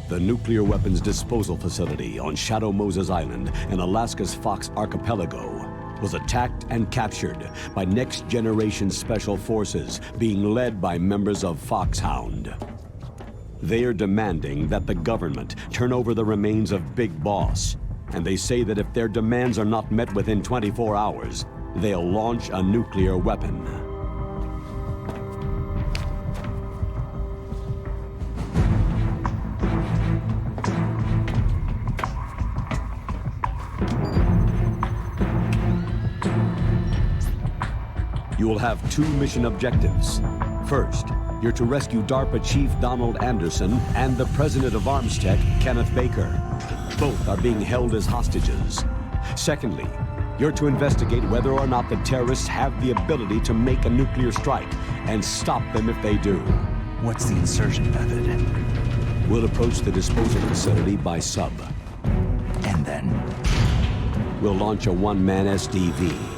The nuclear weapons disposal facility on Shadow Mozes Island in Alaska's Fox Archipelago was attacked and captured by next-generation special forces being led by members of Foxhound. They are demanding that the government turn over the remains of Big Boss, and they say that if their demands are not met within 24 hours, they'll launch a nuclear weapon. You will have two mission objectives. First, you're to rescue DARPA Chief Donald Anderson and the President of Armstech, Kenneth Baker. Both are being held as hostages. Secondly, you're to investigate whether or not the terrorists have the ability to make a nuclear strike and stop them if they do. What's the insertion method? We'll approach the disposal facility by sub. And then? We'll launch a one-man SDV.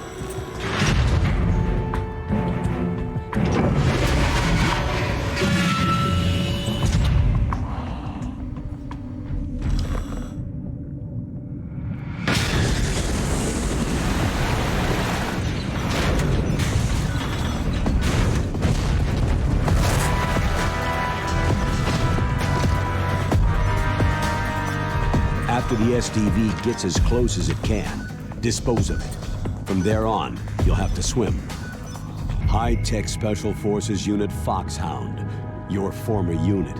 After the SDV gets as close as it can, dispose of it. From there on, you'll have to swim. High-tech Special Forces Unit Foxhound, your former unit,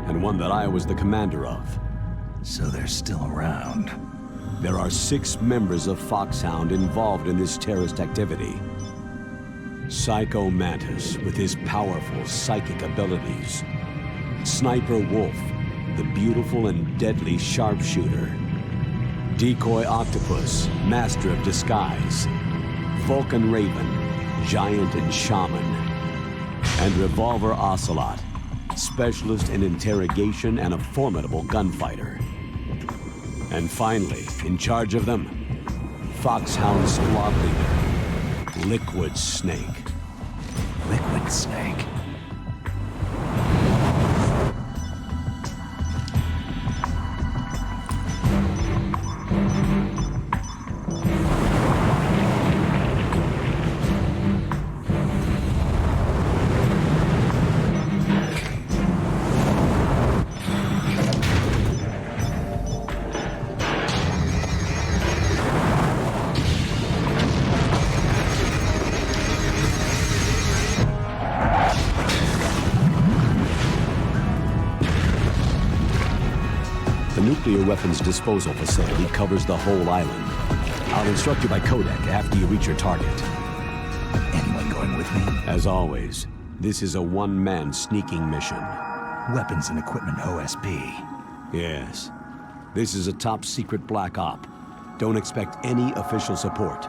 and one that I was the commander of. So they're still around. There are 6 members of Foxhound involved in this terrorist activity. Psycho Mantis, with his powerful psychic abilities. Sniper Wolf, the beautiful and deadly sharpshooter. Decoy Octopus, master of disguise. Vulcan Raven, giant and shaman. And Revolver Ocelot, specialist in interrogation and a formidable gunfighter. And finally, in charge of them, Foxhound squad leader, Liquid Snake. Liquid Snake? The nuclear weapons disposal facility covers the whole island. I'll instruct you by codec after you reach your target. Anyone going with me? As always, this is a one-man sneaking mission. Weapons and equipment OSP. Yes. This is a top-secret black op. Don't expect any official support.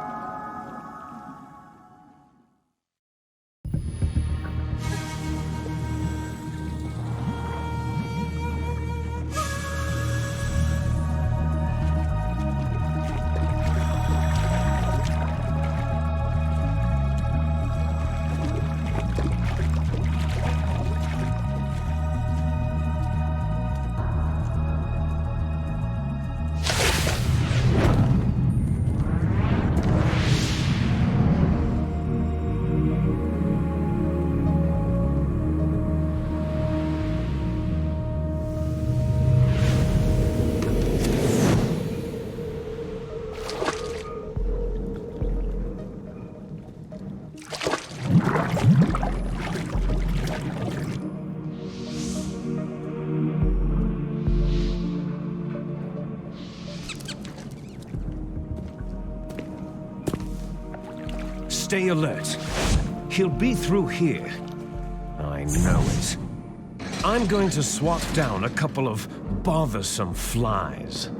Stay alert. He'll be through here. I know it. I'm going to swat down a couple of bothersome flies.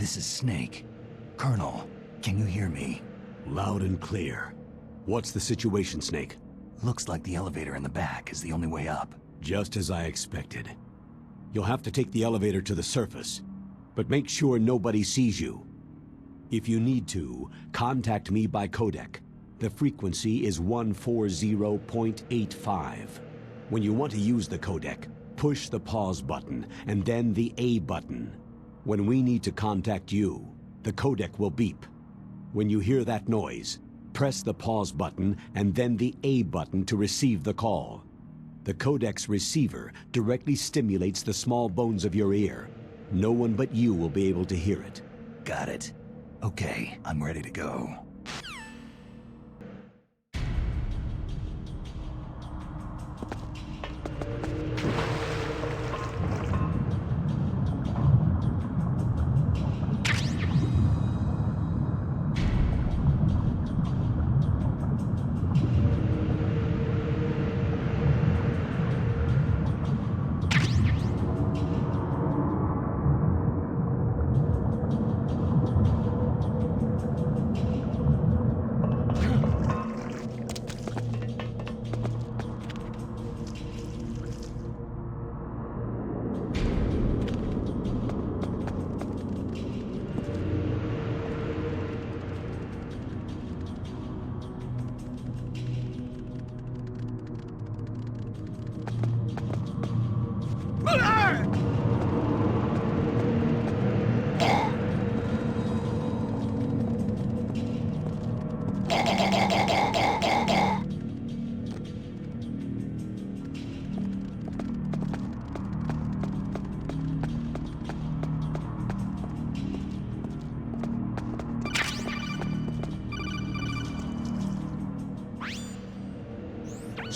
This is Snake. Colonel, can you hear me? Loud and clear. What's the situation, Snake? Looks like the elevator in the back is the only way up. Just as I expected. You'll have to take the elevator to the surface, but make sure nobody sees you. If you need to, contact me by codec. The frequency is 140.85. When you want to use the codec, push the pause button and then the A button. When we need to contact you, the codec will beep. When you hear that noise, press the pause button and then the A button to receive the call. The codec's receiver directly stimulates the small bones of your ear. No one but you will be able to hear it. Got it. Okay, I'm ready to go.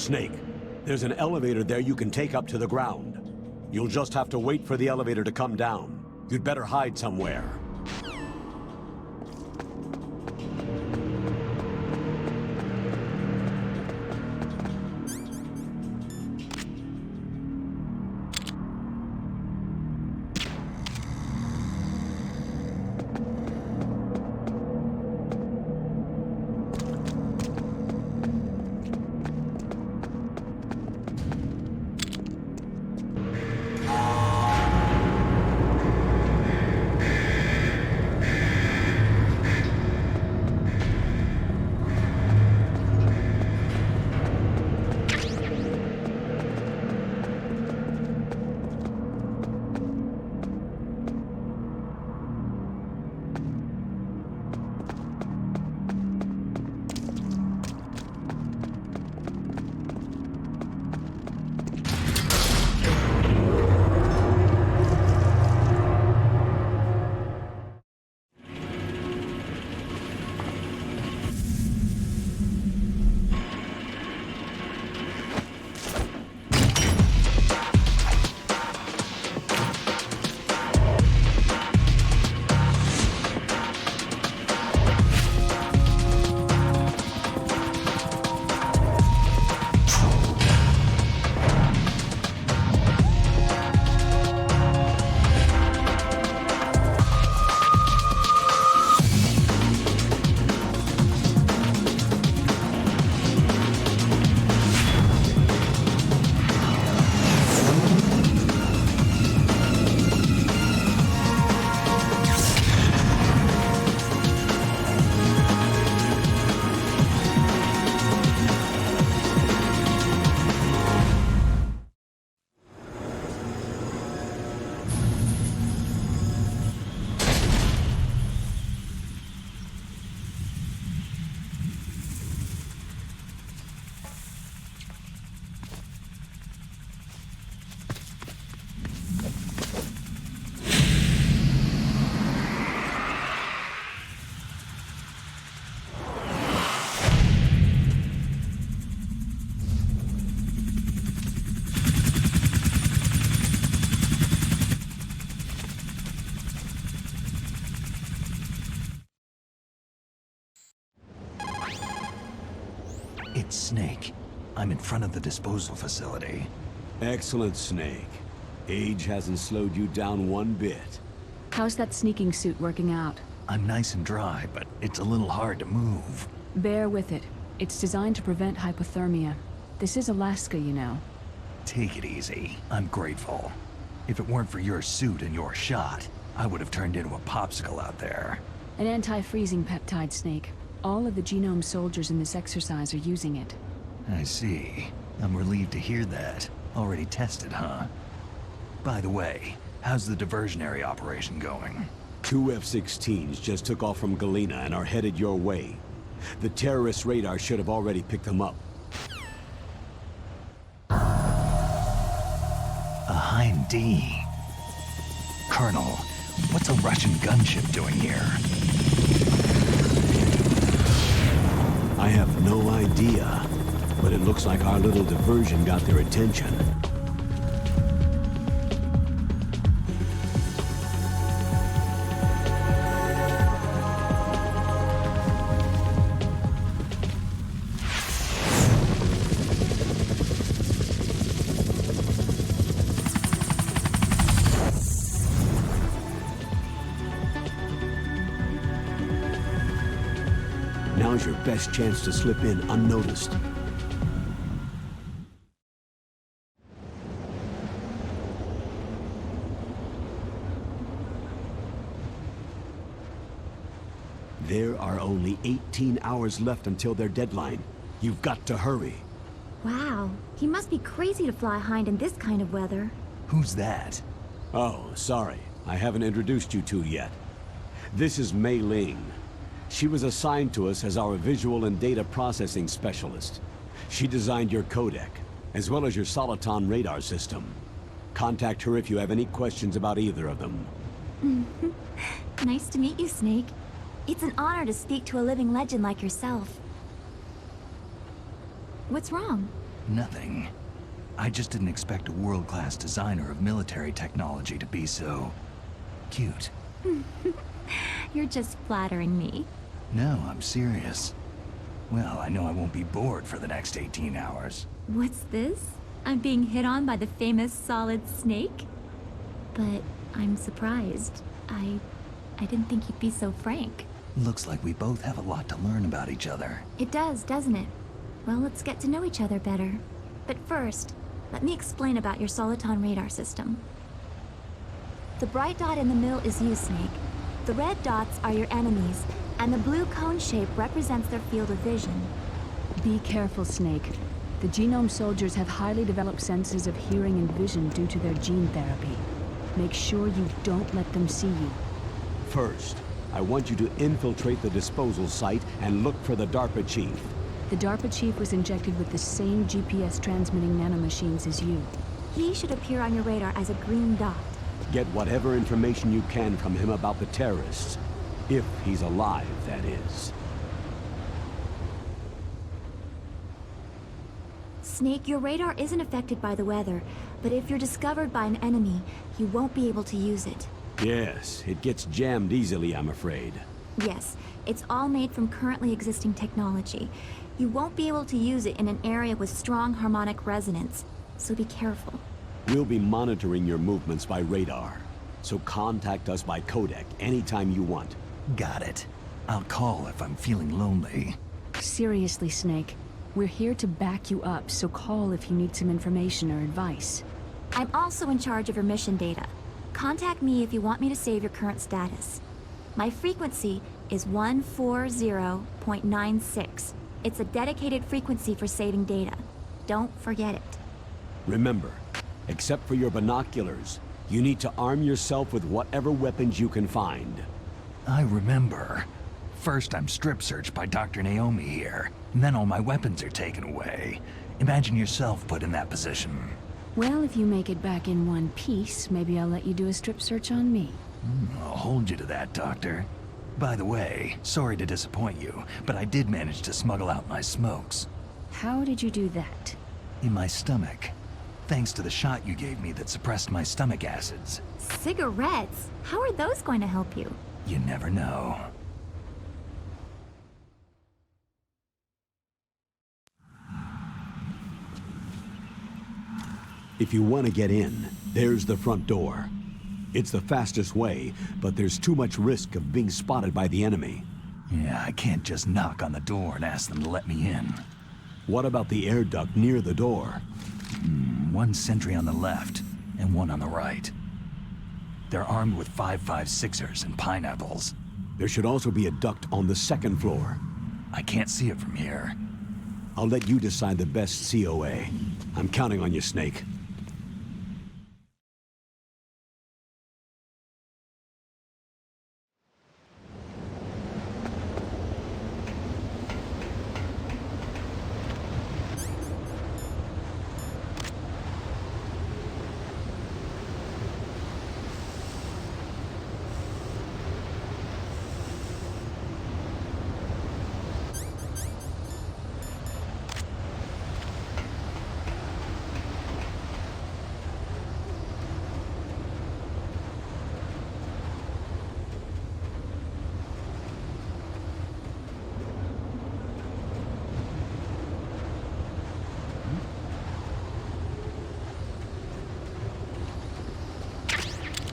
Snake, there's an elevator there you can take up to the ground. You'll just have to wait for the elevator to come down. You'd better hide somewhere. It's Snake. I'm in front of the disposal facility. Excellent, Snake. Age hasn't slowed you down one bit. How's that sneaking suit working out? I'm nice and dry, but it's a little hard to move. Bear with it. It's designed to prevent hypothermia. This is Alaska, you know. Take it easy. I'm grateful. If it weren't for your suit and your shot, I would have turned into a popsicle out there. An anti-freezing peptide, Snake. All of the genome soldiers in this exercise are using it. I see. I'm relieved to hear that. Already tested, huh? By the way, how's the diversionary operation going? 2 F-16s just took off from Galena and are headed your way. The terrorist radar should have already picked them up. A Hind D. Colonel, what's a Russian gunship doing here? I have no idea, but it looks like our little diversion got their attention. Now's your best chance to slip in unnoticed. There are only 18 hours left until their deadline. You've got to hurry. Wow, he must be crazy to fly Hind in this kind of weather. Who's that? Oh, sorry. I haven't introduced you to yet. This is Mei Ling. She was assigned to us as our visual and data processing specialist. She designed your codec, as well as your Soliton radar system. Contact her if you have any questions about either of them. Nice to meet you, Snake. It's an honor to speak to a living legend like yourself. What's wrong? Nothing. I just didn't expect a world-class designer of military technology to be so... cute. You're just flattering me. No, I'm serious. Well, I know I won't be bored for the next 18 hours. What's this? I'm being hit on by the famous Solid Snake? But I'm surprised. I didn't think you'd be so frank. Looks like we both have a lot to learn about each other. It does, doesn't it? Well, let's get to know each other better. But first, let me explain about your Soliton radar system. The bright dot in the middle is you, Snake. The red dots are your enemies, and the blue cone shape represents their field of vision. Be careful, Snake. The genome soldiers have highly developed senses of hearing and vision due to their gene therapy. Make sure you don't let them see you. First, I want you to infiltrate the disposal site and look for the DARPA chief. The DARPA chief was injected with the same GPS transmitting nanomachines as you. He should appear on your radar as a green dot. Get whatever information you can from him about the terrorists. If he's alive, that is. Snake, your radar isn't affected by the weather, but if you're discovered by an enemy, you won't be able to use it. Yes, it gets jammed easily, I'm afraid. Yes, it's all made from currently existing technology. You won't be able to use it in an area with strong harmonic resonance, so be careful. We'll be monitoring your movements by radar, so contact us by codec anytime you want. Got it. I'll call if I'm feeling lonely. Seriously, Snake. We're here to back you up, so call if you need some information or advice. I'm also in charge of your mission data. Contact me if you want me to save your current status. My frequency is 140.96. It's a dedicated frequency for saving data. Don't forget it. Remember, except for your binoculars, you need to arm yourself with whatever weapons you can find. I remember. First I'm strip searched by Dr. Naomi here, and then all my weapons are taken away. Imagine yourself put in that position. Well, if you make it back in one piece, maybe I'll let you do a strip search on me. I'll hold you to that, Doctor. By the way, sorry to disappoint you, but I did manage to smuggle out my smokes. How did you do that? In my stomach. Thanks to the shot you gave me that suppressed my stomach acids. Cigarettes? How are those going to help you? You never know. If you want to get in, there's the front door. It's the fastest way, but there's too much risk of being spotted by the enemy. Yeah, I can't just knock on the door and ask them to let me in. What about the air duct near the door? One sentry on the left, and one on the right. They're armed with 5.56ers and pineapples. There should also be a duct on the second floor. I can't see it from here. I'll let you decide the best COA. I'm counting on you, Snake.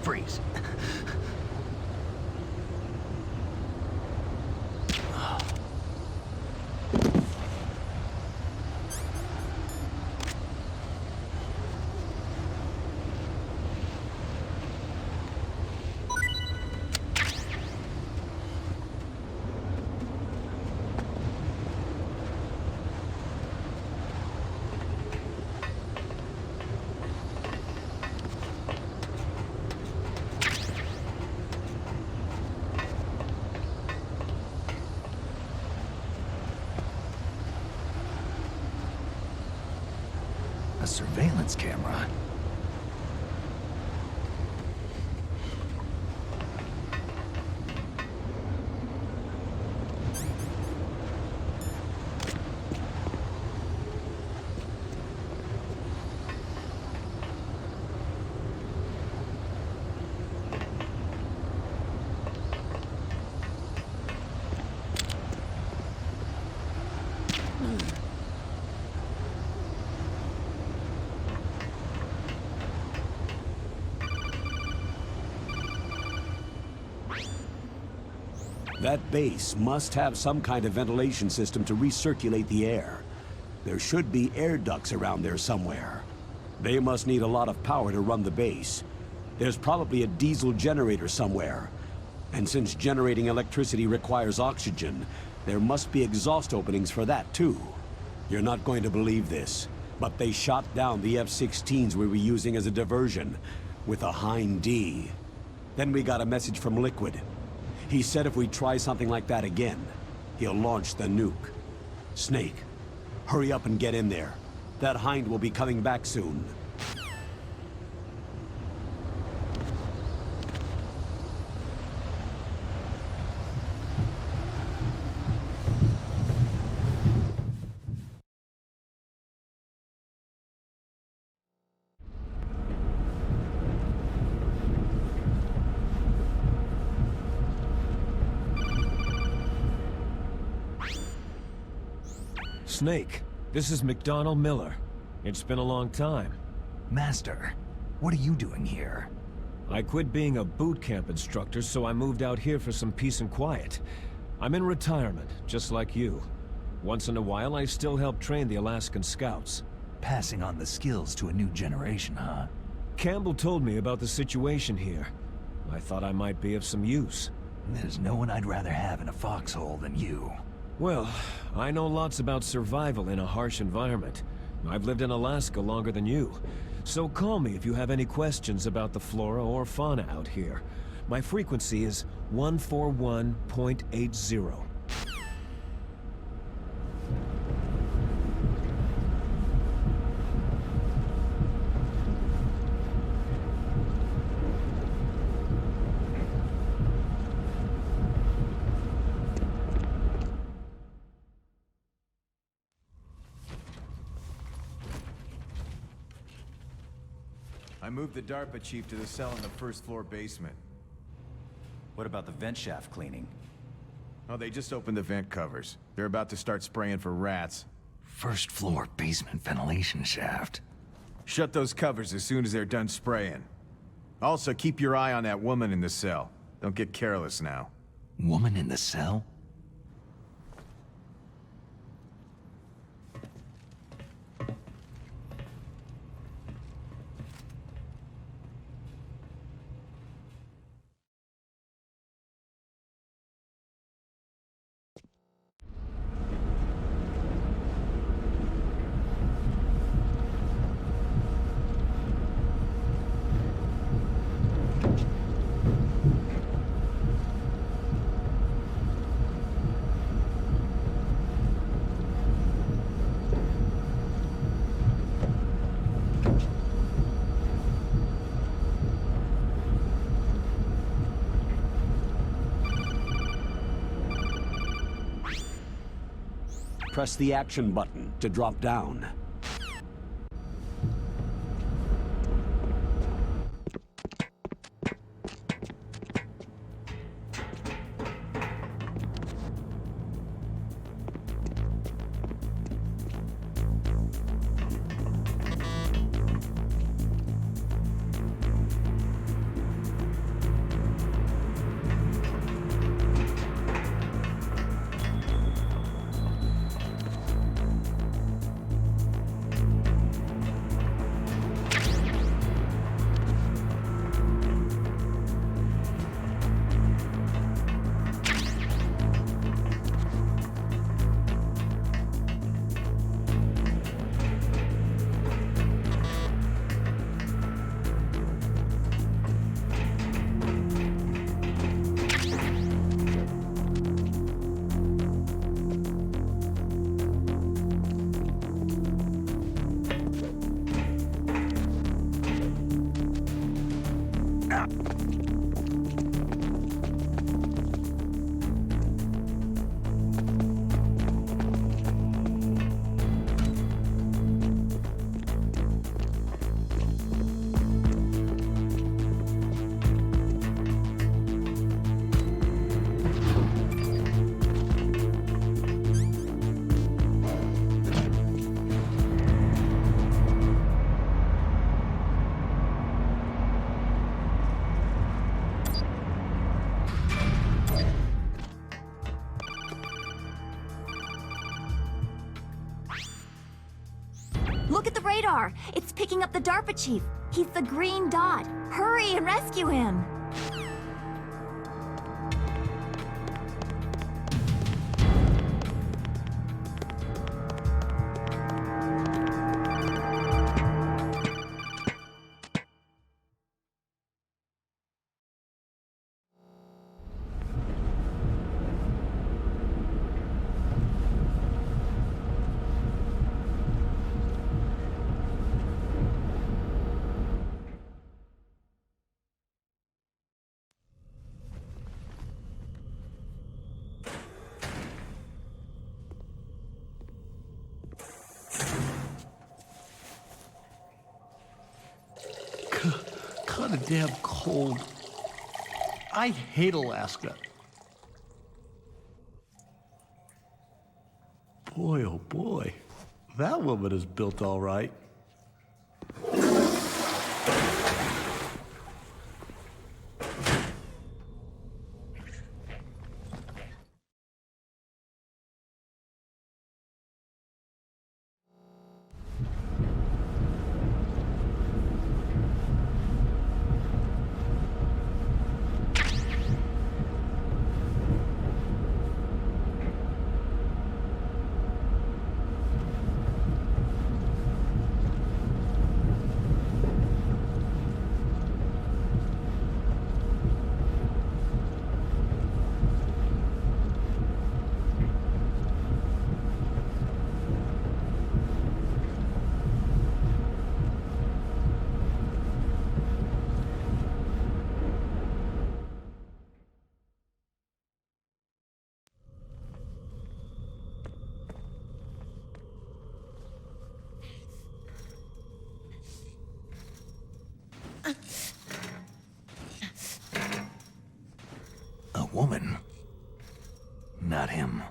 Freeze. A surveillance camera. That base must have some kind of ventilation system to recirculate the air. There should be air ducts around there somewhere. They must need a lot of power to run the base. There's probably a diesel generator somewhere. And since generating electricity requires oxygen, there must be exhaust openings for that too. You're not going to believe this, but they shot down the F-16s we were using as a diversion with a Hind D. Then we got a message from Liquid. He said if we try something like that again, he'll launch the nuke. Snake, hurry up and get in there. That Hind will be coming back soon. Snake, this is McDonnell Miller. It's been a long time. Master, what are you doing here? I quit being a boot camp instructor, so I moved out here for some peace and quiet. I'm in retirement, just like you. Once in a while, I still help train the Alaskan Scouts. Passing on the skills to a new generation, huh? Campbell told me about the situation here. I thought I might be of some use. There's no one I'd rather have in a foxhole than you. Well, I know lots about survival in a harsh environment. I've lived in Alaska longer than you. So call me if you have any questions about the flora or fauna out here. My frequency is 141.80. I moved the DARPA chief to the cell in the first floor basement. What about the vent shaft cleaning? Oh, they just opened the vent covers. They're about to start spraying for rats. First floor basement ventilation shaft. Shut those covers as soon as they're done spraying. Also, keep your eye on that woman in the cell. Don't get careless now. Woman in the cell? Press the action button to drop down. Look at the radar! It's picking up the DARPA chief! He's the green dot! Hurry and rescue him! Kinda damn cold. I hate Alaska. Boy, oh boy. That woman is built all right. A woman? Not him.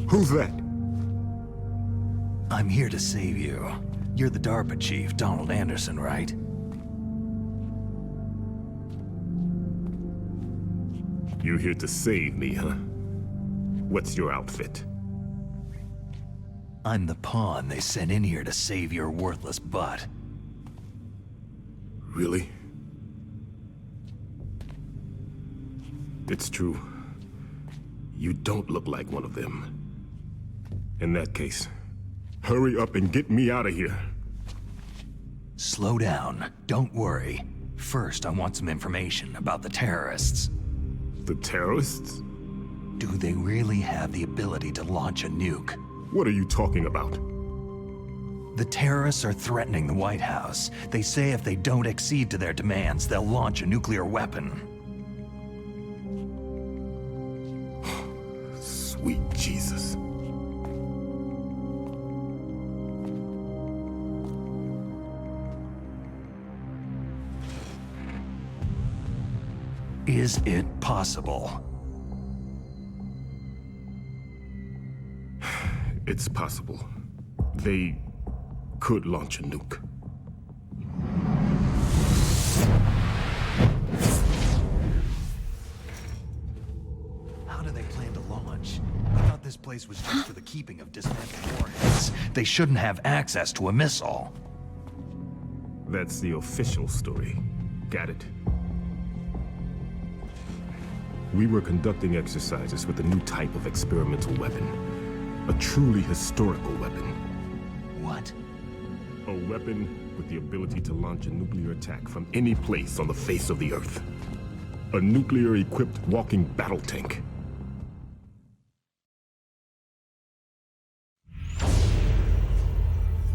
Who's that? I'm here to save you. You're the DARPA chief, Donald Anderson, right? You're here to save me, huh? What's your outfit? I'm the pawn they sent in here to save your worthless butt. Really? It's true. You don't look like one of them. In that case, hurry up and get me out of here. Slow down. Don't worry. First, I want some information about the terrorists. The terrorists? Do they really have the ability to launch a nuke? What are you talking about? The terrorists are threatening the White House. They say if they don't accede to their demands, they'll launch a nuclear weapon. Sweet Jesus. Is it possible? It's possible. They could launch a nuke. How do they plan to launch? I thought this place was just for the keeping of dismantled warheads. They shouldn't have access to a missile. That's the official story. Got it? We were conducting exercises with a new type of experimental weapon. A truly historical weapon. What? A weapon with the ability to launch a nuclear attack from any place on the face of the Earth. A nuclear-equipped walking battle tank.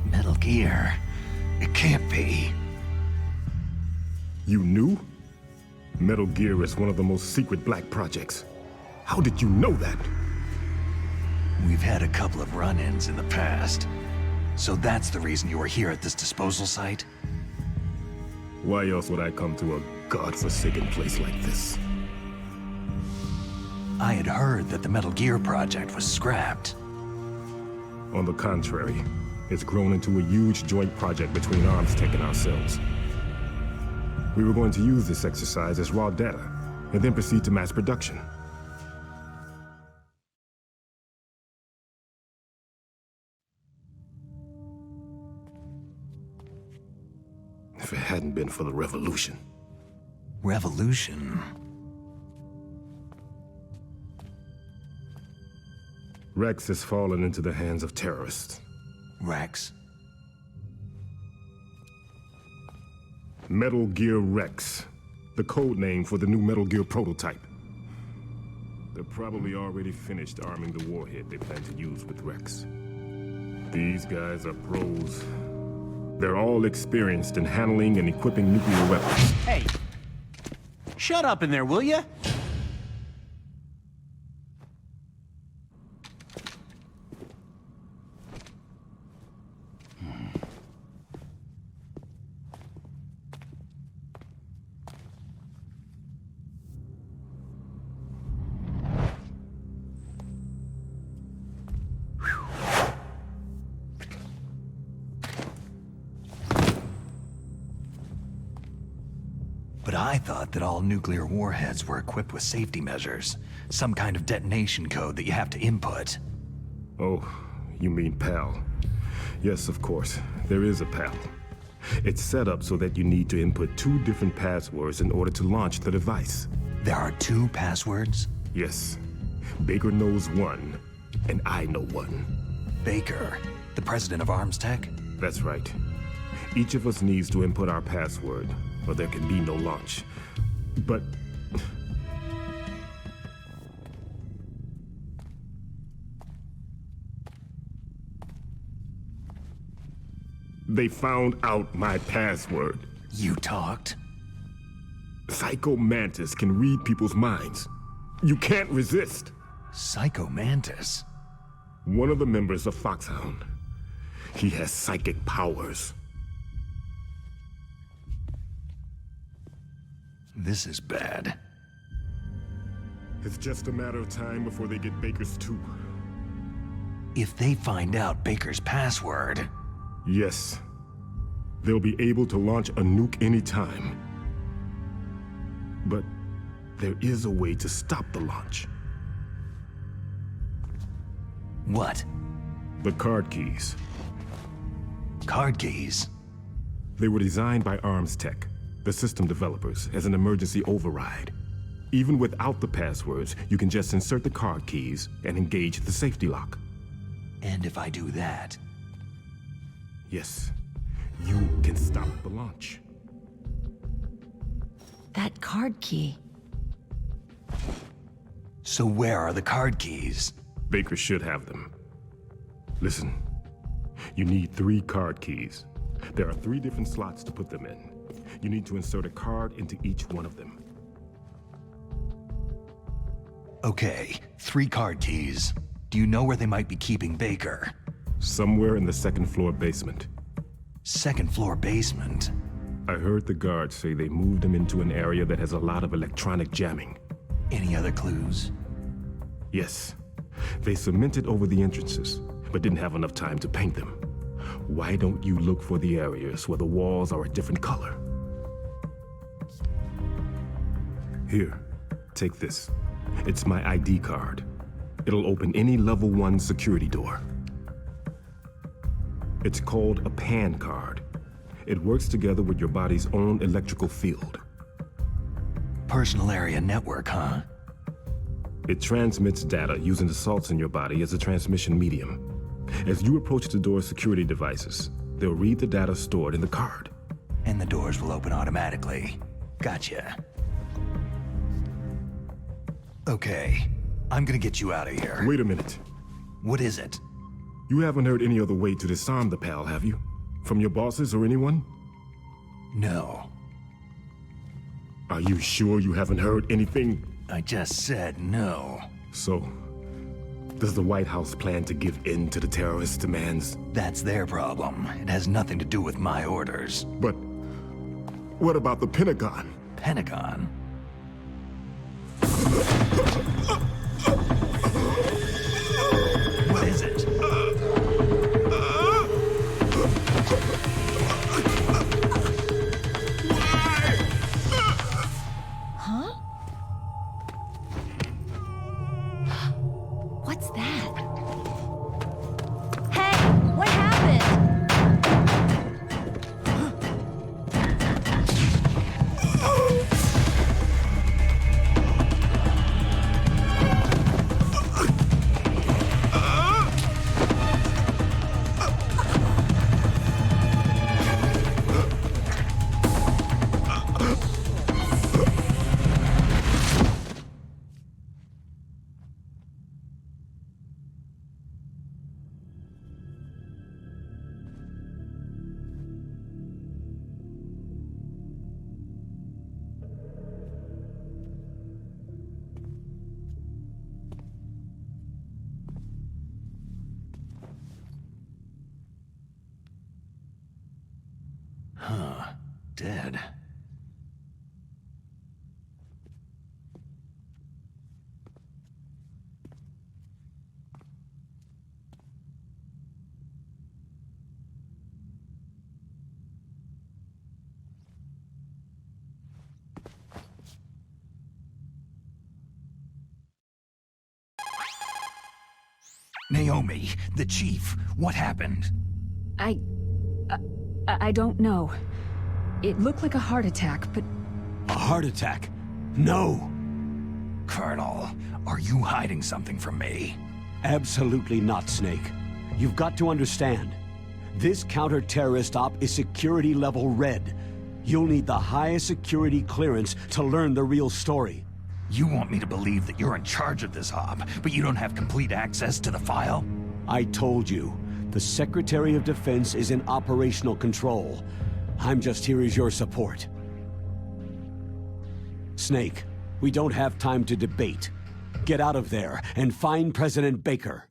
Metal Gear. It can't be. You knew? Metal Gear is one of the most secret black projects. How did you know that? We've had a couple of run-ins in the past. So that's the reason you were here at this disposal site? Why else would I come to a godforsaken place like this? I had heard that the Metal Gear project was scrapped. On the contrary, it's grown into a huge joint project between ArmsTech and ourselves. We were going to use this exercise as raw data, and then proceed to mass production. If it hadn't been for the revolution. Revolution? Rex has fallen into the hands of terrorists. Rex? Metal Gear Rex, the code name for the new Metal Gear prototype. They're probably already finished arming the warhead they plan to use with Rex. These guys are pros. They're all experienced in handling and equipping nuclear weapons. Hey! Shut up in there, will ya? But I thought that all nuclear warheads were equipped with safety measures. Some kind of detonation code that you have to input. Oh, you mean PAL. Yes, of course. There is a PAL. It's set up so that you need to input 2 different passwords in order to launch the device. There are 2 passwords? Yes. Baker knows one, and I know one. Baker, the president of ArmsTech? That's right. Each of us needs to input our password, or there can be no launch. But... they found out my password. You talked? Psycho Mantis can read people's minds. You can't resist. Psycho Mantis? One of the members of Foxhound. He has psychic powers. This is bad. It's just a matter of time before they get Baker's too. If they find out Baker's password... Yes. They'll be able to launch a nuke anytime. But there is a way to stop the launch. What? The card keys. Card keys? They were designed by Arms Tech, the system developers, as an emergency override. Even without the passwords, you can just insert the card keys and engage the safety lock. And if I do that? Yes, you can stop the launch. That card key. So where are the card keys? Baker should have them. Listen, you need 3 card keys. There are 3 different slots to put them in. You need to insert a card into each one of them. Okay, 3 card keys. Do you know where they might be keeping Baker? Somewhere in the 2nd floor basement. 2nd floor basement? I heard the guards say they moved him into an area that has a lot of electronic jamming. Any other clues? Yes. They cemented over the entrances, but didn't have enough time to paint them. Why don't you look for the areas where the walls are a different color? Here, take this. It's my ID card. It'll open any level 1 security door. It's called a PAN card. It works together with your body's own electrical field. Personal area network, huh? It transmits data using the salts in your body as a transmission medium. As you approach the door's security devices, they'll read the data stored in the card. And the doors will open automatically. Gotcha. Okay, I'm gonna get you out of here. Wait a minute. What is it? You haven't heard any other way to disarm the PAL, have you? From your bosses or anyone? No. Are you sure you haven't heard anything? I just said no. So, does the White House plan to give in to the terrorists' demands? That's their problem. It has nothing to do with my orders. But what about the Pentagon? Pentagon? What is it? Huh? What's that? Hey, what happened? Huh. Dead. Naomi, the chief, what happened? I don't know. It looked like a heart attack, but... A heart attack? No! Colonel, are you hiding something from me? Absolutely not, Snake. You've got to understand. This counter-terrorist op is security level red. You'll need the highest security clearance to learn the real story. You want me to believe that you're in charge of this op, but you don't have complete access to the file? I told you. The Secretary of Defense is in operational control. I'm just here as your support. Snake, we don't have time to debate. Get out of there and find President Baker.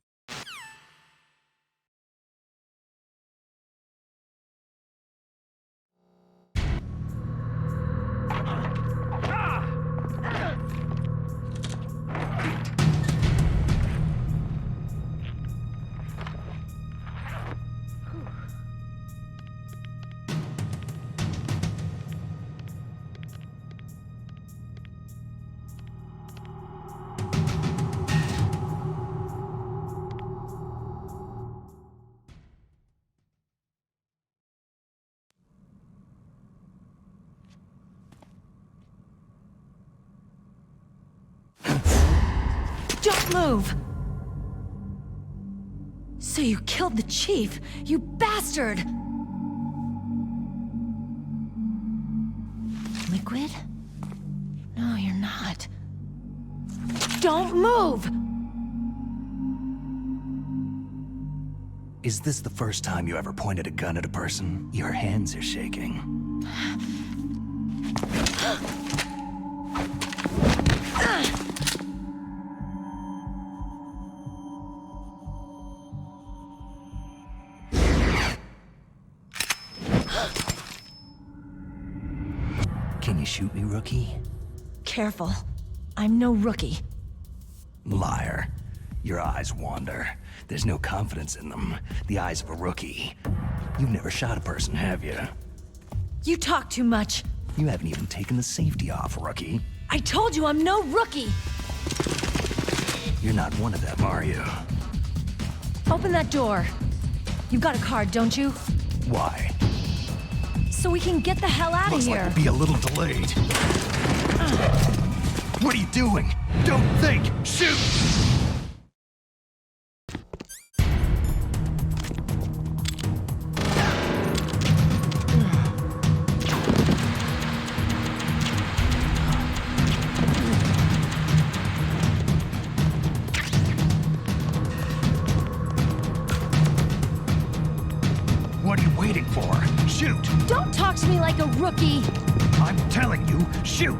Don't move! So you killed the chief, you bastard! Liquid? No, you're not. Don't move! Is this the first time you ever pointed a gun at a person? Your hands are shaking. Can you shoot me, rookie? Careful. I'm no rookie. Liar. Your eyes wander. There's no confidence in them. The eyes of a rookie. You've never shot a person, have you? You talk too much. You haven't even taken the safety off, rookie. I told you I'm no rookie! You're not one of them, are you? Open that door. You got a card, don't you? Why? So we can get the hell out of Looks here. like we'll be a little delayed. What are you doing? Don't think! Shoot! What are you waiting for? Shoot! Don't talk to me like a rookie! I'm telling you, shoot!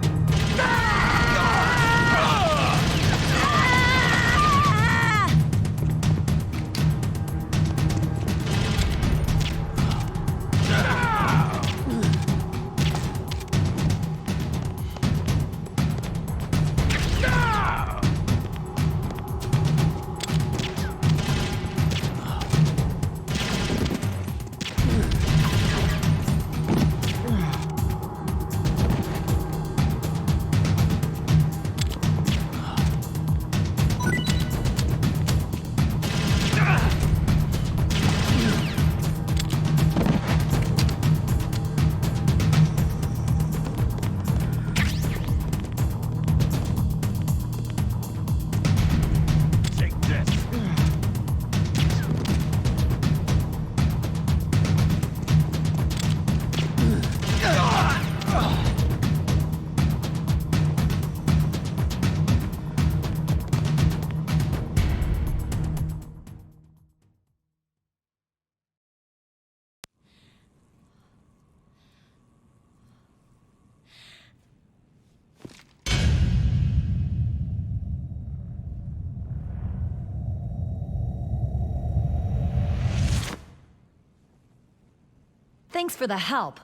Thanks for the help.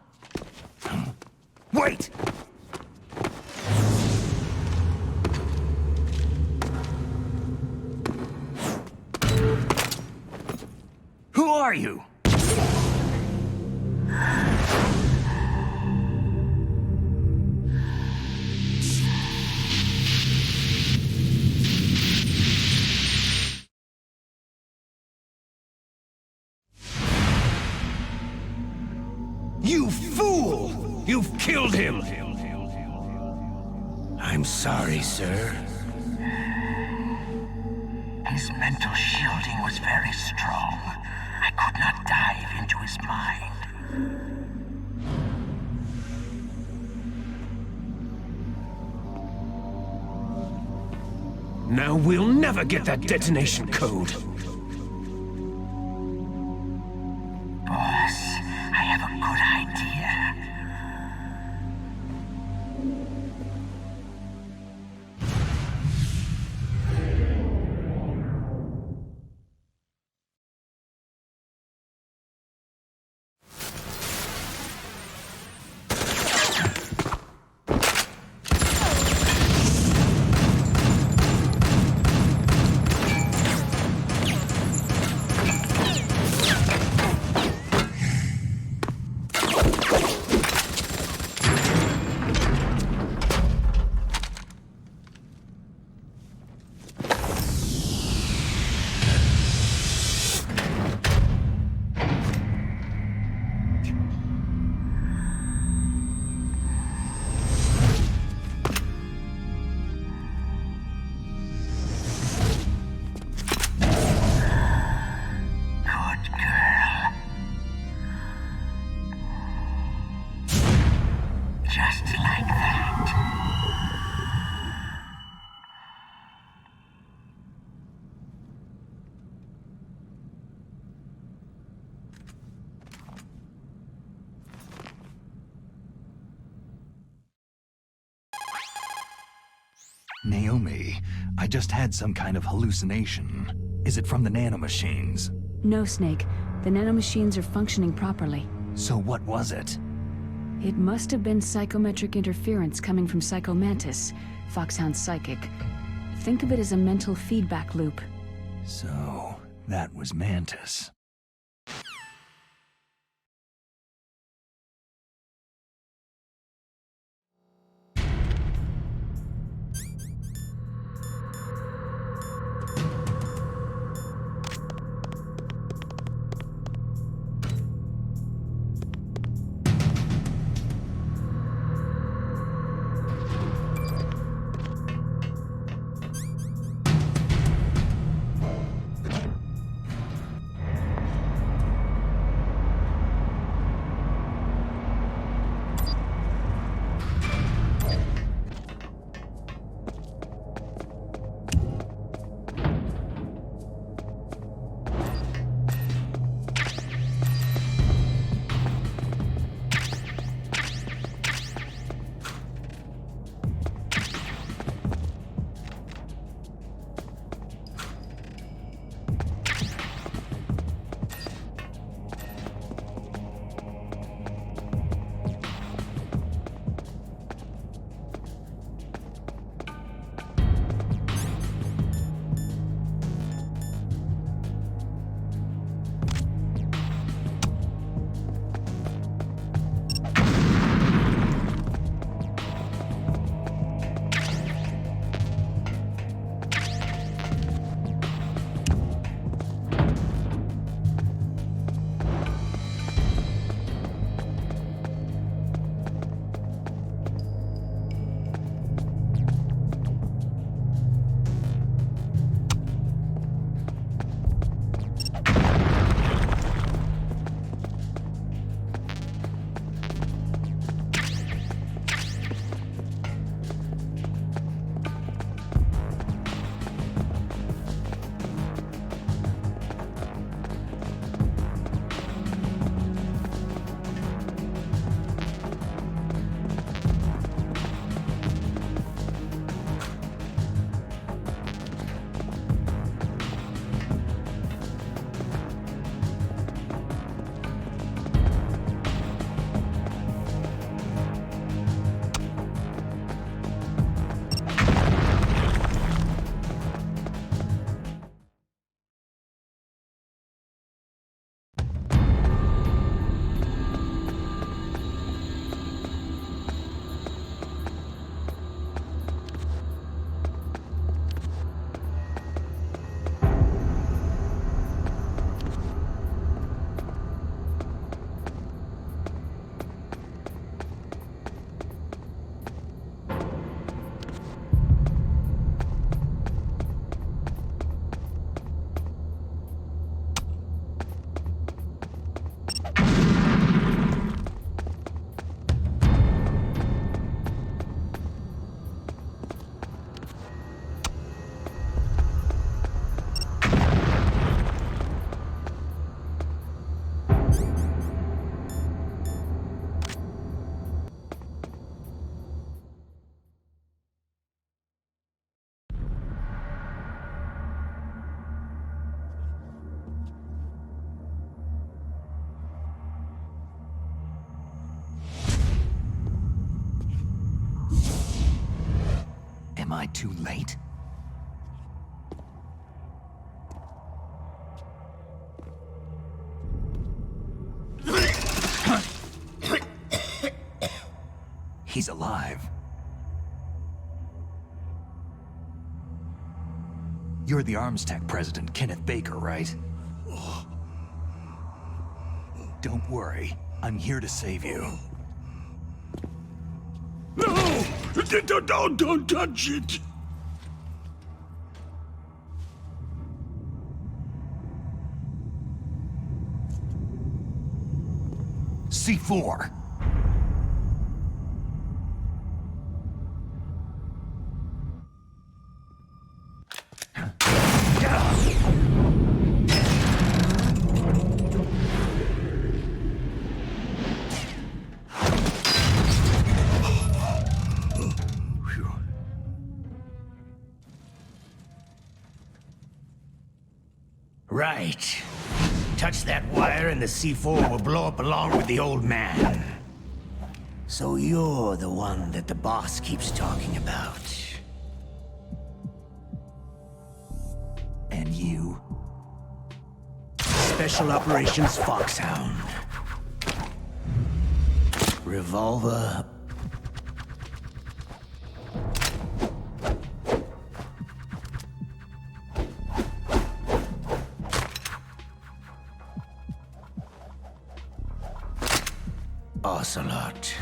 Wait! Who are you? You fool! You've killed him! I'm sorry, sir. His mental shielding was very strong. I could not dive into his mind. Now we'll never get that detonation code. Boss, I have a good idea. Naomi, I just had some kind of hallucination. Is it from the nanomachines? No, Snake. The nanomachines are functioning properly. So what was it? It must have been psychometric interference coming from Psycho Mantis, Foxhound's psychic. Think of it as a mental feedback loop. So, that was Mantis. Am I too late? He's alive. You're the Arms Tech president, Kenneth Baker, right? Don't worry. I'm here to save you. No! Don't touch it! C4! Right. Touch that wire and the C4 will blow up along with the old man. So you're the one that the boss keeps talking about. And you? Special Operations Foxhound. Revolver... Ocelot.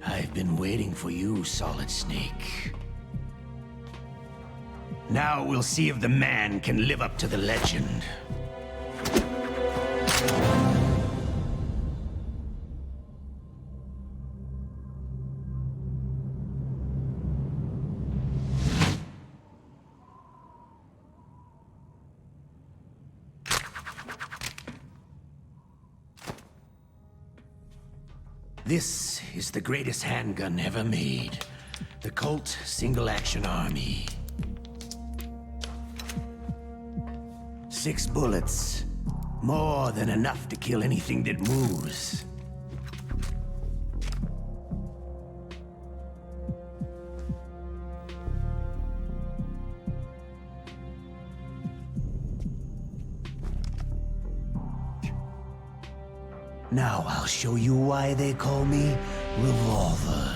I've been waiting for you, Solid Snake. Now we'll see if the man can live up to the legend. This is the greatest handgun ever made. The Colt Single Action Army. 6 bullets. More than enough to kill anything that moves. Now I'll show you why they call me Revolver.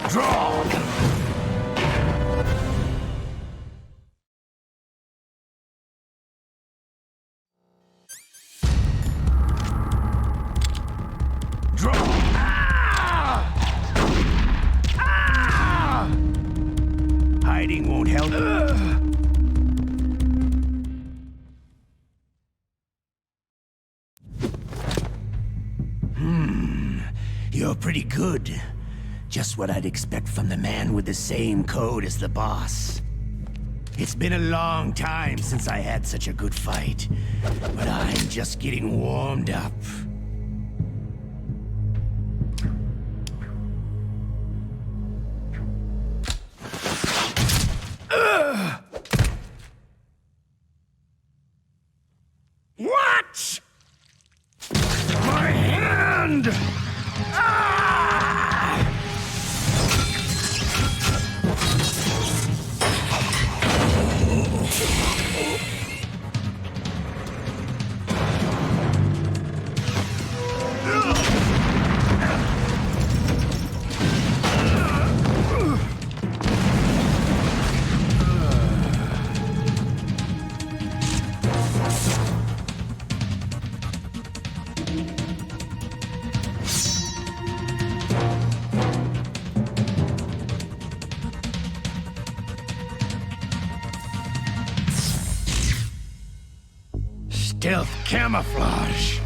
Draw! Hiding won't help. You're pretty good. Just what I'd expect from the man with the same code as the boss. It's been a long time since I had such a good fight, but I'm just getting warmed up. What? My hand! Stealth camouflage.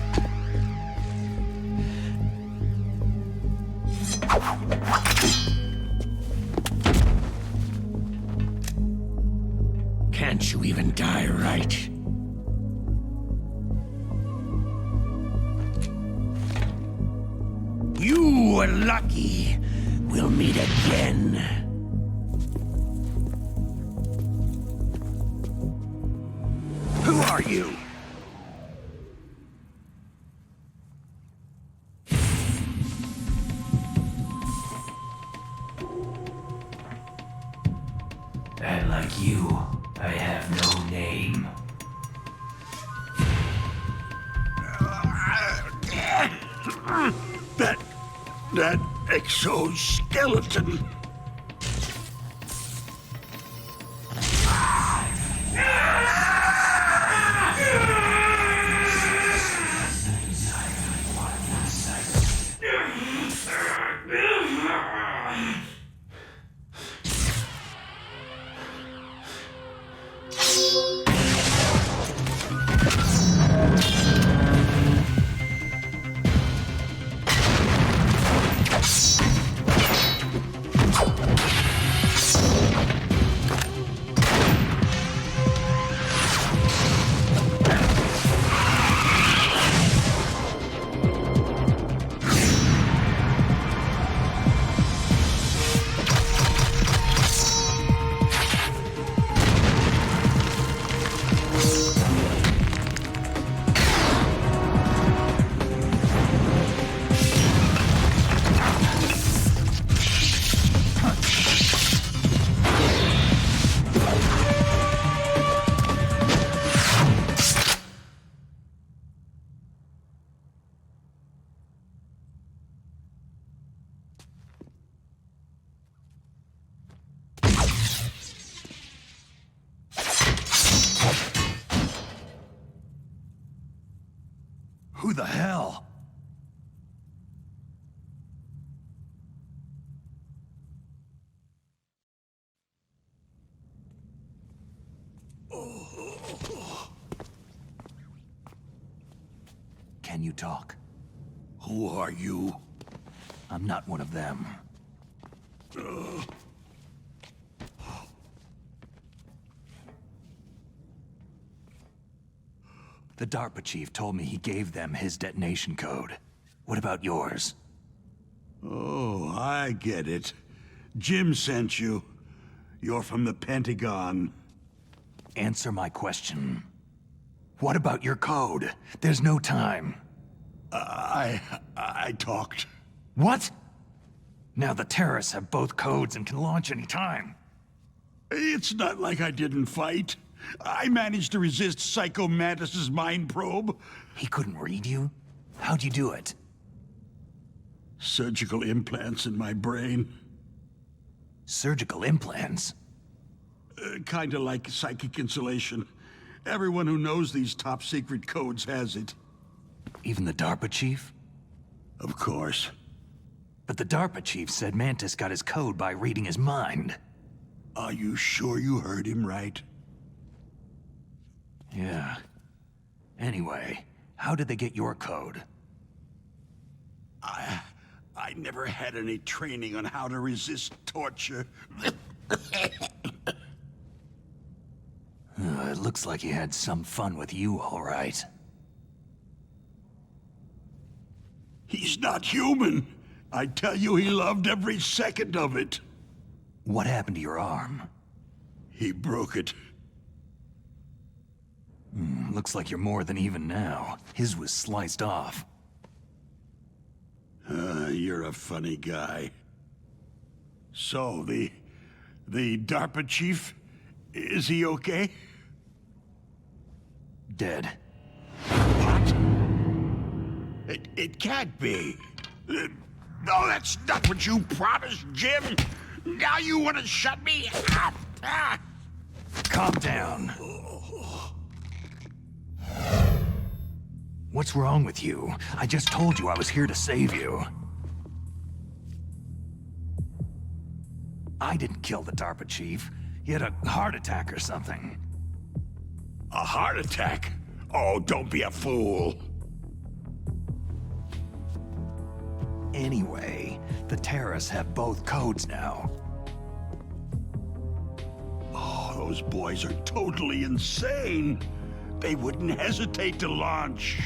Can't you even die right? You were lucky. We'll meet again. Who are you? And like you, I have no name. That exoskeleton. Who the hell? Can you talk? Who are you? I'm not one of them. The DARPA chief told me he gave them his detonation code. What about yours? Oh, I get it. Jim sent you. You're from the Pentagon. Answer my question. What about your code? There's no time. I talked. What? Now the terrorists have both codes and can launch any time. It's not like I didn't fight. I managed to resist Psycho Mantis' mind probe. He couldn't read you? How'd you do it? Surgical implants in my brain. Surgical implants? Kinda like psychic insulation. Everyone who knows these top-secret codes has it. Even the DARPA chief? Of course. But the DARPA chief said Mantis got his code by reading his mind. Are you sure you heard him right? Yeah. Anyway, how did they get your code? I never had any training on how to resist torture. It looks like he had some fun with you, all right. He's not human. I tell you, he loved every second of it. What happened to your arm? He broke it. Looks like you're more than even now. His was sliced off. You're a funny guy. So, the DARPA chief, is he okay? Dead. What? It can't be. No, that's not what you promised, Jim. Now you want to shut me up? Calm down. What's wrong with you? I just told you I was here to save you. I didn't kill the DARPA chief. He had a heart attack or something. A heart attack? Oh, don't be a fool. Anyway, the terrorists have both codes now. Oh, those boys are totally insane. They wouldn't hesitate to launch.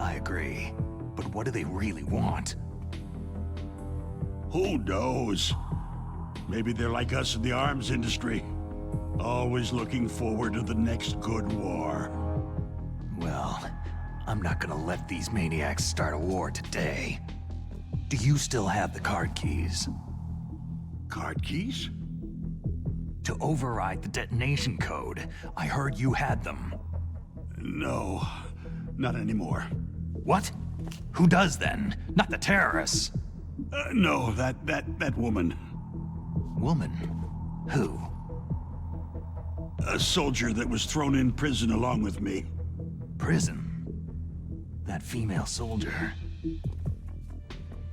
I agree. But what do they really want? Who knows? Maybe they're like us in the arms industry. Always looking forward to the next good war. Well, I'm not gonna let these maniacs start a war today. Do you still have the card keys? Card keys? To override the detonation code. I heard you had them. No, not anymore. What? Who does then? Not the terrorists. No, that woman. Woman? Who? A soldier that was thrown in prison along with me. Prison? That female soldier.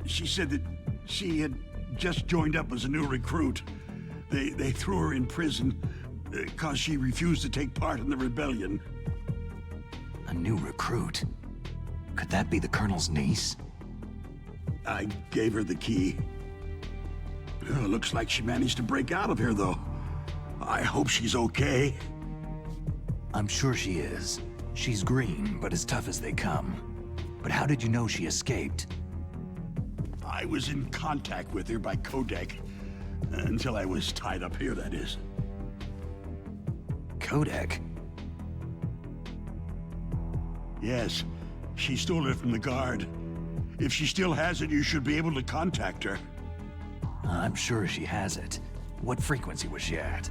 She said that she had just joined up as a new recruit. They threw her in prison because she refused to take part in the rebellion. A new recruit? Could that be the Colonel's niece? I gave her the key. Looks like she managed to break out of here, though. I hope she's okay. I'm sure she is. She's green, but as tough as they come. But how did you know she escaped? I was in contact with her by codec. Until I was tied up here, that is. Codec? Yes. She stole it from the guard. If she still has it, you should be able to contact her. I'm sure she has it. What frequency was she at?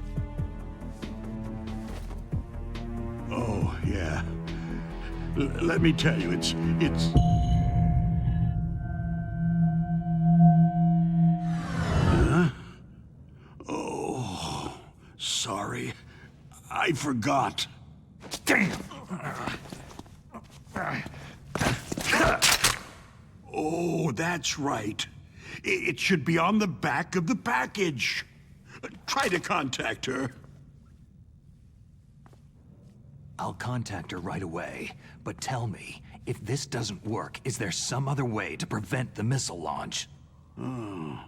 Oh, yeah. Let me tell you, it's... Huh? Oh, sorry. I forgot. Damn! Oh, that's right. It should be on the back of the package. Try to contact her. I'll contact her right away, but tell me, if this doesn't work, is there some other way to prevent the missile launch? You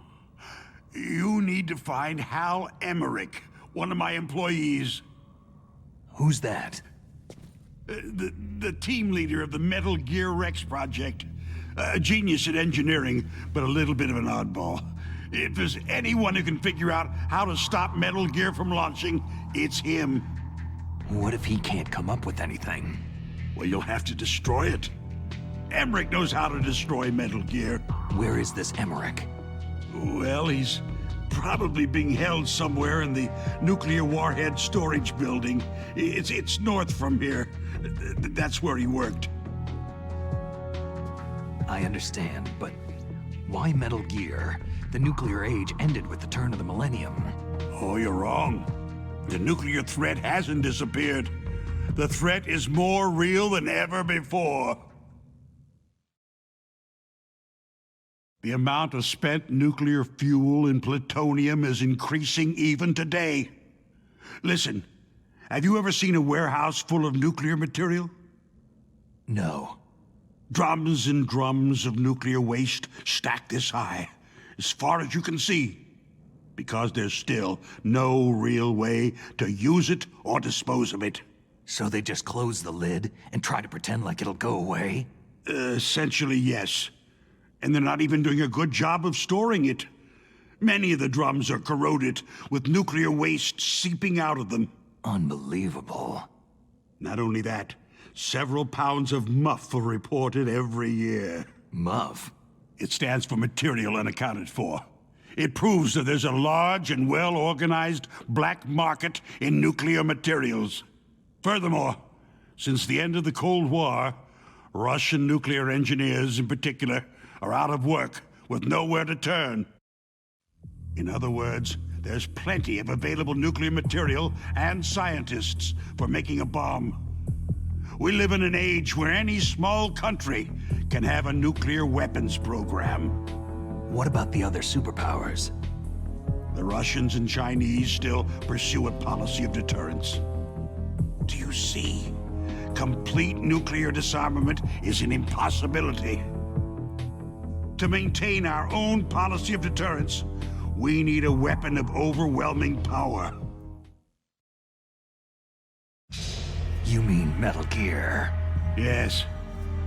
need to find Hal Emmerich, one of my employees. Who's that? The team leader of the Metal Gear Rex project. A genius at engineering, but a little bit of an oddball. If there's anyone who can figure out how to stop Metal Gear from launching, it's him. What if he can't come up with anything? Well, you'll have to destroy it. Emmerich knows how to destroy Metal Gear. Where is this Emmerich? Well, he's probably being held somewhere in the nuclear warhead storage building. It's north from here. That's where he worked. I understand, but why Metal Gear? The nuclear age ended with the turn of the millennium. Oh, you're wrong. The nuclear threat hasn't disappeared. The threat is more real than ever before. The amount of spent nuclear fuel and plutonium is increasing even today. Listen, have you ever seen a warehouse full of nuclear material? No. Drums and drums of nuclear waste stacked this high, as far as you can see, because there's still no real way to use it or dispose of it. So they just close the lid and try to pretend like it'll go away? Essentially, yes. And they're not even doing a good job of storing it. Many of the drums are corroded, with nuclear waste seeping out of them. Unbelievable. Not only that, several pounds of MUF are reported every year. MUF? It stands for material unaccounted for. It proves that there's a large and well-organized black market in nuclear materials. Furthermore, since the end of the Cold War, Russian nuclear engineers in particular are out of work with nowhere to turn. In other words, there's plenty of available nuclear material and scientists for making a bomb. We live in an age where any small country can have a nuclear weapons program. What about the other superpowers? The Russians and Chinese still pursue a policy of deterrence. Do you see? Complete nuclear disarmament is an impossibility. To maintain our own policy of deterrence, we need a weapon of overwhelming power. You mean Metal Gear? Yes.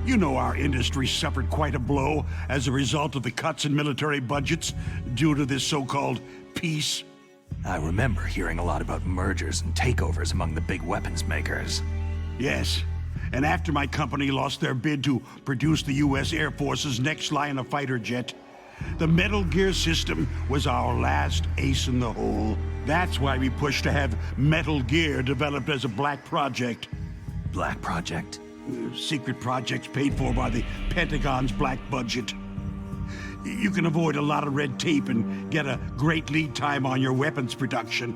You know our industry suffered quite a blow as a result of the cuts in military budgets due to this so-called peace. I remember hearing a lot about mergers and takeovers among the big weapons makers. Yes. And after my company lost their bid to produce the U.S. Air Force's next line of fighter jet, the Metal Gear system was our last ace in the hole. That's why we pushed to have Metal Gear developed as a black project. Black project? Secret projects paid for by the Pentagon's black budget. You can avoid a lot of red tape and get a great lead time on your weapons production.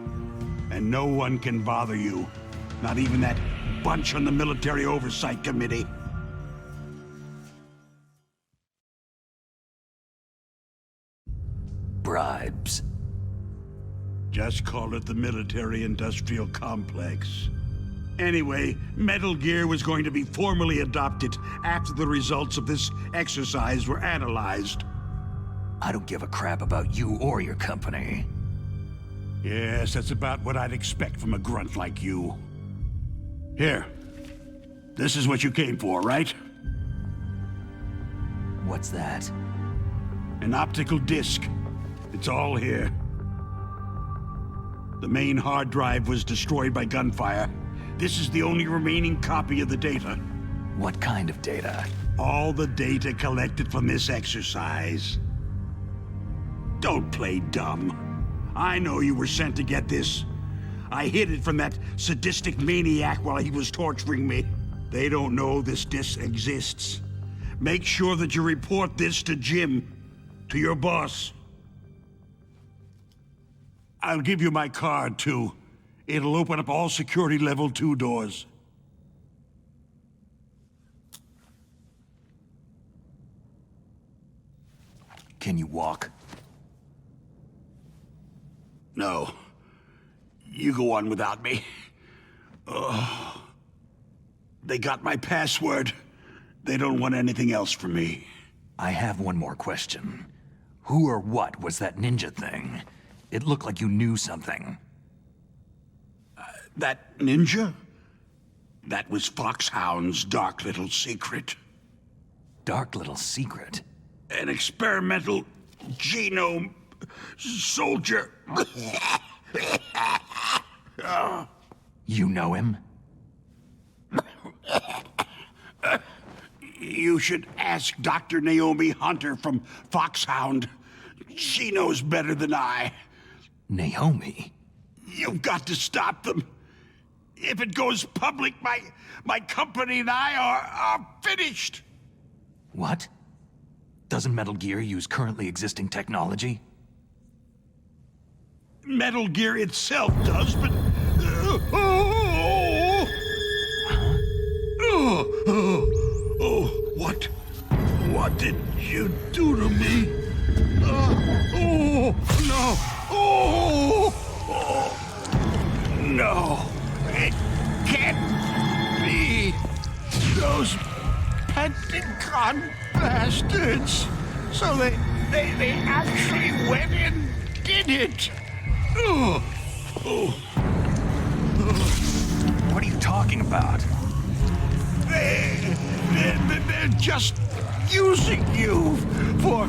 And no one can bother you. Not even that bunch on the Military Oversight Committee. Bribes. Just call it the military-industrial complex. Anyway, Metal Gear was going to be formally adopted after the results of this exercise were analyzed. I don't give a crap about you or your company. Yes, that's about what I'd expect from a grunt like you. Here. This is what you came for, right? What's that? An optical disc. It's all here. The main hard drive was destroyed by gunfire. This is the only remaining copy of the data. What kind of data? All the data collected from this exercise. Don't play dumb. I know you were sent to get this. I hid it from that sadistic maniac while he was torturing me. They don't know this disc exists. Make sure that you report this to Jim, to your boss. I'll give you my card, too. It'll open up all security level 2 doors. Can you walk? No. You go on without me. They got my password. They don't want anything else from me. I have one more question. Who or what was that ninja thing? It looked like you knew something. That ninja? That was Foxhound's dark little secret. Dark little secret? An experimental genome soldier. You know him? You should ask Dr. Naomi Hunter from Foxhound. She knows better than I. Naomi? You've got to stop them. If it goes public, my company and I are finished. What? Doesn't Metal Gear use currently existing technology? Metal Gear itself does, but... What did you do to me? No, it can't be. Those Pentagon bastards. So they actually went and did it. What are you talking about? They're just using you for...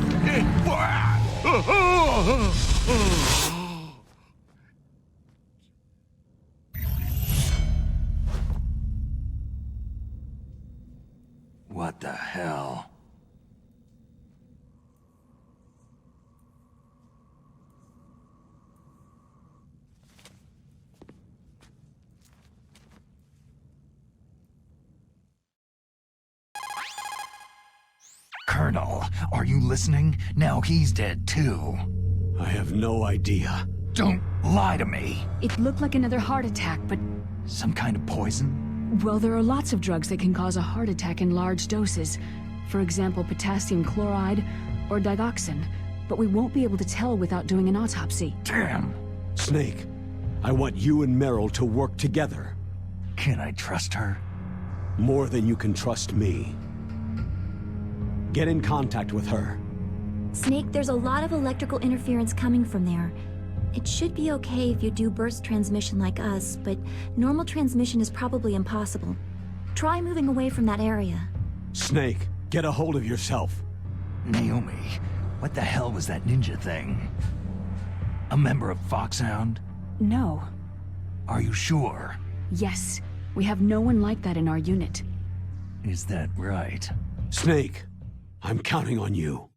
What the hell? Colonel, are you listening? Now he's dead too. I have no idea. Don't lie to me. It looked like another heart attack, but... Some kind of poison? Well, there are lots of drugs that can cause a heart attack in large doses. For example, potassium chloride or digoxin. But we won't be able to tell without doing an autopsy. Damn. Snake, I want you and Meryl to work together. Can I trust her? More than you can trust me. Get in contact with her. Snake, there's a lot of electrical interference coming from there. It should be okay if you do burst transmission like us, but normal transmission is probably impossible. Try moving away from that area. Snake, get a hold of yourself. Naomi, what the hell was that ninja thing? A member of Foxhound? No. Are you sure? Yes. We have no one like that in our unit. Is that right? Snake, I'm counting on you.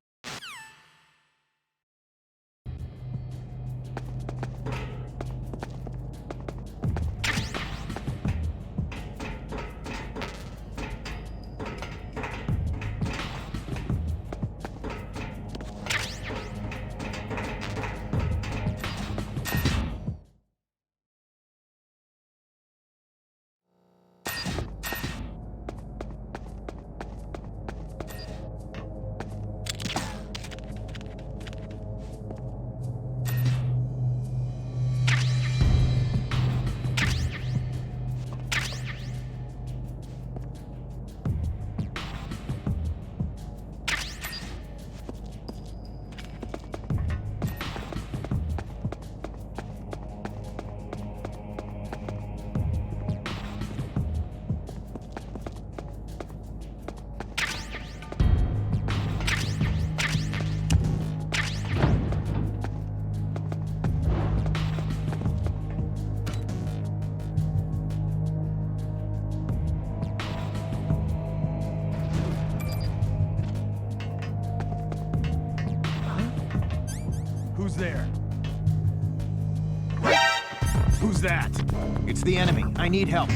Who's there? Who's that? It's the enemy. I need help.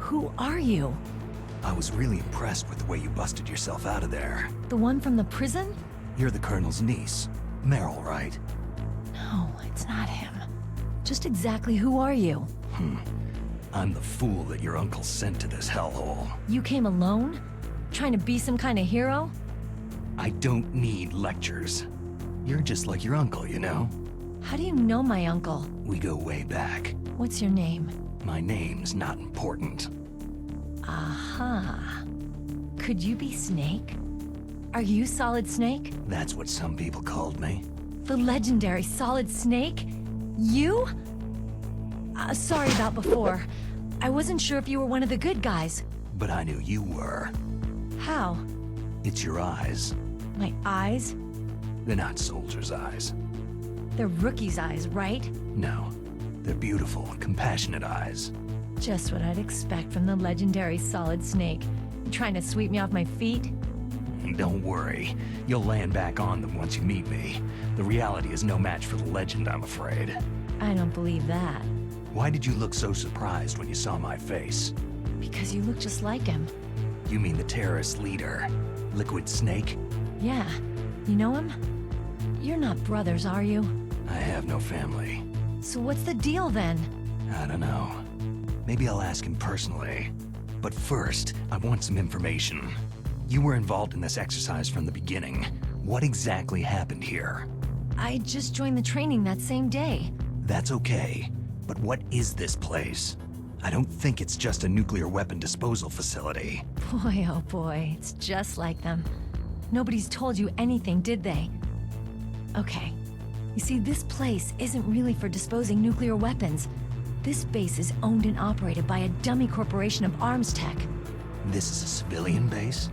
Who are you? I was really impressed with the way you busted yourself out of there. The one from the prison? You're the Colonel's niece. Meryl, right? No, it's not him. Just exactly who are you? I'm the fool that your uncle sent to this hellhole. You came alone? Trying to be some kind of hero? I don't need lectures. You're just like your uncle, you know? How do you know my uncle? We go way back. What's your name? My name's not important. Aha. Could you be Snake? Are you Solid Snake? That's what some people called me. The legendary Solid Snake? You? Sorry about before. I wasn't sure if you were one of the good guys. But I knew you were. How? It's your eyes. My eyes? They're not soldiers' eyes. They're rookie's eyes, right? No. They're beautiful, compassionate eyes. Just what I'd expect from the legendary Solid Snake. You trying to sweep me off my feet? Don't worry. You'll land back on them once you meet me. The reality is no match for the legend, I'm afraid. I don't believe that. Why did you look so surprised when you saw my face? Because you look just like him. You mean the terrorist leader, Liquid Snake? Yeah. You know him? You're not brothers, are you? I have no family. So what's the deal then? I don't know. Maybe I'll ask him personally. But first, I want some information. You were involved in this exercise from the beginning. What exactly happened here? I just joined the training that same day. That's okay. But what is this place? I don't think it's just a nuclear weapon disposal facility. Boy, oh boy, it's just like them. Nobody's told you anything, did they? Okay. You see, this place isn't really for disposing nuclear weapons. This base is owned and operated by a dummy corporation of arms tech. This is a civilian base?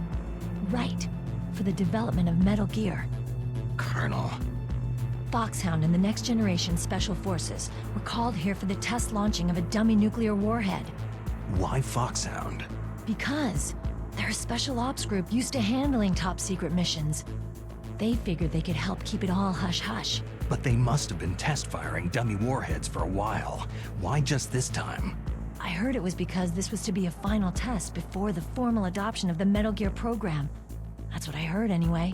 Right. For the development of Metal Gear. Colonel. Foxhound and the Next Generation Special Forces were called here for the test launching of a dummy nuclear warhead. Why Foxhound? Because they're a special ops group used to handling top-secret missions. They figured they could help keep it all hush-hush. But they must have been test-firing dummy warheads for a while. Why just this time? I heard it was because this was to be a final test before the formal adoption of the Metal Gear program. That's what I heard anyway.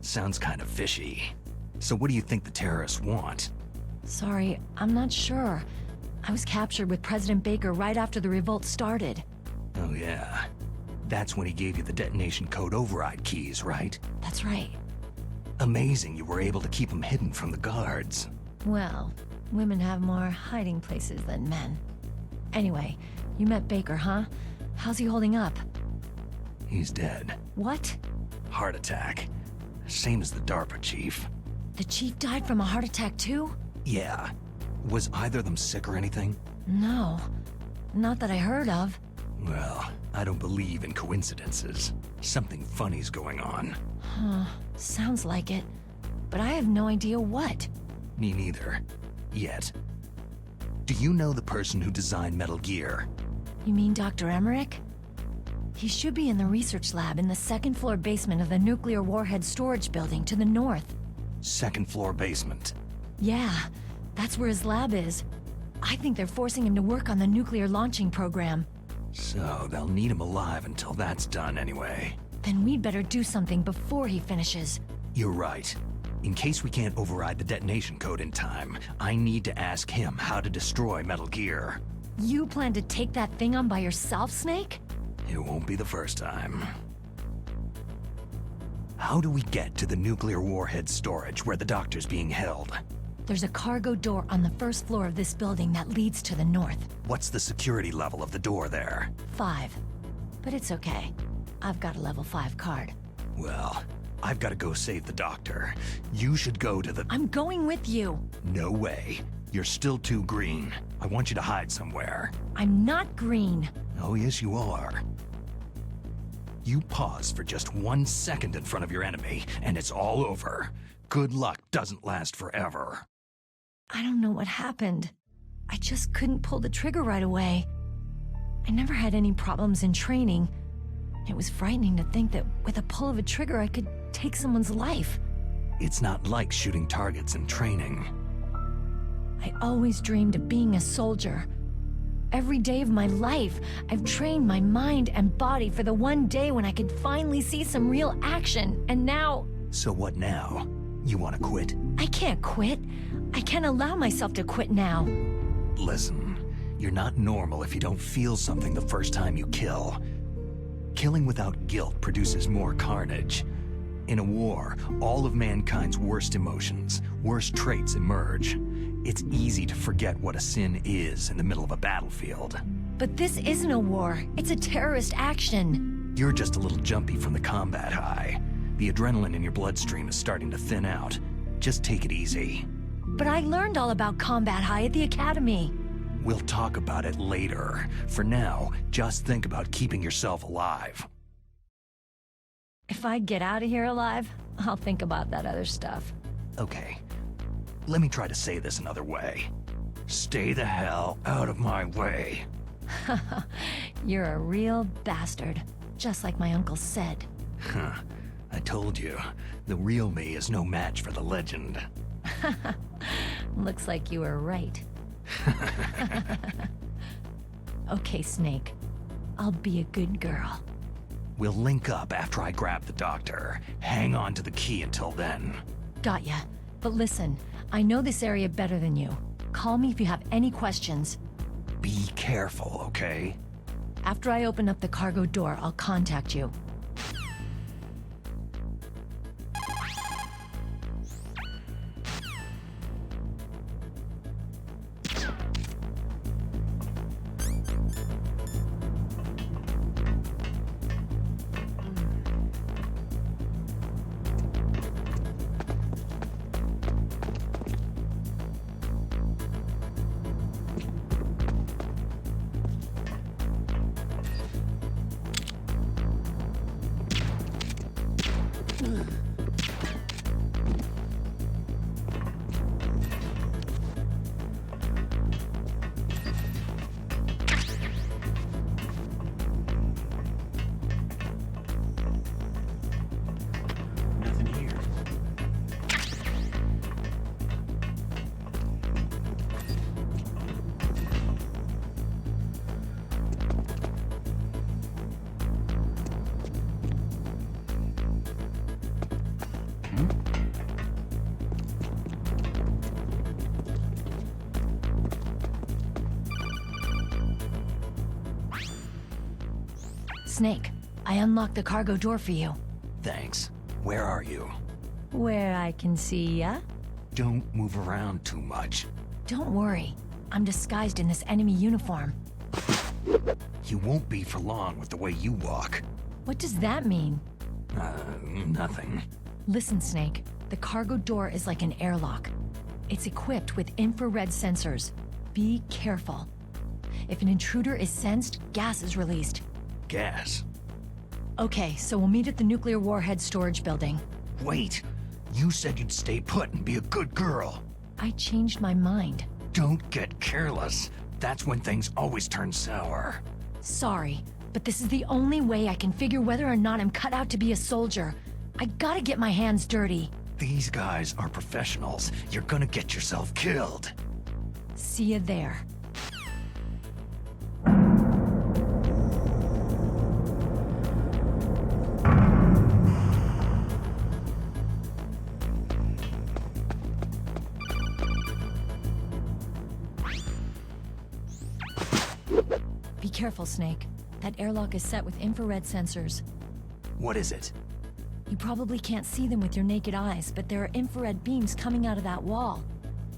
Sounds kind of fishy. So what do you think the terrorists want? Sorry, I'm not sure. I was captured with President Baker right after the revolt started. Oh yeah. That's when he gave you the detonation code override keys, right? That's right. Amazing you were able to keep them hidden from the guards. Well, women have more hiding places than men. Anyway, you met Baker, huh? How's he holding up? He's dead. What? Heart attack. Same as the DARPA chief. The chief died from a heart attack too? Yeah. Was either of them sick or anything? No. Not that I heard of. Well, I don't believe in coincidences. Something funny's going on. Huh. Sounds like it. But I have no idea what. Me neither. Yet. Do you know the person who designed Metal Gear? You mean Dr. Emmerich? He should be in the research lab in the second-floor basement of the nuclear warhead storage building to the north. Second floor basement. Yeah, that's where his lab is. I think they're forcing him to work on the nuclear launching program. So they'll need him alive until that's done anyway. Then we'd better do something before he finishes. You're right. In case we can't override the detonation code in time, I need to ask him how to destroy Metal Gear. You plan to take that thing on by yourself, Snake? It won't be the first time. How do we get to the nuclear warhead storage where the doctor's being held? There's a cargo door on the first floor of this building that leads to the north. What's the security level of the door there? 5. But it's okay. I've got a level 5 card. Well, I've got to go save the doctor. You should go to the... I'm going with you. No way. You're still too green. I want you to hide somewhere. I'm not green. Oh, yes, you are. You pause for just 1 second in front of your enemy, and it's all over. Good luck doesn't last forever. I don't know what happened. I just couldn't pull the trigger right away. I never had any problems in training. It was frightening to think that with a pull of a trigger I could take someone's life. It's not like shooting targets in training. I always dreamed of being a soldier. every day of my life. I've trained my mind and body for the one day when I could finally see some real action, and now... So what now? You want to quit? I can't quit. I can't allow myself to quit now. Listen, you're not normal if you don't feel something the first time you kill. Killing without guilt produces more carnage. In a war, all of mankind's worst emotions, worst traits emerge. It's easy to forget what a sin is in the middle of a battlefield. But this isn't a war. It's a terrorist action. You're just a little jumpy from the combat high. The adrenaline in your bloodstream is starting to thin out. Just take it easy. But I learned all about combat high at the academy. We'll talk about it later. For now, just think about keeping yourself alive. If I get out of here alive, I'll think about that other stuff. Okay. Let me try to say this another way. Stay the hell out of my way. You're a real bastard, just like my uncle said. Huh. I told you, the real me is no match for the legend. Looks like you were right. Okay, Snake. I'll be a good girl. We'll link up after I grab the doctor. Hang on to the key until then. Got ya. But listen, I know this area better than you. Call me if you have any questions. Be careful, okay? After I open up the cargo door, I'll contact you. Snake, I unlocked the cargo door for you. Thanks. Where are you? Where I can see ya? Don't move around too much. Don't worry. I'm disguised in this enemy uniform. You won't be for long with the way you walk. What does that mean? Nothing. Listen, Snake. The cargo door is like an airlock. It's equipped with infrared sensors. Be careful. If an intruder is sensed, gas is released. Gas? Okay, so we'll meet at the nuclear warhead storage building. Wait! You said you'd stay put and be a good girl. I changed my mind. Don't get careless. That's when things always turn sour. Sorry, but this is the only way I can figure whether or not I'm cut out to be a soldier. I gotta get my hands dirty. These guys are professionals. You're gonna get yourself killed. See you there. Be careful, Snake. That airlock is set with infrared sensors. What is it? You probably can't see them with your naked eyes, but there are infrared beams coming out of that wall.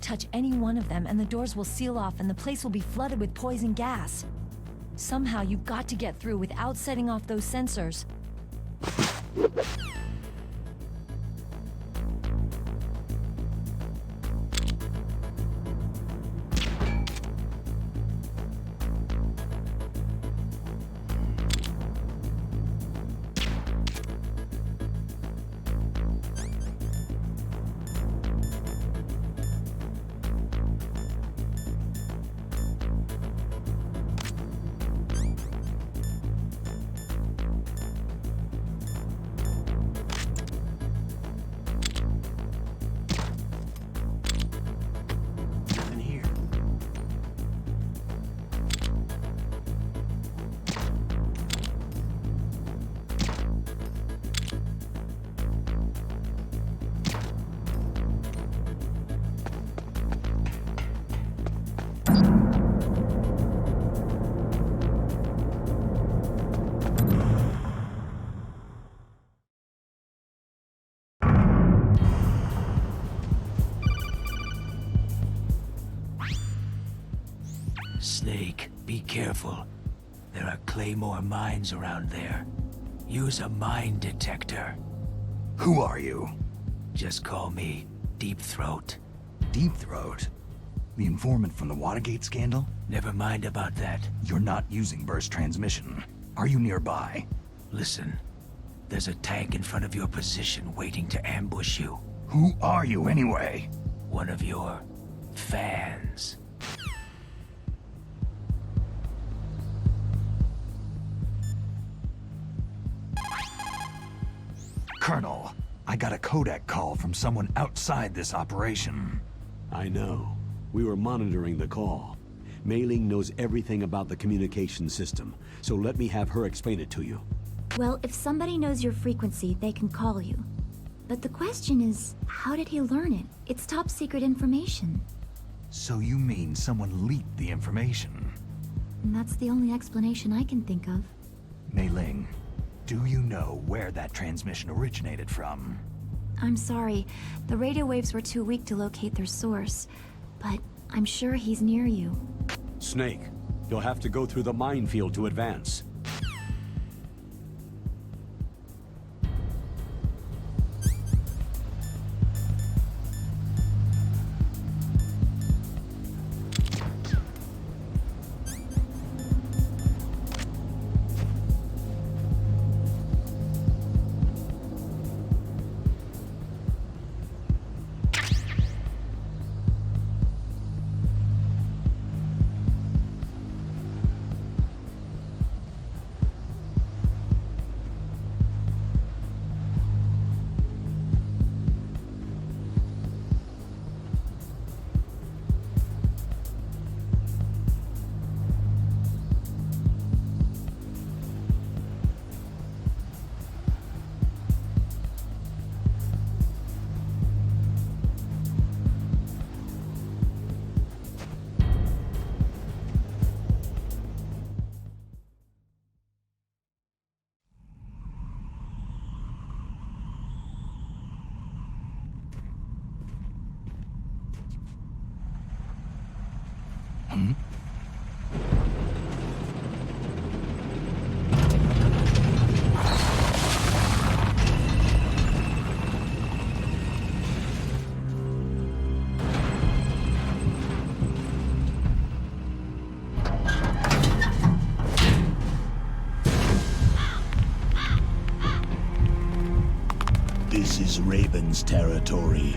Touch any one of them and the doors will seal off and the place will be flooded with poison gas. Somehow you've got to get through without setting off those sensors. Snake, be careful. There are Claymore mines around there. Use a mine detector. Who are you? Just call me Deep Throat. Deep Throat? The informant from the Watergate scandal? Never mind about that. You're not using burst transmission. Are you nearby? Listen, there's a tank in front of your position waiting to ambush you. Who are you anyway? One of your fans. Colonel, I got a Kodak call from someone outside this operation. I know. We were monitoring the call. Mei Ling knows everything about the communication system, so let me have her explain it to you. Well, if somebody knows your frequency, they can call you. But the question is, how did he learn it? It's top secret information. So you mean someone leaked the information? And that's the only explanation I can think of. Mei Ling, do you know where that transmission originated from? I'm sorry. The radio waves were too weak to locate their source. But I'm sure he's near you. Snake, you'll have to go through the minefield to advance. This is Raven's territory.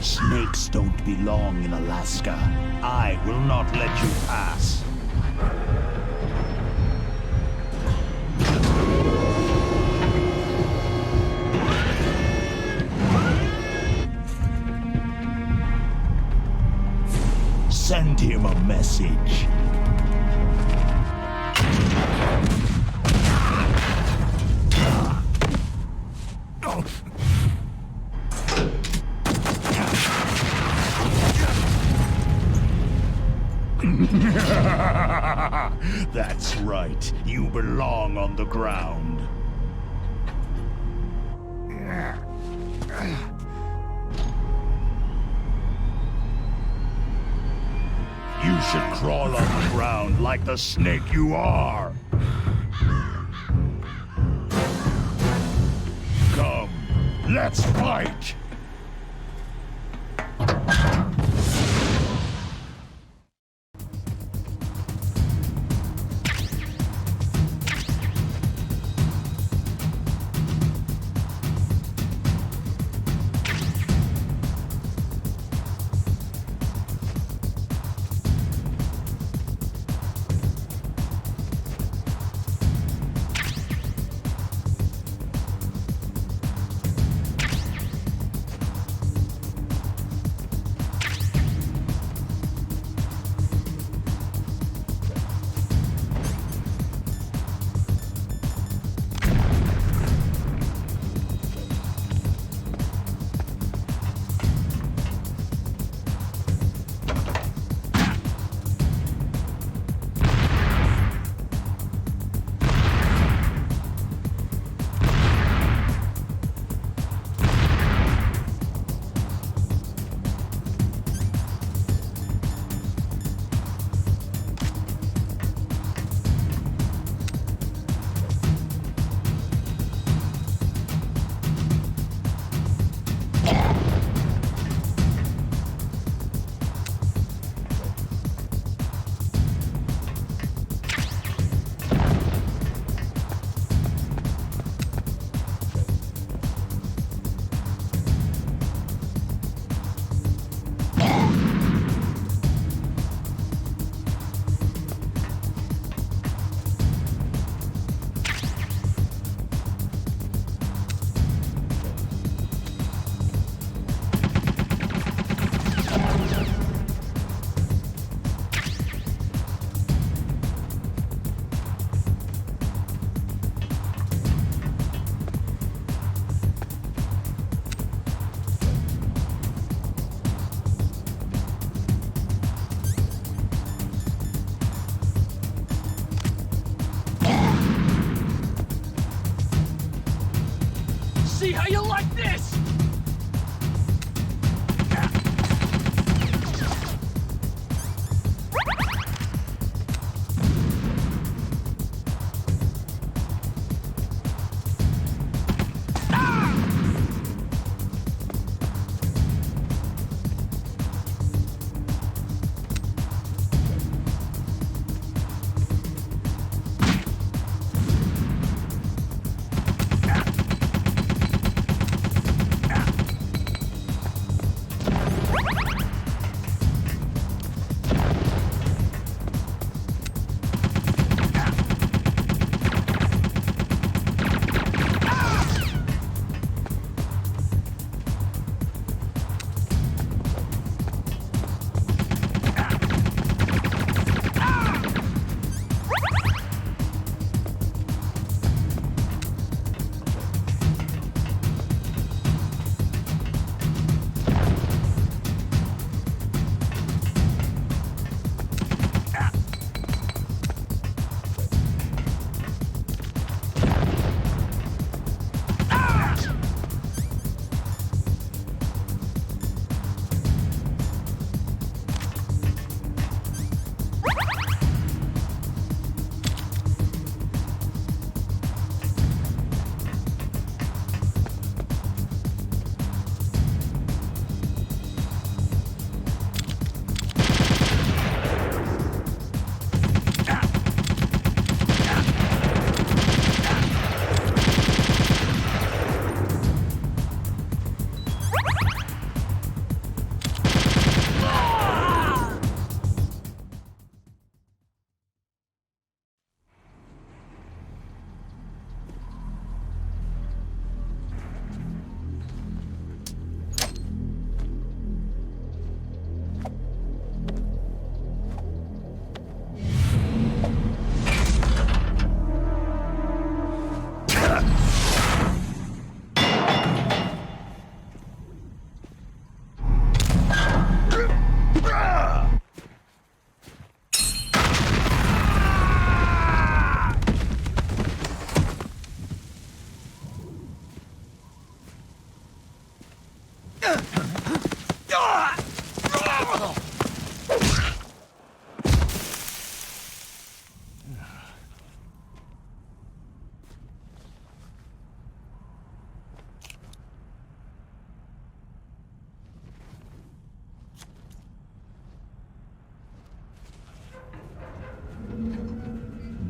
Snakes don't belong in Alaska. I will not let you pass. Send him a message. That's right. You belong on the ground. You should crawl on the ground like the snake you are. Come, let's fight! see how you like this!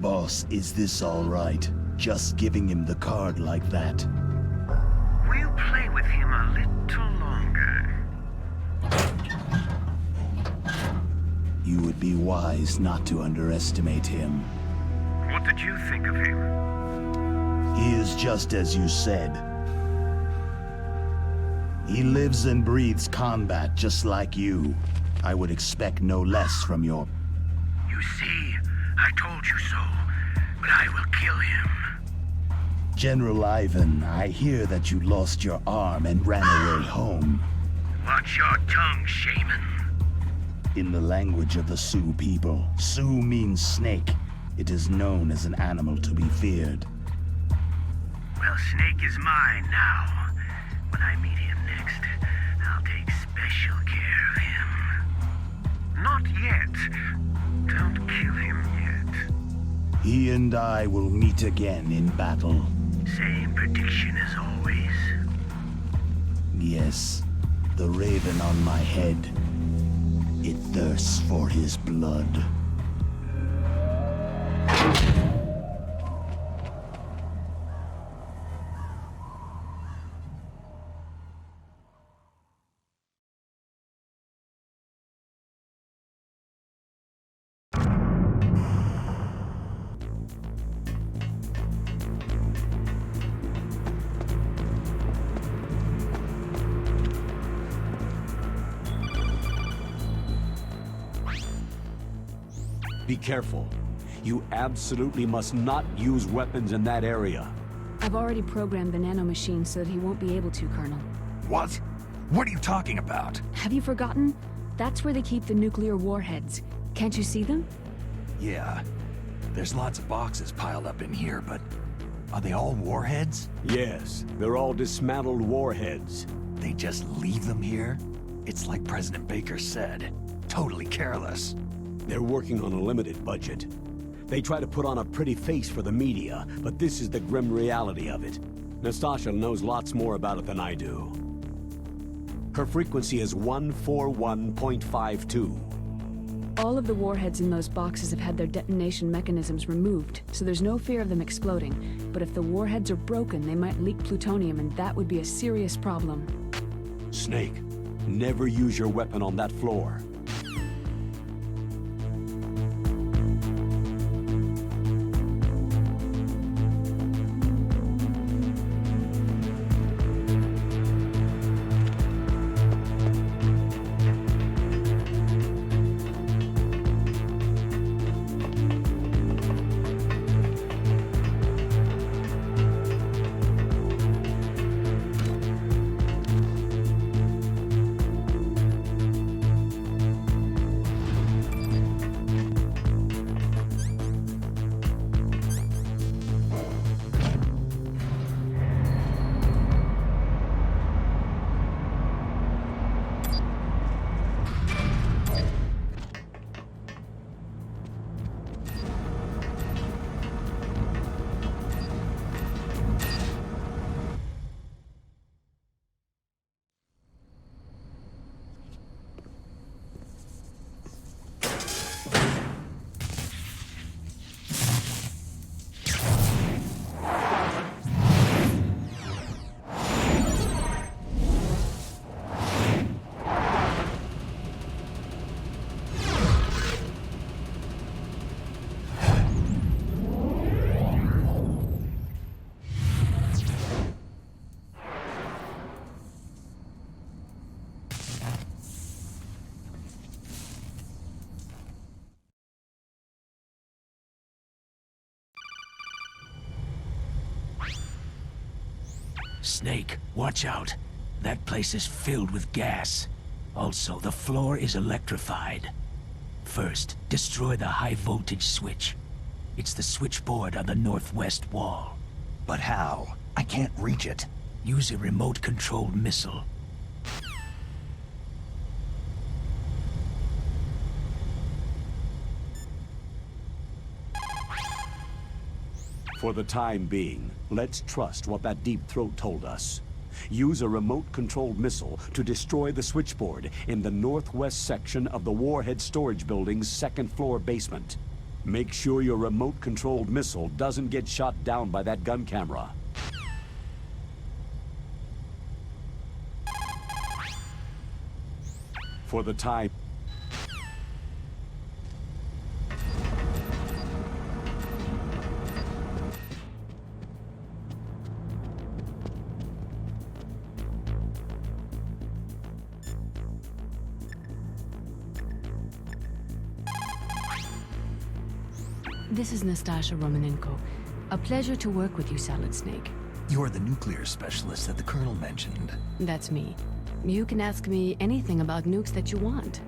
Boss, is this all right? Just giving him the card like that? We'll play with him a little longer. You would be wise not to underestimate him. What did you think of him? He is just as you said. He lives and breathes combat just like you. I would expect no less from your... You see, I told you so, but I will kill him. General Ivan, I hear that you lost your arm and ran away home. Watch your tongue, shaman. In the language of the Sioux people, Sioux means snake. It is known as an animal to be feared. Well, Snake is mine now. When I meet him next, I'll take special care of him. Not yet. Don't kill him yet. He and I will meet again in battle. Same prediction as always. Yes, the raven on my head. It thirsts for his blood. Be careful. You absolutely must not use weapons in that area. I've already programmed the nanomachine so that he won't be able to, Colonel. What? What are you talking about? Have you forgotten? That's where they keep the nuclear warheads. Can't you see them? Yeah. There's lots of boxes piled up in here, but Are they all warheads? Yes, they're all dismantled warheads. They just leave them here? It's like President Baker said. Totally careless. They're working on a limited budget. They try to put on a pretty face for the media, but this is the grim reality of it. Nastasha knows lots more about it than I do. Her frequency is 141.52. All of the warheads in those boxes have had their detonation mechanisms removed, so there's no fear of them exploding. But if the warheads are broken, they might leak plutonium, and that would be a serious problem. Snake, never use your weapon on that floor. Snake, watch out. That place is filled with gas. Also, the floor is electrified. First, destroy the high-voltage switch. It's the switchboard on the northwest wall. But how? I can't reach it. Use a remote-controlled missile. For the time being, let's trust what that deep throat told us. Use a remote-controlled missile to destroy the switchboard in the northwest section of the Warhead Storage Building's second-floor basement. Make sure your remote-controlled missile doesn't get shot down by that gun camera. For the time... This is Nastasha Romanenko. A pleasure to work with you, Solid Snake. You're the nuclear specialist that the Colonel mentioned. That's me. You can ask me anything about nukes that you want.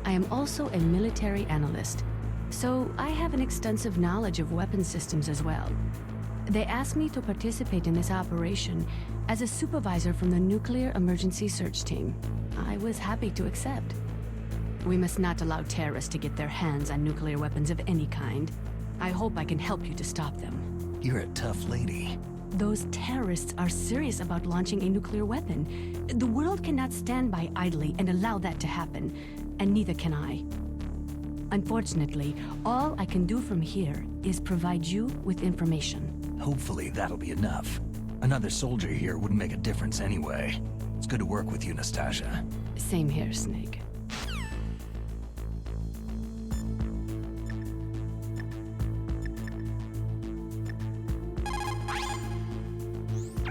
I am also a military analyst, so I have an extensive knowledge of weapon systems as well. They asked me to participate in this operation as a supervisor from the Nuclear Emergency Search Team. I was happy to accept. We must not allow terrorists to get their hands on nuclear weapons of any kind. I hope I can help you to stop them. You're a tough lady. Those terrorists are serious about launching a nuclear weapon. The world cannot stand by idly and allow that to happen, and neither can I. Unfortunately, all I can do from here is provide you with information. Hopefully that'll be enough. Another soldier here wouldn't make a difference anyway. It's good to work with you, Nastasha. Same here, Snake.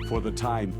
For the time...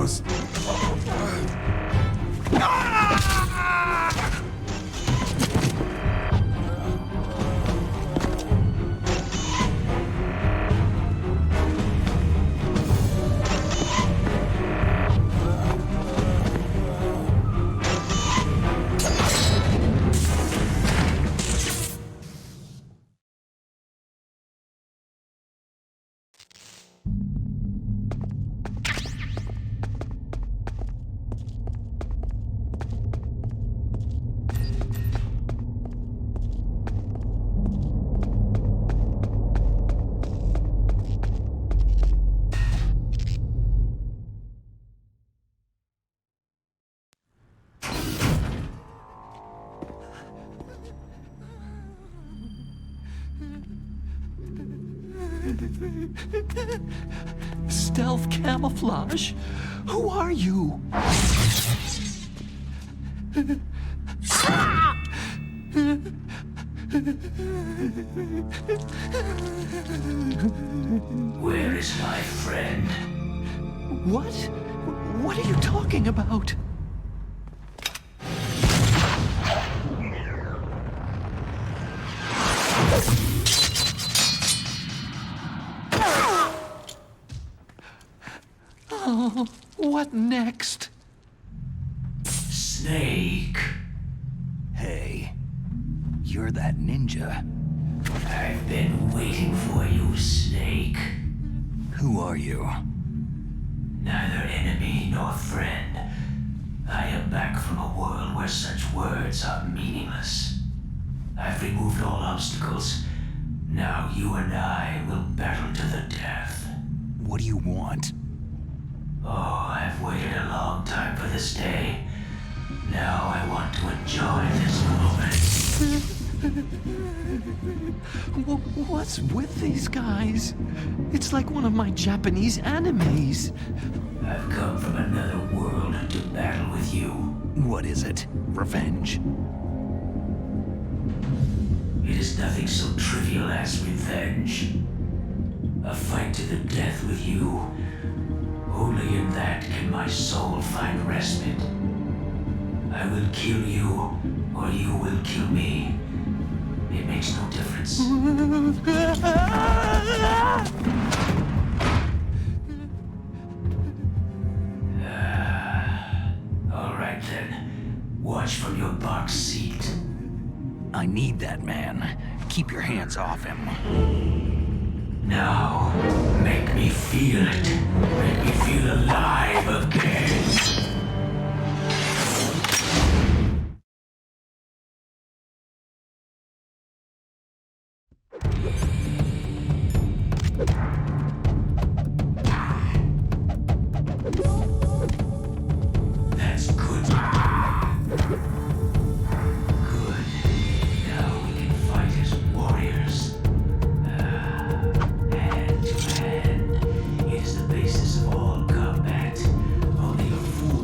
shadows. Stealth camouflage? Who are you? Where is my friend? What? What are you talking about? Oh, what next? Snake. Hey, you're that ninja. I've been waiting for you, Snake. Who are you? Neither enemy nor friend. I am back from a world where such words are meaningless. I've removed all obstacles. Now you and I will battle to the death. What do you want? Oh, I've waited a long time for this day. Now I want to enjoy this moment. What's with these guys? It's like one of my Japanese animes. I've come from another world to battle with you. What is it? Revenge? It is nothing so trivial as revenge. A fight to the death with you. Only in that can my soul find respite. I will kill you, or you will kill me. It makes no difference. All right then. Watch from your box seat. I need that man. Keep your hands off him. Now, make me feel it. Make me feel alive again. That's good. Good. Now we can fight as warriors. Hand to hand. It is the basis of all combat. Only a fool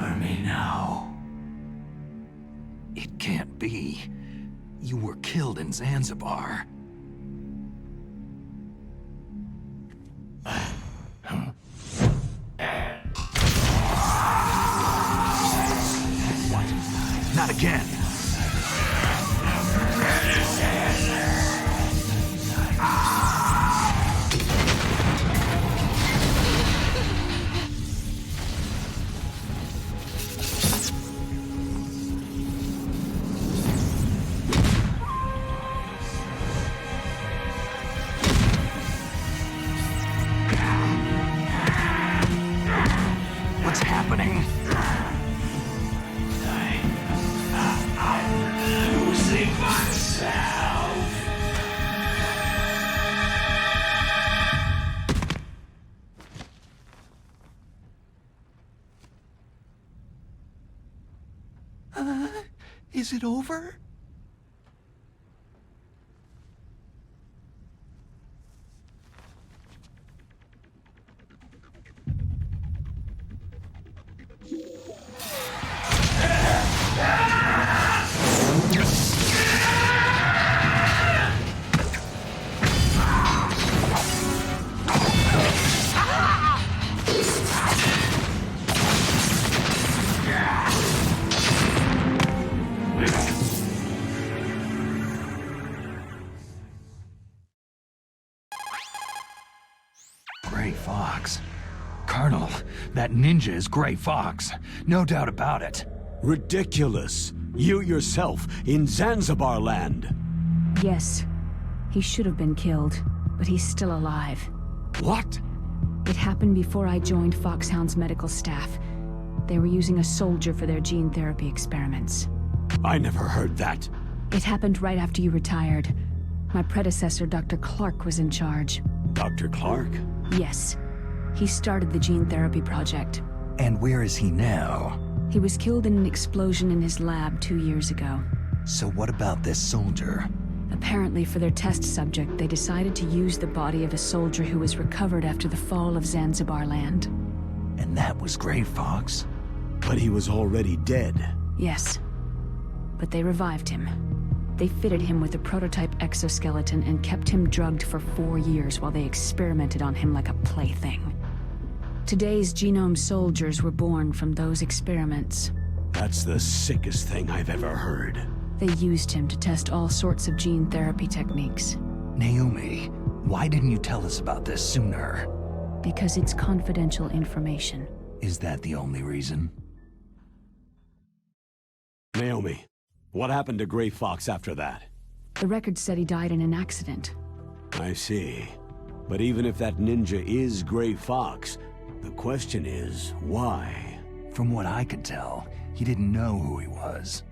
remember me now. It can't be. You were killed in Zanzibar. What? Not again! What's happening? I'm losing myself. Is it over? Gray Fox. Colonel, that ninja is Gray Fox. No doubt about it. Ridiculous. You yourself in Zanzibar land. Yes. He should have been killed, but he's still alive. What? It happened before I joined Foxhound's medical staff. They were using a soldier for their gene therapy experiments. I never heard that. It happened right after you retired. My predecessor, Dr. Clark, was in charge. Dr. Clark? Yes. He started the gene therapy project. And where is he now? He was killed in an explosion in his lab 2 years ago. So what about this soldier? Apparently, for their test subject, they decided to use the body of a soldier who was recovered after the fall of Zanzibar land. And that was Gray Fox? But he was already dead. Yes. But they revived him. They fitted him with a prototype exoskeleton and kept him drugged for 4 years while they experimented on him like a plaything. Today's genome soldiers were born from those experiments. That's the sickest thing I've ever heard. They used him to test all sorts of gene therapy techniques. Naomi, why didn't you tell us about this sooner? Because it's confidential information. Is that the only reason? Naomi, what happened to Gray Fox after that? The record said he died in an accident. I see. But even if that ninja is Gray Fox, the question is, why? From what I could tell, he didn't know who he was.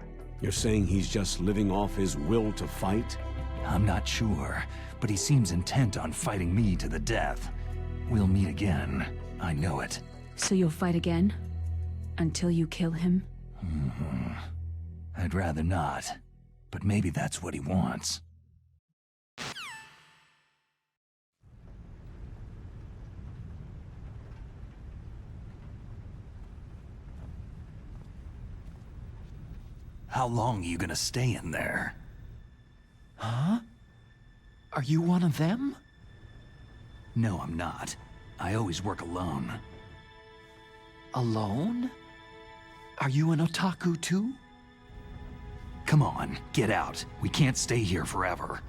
You're saying he's just living off his will to fight? I'm not sure, but he seems intent on fighting me to the death. We'll meet again. I know it. So you'll fight again? Until you kill him? I'd rather not, but maybe that's what he wants. How long are you gonna stay in there? Huh? Are you one of them? No, I'm not. I always work alone. Alone? Are you an otaku too? Come on, get out. We can't stay here forever.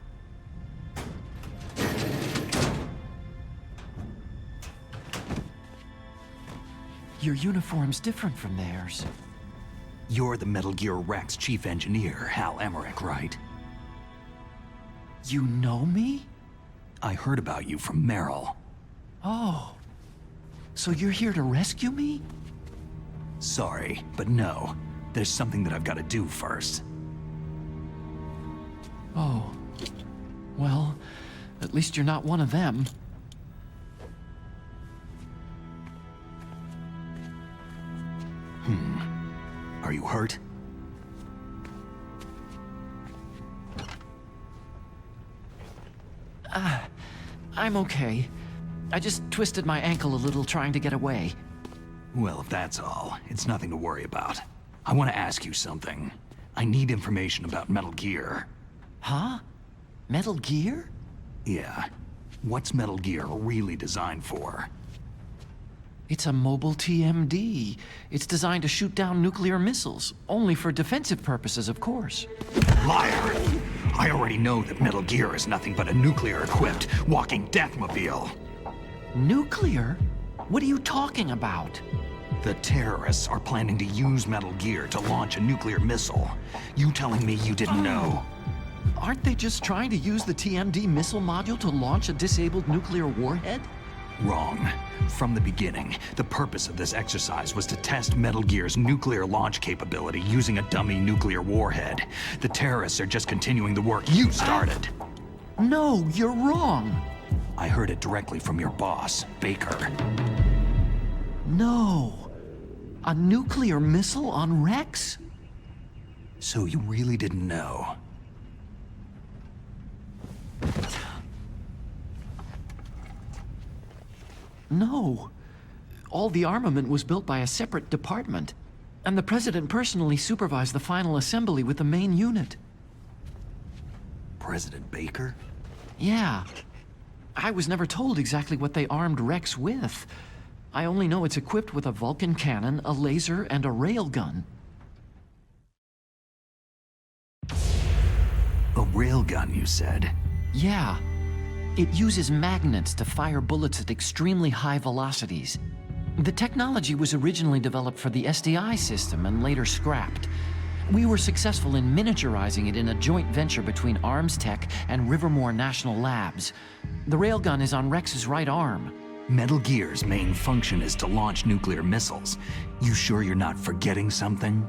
Your uniform's different from theirs. You're the Metal Gear Rex chief engineer, Hal Emmerich, right? You know me? I heard about you from Meryl. Oh. So you're here to rescue me? Sorry, but no. There's something that I've got to do first. Oh. Well, at least you're not one of them. Are you hurt? I'm okay. I just twisted my ankle a little trying to get away. Well, if that's all, it's nothing to worry about. I want to ask you something. I need information about Metal Gear. Huh? Metal Gear? Yeah. What's Metal Gear really designed for? It's a mobile TMD. It's designed to shoot down nuclear missiles. Only for defensive purposes, of course. Liar! I already know that Metal Gear is nothing but a nuclear-equipped walking deathmobile. Nuclear? What are you talking about? The terrorists are planning to use Metal Gear to launch a nuclear missile. You telling me you didn't know? Aren't they just trying to use the TMD missile module to launch a disabled nuclear warhead? Wrong. From the beginning, the purpose of this exercise was to test Metal Gear's nuclear launch capability using a dummy nuclear warhead. The terrorists are just continuing the work you started. No, you're wrong. I heard it directly from your boss, Baker. No. A nuclear missile on Rex? So you really didn't know? No. All the armament was built by a separate department, and the President personally supervised the final assembly with the main unit. President Baker? Yeah. I was never told exactly what they armed Rex with. I only know it's equipped with a Vulcan cannon, a laser, and a railgun. A railgun, you said? Yeah. It uses magnets to fire bullets at extremely high velocities. The technology was originally developed for the SDI system and later scrapped. We were successful in miniaturizing it in a joint venture between Arms Tech and Rivermore National Labs. The railgun is on Rex's right arm. Metal Gear's main function is to launch nuclear missiles. You sure you're not forgetting something?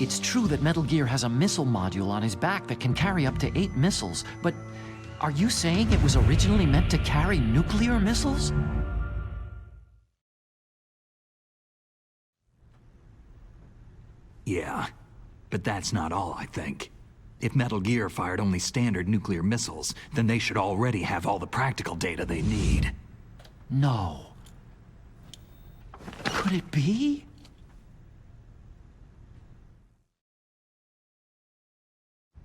It's true that Metal Gear has a missile module on his back that can carry up to 8 missiles, but are you saying it was originally meant to carry nuclear missiles? Yeah, but that's not all, I think. If Metal Gear fired only standard nuclear missiles, then they should already have all the practical data they need. No. Could it be?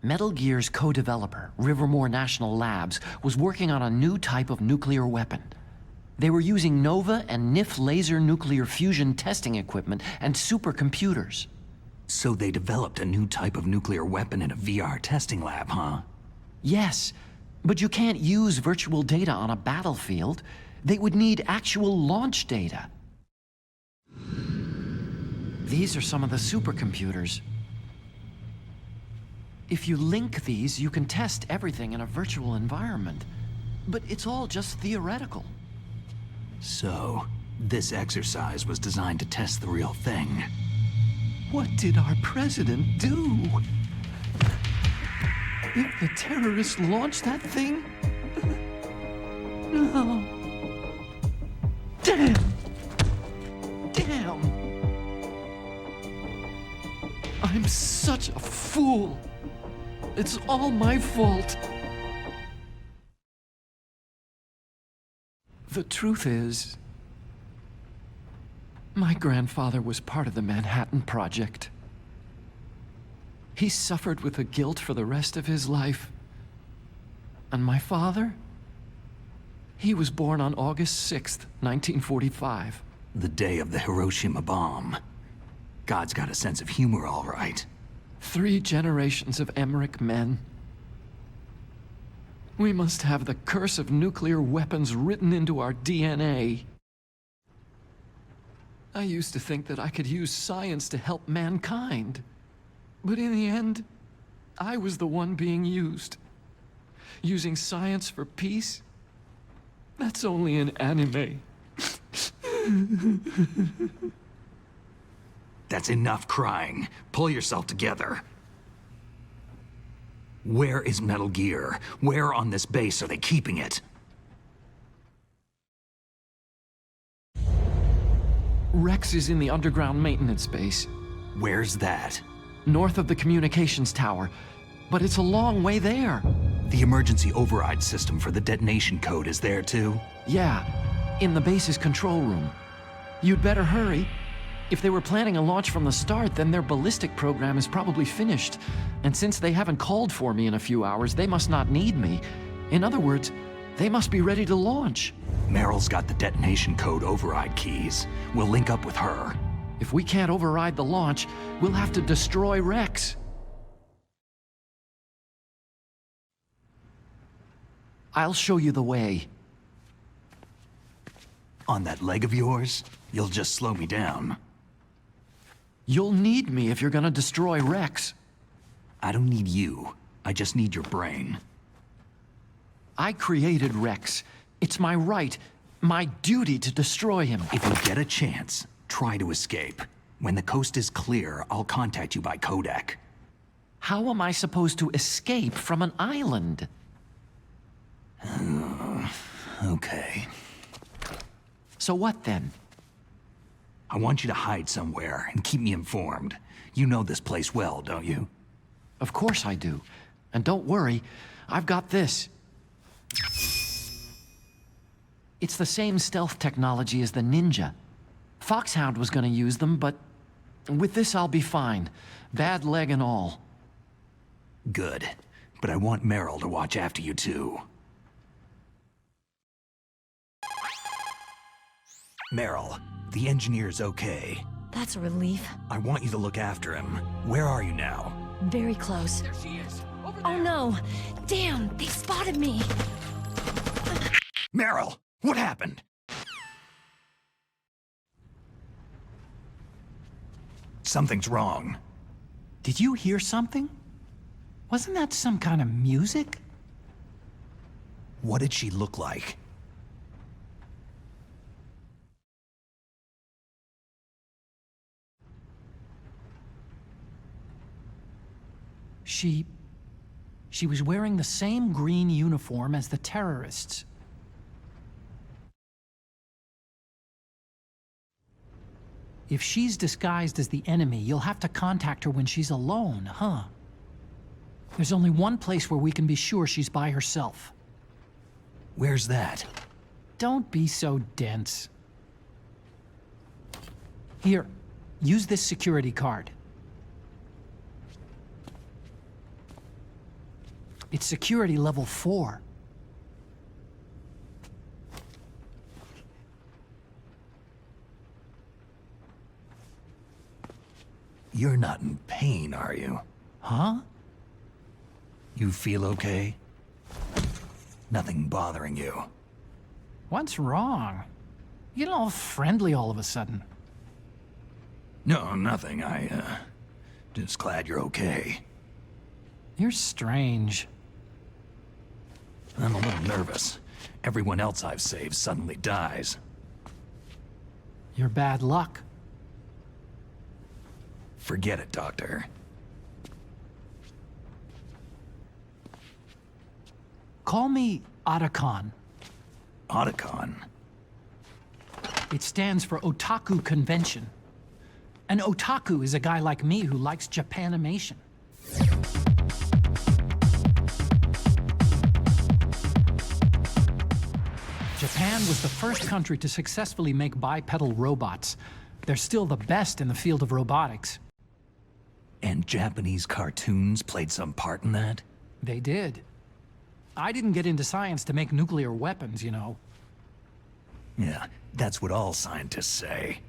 Metal Gear's co-developer, Rivermore National Labs, was working on a new type of nuclear weapon. They were using NOVA and NIF laser nuclear fusion testing equipment and supercomputers. So they developed a new type of nuclear weapon in a VR testing lab, huh? Yes, but you can't use virtual data on a battlefield. They would need actual launch data. These are some of the supercomputers. If you link these, you can test everything in a virtual environment. But it's all just theoretical. So, this exercise was designed to test the real thing. What did our president do? If the terrorists launched that thing? No. Damn! Damn! I'm such a fool. It's all my fault. The truth is, my grandfather was part of the Manhattan Project. He suffered with the guilt for the rest of his life. And my father? He was born on August 6th, 1945. The day of the Hiroshima bomb. God's got a sense of humor, all right. 3 generations of Emmerich men. We must have the curse of nuclear weapons written into our DNA. I used to think that I could use science to help mankind. But in the end, I was the one being used. Using science for peace? That's only in anime. That's enough crying. Pull yourself together. Where is Metal Gear? Where on this base are they keeping it? Rex is in the underground maintenance base. Where's that? North of the communications tower. But it's a long way there. The emergency override system for the detonation code is there too? Yeah, in the base's control room. You'd better hurry. If they were planning a launch from the start, then their ballistic program is probably finished. And since they haven't called for me in a few hours, they must not need me. In other words, they must be ready to launch. Meryl's got the detonation code override keys. We'll link up with her. If we can't override the launch, we'll have to destroy Rex. I'll show you the way. On that leg of yours, you'll just slow me down. You'll need me if you're gonna destroy Rex. I don't need you. I just need your brain. I created Rex. It's my right, my duty to destroy him. If you get a chance, try to escape. When the coast is clear, I'll contact you by codec. How am I supposed to escape from an island? Okay. So what then? I want you to hide somewhere and keep me informed. You know this place well, don't you? Of course I do. And don't worry, I've got this. It's the same stealth technology as the Ninja. Foxhound was gonna use them, but with this I'll be fine. Bad leg and all. Good. But I want Meryl to watch after you too. Meryl, the engineer's okay. That's a relief. I want you to look after him. Where are you now? Very close. There she is. Oh no! Damn, they spotted me! Meryl, what happened? Something's wrong. Did you hear something? Wasn't that some kind of music? What did she look like? She was wearing the same green uniform as the terrorists. If she's disguised as the enemy, you'll have to contact her when she's alone, huh? There's only one place where we can be sure she's by herself. Where's that? Don't be so dense. Here, use this security card. It's security level 4. You're not in pain, are you? Huh? You feel okay? Nothing bothering you? What's wrong? You get all friendly all of a sudden. No, nothing. Just glad you're okay. You're strange. I'm a little nervous. Everyone else I've saved suddenly dies. You're bad luck. Forget it, Doctor. Call me Otacon. Otacon? It stands for Otaku Convention. An otaku is a guy like me who likes Japanimation. Japan was the first country to successfully make bipedal robots. They're still the best in the field of robotics. And Japanese cartoons played some part in that? They did. I didn't get into science to make nuclear weapons, you know. Yeah, that's what all scientists say.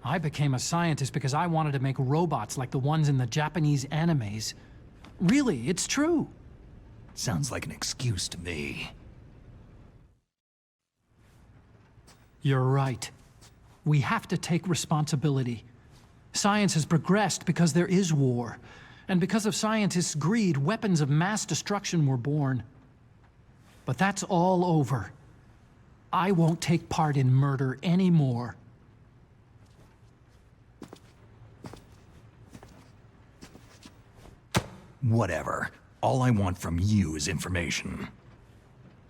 I became a scientist because I wanted to make robots like the ones in the Japanese animes. Really, it's true. Sounds like an excuse to me. You're right. We have to take responsibility. Science has progressed because there is war. And because of scientists' greed, weapons of mass destruction were born. But that's all over. I won't take part in murder anymore. Whatever. All I want from you is information.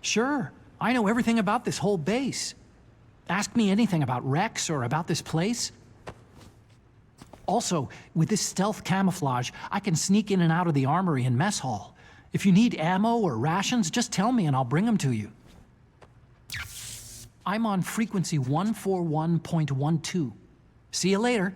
Sure. I know everything about this whole base. Ask me anything about Rex or about this place. Also, with this stealth camouflage, I can sneak in and out of the armory and mess hall. If you need ammo or rations, just tell me and I'll bring them to you. I'm on frequency 141.12. See you later.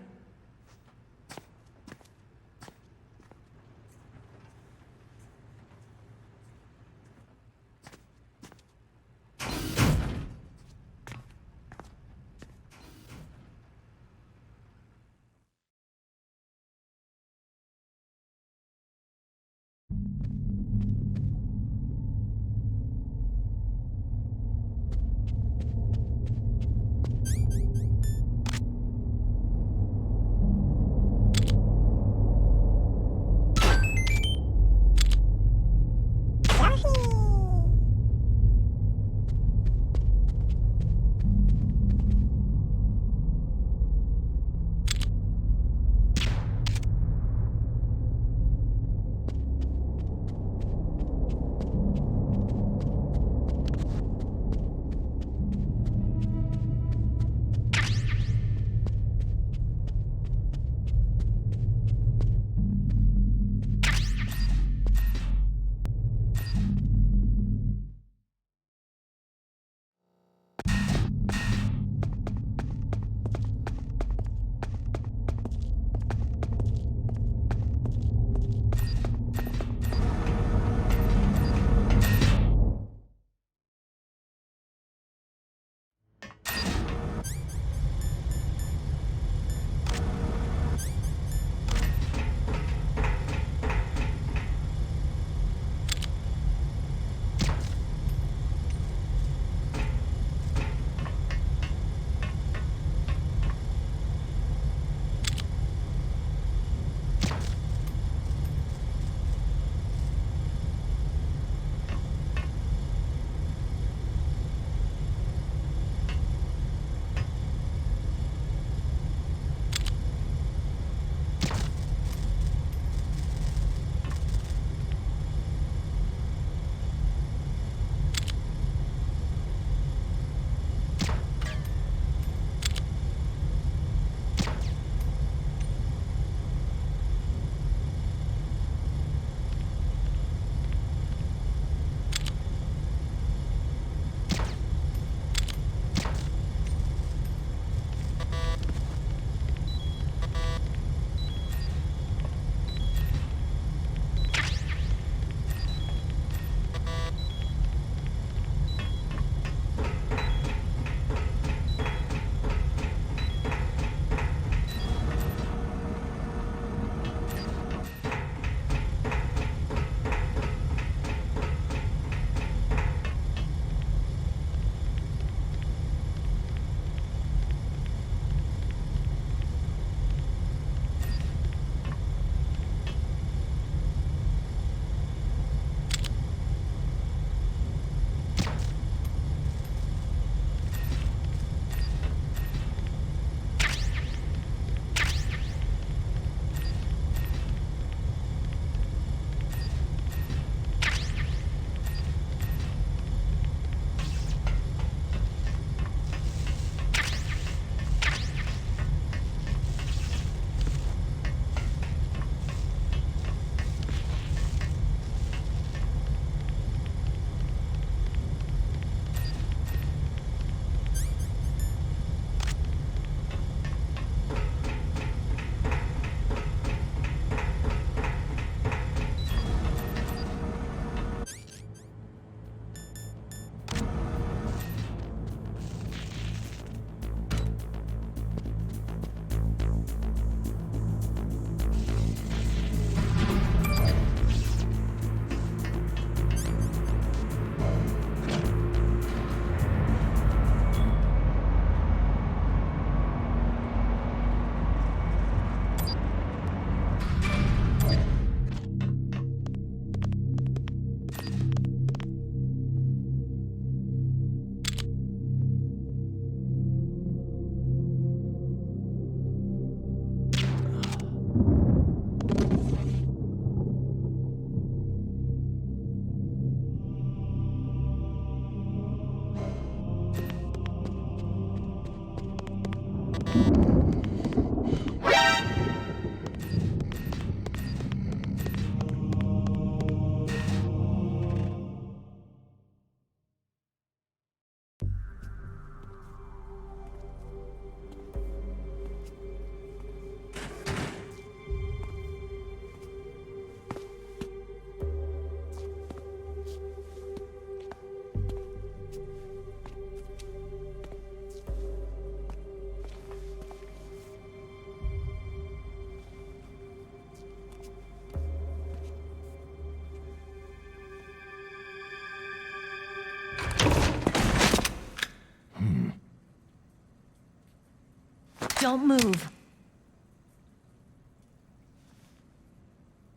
Don't move.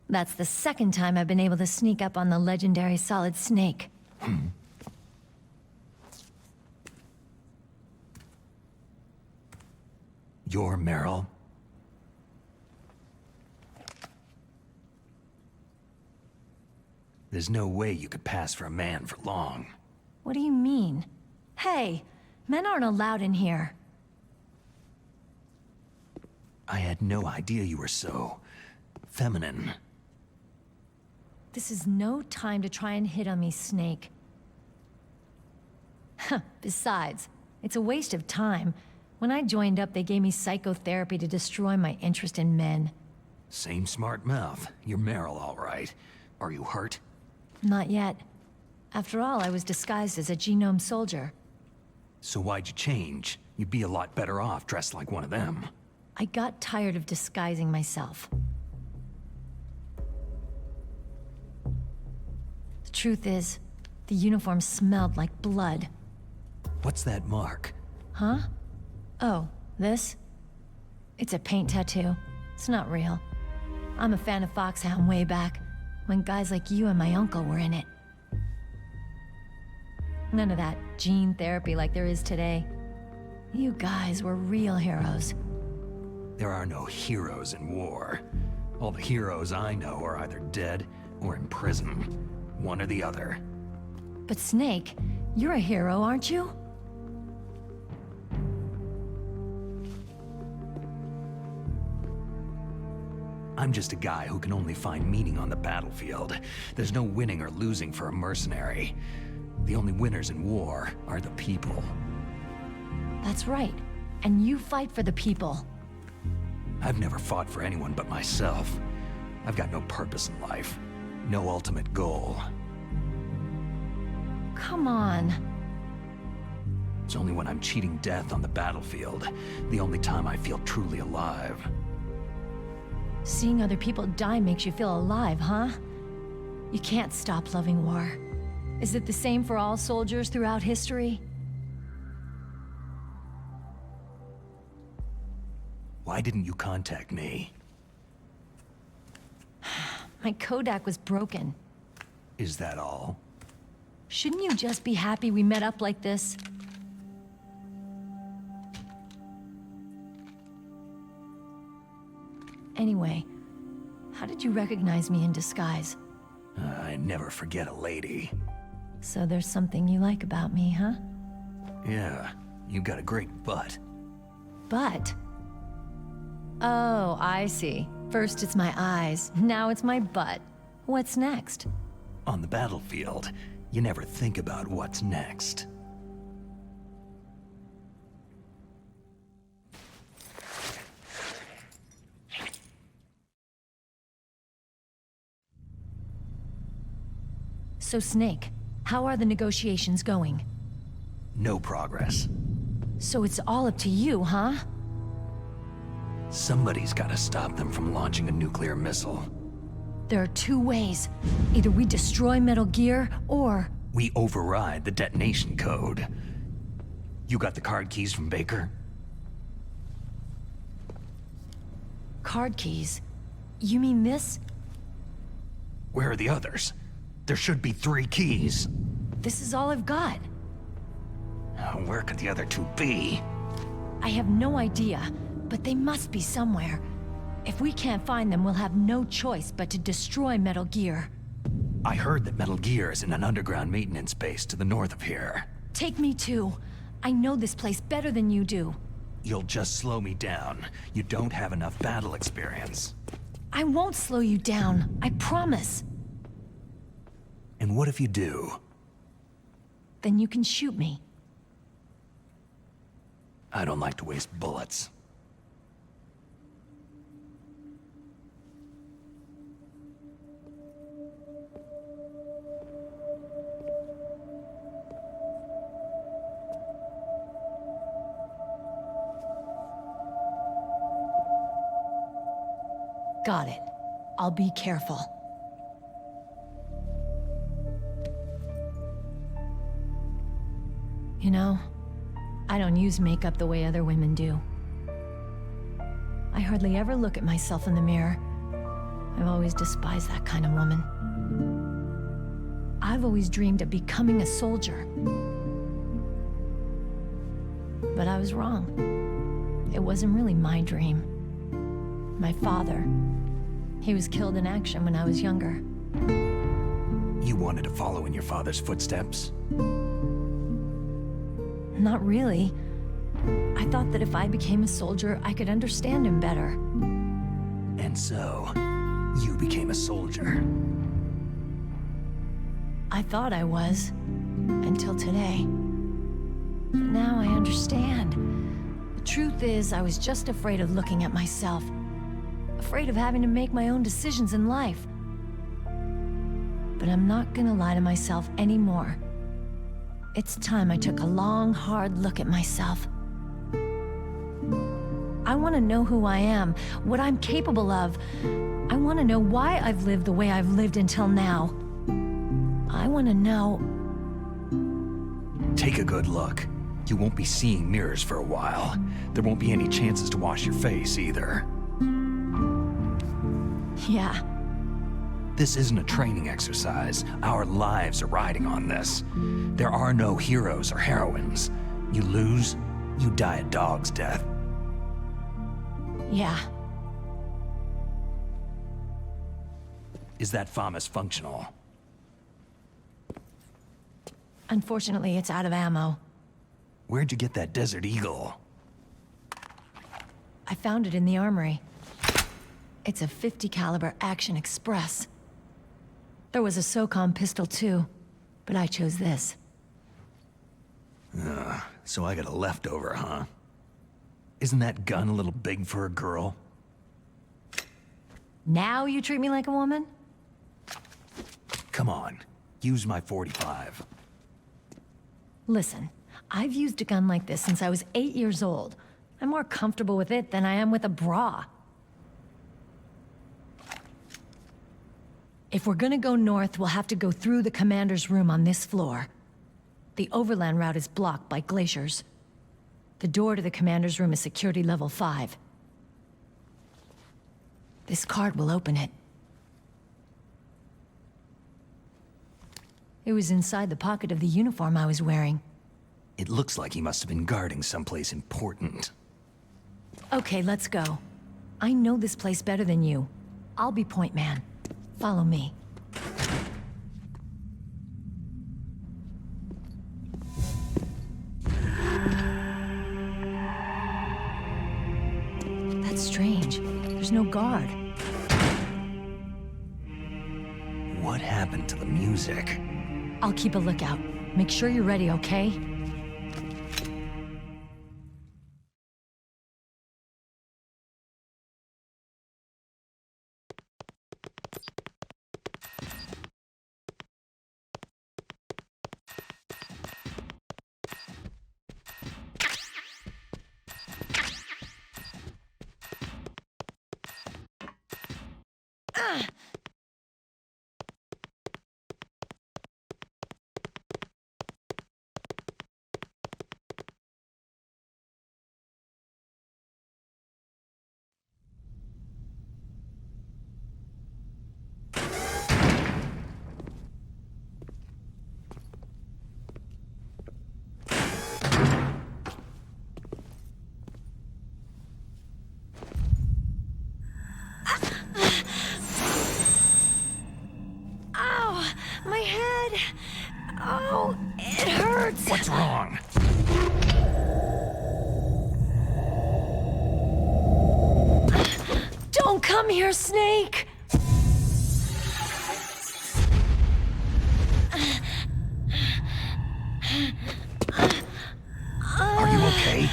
That's the second time I've been able to sneak up on the legendary Solid Snake. You're Meryl? There's no way you could pass for a man for long. What do you mean? Hey, men aren't allowed in here. I had no idea you were so... feminine. This is no time to try and hit on me, Snake. Besides, it's a waste of time. When I joined up, they gave me psychotherapy to destroy my interest in men. Same smart mouth. You're Meryl, all right. Are you hurt? Not yet. After all, I was disguised as a genome soldier. So why'd you change? You'd be a lot better off dressed like one of them. I got tired of disguising myself. The truth is, the uniform smelled like blood. What's that mark? Huh? Oh, this? It's a paint tattoo. It's not real. I'm a fan of Foxhound way back, when guys like you and my uncle were in it. None of that gene therapy like there is today. You guys were real heroes. There are no heroes in war. All the heroes I know are either dead or in prison. One or the other. But Snake, you're a hero, aren't you? I'm just a guy who can only find meaning on the battlefield. There's no winning or losing for a mercenary. The only winners in war are the people. That's right. And you fight for the people. I've never fought for anyone but myself. I've got no purpose in life. No ultimate goal. Come on. It's only when I'm cheating death on the battlefield, the only time I feel truly alive. Seeing other people die makes you feel alive, huh? You can't stop loving war. Is it the same for all soldiers throughout history? Why didn't you contact me? My Kodak was broken. Is that all? Shouldn't you just be happy we met up like this? Anyway, how did you recognize me in disguise? I never forget a lady. So there's something you like about me, huh? Yeah, you got a great butt. Butt? Oh, I see. First it's my eyes, now it's my butt. What's next? On the battlefield, you never think about what's next. So Snake, how are the negotiations going? No progress. So it's all up to you, huh? Somebody's gotta stop them from launching a nuclear missile. There are two ways. Either we destroy Metal Gear, or... We override the detonation code. You got the card keys from Baker? Card keys? You mean this? Where are the others? There should be 3 keys. This is all I've got. Where could the other 2 be? I have no idea, but they must be somewhere. If we can't find them, we'll have no choice but to destroy Metal Gear. I heard that Metal Gear is in an underground maintenance base to the north of here. Take me too. I know this place better than you do. You'll just slow me down. You don't have enough battle experience. I won't slow you down, I promise. And what if you do? Then you can shoot me. I don't like to waste bullets. Got it. I'll be careful. You know, I don't use makeup the way other women do. I hardly ever look at myself in the mirror. I've always despised that kind of woman. I've always dreamed of becoming a soldier. But I was wrong. It wasn't really my dream. My father, he was killed in action when I was younger. You wanted to follow in your father's footsteps? Not really. I thought that if I became a soldier, I could understand him better. And so, you became a soldier. I thought I was, until today. But now I understand. The truth is, I was just afraid of looking at myself. Afraid of having to make my own decisions in life. But I'm not gonna lie to myself anymore. It's time I took a long, hard look at myself. I want to know who I am, what I'm capable of. I want to know why I've lived the way I've lived until now. I want to know... Take a good look. You won't be seeing mirrors for a while. There won't be any chances to wash your face, either. Yeah. This isn't a training exercise. Our lives are riding on this. There are no heroes or heroines. You lose, you die a dog's death. Yeah. Is that FAMAS functional? Unfortunately, it's out of ammo. Where'd you get that Desert Eagle? I found it in the armory. It's a .50 caliber Action Express. There was a SOCOM pistol too, but I chose this. So I got a leftover, huh? Isn't that gun a little big for a girl? Now you treat me like a woman? Come on, use my .45. Listen, I've used a gun like this since I was 8 years old. I'm more comfortable with it than I am with a bra. If we're gonna go north, we'll have to go through the commander's room on this floor. The overland route is blocked by glaciers. The door to the commander's room is security level 5. This card will open it. It was inside the pocket of the uniform I was wearing. It looks like he must have been guarding someplace important. Okay, let's go. I know this place better than you. I'll be point man. Follow me. That's strange. There's no guard. What happened to the music? I'll keep a lookout. Make sure you're ready, okay? My head! Oh, it hurts! What's wrong? Don't come here, Snake! Are you okay?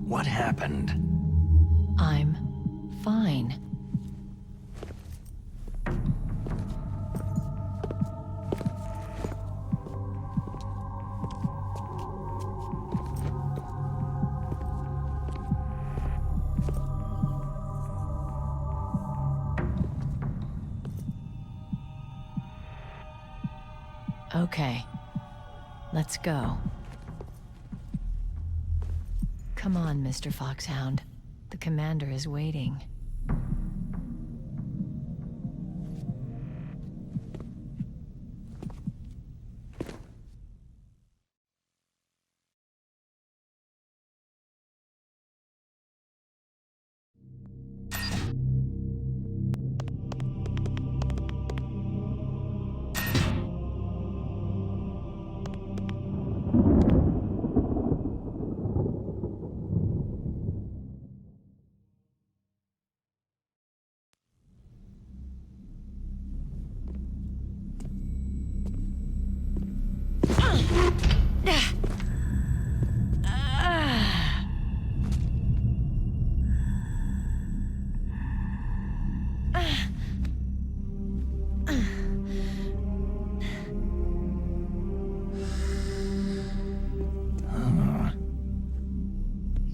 What happened? I'm fine. Okay. Let's go. Come on, Mr. Foxhound. The commander is waiting.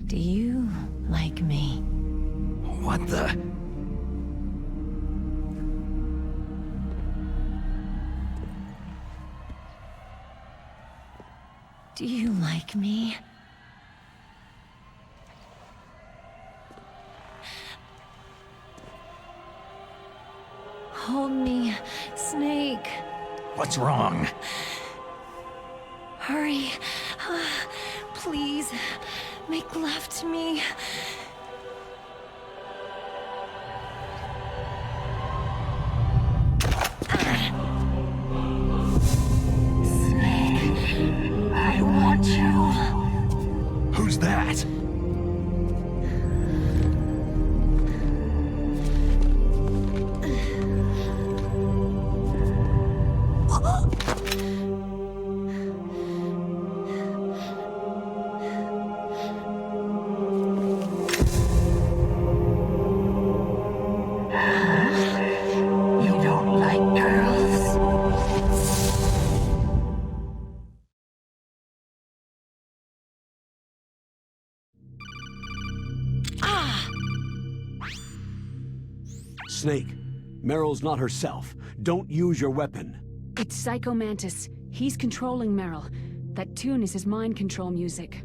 Do you like me? What the? Do you like me? Hold me, Snake. What's wrong? Hurry. Please, make love to me. Snake, I want you. Who's that? Snake, Meryl's not herself. Don't use your weapon. It's Psycho Mantis. He's controlling Meryl. That tune is his mind control music.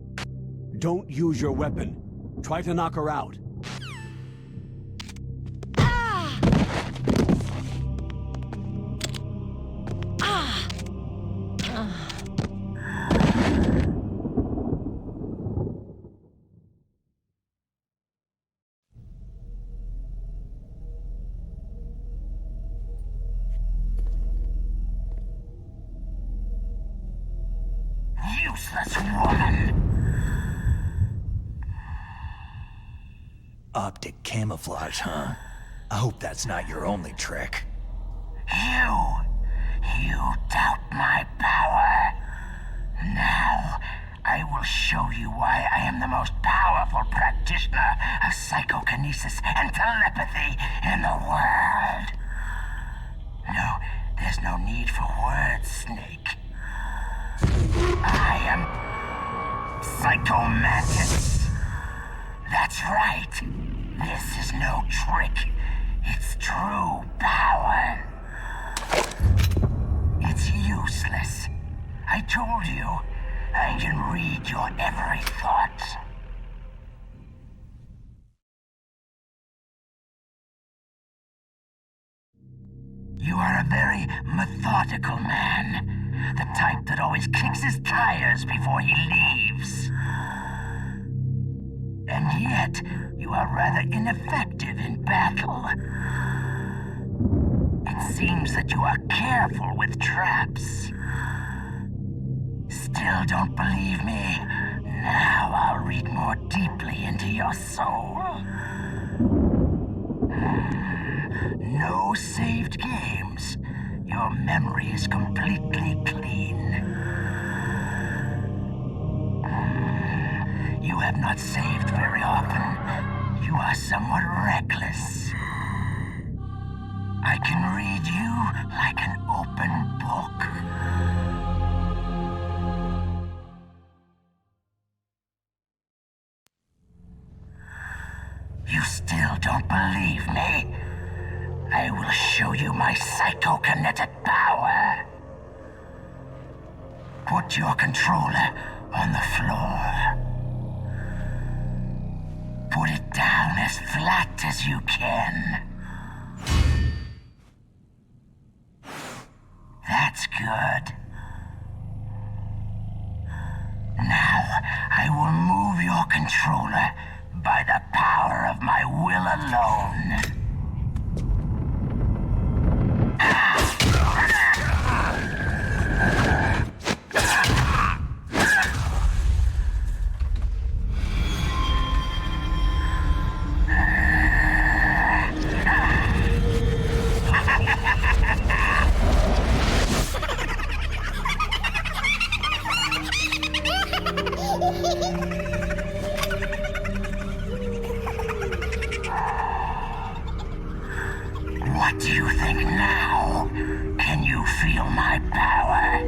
Don't use your weapon. Try to knock her out. Useless woman! Optic camouflage, huh? I hope that's not your only trick. You doubt my power. Now, I will show you why I am the most powerful practitioner of psychokinesis and telepathy in the world. No, there's no need for words, Snake. I am Psycho Mantis. That's right. This is no trick. It's true power. It's useless. I told you, I can read your every thought. You are a very methodical man. The type that always kicks his tires before he leaves. And yet, you are rather ineffective in battle. It seems that you are careful with traps. Still don't believe me? Now I'll read more deeply into your soul. No saved games. Your memory is completely clean. You have not saved very often. You are somewhat reckless. I can read you like an open book. You still don't believe me? I will show you my psychokinetic power. Put your controller on the floor. Put it down as flat as you can. That's good. Now, I will move your controller by the power of my will alone. What do you think now? Can you feel my power?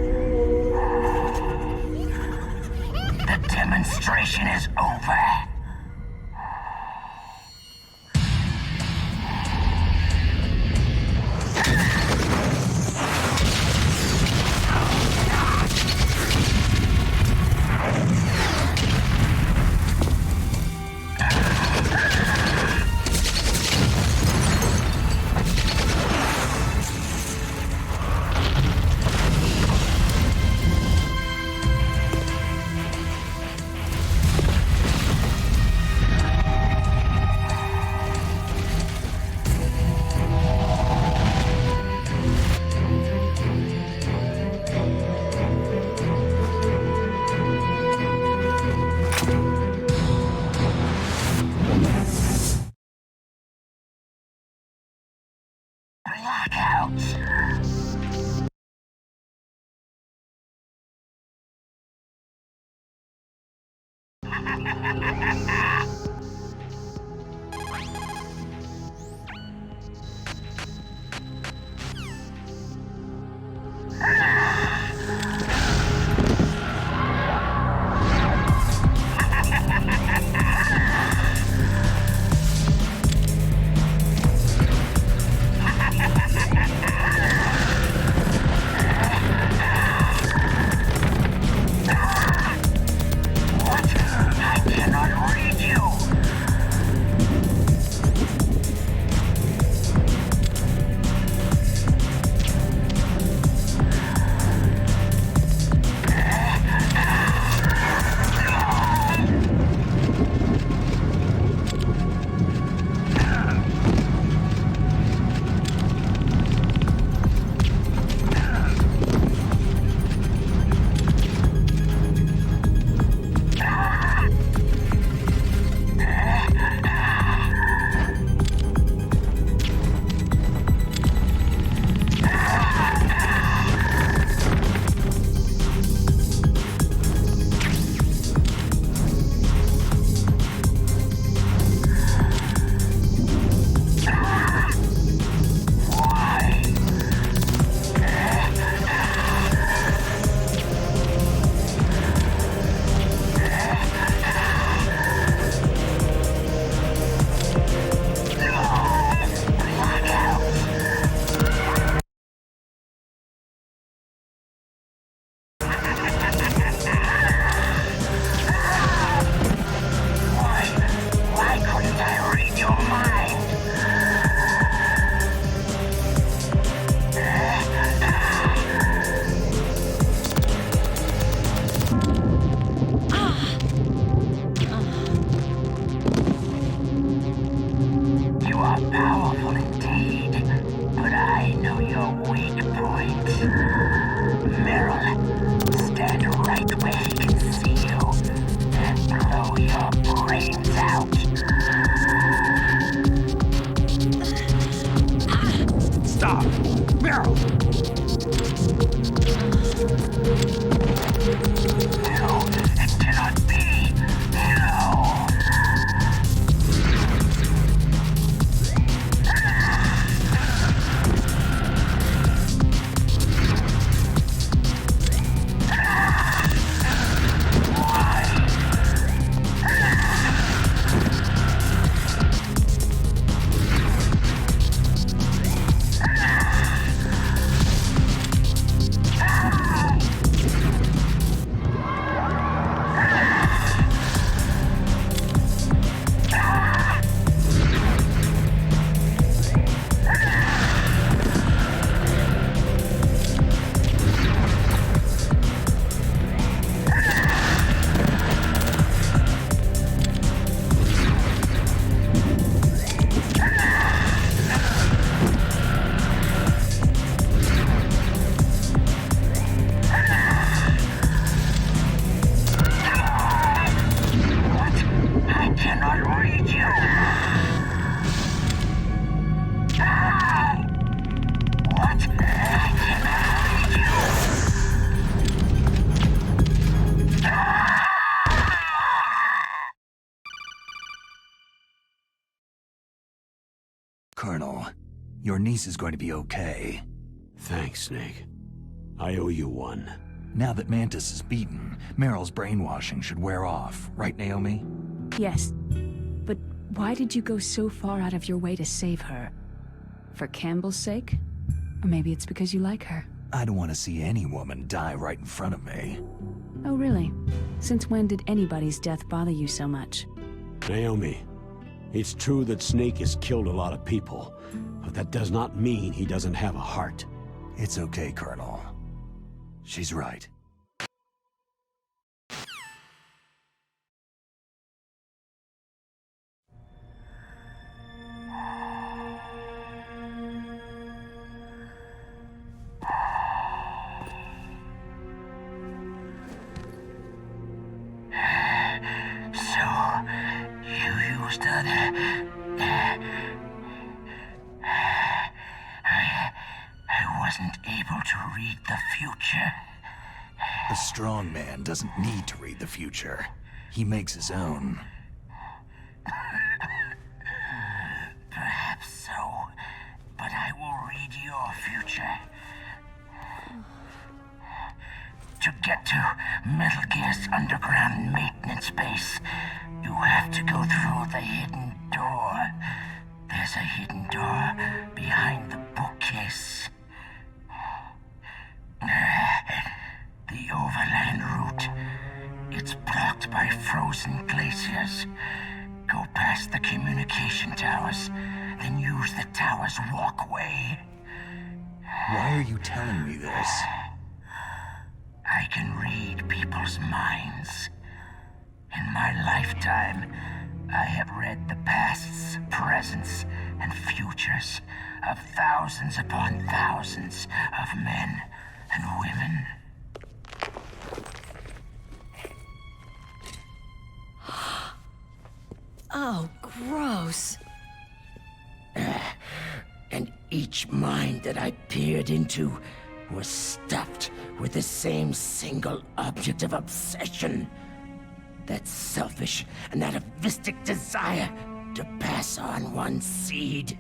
The demonstration is over. Colonel, your niece is going to be okay. Thanks, Snake. I owe you one. Now that Mantis is beaten, Meryl's brainwashing should wear off, right, Naomi? Yes. But why did you go so far out of your way to save her? For Campbell's sake? Or maybe it's because you like her. I don't want to see any woman die right in front of me. Oh, really? Since when did anybody's death bother you so much? Naomi, it's true that Snake has killed a lot of people, but that does not mean he doesn't have a heart. It's okay, Colonel. She's right. A strong man doesn't need to read the future. He makes his own. Perhaps so, but I will read your future. To get to Metal Gear's underground maintenance base, you have to go through the hidden door. There's a hidden door behind the bookcase. The overland route. It's blocked by frozen glaciers. Go past the communication towers, then use the tower's walkway. Why are you telling me this? I can read people's minds. In my lifetime, I have read the pasts, presents, and futures of thousands upon thousands of men and women. Oh, gross. And each mind that I peered into was stuffed with the same single object of obsession. That selfish and atavistic desire to pass on one seed.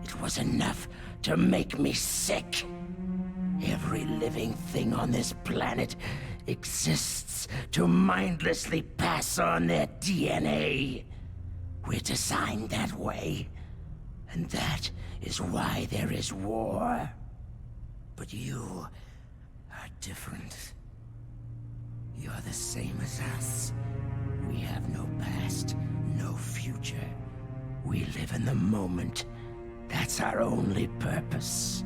It was enough to make me sick. Every living thing on this planet exists to mindlessly pass on their DNA. We're designed that way, and that is why there is war. But you are different. You're the same as us. We have no past, no future. We live in the moment. That's our only purpose.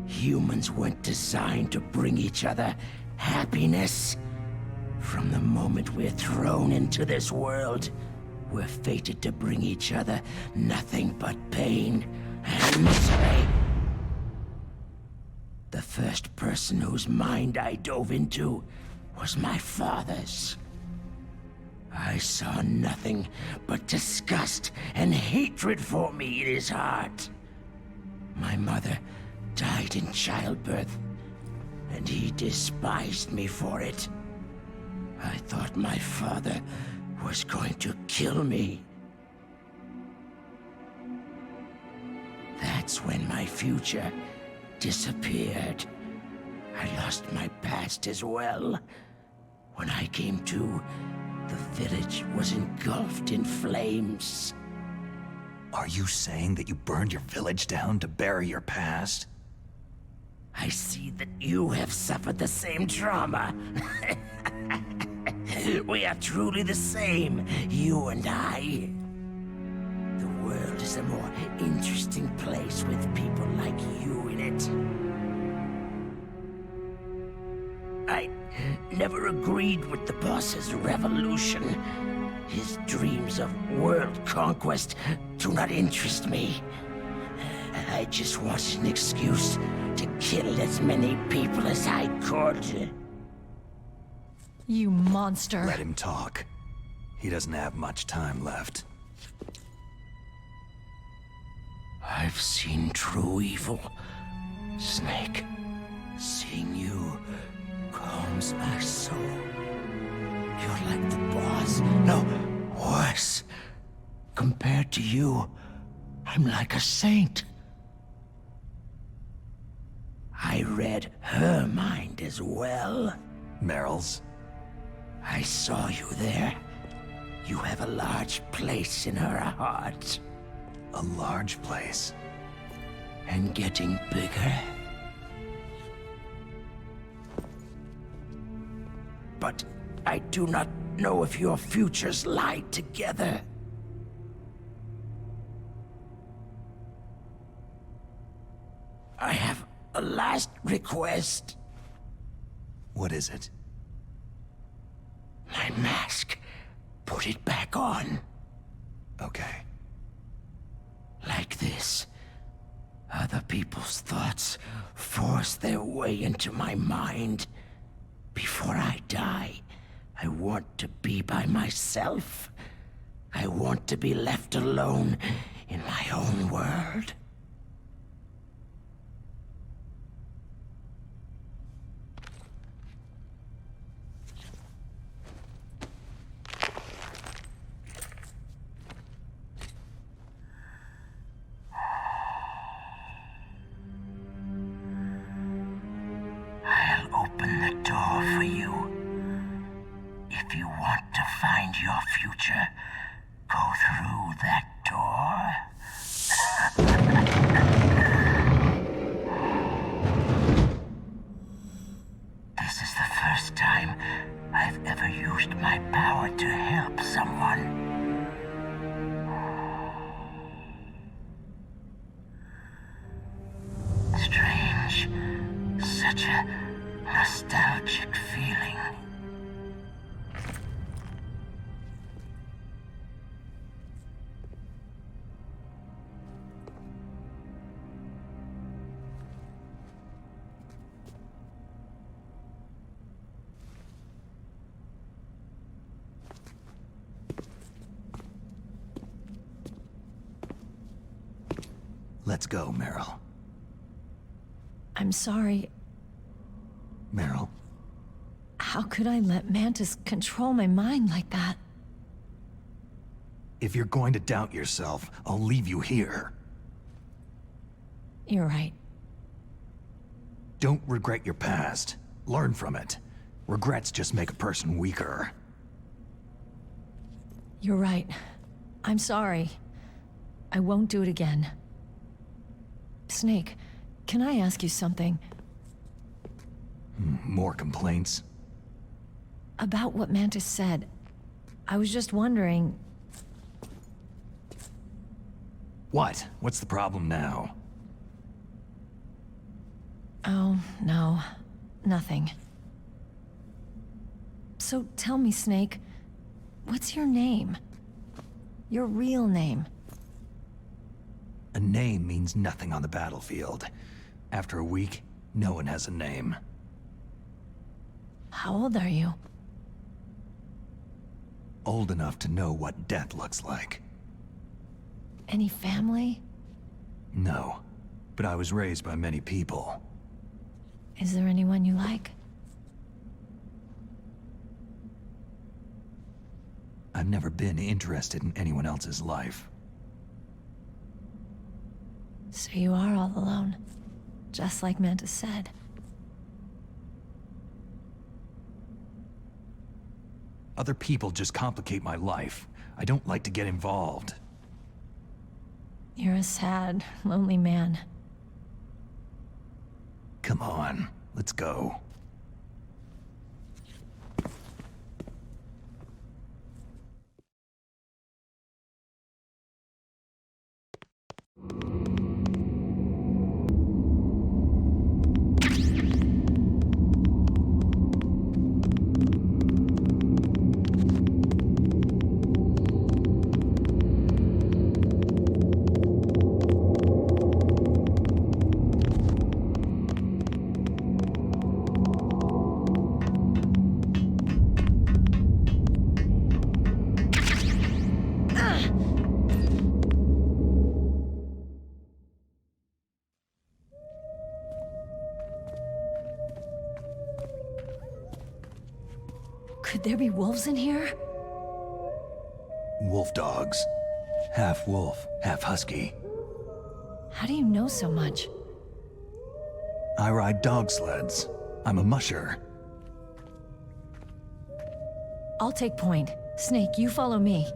Humans weren't designed to bring each other happiness. From the moment we're thrown into this world, we're fated to bring each other nothing but pain and misery. The first person whose mind I dove into was my father's. I saw nothing but disgust and hatred for me in his heart. My mother died in childbirth, and he despised me for it. I thought my father was going to kill me. That's when my future disappeared. I lost my past as well. When I came to, the village was engulfed in flames. Are you saying that you burned your village down to bury your past? I see that you have suffered the same trauma. We are truly the same, you and I. The world is a more interesting place with people like you in it. I never agreed with the boss's revolution. His dreams of world conquest do not interest me. I just wanted an excuse to kill as many people as I could. You monster. Let him talk. He doesn't have much time left. I've seen true evil, Snake. Seeing you calms my soul. You're like the boss. No, worse. Compared to you, I I'm like a saint. I read her mind as well. Meryl's? I saw you there. You have a large place in her heart. A large place? And getting bigger. But I do not know if your futures lie together. I have a last request. What is it? My mask. Put it back on. Okay. Like this. Other people's thoughts force their way into my mind. Before I die, I want to be by myself. I want to be left alone in my own world. I'll open the door for you. If you want to find your future, go through that door. This is the first time I've ever used my power to help someone. Strange. Such a nostalgic feeling. Let's go, Meryl. I'm sorry. Meryl? How could I let Mantis control my mind like that? If you're going to doubt yourself, I'll leave you here. You're right. Don't regret your past. Learn from it. Regrets just make a person weaker. You're right. I'm sorry. I won't do it again. Snake, can I ask you something? More complaints? About what Mantis said. I was just wondering... What? What's the problem now? Oh, no. Nothing. So tell me, Snake, what's your name? Your real name? A name means nothing on the battlefield. After a week, no one has a name. How old are you? Old enough to know what death looks like. Any family? No, but I was raised by many people. Is there anyone you like? I've never been interested in anyone else's life. So you are all alone, just like Mantis said. Other people just complicate my life. I don't like to get involved. You're a sad, lonely man. Come on, let's go. Could there be wolves in here? Wolf dogs. Half wolf, half husky. How do you know so much? I ride dog sleds. I'm a musher. I'll take point. Snake, you follow me.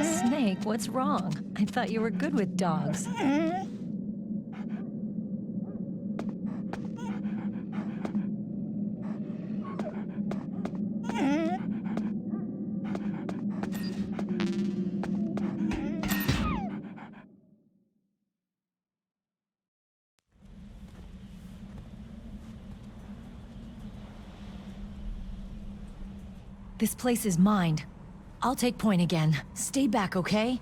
Snake, what's wrong? I thought you were good with dogs. This place is mine. I'll take point again. Stay back, okay?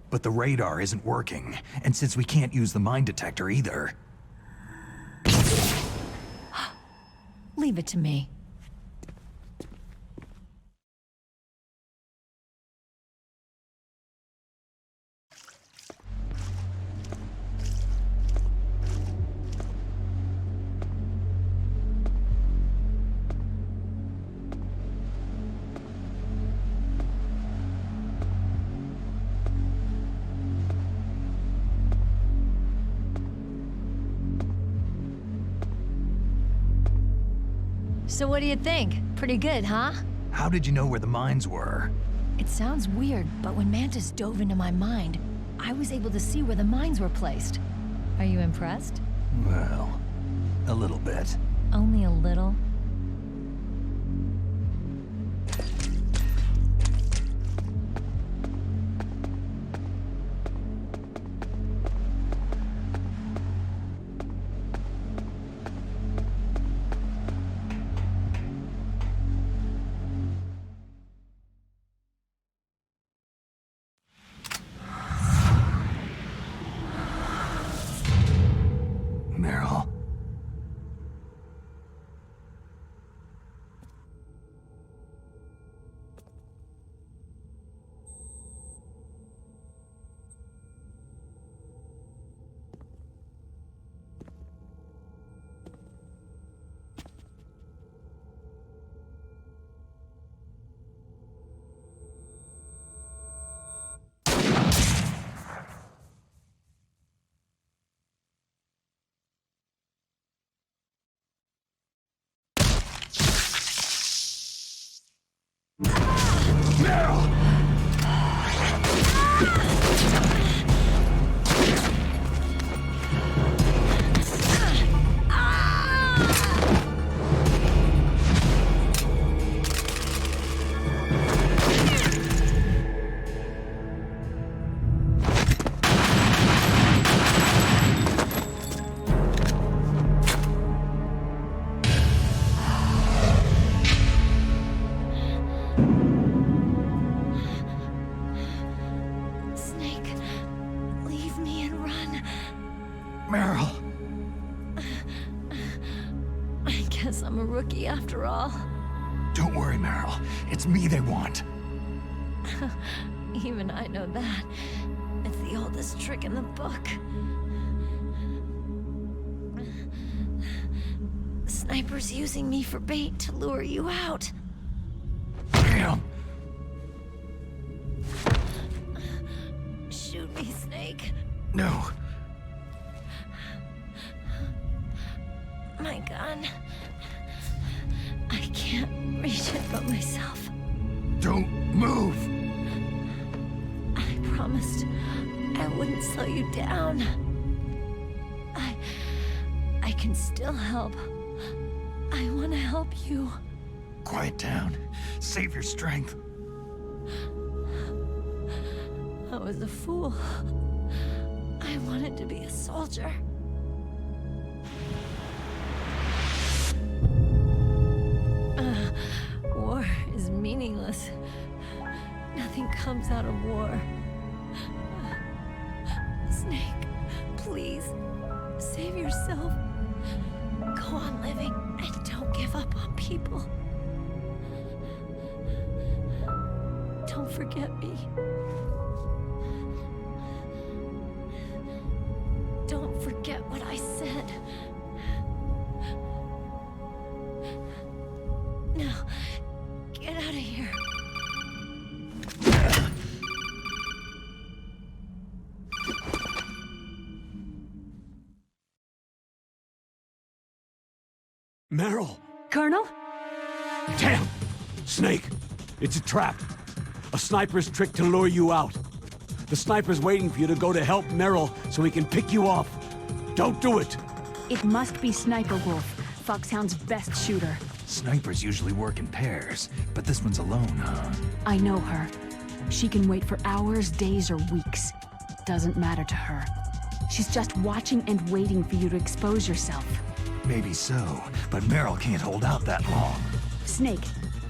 But the radar isn't working, and since we can't use the mine detector either... Leave it to me. So what do you think? Pretty good, huh? How did you know where the mines were? It sounds weird, but when Mantis dove into my mind, I was able to see where the mines were placed. Are you impressed? Well, a little bit. Only a little? Meryl. I'm a rookie after all. Don't worry, Meryl. It's me they want. Even I know that. It's the oldest trick in the book. The sniper's using me for bait to lure you out. Damn! Shoot me, Snake. No. run. I can't reach it but myself. Don't move! I promised I wouldn't slow you down. I can still help. I want to help you. Quiet down. Save your strength. I was a fool. I wanted to be a soldier. War is meaningless. Nothing comes out of war. Snake, please, save yourself. Go on living and don't give up on people. Don't forget me. Don't forget what I said. Now, get out of here. Meryl! Colonel? Damn! Snake! It's a trap. A sniper's trick to lure you out. The sniper's waiting for you to go to help Meryl so he can pick you off. Don't do it! It must be Sniper Wolf, Foxhound's best shooter. Snipers usually work in pairs, but this one's alone, huh? I know her. She can wait for hours, days, or weeks. Doesn't matter to her. She's just watching and waiting for you to expose yourself. Maybe so, but Meryl can't hold out that long. Snake,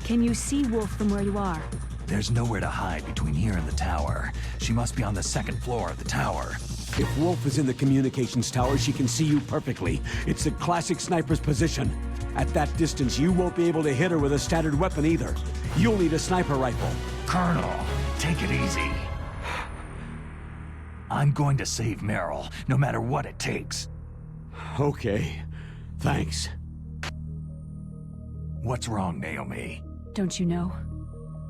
can you see Wolf from where you are? There's nowhere to hide between here and the tower. She must be on the second floor of the tower. If Wolf is in the communications tower, she can see you perfectly. It's the classic sniper's position. At that distance, you won't be able to hit her with a standard weapon either. You'll need a sniper rifle. Colonel, take it easy. I'm going to save Meryl, no matter what it takes. Okay. Thanks. What's wrong, Naomi? Don't you know?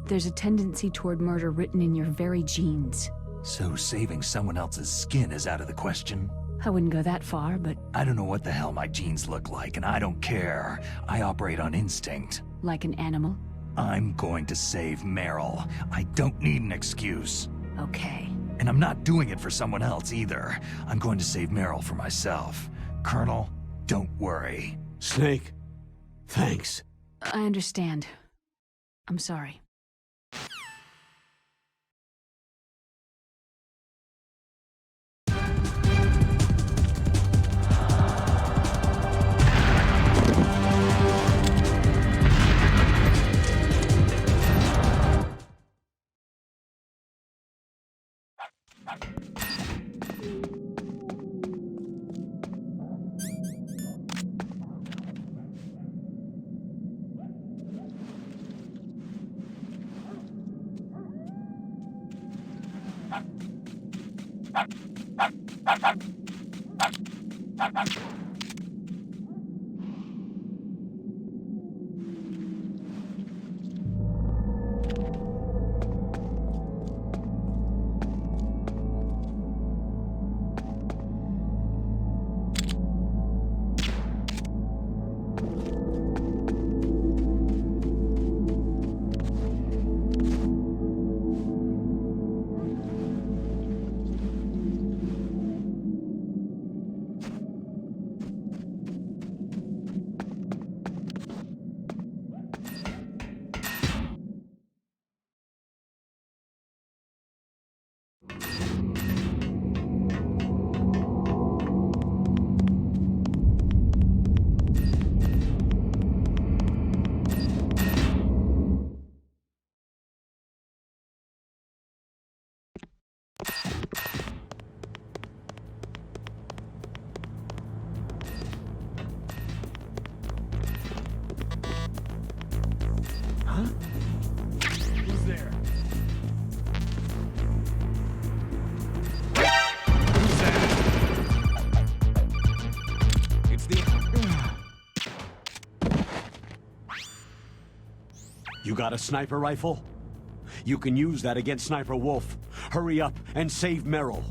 There's a tendency toward murder written in your very genes. So saving someone else's skin is out of the question? I wouldn't go that far, but... I don't know what the hell my genes look like, and I don't care. I operate on instinct. Like an animal? I'm going to save Meryl. I don't need an excuse. Okay. And I'm not doing it for someone else either. I'm going to save Meryl for myself. Colonel, don't worry. Snake, thanks. I understand. I'm sorry. Who's there? It's the... You got a sniper rifle? You can use that against Sniper Wolf. Hurry up and save Meryl.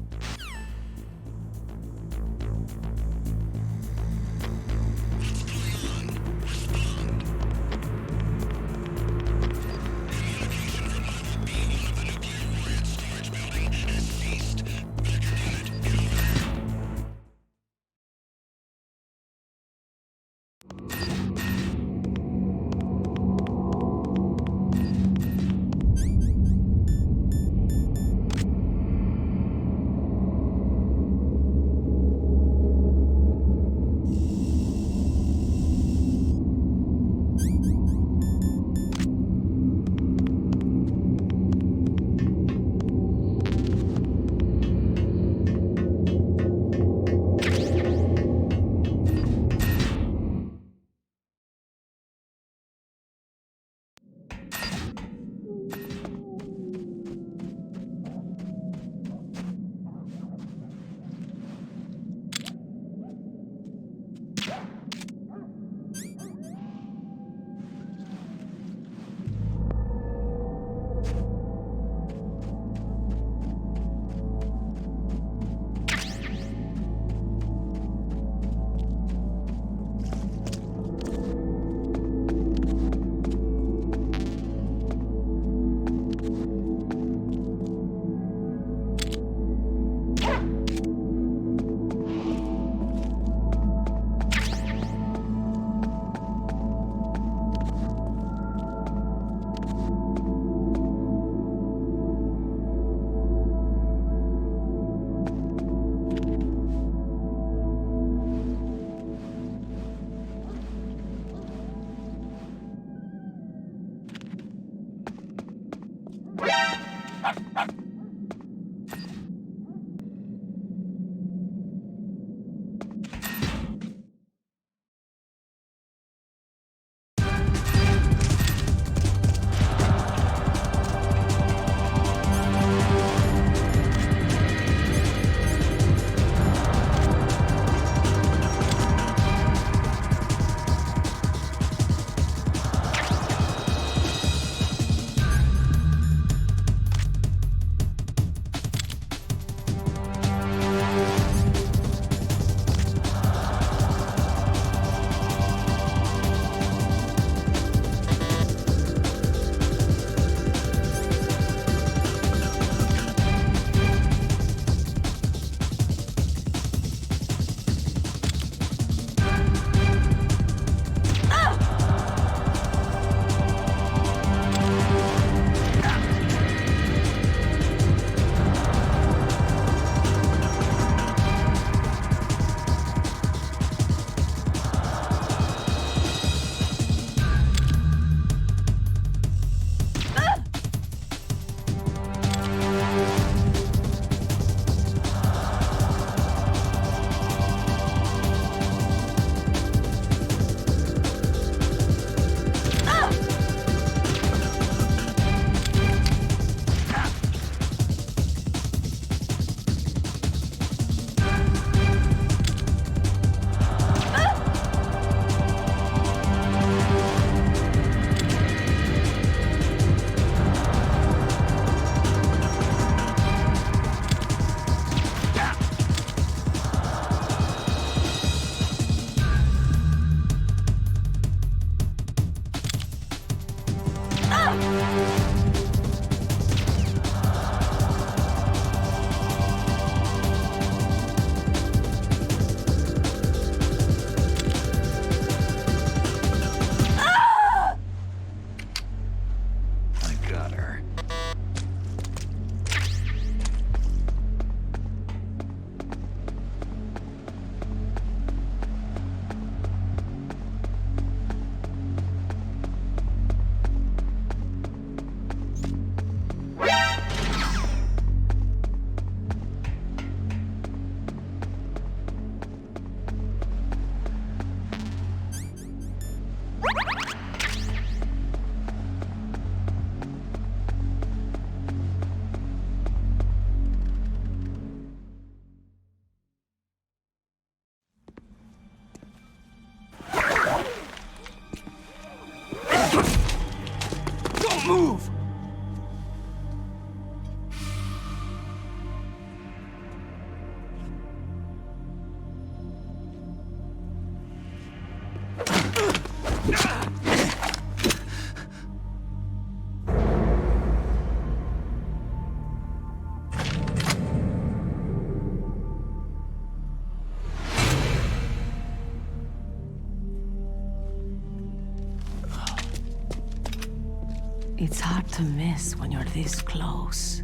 It's hard to miss when you're this close.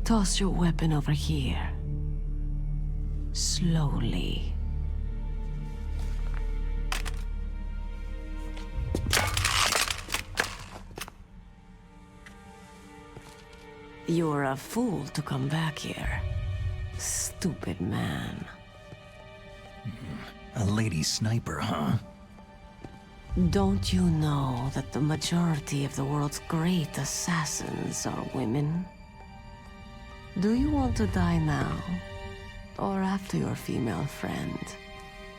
Toss your weapon over here. Slowly. You're a fool to come back here. Stupid man. A lady sniper, huh? Don't you know that the majority of the world's great assassins are women? Do you want to die now? Or after your female friend?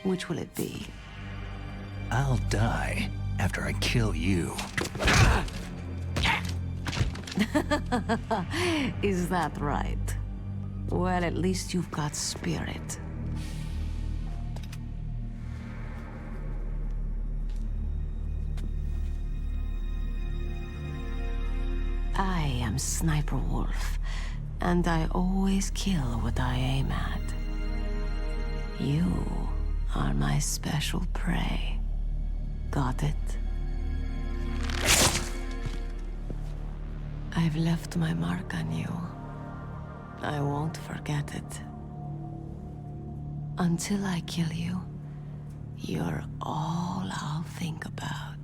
Which will it be? I'll die after I kill you. Is that right? Well, at least you've got spirit. I am Sniper Wolf, and I always kill what I aim at. You are my special prey. Got it? I've left my mark on you. I won't forget it. Until I kill you, you're all I'll think about.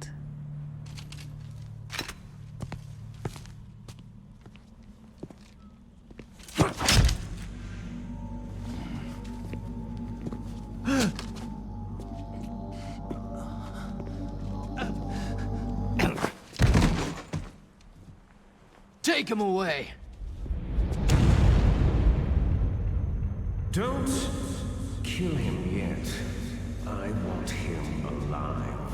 Take him away! Don't kill him yet. I want him alive.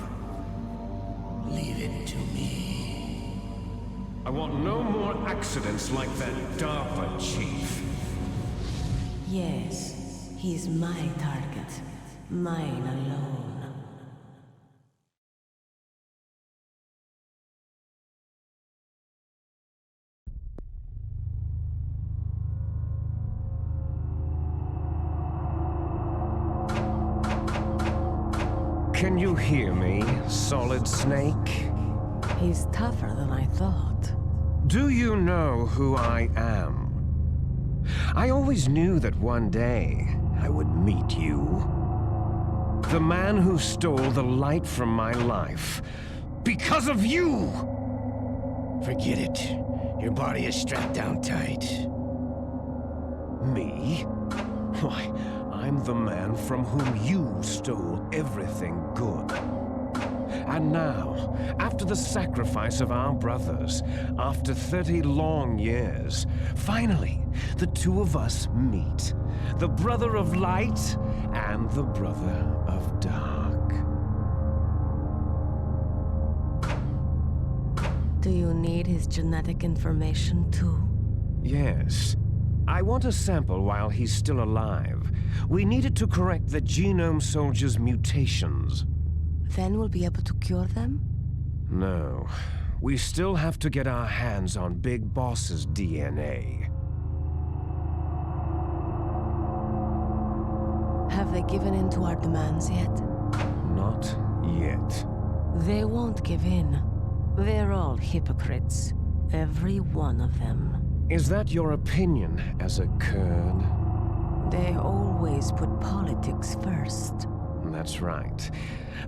Leave it to me. I want no more accidents like that DARPA chief. Yes, he's my target. Mine alone. Can you hear me, Solid Snake? He's tougher than I thought. Do you know who I am? I always knew that one day I would meet you. The man who stole the light from my life. Because of you! Forget it. Your body is strapped down tight. Me? Why, I'm the man from whom you stole everything good. And now, after the sacrifice of our brothers, after 30 long years, finally, the two of us meet. The brother of light and the brother of dark. Do you need his genetic information too? Yes. I want a sample while he's still alive. We need it to correct the Genome Soldier's mutations. Then we'll be able to cure them? No. We still have to get our hands on Big Boss's DNA. Have they given in to our demands yet? Not yet. They won't give in. They're all hypocrites. Every one of them. Is that your opinion as a Kurd? They always put politics first. That's right.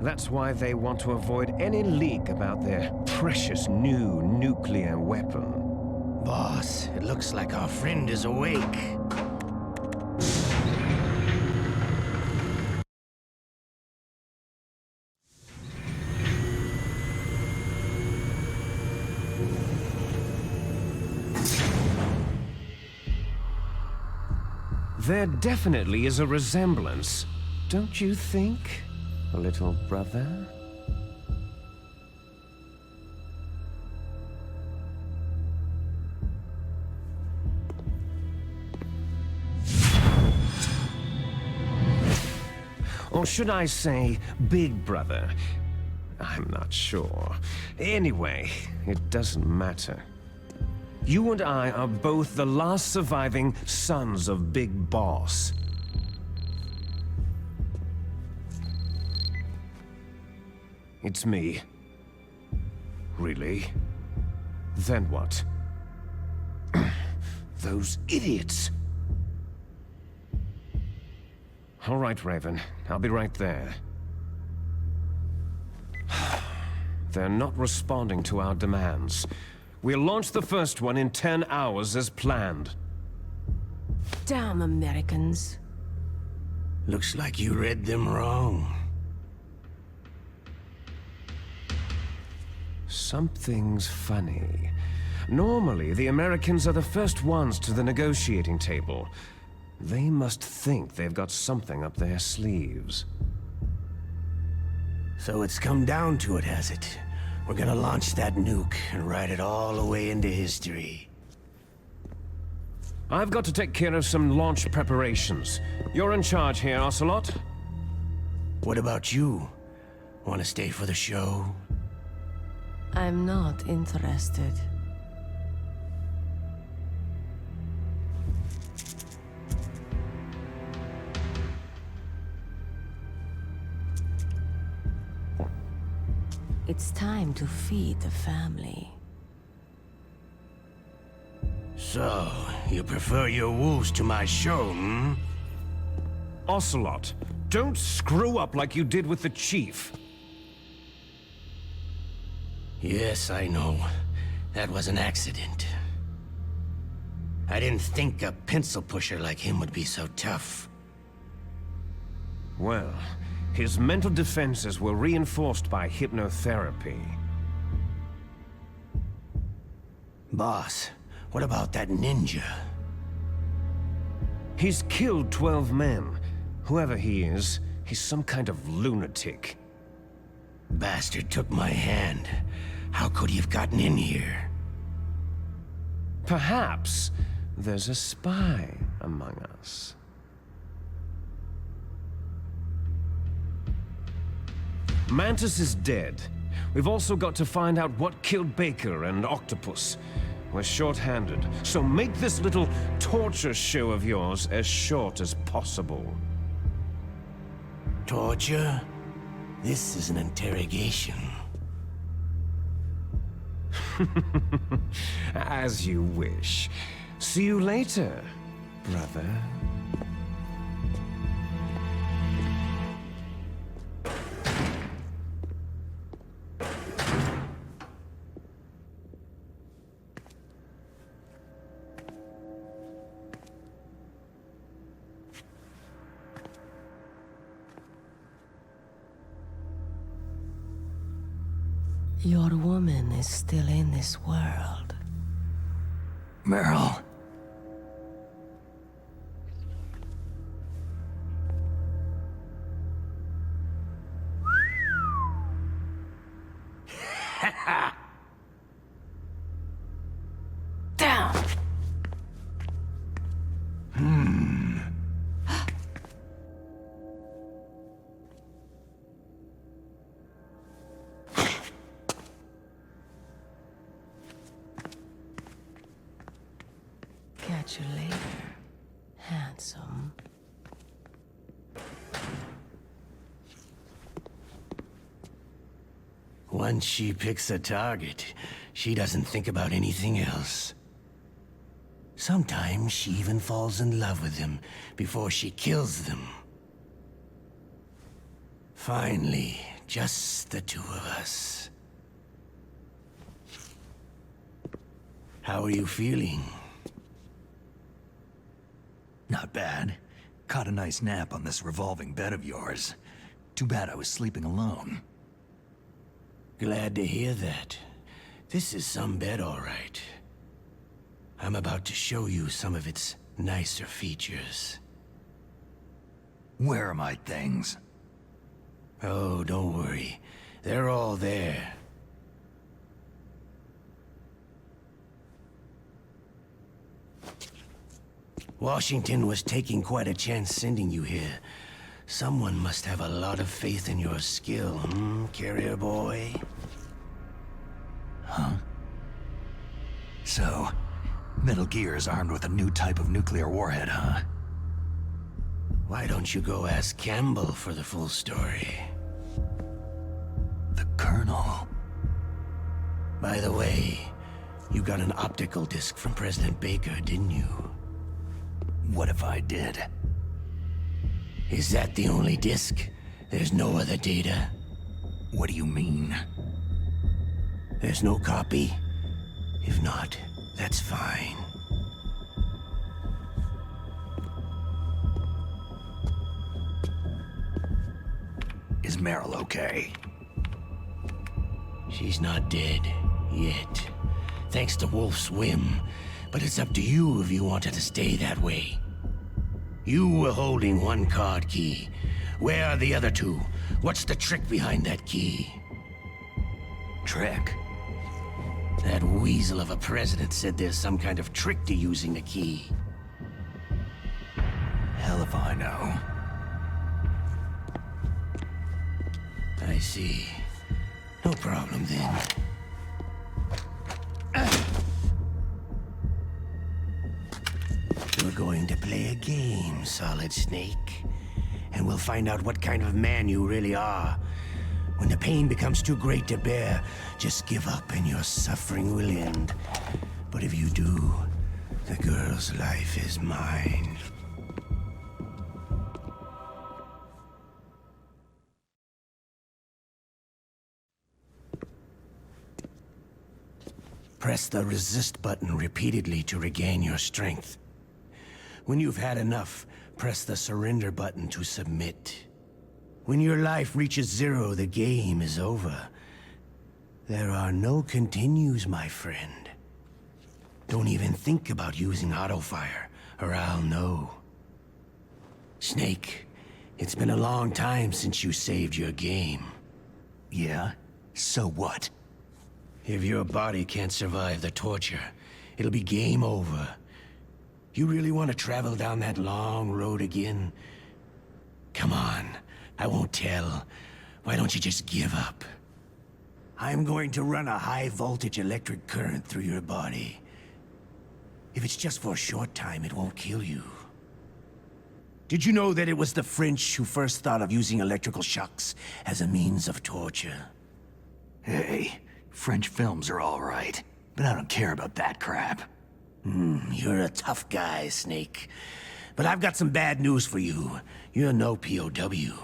That's why they want to avoid any leak about their precious new nuclear weapon. Boss, it looks like our friend is awake. There definitely is a resemblance, don't you think, little brother? Or should I say, Big Brother? I'm not sure. Anyway, it doesn't matter. You and I are both the last surviving sons of Big Boss. It's me. Really? Then what? Those idiots! All right, Raven. I'll be right there. They're not responding to our demands. We'll launch the first one in 10 hours as planned. Damn Americans. Looks like you read them wrong. Something's funny. Normally, the Americans are the first ones to the negotiating table. They must think they've got something up their sleeves. So it's come down to it, has it? We're gonna launch that nuke and write it all away into history. I've got to take care of some launch preparations. You're in charge here, Ocelot. What about you? Want to stay for the show? I'm not interested. It's time to feed the family. So, you prefer your wolves to my show, hmm? Ocelot, don't screw up like you did with the Chief. Yes, I know. That was an accident. I didn't think a pencil pusher like him would be so tough. Well, his mental defenses were reinforced by hypnotherapy. Boss, what about that ninja? He's killed 12 men. Whoever he is, he's some kind of lunatic. Bastard took my hand. How could he have gotten in here? Perhaps there's a spy among us. Mantis is dead. We've also got to find out what killed Baker and Octopus. We're short-handed, so make this little torture show of yours as short as possible. Torture? This is an interrogation. As you wish. See you later, brother. Your woman is still in this world. Meryl. Down! Catch you later, handsome. Once she picks a target, she doesn't think about anything else. Sometimes she even falls in love with them before she kills them. Finally, just the two of us. How are you feeling? Not bad. Caught a nice nap on this revolving bed of yours. Too bad I was sleeping alone. Glad to hear that. This is some bed, all right. I'm about to show you some of its nicer features. Where are my things? Oh, don't worry. They're all there. Washington was taking quite a chance sending you here, Someone must have a lot of faith in your skill, carrier boy? Huh? So, Metal Gear is armed with a new type of nuclear warhead, huh? Why don't you go ask Campbell for the full story? The Colonel? By the way, you got an optical disc from President Baker, didn't you? What if I did? Is that the only disc? There's no other data? What do you mean? There's no copy? If not, that's fine. Is Meryl okay? She's not dead, yet. Thanks to Wolf's whim. But it's up to you if you want her to stay that way. You were holding one card key. Where are the other two? What's the trick behind that key? Trick? That weasel of a president said there's some kind of trick to using the key. Hell if I know. I see. No problem then. We're going to play a game, Solid Snake. And we'll find out what kind of man you really are. When the pain becomes too great to bear, just give up and your suffering will end. But if you do, the girl's life is mine. Press the resist button repeatedly to regain your strength. When you've had enough, press the surrender button to submit. When your life reaches 0, the game is over. There are no continues, my friend. Don't even think about using auto-fire, or I'll know. Snake, it's been a long time since you saved your game. Yeah? So what? If your body can't survive the torture, it'll be game over. You really want to travel down that long road again? Come on, I won't tell. Why don't you just give up? I'm going to run a high-voltage electric current through your body. If it's just for a short time, it won't kill you. Did you know that it was the French who first thought of using electrical shocks as a means of torture? Hey, French films are all right, but I don't care about that crap. You're a tough guy, Snake. But I've got some bad news for you. You're no POW.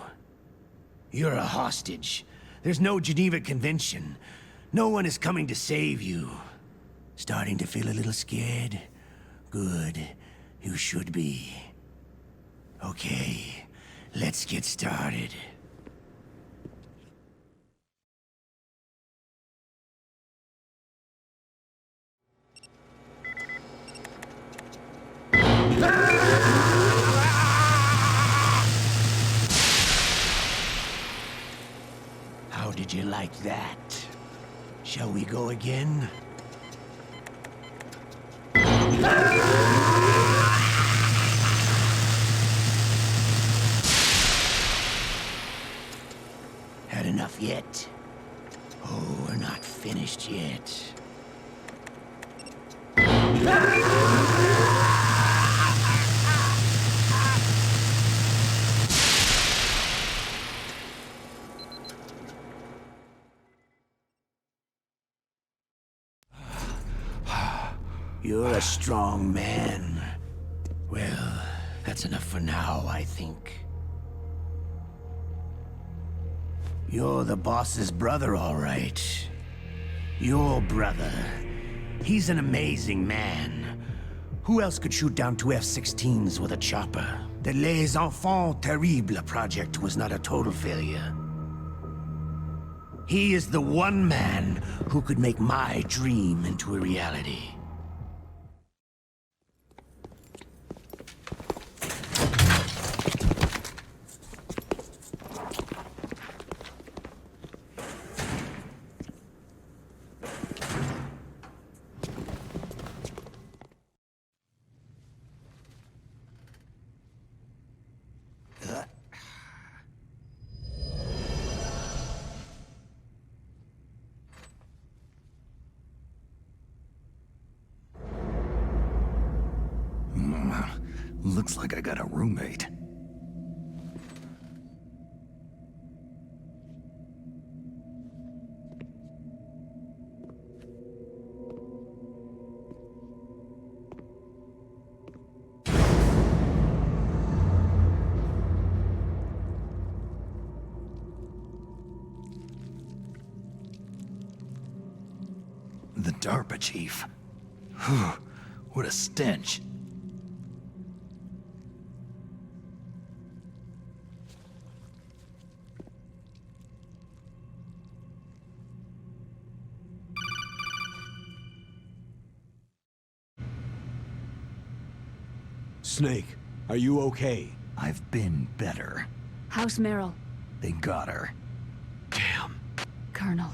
You're a hostage. There's no Geneva Convention. No one is coming to save you. Starting to feel a little scared? Good. You should be. Okay, let's get started. How did you like that? Shall we go again? Had enough yet? Oh, we're not finished yet. You're a strong man. Well, that's enough for now, I think. You're the boss's brother, all right. Your brother. He's an amazing man. Who else could shoot down 2 F-16s with a chopper? The Les Enfants Terribles project was not a total failure. He is the one man who could make my dream into a reality. Looks like I got a roommate. The DARPA chief. Whew, what a stench. Snake, are you okay? I've been better. How's Meryl? They got her. Damn. Colonel.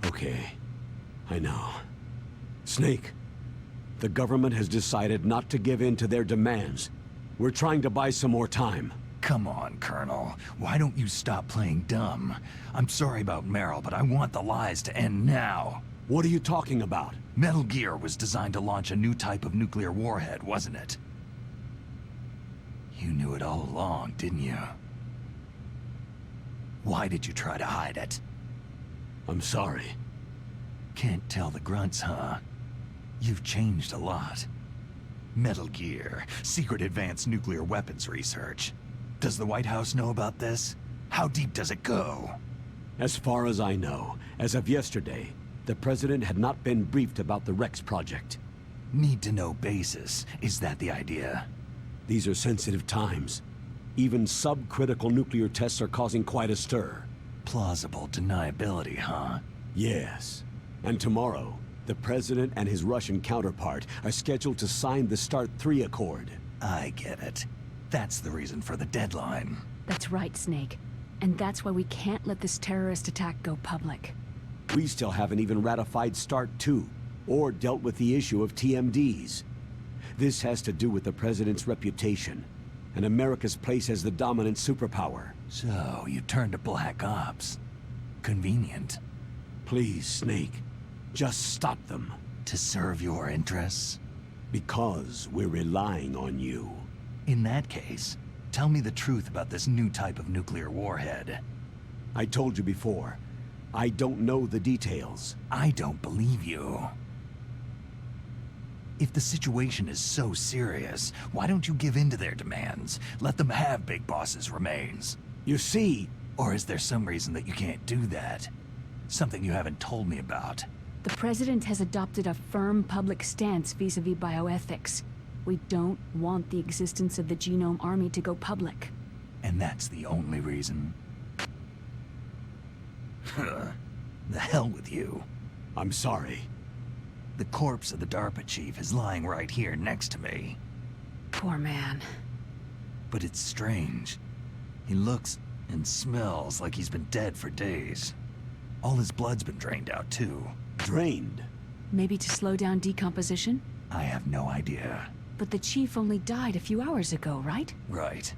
Okay. I know. Snake, the government has decided not to give in to their demands. We're trying to buy some more time. Come on, Colonel. Why don't you stop playing dumb? I'm sorry about Meryl, but I want the lies to end now. What are you talking about? Metal Gear was designed to launch a new type of nuclear warhead, wasn't it? You knew it all along, didn't you? Why did you try to hide it? I'm sorry. Can't tell the grunts, huh? You've changed a lot. Metal Gear, secret advanced nuclear weapons research. Does the White House know about this? How deep does it go? As far as I know, as of yesterday, the President had not been briefed about the Rex project. Need-to-know basis. Is that the idea? These are sensitive times. Even subcritical nuclear tests are causing quite a stir. Plausible deniability, huh? Yes. And tomorrow, the President and his Russian counterpart are scheduled to sign the START 3 Accord. I get it. That's the reason for the deadline. That's right, Snake. And that's why we can't let this terrorist attack go public. We still haven't even ratified START 2, or dealt with the issue of TMDs. This has to do with the President's reputation, and America's place as the dominant superpower. So, you turned to Black Ops. Convenient. Please, Snake. Just stop them. To serve your interests? Because we're relying on you. In that case, tell me the truth about this new type of nuclear warhead. I told you before, I don't know the details. I don't believe you. If the situation is so serious, why don't you give in to their demands? Let them have Big Boss's remains. You see... Or is there some reason that you can't do that? Something you haven't told me about. The President has adopted a firm public stance vis-a-vis bioethics. We don't want the existence of the Genome Army to go public. And that's the only reason? The hell with you. I'm sorry. The corpse of the DARPA chief is lying right here next to me. Poor man. But it's strange. He looks and smells like he's been dead for days. All his blood's been drained out, too. Drained? Maybe to slow down decomposition? I have no idea. But the chief only died a few hours ago, right? Right.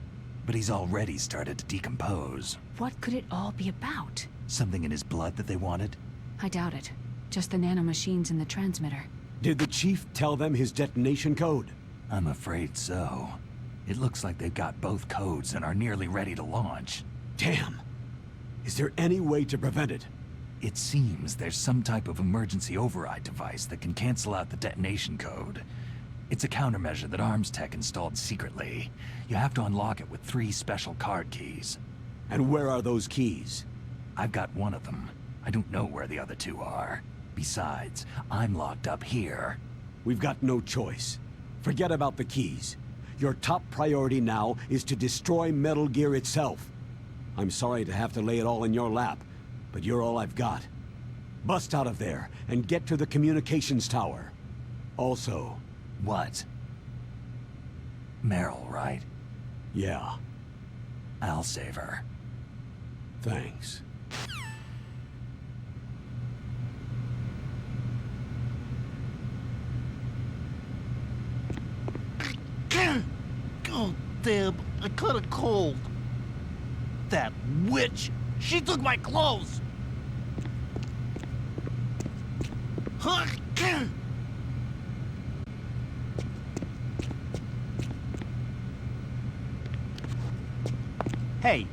But he's already started to decompose. What could it all be about? Something in his blood that they wanted? I doubt it. Just the nanomachines in the transmitter. Did the chief tell them his detonation code? I'm afraid so. It looks like they've got both codes and are nearly ready to launch. Damn! Is there any way to prevent it? It seems there's some type of emergency override device that can cancel out the detonation code. It's a countermeasure that Arms Tech installed secretly. You have to unlock it with 3 special card keys. And where are those keys? I've got one of them. I don't know where the other 2 are. Besides, I'm locked up here. We've got no choice. Forget about the keys. Your top priority now is to destroy Metal Gear itself. I'm sorry to have to lay it all in your lap, but you're all I've got. Bust out of there and get to the communications tower. Also... What? Meryl, right? Yeah. I'll save her. Thanks. Oh, Deb, I caught a cold. That witch! She took my clothes! Hey.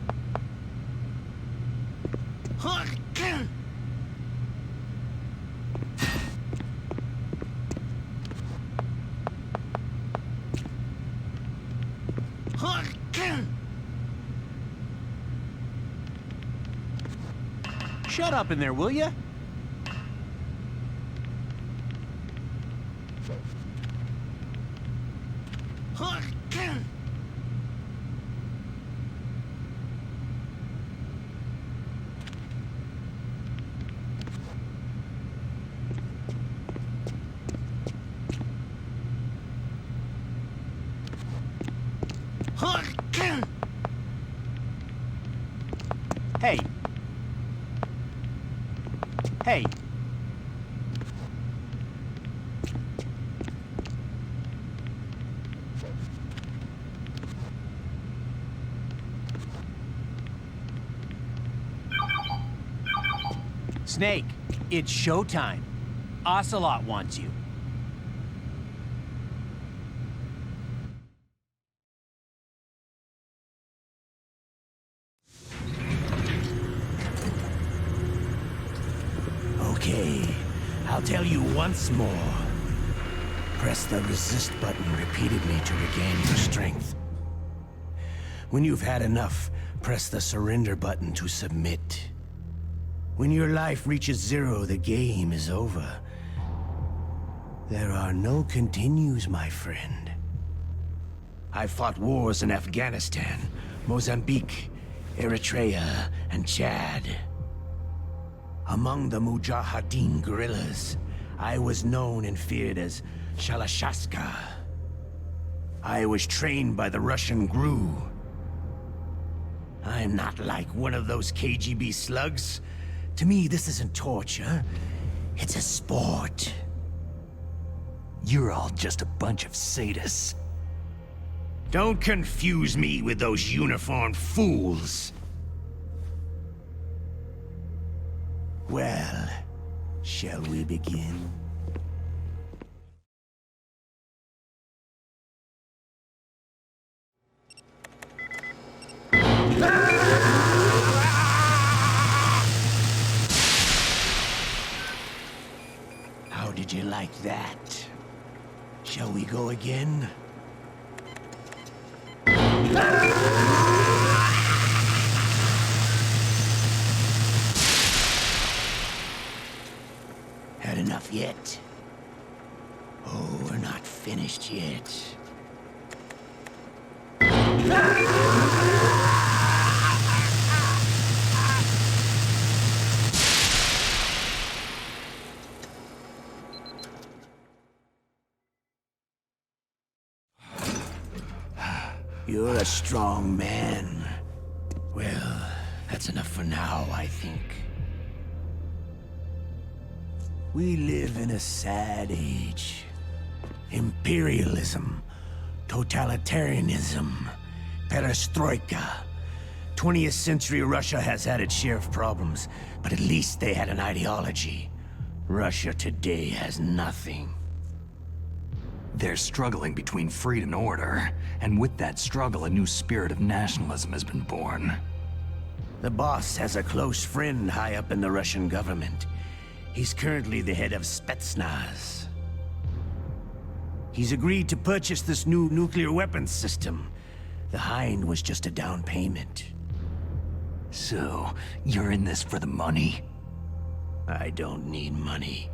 Shut up in there, will ya? Hey. Hey. Snake, it's showtime. Ocelot wants you. Okay, I'll tell you once more. Press the resist button repeatedly to regain your strength. When you've had enough, press the surrender button to submit. When your life reaches 0, the game is over. There are no continues, my friend. I fought wars in Afghanistan, Mozambique, Eritrea, and Chad. Among the Mujahideen guerrillas, I was known and feared as Shalashaska. I was trained by the Russian GRU. I'm not like one of those KGB slugs. To me, this isn't torture. It's a sport. You're all just a bunch of sadists. Don't confuse me with those uniformed fools. Well, shall we begin? How did you like that? Shall we go again? Had enough yet? Oh, we're not finished yet. You're a strong man. Well, that's enough for now, I think. We live in a sad age. Imperialism, totalitarianism, perestroika. 20th century Russia has had its share of problems, but at least they had an ideology. Russia today has nothing. They're struggling between freedom and order, and with that struggle, a new spirit of nationalism has been born. The boss has a close friend high up in the Russian government. He's currently the head of Spetsnaz. He's agreed to purchase this new nuclear weapons system. The Hind was just a down payment. So, you're in this for the money? I don't need money.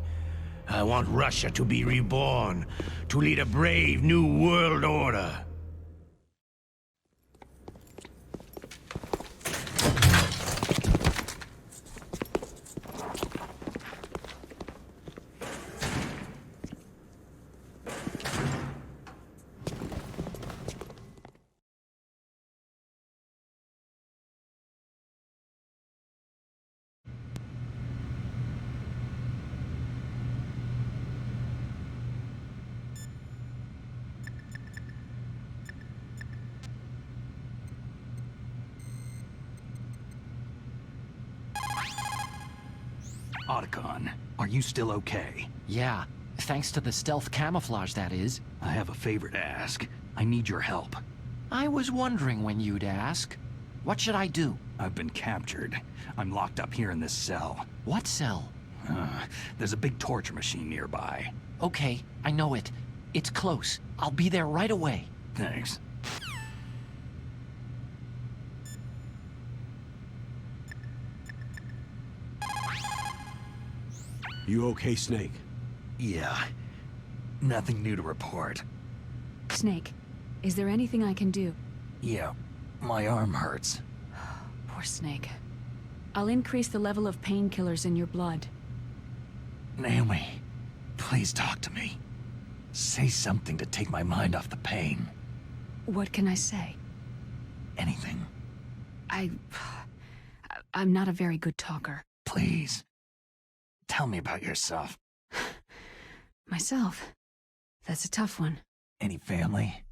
I want Russia to be reborn, to lead a brave new world order. Otacon, are you still okay? Yeah, thanks to the stealth camouflage, that is. I have a favor to ask. I need your help. I was wondering when you'd ask. What should I do? I've been captured. I'm locked up here in this cell. What cell? There's a big torture machine nearby. Okay, I know it. It's close. I'll be there right away. Thanks. You okay, Snake? Yeah. Nothing new to report. Snake, is there anything I can do? Yeah, my arm hurts. Poor Snake. I'll increase the level of painkillers in your blood. Naomi, please talk to me. Say something to take my mind off the pain. What can I say? Anything. I'm not a very good talker. Please. Tell me about yourself. Myself? That's a tough one. Any family?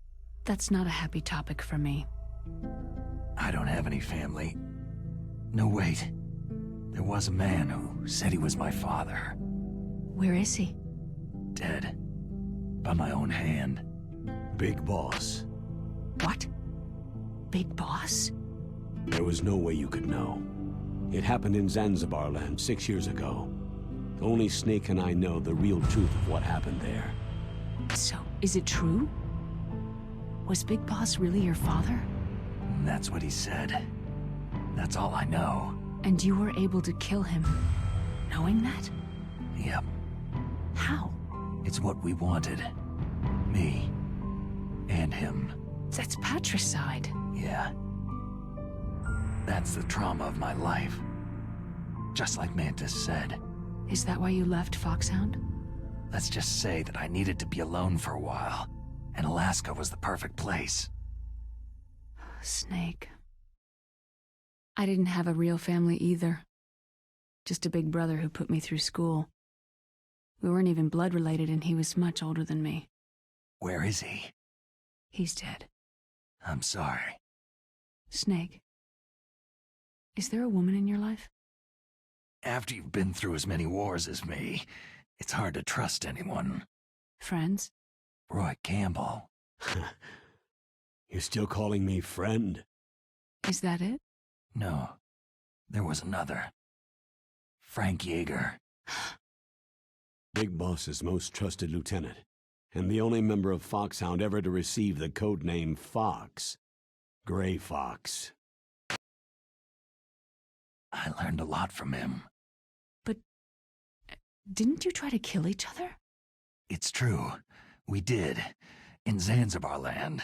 That's not a happy topic for me. I don't have any family. No, wait. There was a man who said he was my father. Where is he? Dead. By my own hand. Big Boss. What? Big Boss? There was no way you could know. It happened in Zanzibar land 6 years ago. Only Snake and I know the real truth of what happened there. So, is it true? Was Big Boss really your father? That's what he said. That's all I know. And you were able to kill him, knowing that? Yep. How? It's what we wanted. Me. And him. That's patricide. Yeah. That's the trauma of my life. Just like Mantis said. Is that why you left Foxhound? Let's just say that I needed to be alone for a while, and Alaska was the perfect place. Snake. I didn't have a real family either. Just a big brother who put me through school. We weren't even blood related, and he was much older than me. Where is he? He's dead. I'm sorry. Snake. Is there a woman in your life? After you've been through as many wars as me, it's hard to trust anyone. Friends? Roy Campbell. You're still calling me friend? Is that it? No. There was another. Frank Yeager. Big Boss's most trusted lieutenant, and the only member of Foxhound ever to receive the codename Fox. Gray Fox. I learned a lot from him. But didn't you try to kill each other? It's true. We did. In Zanzibar land.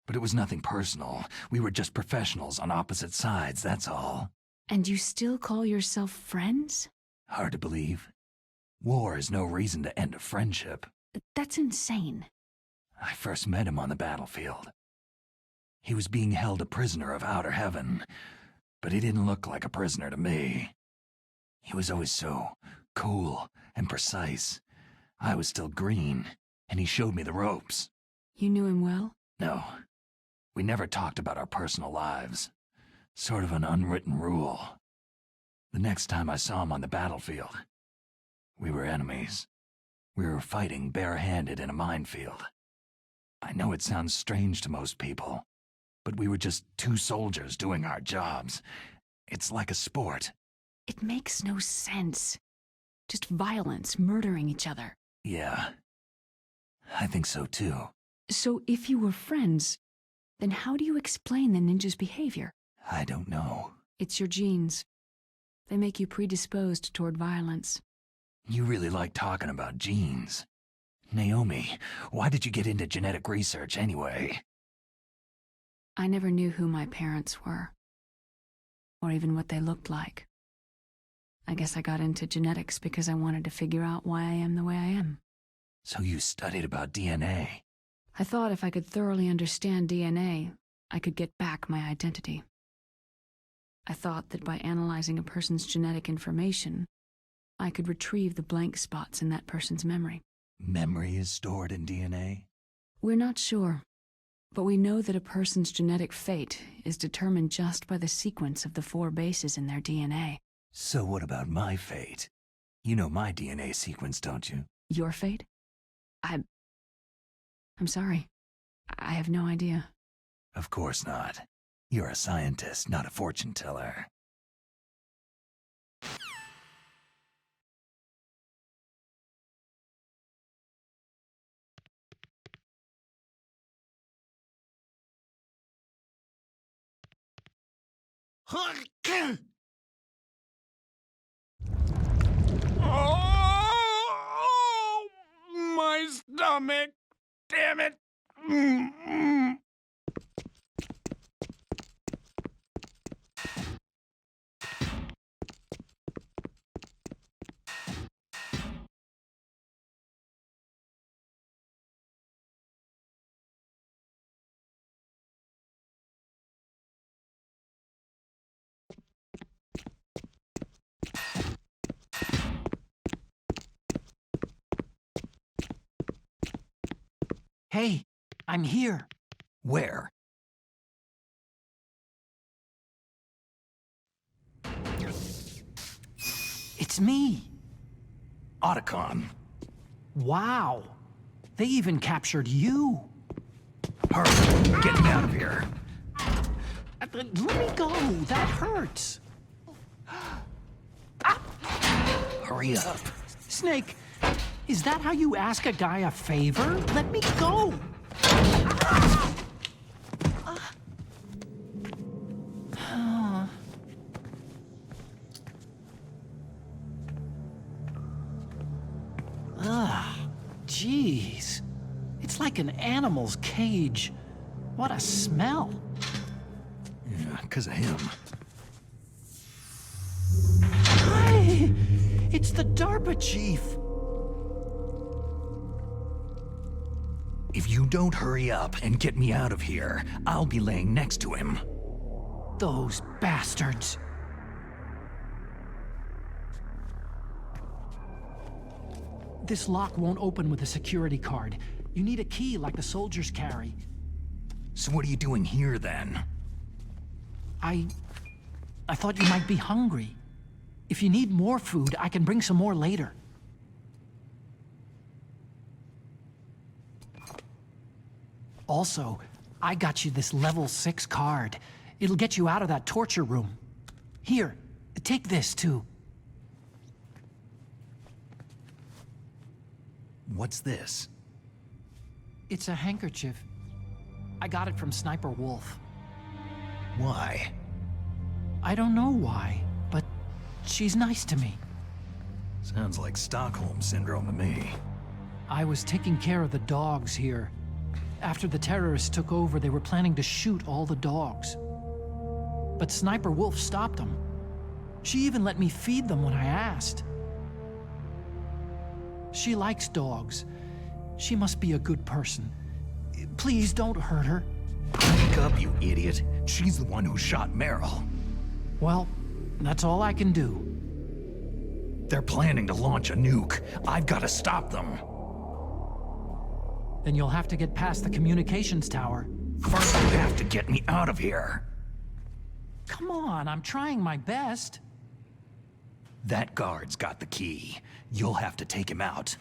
But it was nothing personal. We were just professionals on opposite sides, that's all. And you still call yourself friends? Hard to believe. War is no reason to end a friendship. That's insane. I first met him on the battlefield. He was being held a prisoner of outer heaven, but he didn't look like a prisoner to me. He was always so cool and precise. I was still green, and he showed me the ropes. You knew him well? No. We never talked about our personal lives. Sort of an unwritten rule. The next time I saw him on the battlefield, we were enemies. We were fighting barehanded in a minefield. I know it sounds strange to most people, but we were just two soldiers doing our jobs. It's like a sport. It makes no sense. Just violence, murdering each other. Yeah. I think so too. So if you were friends, then how do you explain the ninja's behavior? I don't know. It's your genes. They make you predisposed toward violence. You really like talking about genes. Naomi, why did you get into genetic research anyway? I never knew who my parents were, or even what they looked like. I guess I got into genetics because I wanted to figure out why I am the way I am. So you studied about DNA? I thought if I could thoroughly understand DNA, I could get back my identity. I thought that by analyzing a person's genetic information, I could retrieve the blank spots in that person's memory. Memory is stored in DNA? We're not sure, but we know that a person's genetic fate is determined just by the sequence of the 4 bases in their DNA. So what about my fate? You know my DNA sequence, don't you? Your fate? I'm sorry. I have no idea. Of course not. You're a scientist, not a fortune teller. Oh, my stomach! Damn it! Hey, I'm here. Where? It's me. Otacon. Wow. They even captured you. Hurry, get me out of here. Let me go. That hurts. Hurry up. Snake, is that how you ask a guy a favor? Let me go. Jeez. It's like an animal's cage. What a smell. Yeah, 'cause of him. Hi! It's the DARPA chief. If you don't hurry up and get me out of here, I'll be laying next to him. Those bastards. This lock won't open with a security card. You need a key like the soldiers carry. So what are you doing here, then? I thought you might be hungry. If you need more food, I can bring some more later. Also, I got you this level 6 card. It'll get you out of that torture room. Here, take this too. What's this? It's a handkerchief. I got it from Sniper Wolf. Why? I don't know why, but she's nice to me. Sounds like Stockholm Syndrome to me. I was taking care of the dogs here. After the terrorists took over, they were planning to shoot all the dogs. But Sniper Wolf stopped them. She even let me feed them when I asked. She likes dogs. She must be a good person. Please don't hurt her. Wake up, you idiot. She's the one who shot Meryl. Well, that's all I can do. They're planning to launch a nuke. I've got to stop them. Then you'll have to get past the communications tower. First, you have to get me out of here. Come on, I'm trying my best. That guard's got the key. You'll have to take him out.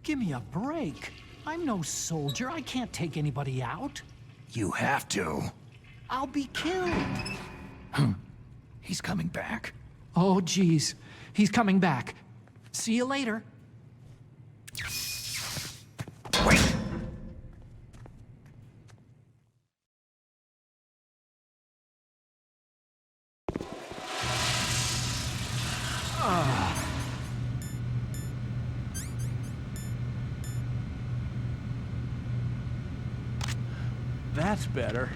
Give me a break. I'm no soldier. I can't take anybody out. You have to. I'll be killed. He's coming back. Oh, geez. He's coming back. See you later. Wait! That's better.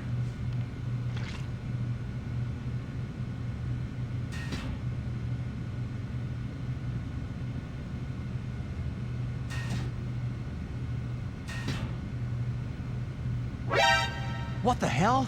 What the hell?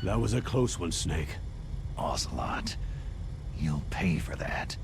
That was a close one, Snake. Ocelot, you'll pay for that.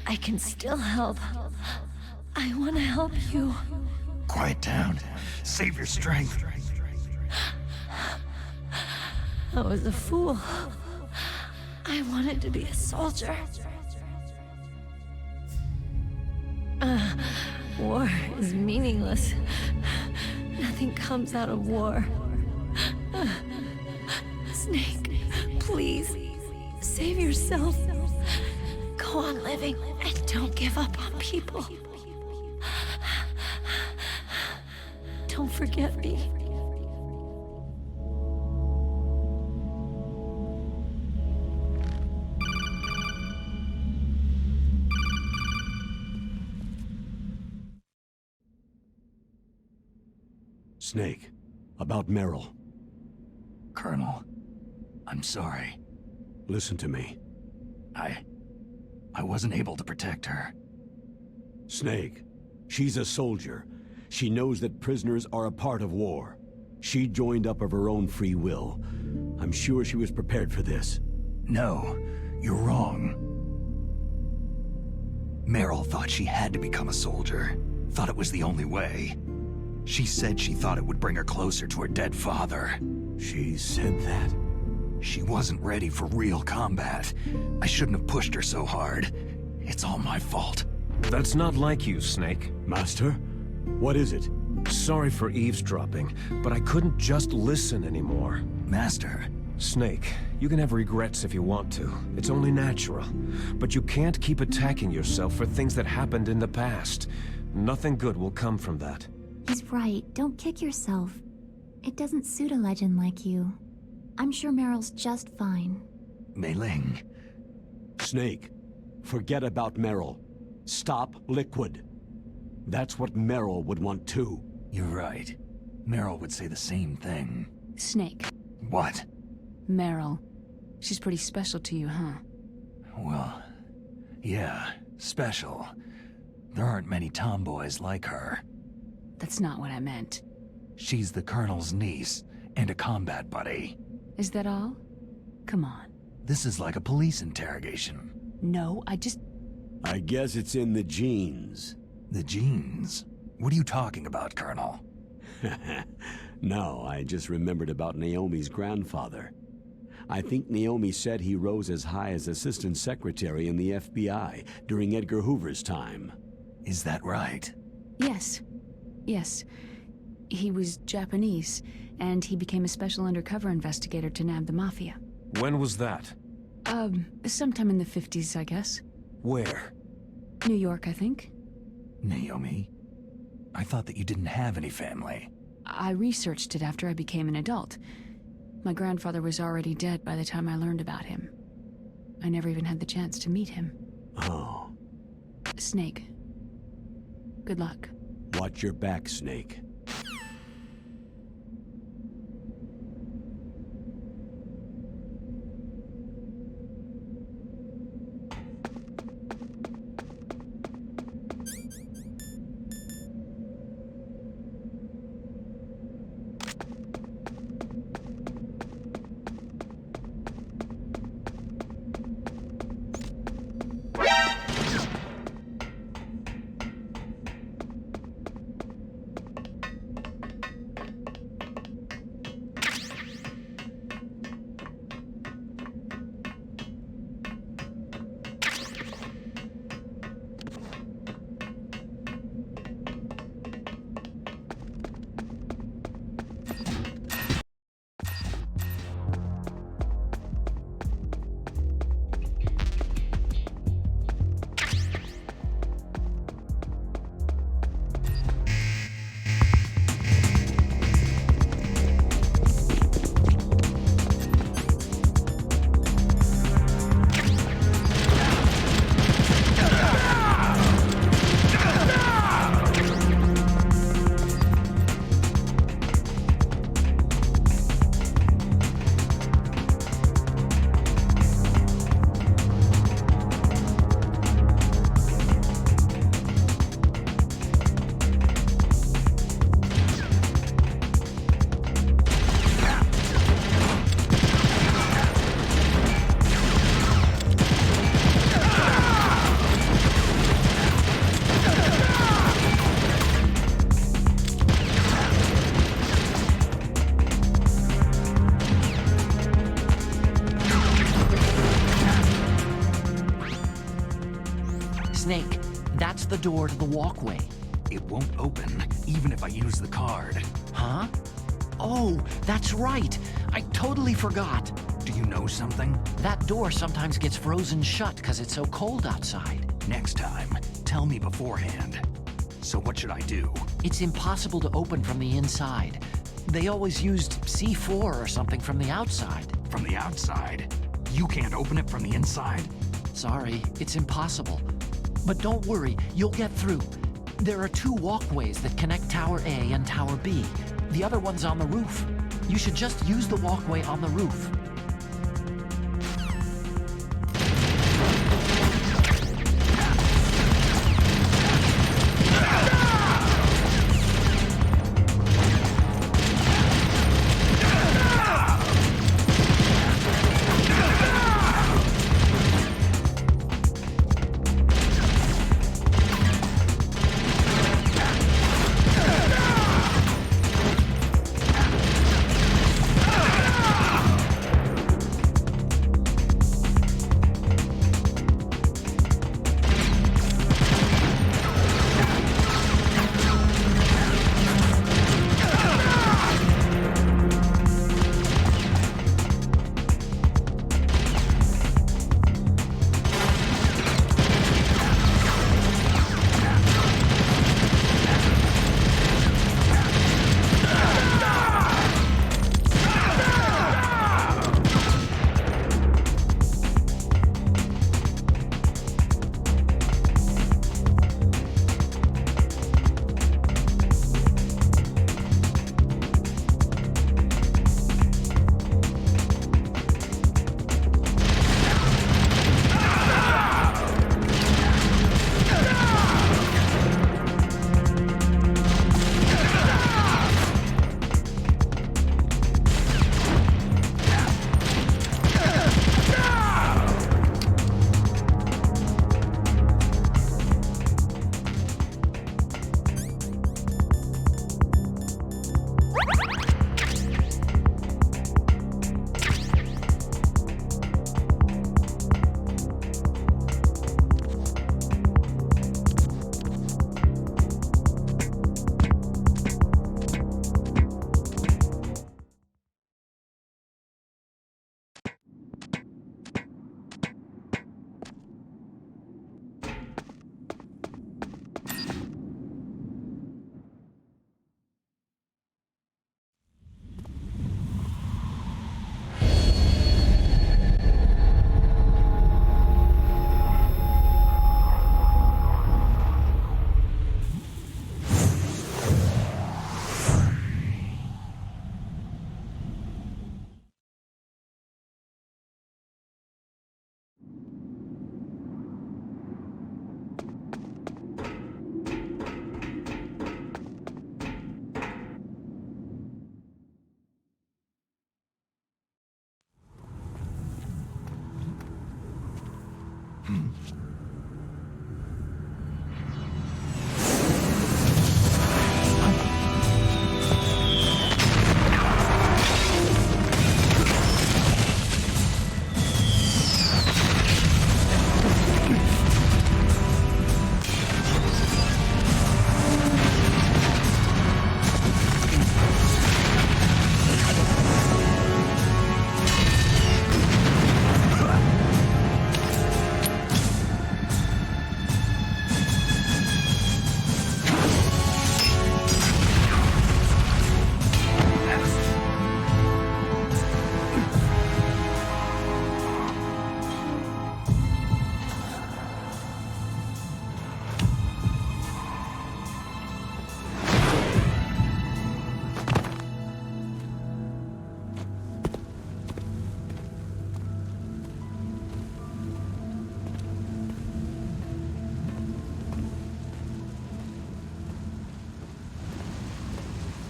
I can still help. I want to help you. Quiet down. Save your strength. I was a fool. I wanted to be a soldier. War is meaningless. Nothing comes out of war. Snake, please, save yourself. Go on living and don't give up on people. Don't forget me. Snake, about Meryl. Colonel, I'm sorry. Listen to me. I wasn't able to protect her. Snake, she's a soldier. She knows that prisoners are a part of war. She joined up of her own free will. I'm sure she was prepared for this. No, you're wrong. Meryl thought she had to become a soldier. Thought it was the only way. She said she thought it would bring her closer to her dead father. She said that? She wasn't ready for real combat. I shouldn't have pushed her so hard. It's all my fault. That's not like you, Snake. Master? What is it? Sorry for eavesdropping, but I couldn't just listen anymore. Master. Snake, you can have regrets if you want to. It's only natural. But you can't keep attacking yourself for things that happened in the past. Nothing good will come from that. He's right. Don't kick yourself. It doesn't suit a legend like you. I'm sure Meryl's just fine. Mei Ling. Snake, forget about Meryl. Stop Liquid. That's what Meryl would want too. You're right. Meryl would say the same thing. Snake. What? Meryl. She's pretty special to you, huh? Well, yeah, special. There aren't many tomboys like her. That's not what I meant. She's the Colonel's niece and a combat buddy. Is that all? Come on. This is like a police interrogation. No, I guess it's in the genes. The genes? What are you talking about, Colonel? No, I just remembered about Naomi's grandfather. I think Naomi said he rose as high as assistant secretary in the FBI during Edgar Hoover's time. Is that right? Yes. Yes. He was Japanese, and he became a special undercover investigator to nab the Mafia. When was that? Sometime in the 50s, I guess. Where? New York, I think. Naomi? I thought that you didn't have any family. I researched it after I became an adult. My grandfather was already dead by the time I learned about him. I never even had the chance to meet him. Oh. Snake. Good luck. Watch your back, Snake. Snake, that's the door to the walkway. It won't open, even if I use the card. Huh? Oh, that's right. I totally forgot. Do you know something? That door sometimes gets frozen shut because it's so cold outside. Next time, tell me beforehand. So what should I do? It's impossible to open from the inside. They always used C4 or something from the outside. From the outside? You can't open it from the inside? Sorry, it's impossible. But don't worry, you'll get through. There are 2 walkways that connect Tower A and Tower B. The other one's on the roof. You should just use the walkway on the roof.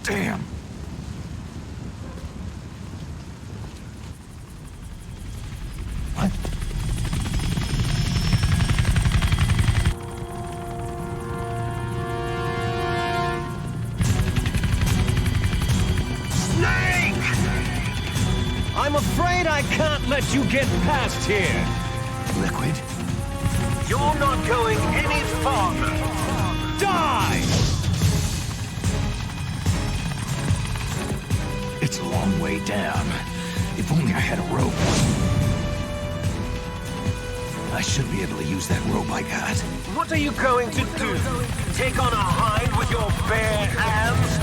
Damn! What? Snake! I'm afraid I can't let you get past here. Liquid? You're not going any farther. Die! It's a long way down. If only I had a rope. I should be able to use that rope I got. What are you going to do? Take on a hind with your bare hands?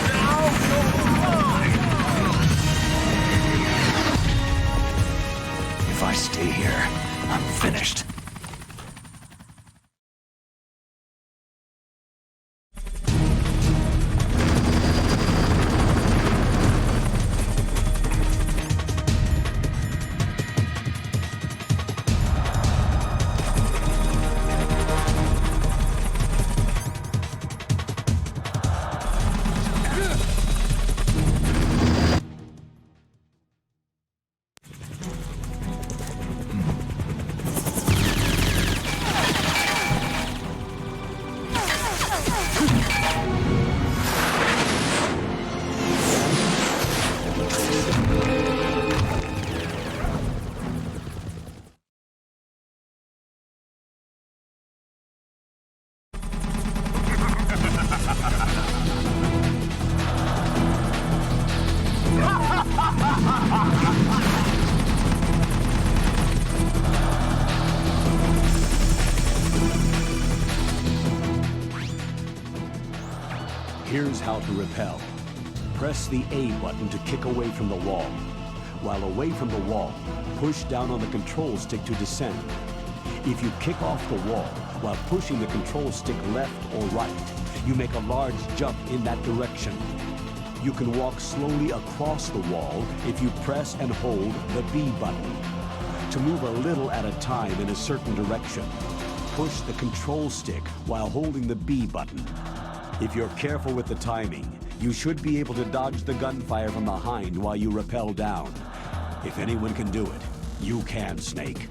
Now you're mine! If I stay here, I'm finished. Here's how to repel. Press the A button to kick away from the wall. While away from the wall, push down on the control stick to descend. If you kick off the wall while pushing the control stick left or right, you make a large jump in that direction. You can walk slowly across the wall if you press and hold the B button. To move a little at a time in a certain direction, push the control stick while holding the B button. If you're careful with the timing, you should be able to dodge the gunfire from behind while you rappel down. If anyone can do it, you can, Snake.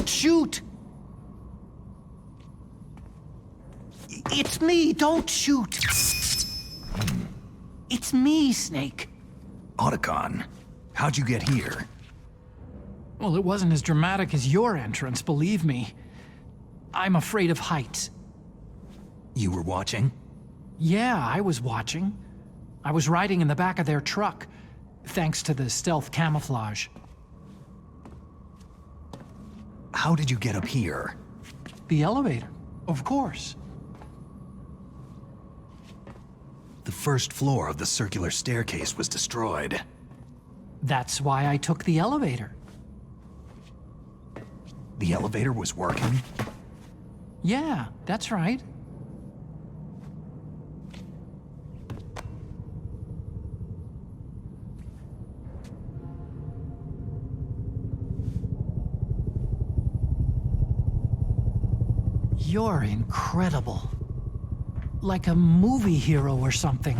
Don't shoot! It's me, don't shoot! It's me, Snake. Otacon, how'd you get here? Well, it wasn't as dramatic as your entrance, believe me. I'm afraid of heights. You were watching? Yeah, I was watching. I was riding in the back of their truck, thanks to the stealth camouflage. How did you get up here? The elevator, of course. The first floor of the circular staircase was destroyed. That's why I took the elevator. The elevator was working? Yeah, that's right. You're incredible. Like a movie hero or something.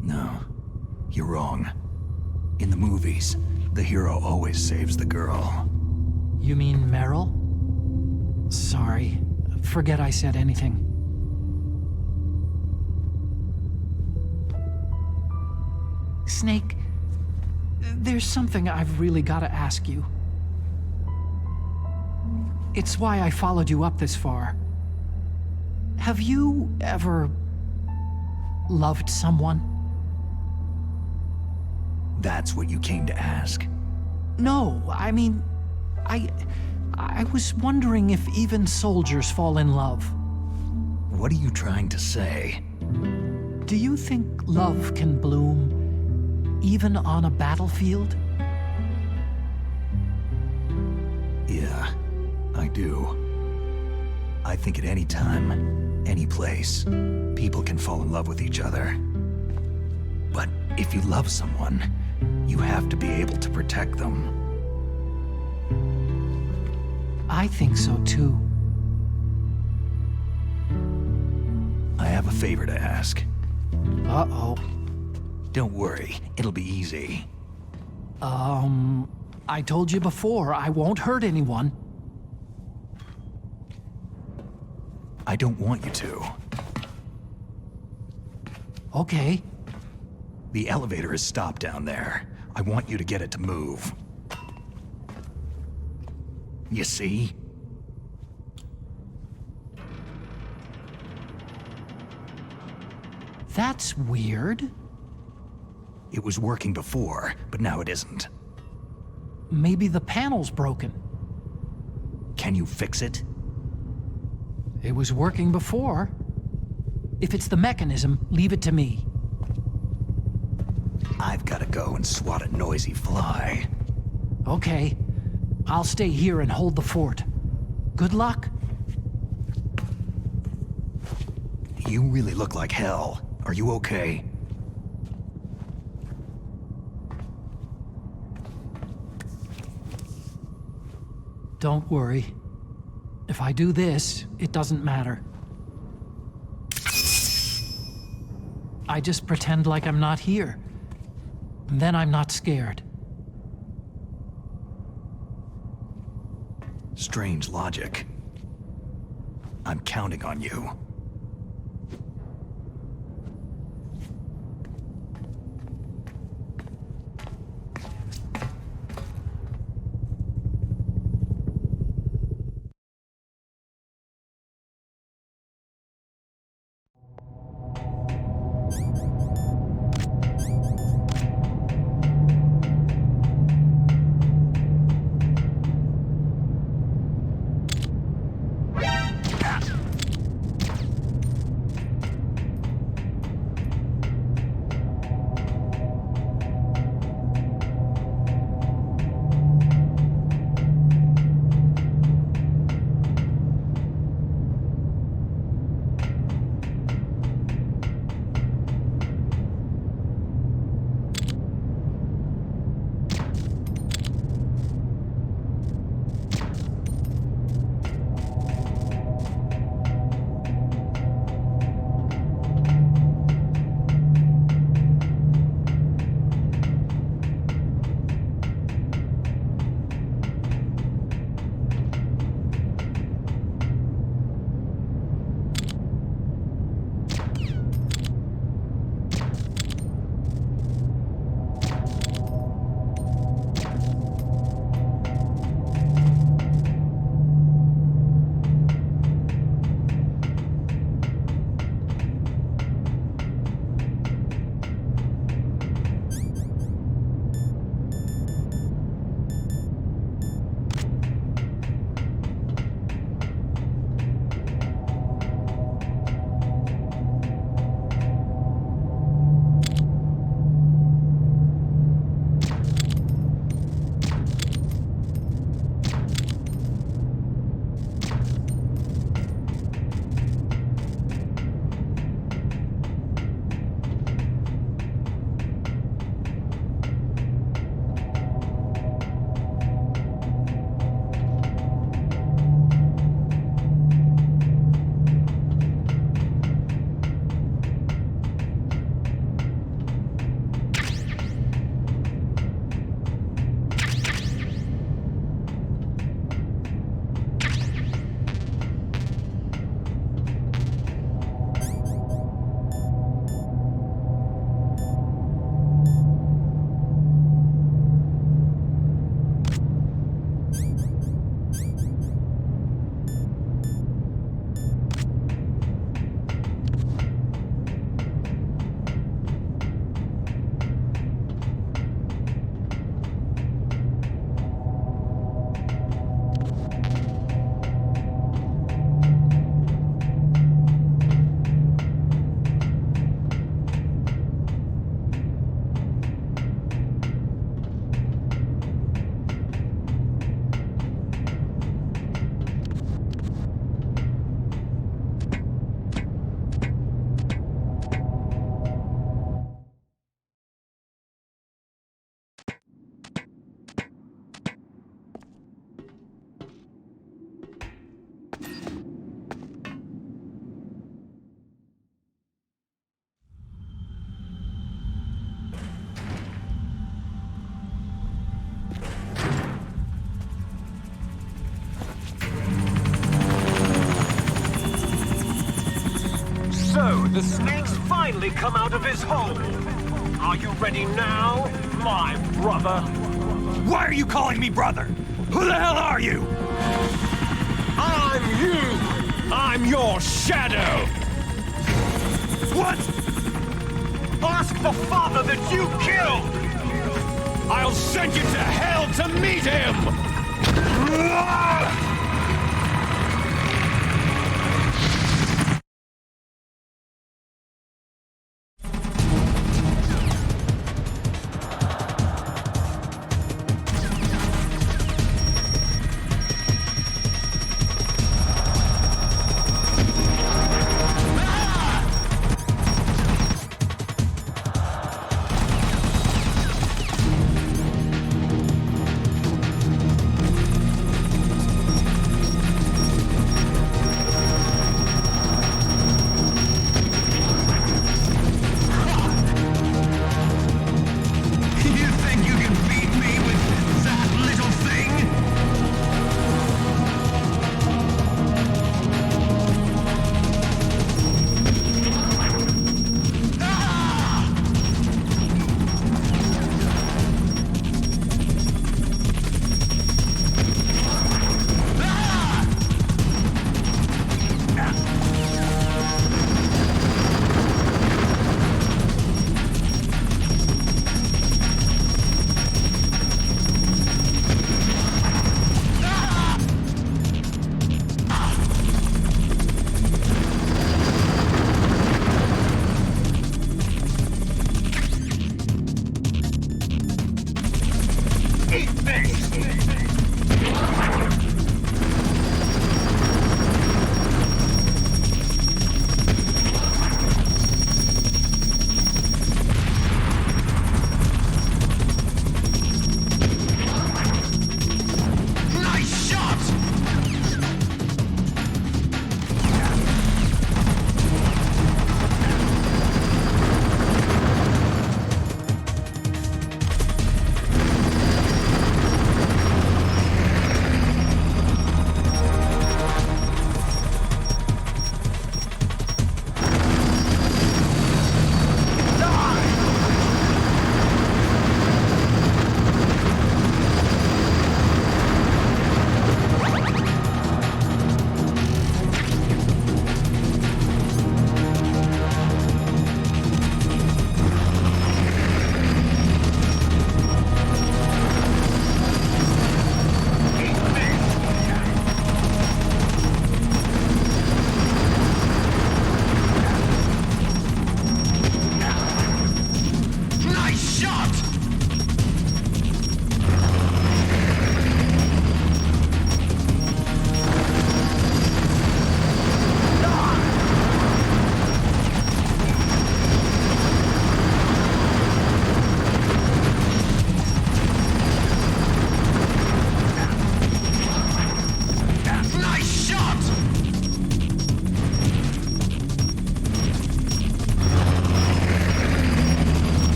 No, you're wrong. In the movies, the hero always saves the girl. You mean Meryl? Sorry. Forget I said anything. Snake, there's something I've really got to ask you. It's why I followed you up this far. Have you ever loved someone? That's what you came to ask? No, I mean, I was wondering if even soldiers fall in love. What are you trying to say? Do you think love can bloom even on a battlefield? Yeah, I do. I think at any time, any place, people can fall in love with each other. But if you love someone, you have to be able to protect them. I think so too. I have a favor to ask. Uh-oh. Don't worry, it'll be easy. I told you before, I won't hurt anyone. I don't want you to. Okay. The elevator is stopped down there. I want you to get it to move. You see? That's weird. It was working before, but now it isn't. Maybe the panel's broken. Can you fix it? It was working before. If it's the mechanism, leave it to me. I've got to go and swat a noisy fly. Okay. I'll stay here and hold the fort. Good luck. You really look like hell. Are you okay? Don't worry. If I do this, it doesn't matter. I just pretend like I'm not here. And then I'm not scared. Strange logic. I'm counting on you. So, the snake's finally come out of his hole. Are you ready now, my brother? Why are you calling me brother? Who the hell are you? I'm you! I'm your shadow! What? Ask the father that you killed! I'll send you to hell to meet him!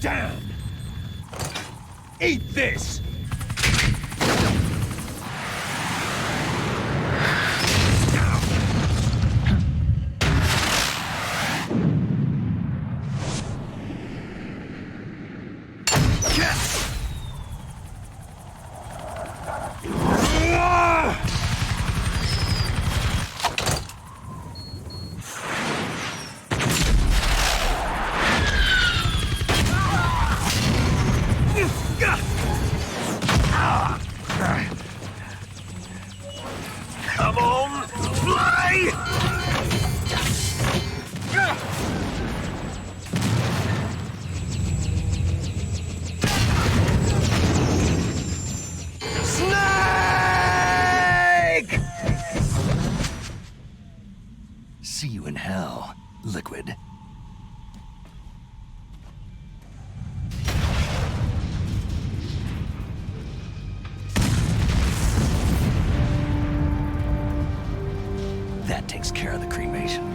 down! Eat this! Come on, fly! Snake! See you in hell, Liquid. That takes care of the cremation.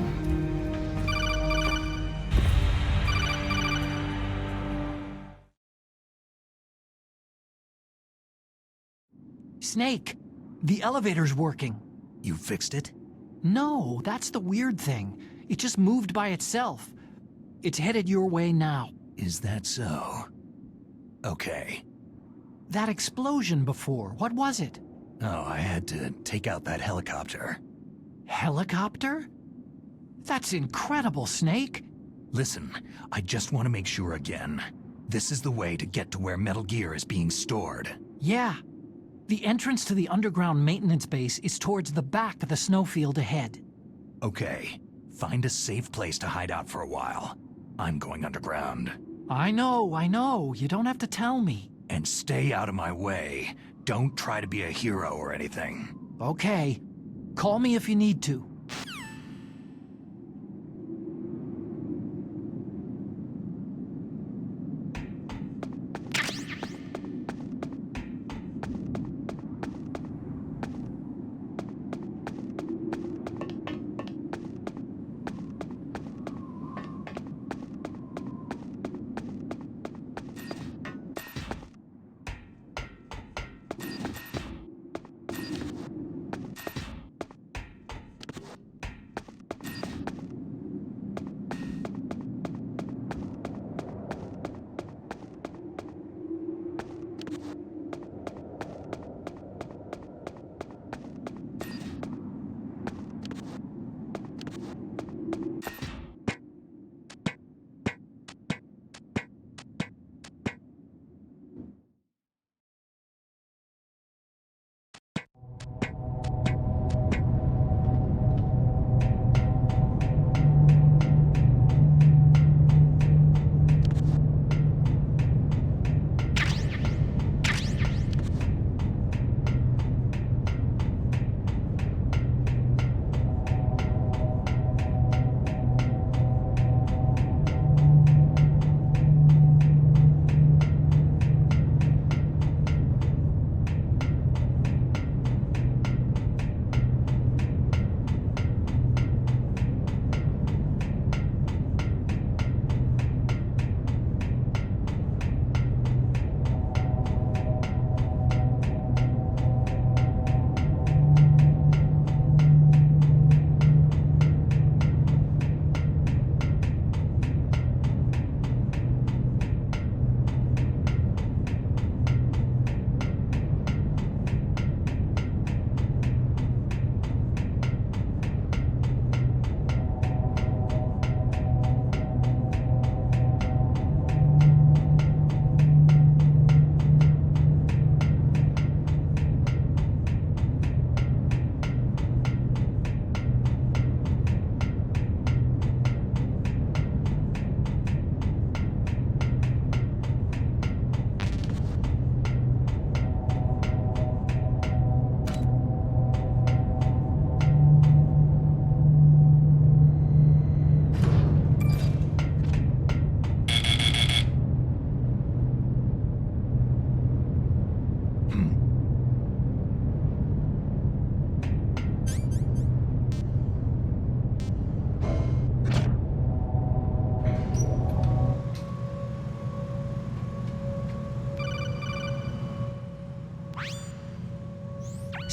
Snake, the elevator's working. You fixed it? No, that's the weird thing. It just moved by itself. It's headed your way now. Is that so? Okay. That explosion before, what was it? Oh, I had to take out that helicopter. Helicopter? That's incredible, Snake. Listen, I just want to make sure again. This is the way to get to where Metal Gear is being stored. Yeah. The entrance to the underground maintenance base is towards the back of the snowfield ahead. Okay. Find a safe place to hide out for a while. I'm going underground. I know. You don't have to tell me. And stay out of my way. Don't try to be a hero or anything. Okay. Call me if you need to.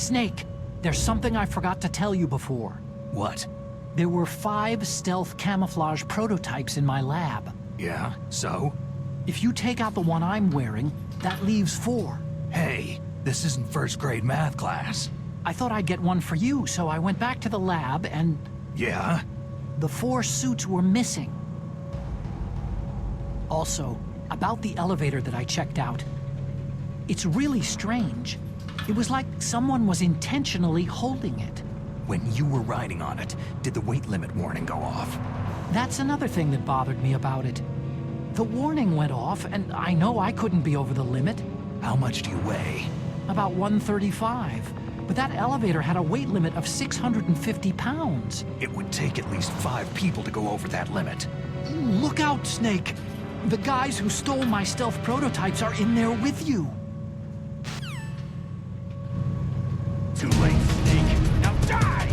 Snake, there's something I forgot to tell you before. What? There were 5 stealth camouflage prototypes in my lab. Yeah, so? If you take out the one I'm wearing, that leaves 4. Hey, this isn't first grade math class. I thought I'd get one for you, so I went back to the lab and... Yeah? The 4 suits were missing. Also, about the elevator that I checked out. It's really strange. It was like someone was intentionally holding it. When you were riding on it, did the weight limit warning go off? That's another thing that bothered me about it. The warning went off, and I know I couldn't be over the limit. How much do you weigh? About 135. But that elevator had a weight limit of 650 pounds. It would take at least 5 people to go over that limit. Look out, Snake! The guys who stole my stealth prototypes are in there with you. Too late, Snake. Now die!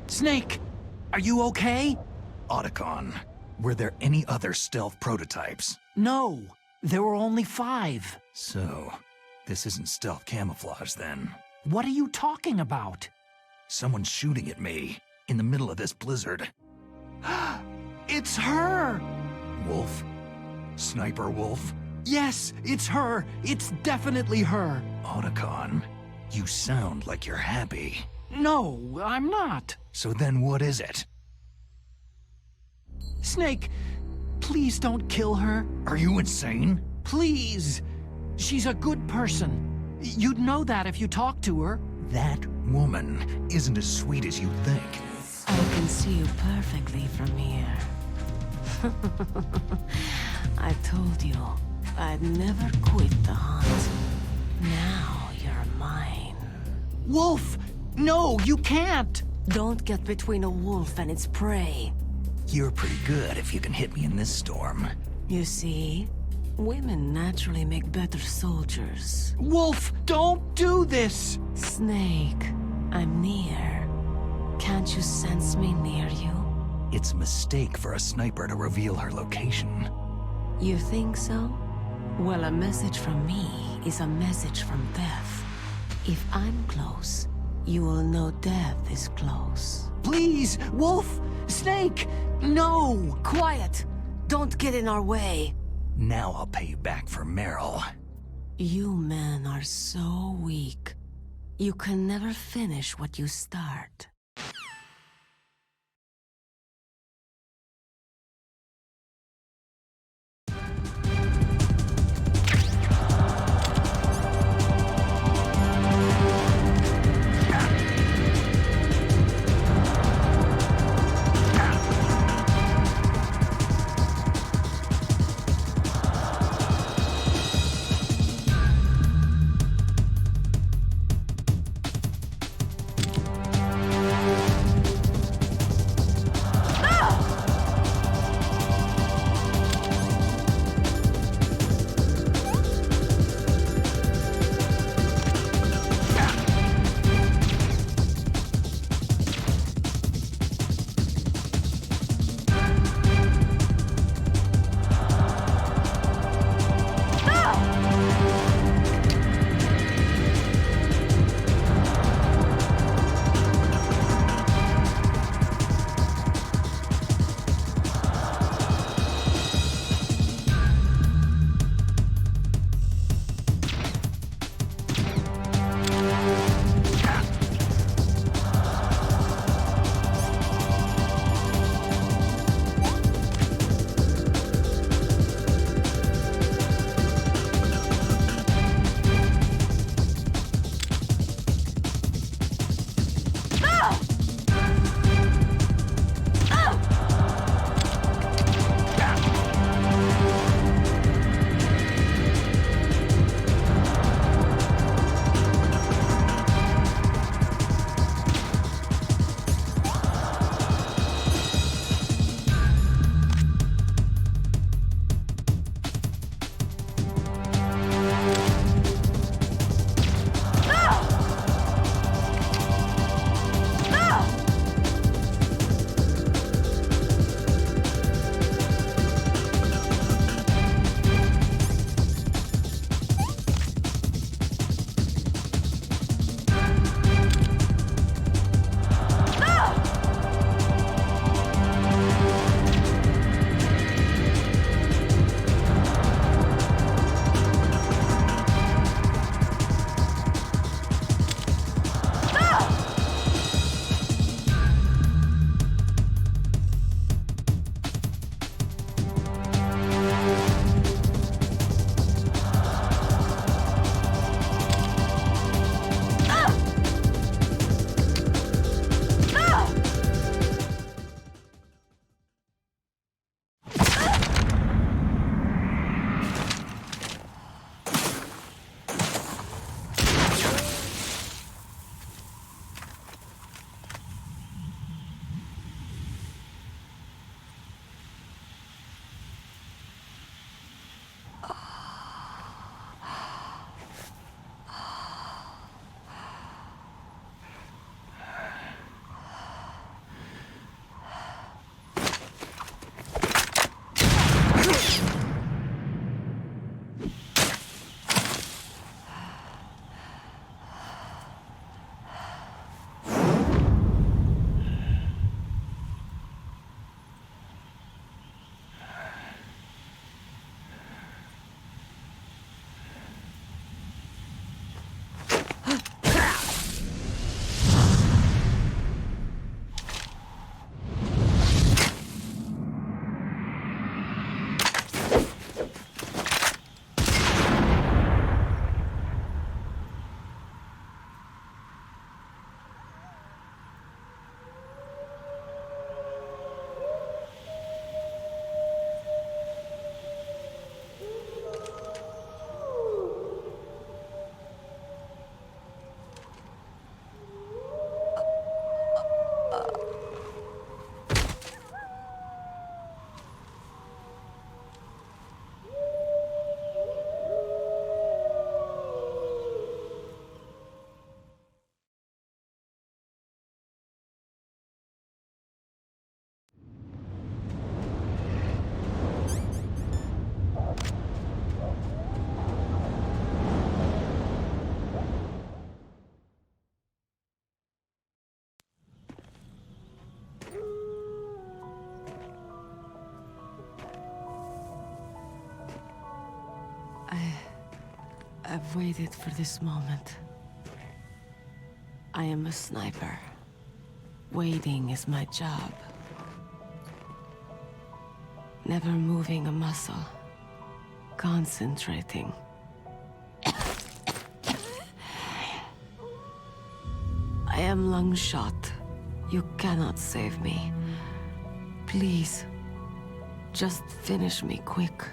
Snake, are you okay? Otacon, were there any other stealth prototypes? No, there were only 5. So, this isn't stealth camouflage then. What are you talking about? Someone's shooting at me, in the middle of this blizzard. It's her! Wolf? Sniper Wolf? Yes, it's her! It's definitely her! Otacon, you sound like you're happy. No, I'm not. So then what is it? Snake, please don't kill her. Are you insane? Please. She's a good person. You'd know that if you talked to her. That woman isn't as sweet as you think. I can see you perfectly from here. I told you, I'd never quit the hunt. Now you're mine. Wolf! No, you can't! Don't get between a wolf and its prey. You're pretty good if you can hit me in this storm. You see, women naturally make better soldiers. Wolf, don't do this! Snake, I'm near. Can't you sense me near you? It's a mistake for a sniper to reveal her location. You think so? Well, a message from me is a message from death. If I'm close, you will know death is close. Please, Wolf! Snake! No! Quiet! Don't get in our way! Now I'll pay you back for Meryl. You men are so weak. You can never finish what you start. I've waited for this moment. I am a sniper. Waiting is my job. Never moving a muscle. Concentrating. I am Lungshot. You cannot save me. Please, just finish me quick.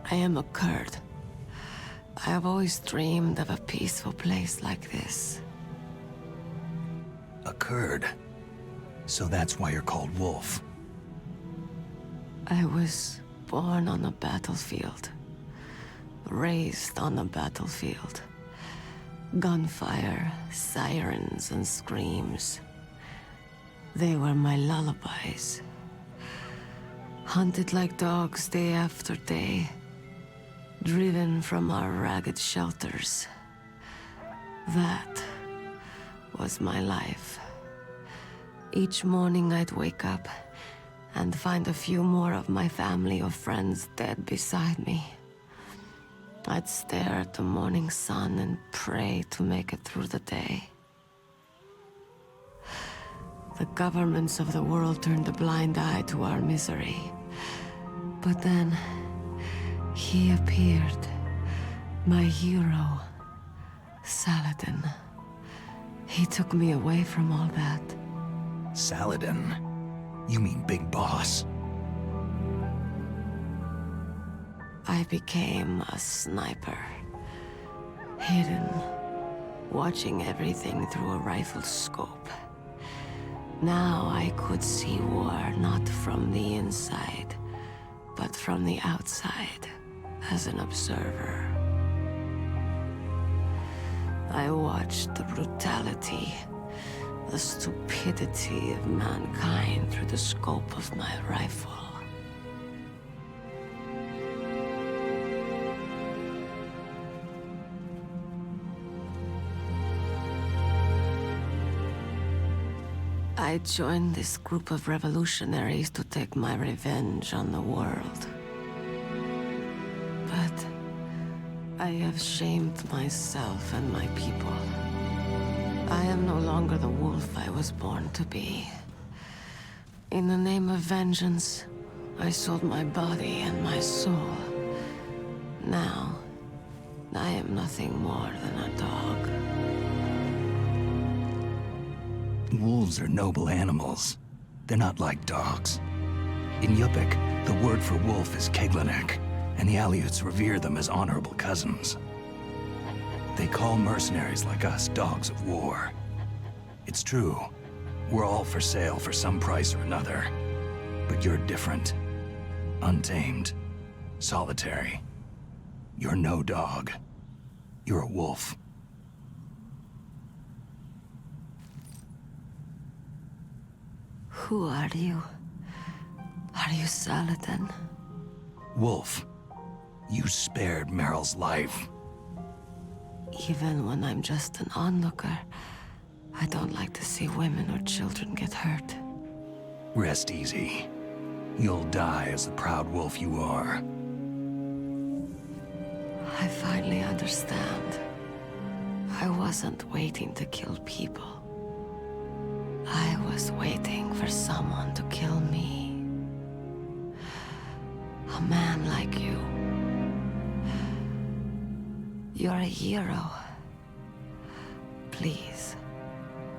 I am a Kurd. I have always dreamed of a peaceful place like this. A Kurd? So that's why you're called Wolf. I was born on a battlefield. Raised on a battlefield. Gunfire, sirens, and screams. They were my lullabies. Hunted like dogs day after day. Driven from our ragged shelters. That was my life. Each morning I'd wake up and find a few more of my family or friends dead beside me. I'd stare at the morning sun and pray to make it through the day. The governments of the world turned a blind eye to our misery. But then, he appeared. My hero, Saladin. He took me away from all that. Saladin? You mean Big Boss? I became a sniper. Hidden, watching everything through a rifle's scope. Now I could see war not from the inside, but from the outside, as an observer. I watched the brutality, the stupidity of mankind through the scope of my rifle. I joined this group of revolutionaries to take my revenge on the world. But I have shamed myself and my people. I am no longer the wolf I was born to be. In the name of vengeance, I sold my body and my soul. Now, I am nothing more than a dog. Wolves are noble animals. They're not like dogs. In Yupik, the word for wolf is Keglanek, and the Aleuts revere them as honorable cousins. They call mercenaries like us dogs of war. It's true. We're all for sale for some price or another. But you're different. Untamed. Solitary. You're no dog. You're a wolf. Who are you? Are you Saladin? Wolf. You spared Meryl's life. Even when I'm just an onlooker, I don't like to see women or children get hurt. Rest easy. You'll die as the proud wolf you are. I finally understand. I wasn't waiting to kill people. I was waiting for someone to kill me. A man like you. You're a hero. Please,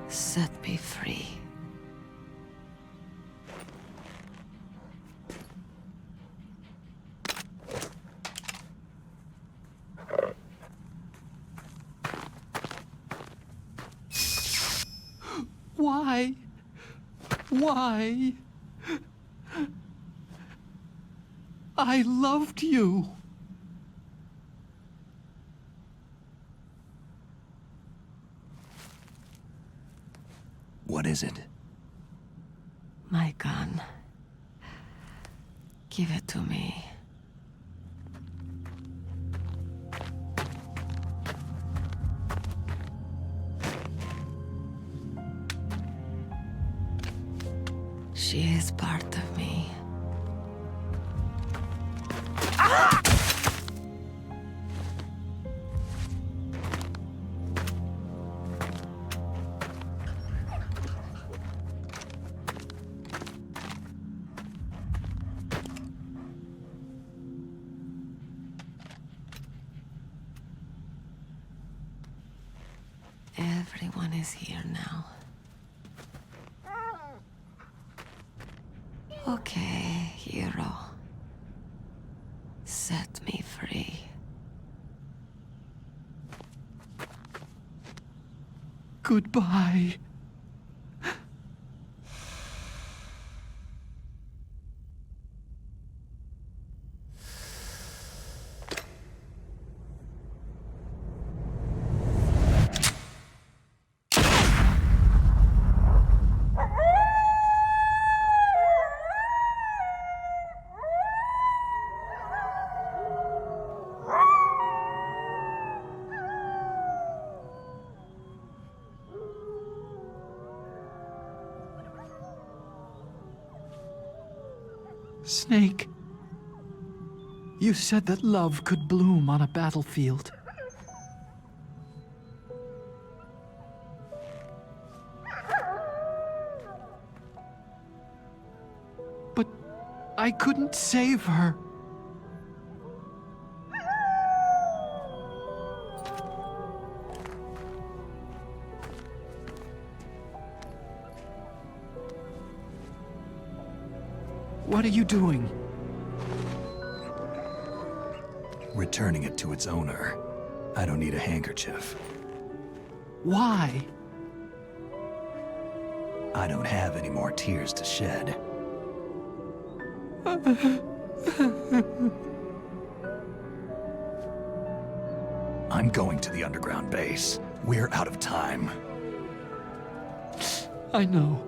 set me free. Why? Why? I loved you. What is it? My gun. Give it to me. She is part of me. Everyone is here now. Okay, hero. Set me free. Goodbye. Snake, you said that love could bloom on a battlefield. But I couldn't save her. What are you doing? Returning it to its owner. I don't need a handkerchief. Why? I don't have any more tears to shed. I'm going to the underground base. We're out of time. I know.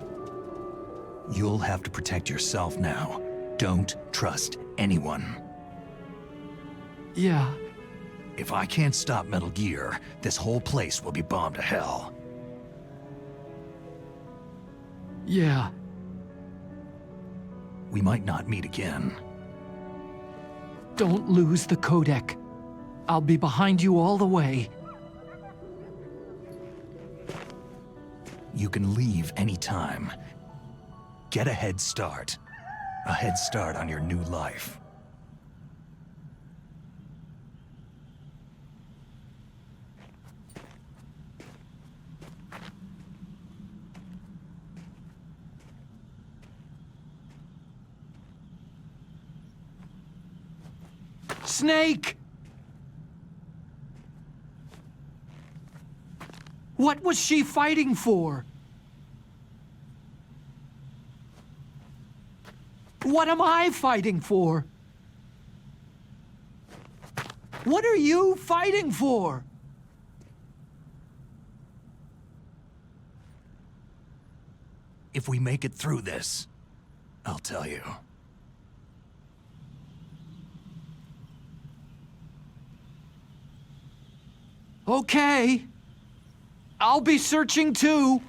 You'll have to protect yourself now. Don't trust anyone. Yeah. If I can't stop Metal Gear, this whole place will be bombed to hell. Yeah. We might not meet again. Don't lose the codec. I'll be behind you all the way. You can leave anytime. Get a head start. A head start on your new life. Snake! What was she fighting for? What am I fighting for? What are you fighting for? If we make it through this, I'll tell you. Okay. I'll be searching too.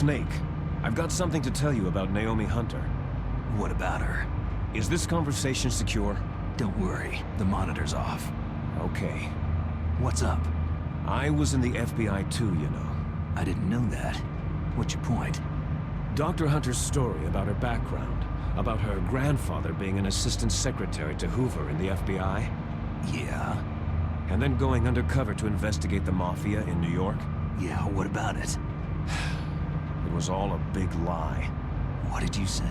Snake, I've got something to tell you about Naomi Hunter. What about her? Is this conversation secure? Don't worry, the monitor's off. Okay. What's up? I was in the FBI too, you know. I didn't know that. What's your point? Dr. Hunter's story about her background, about her grandfather being an assistant secretary to Hoover in the FBI. Yeah? And then going undercover to investigate the Mafia in New York. Yeah, what about it? It was all a big lie. What did you say?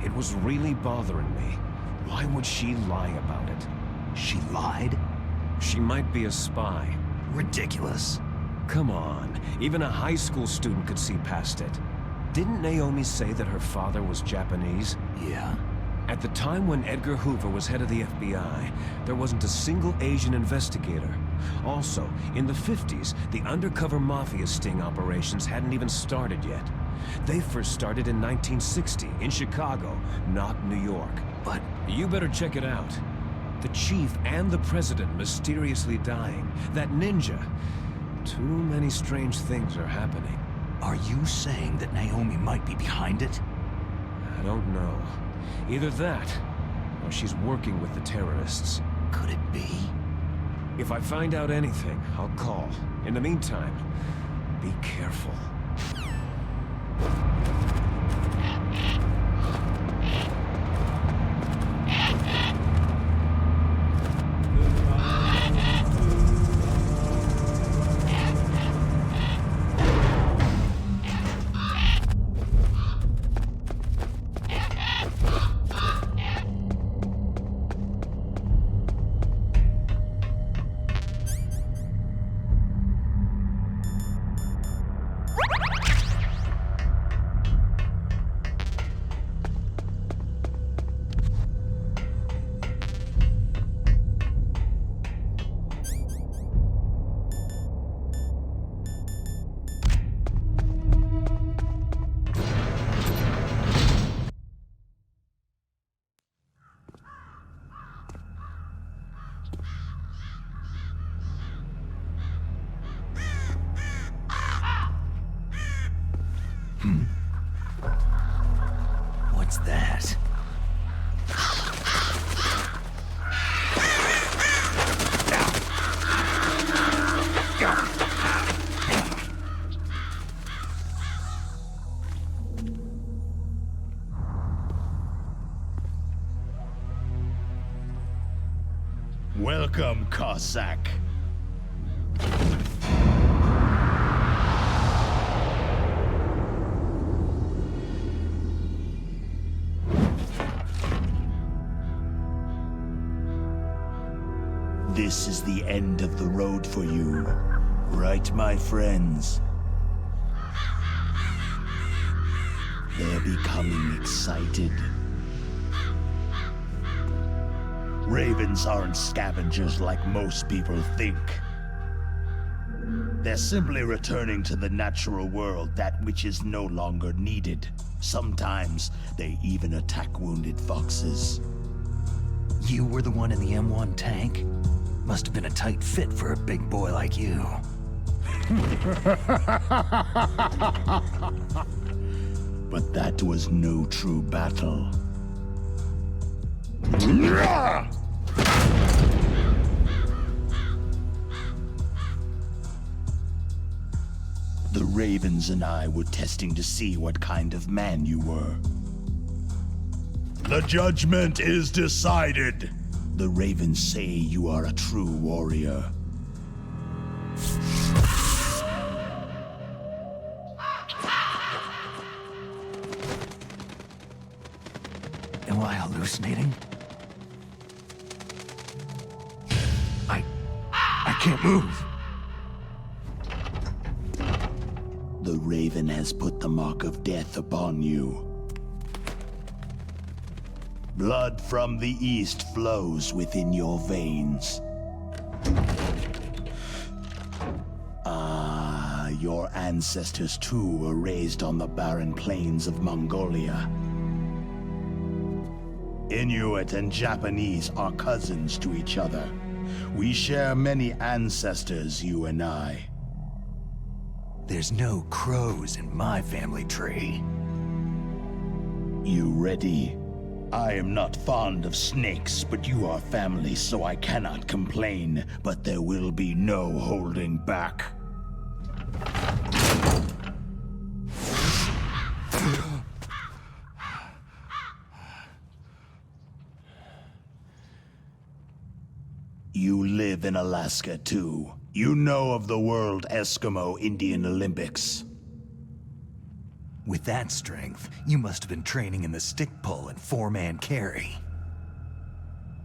It was really bothering me. Why would she lie about it? She lied? She might be a spy. Ridiculous. Come on, even a high school student could see past it. Didn't Naomi say that her father was Japanese? Yeah. At the time when Edgar Hoover was head of the FBI, there wasn't a single Asian investigator. Also, in the 50s, the undercover Mafia sting operations hadn't even started yet. They first started in 1960, in Chicago, not New York. But you better check it out. The chief and the president mysteriously dying. That ninja. Too many strange things are happening. Are you saying that Naomi might be behind it? I don't know. Either that, or she's working with the terrorists. Could it be? If I find out anything, I'll call. In the meantime, be careful. What's that? Welcome, Cossack. This is the end of the road for you, right, my friends? They're becoming excited. Ravens aren't scavengers like most people think. They're simply returning to the natural world that which is no longer needed. Sometimes they even attack wounded foxes. You were the one in the M1 tank? Must have been a tight fit for a big boy like you. But that was no true battle. The Ravens and I were testing to see what kind of man you were. The judgment is decided. The Ravens say you are a true warrior. Am I hallucinating? I can't move. The Raven has put the mark of death upon you. Blood from the east flows within your veins. Ah, your ancestors too were raised on the barren plains of Mongolia. Inuit and Japanese are cousins to each other. We share many ancestors, you and I. There's no crows in my family tree. You ready? I am not fond of snakes, but you are family, so I cannot complain. But there will be no holding back. You live in Alaska, too. You know of the World Eskimo Indian Olympics. With that strength, you must have been training in the stick pull and four-man carry.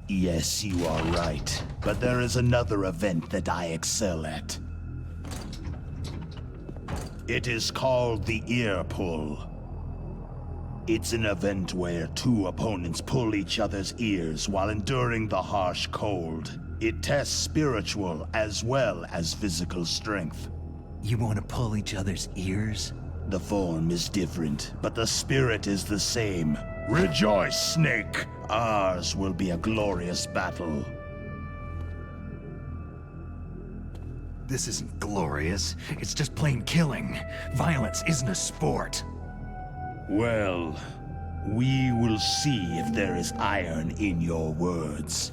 Yes, you are right. But there is another event that I excel at. It is called the ear pull. It's an event where two opponents pull each other's ears while enduring the harsh cold. It tests spiritual as well as physical strength. You want to pull each other's ears? The form is different, but the spirit is the same. Rejoice, Snake! Ours will be a glorious battle. This isn't glorious. It's just plain killing. Violence isn't a sport. Well, we will see if there is iron in your words.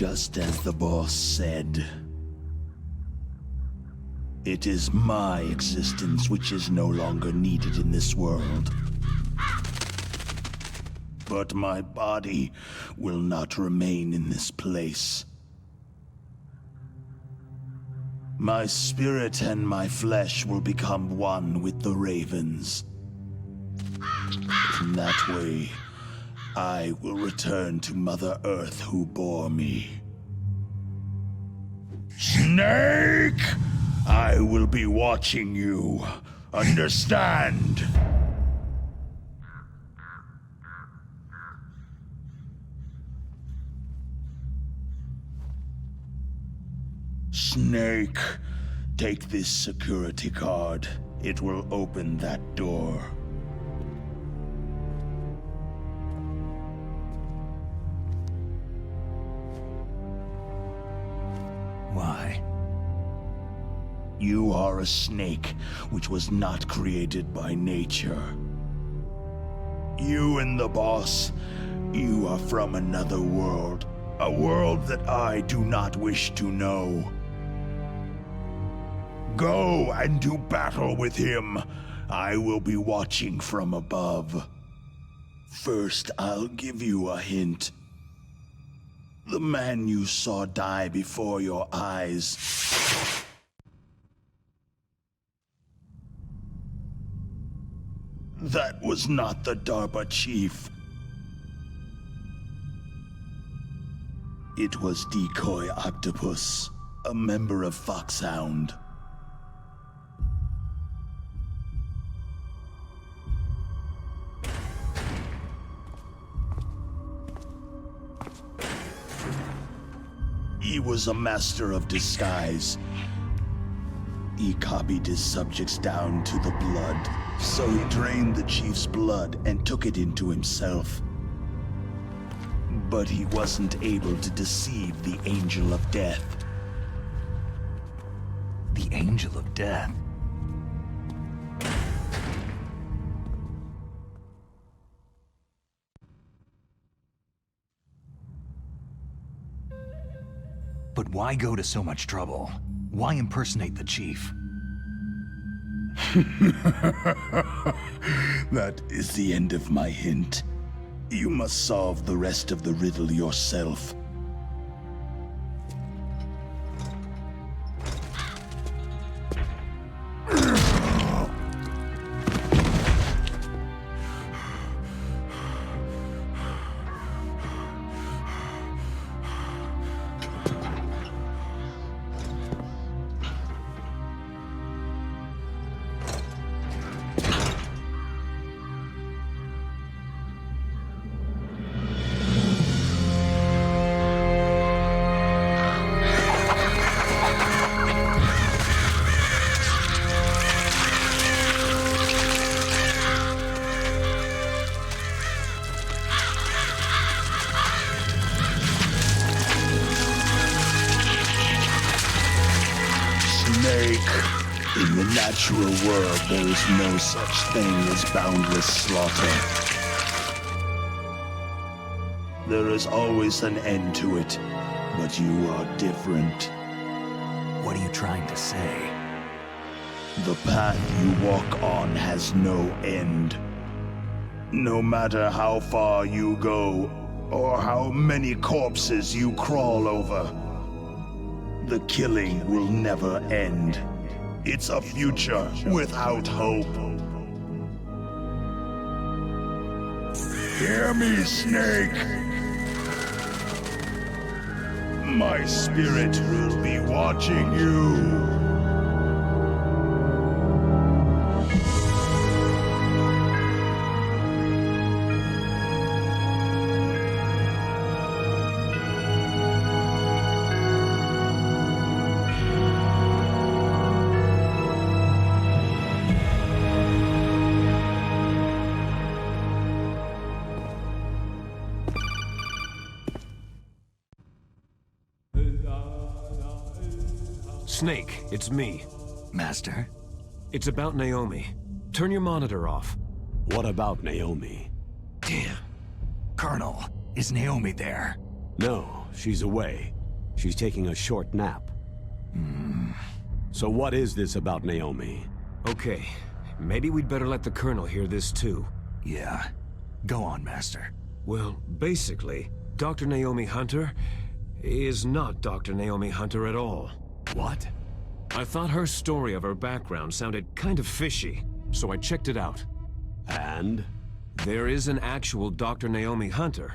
Just as the boss said. It is my existence which is no longer needed in this world. But my body will not remain in this place. My spirit and my flesh will become one with the ravens. In that way, I will return to Mother Earth who bore me. Snake! I will be watching you. Understand? Snake, take this security card. It will open that door. Why? You are a snake, which was not created by nature. You and the boss, you are from another world. A world that I do not wish to know. Go and do battle with him. I will be watching from above. First, I'll give you a hint. The man you saw die before your eyes. That was not the DARPA chief. It was Decoy Octopus, a member of Foxhound. He was a master of disguise. He copied his subjects down to the blood, so he drained the chief's blood and took it into himself. But he wasn't able to deceive the Angel of Death. The Angel of Death? But why go to so much trouble? Why impersonate the chief? That is the end of my hint. You must solve the rest of the riddle yourself. In the natural world, there is no such thing as boundless slaughter. There is always an end to it, but you are different. What are you trying to say? The path you walk on has no end. No matter how far you go, or how many corpses you crawl over, the killing will never end. It's a future without hope. Hear me, Snake! My spirit will be watching you. Snake, it's me. Master? It's about Naomi. Turn your monitor off. What about Naomi? Damn. Colonel, is Naomi there? No, she's away. She's taking a short nap. So what is this about Naomi? Okay, maybe we'd better let the Colonel hear this too. Yeah. Go on, Master. Well, basically, Dr. Naomi Hunter is not Dr. Naomi Hunter at all. What? I thought her story of her background sounded kind of fishy, so I checked it out. And? There is an actual Dr. Naomi Hunter,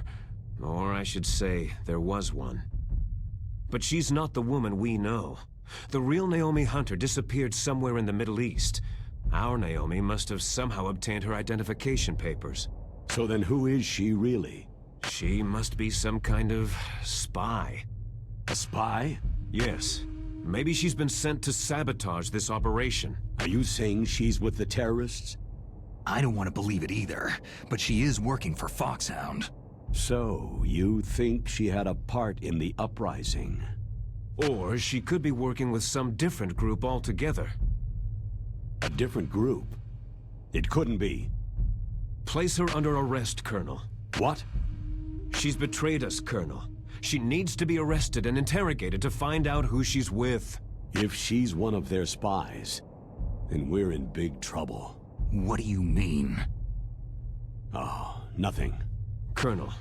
or I should say, there was one. But she's not the woman we know. The real Naomi Hunter disappeared somewhere in the Middle East. Our Naomi must have somehow obtained her identification papers. So then who is she really? She must be some kind of spy. A spy? Yes. Maybe she's been sent to sabotage this operation. Are you saying she's with the terrorists? I don't want to believe it either, but she is working for Foxhound. So, you think she had a part in the uprising? Or she could be working with some different group altogether. A different group? It couldn't be. Place her under arrest, Colonel. What? She's betrayed us, Colonel. She needs to be arrested and interrogated to find out who she's with. If she's one of their spies, then we're in big trouble. What do you mean? Oh, nothing. Colonel,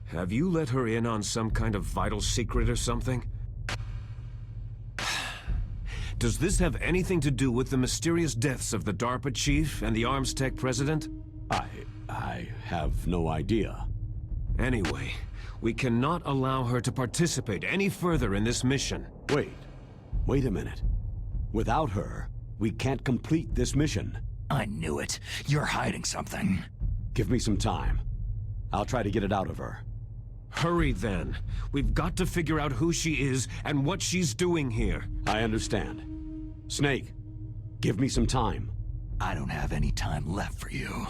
have you let her in on some kind of vital secret or something? Does this have anything to do with the mysterious deaths of the DARPA chief and the arms tech president? I have no idea. Anyway, we cannot allow her to participate any further in this mission. Wait a minute. Without her, we can't complete this mission. I knew it. You're hiding something. Give me some time. I'll try to get it out of her. Hurry then. We've got to figure out who she is and what she's doing here. I understand. Snake, give me some time. I don't have any time left for you.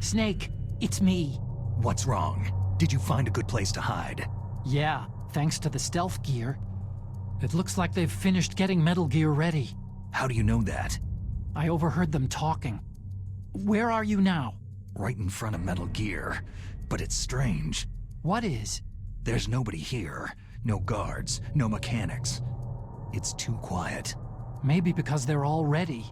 Snake, it's me. What's wrong? Did you find a good place to hide? Yeah, thanks to the stealth gear. It looks like they've finished getting Metal Gear ready. How do you know that? I overheard them talking. Where are you now? Right in front of Metal Gear. But it's strange. What is? There's nobody here. No guards, no mechanics. It's too quiet. Maybe because they're all ready.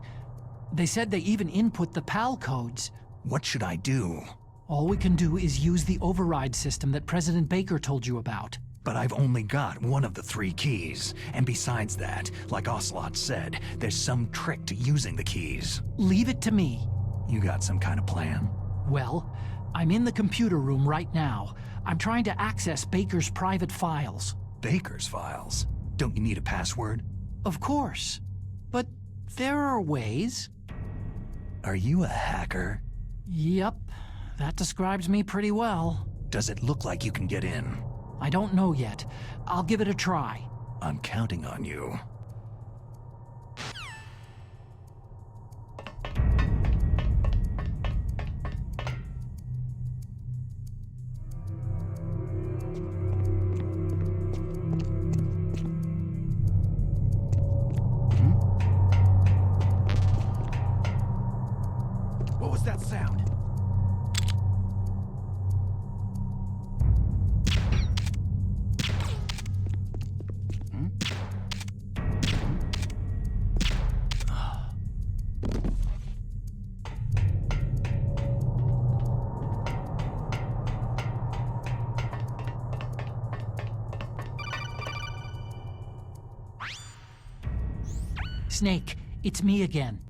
They said they even input the PAL codes. What should I do? All we can do is use the override system that President Baker told you about. But I've only got one of the 3 keys. And besides that, like Ocelot said, there's some trick to using the keys. Leave it to me. You got some kind of plan? Well, I'm in the computer room right now. I'm trying to access Baker's private files. Baker's files? Don't you need a password? Of course. But there are ways. Are you a hacker? Yep. That describes me pretty well. Does it look like you can get in? I don't know yet. I'll give it a try. I'm counting on you. What was that sound? Snake, it's me again.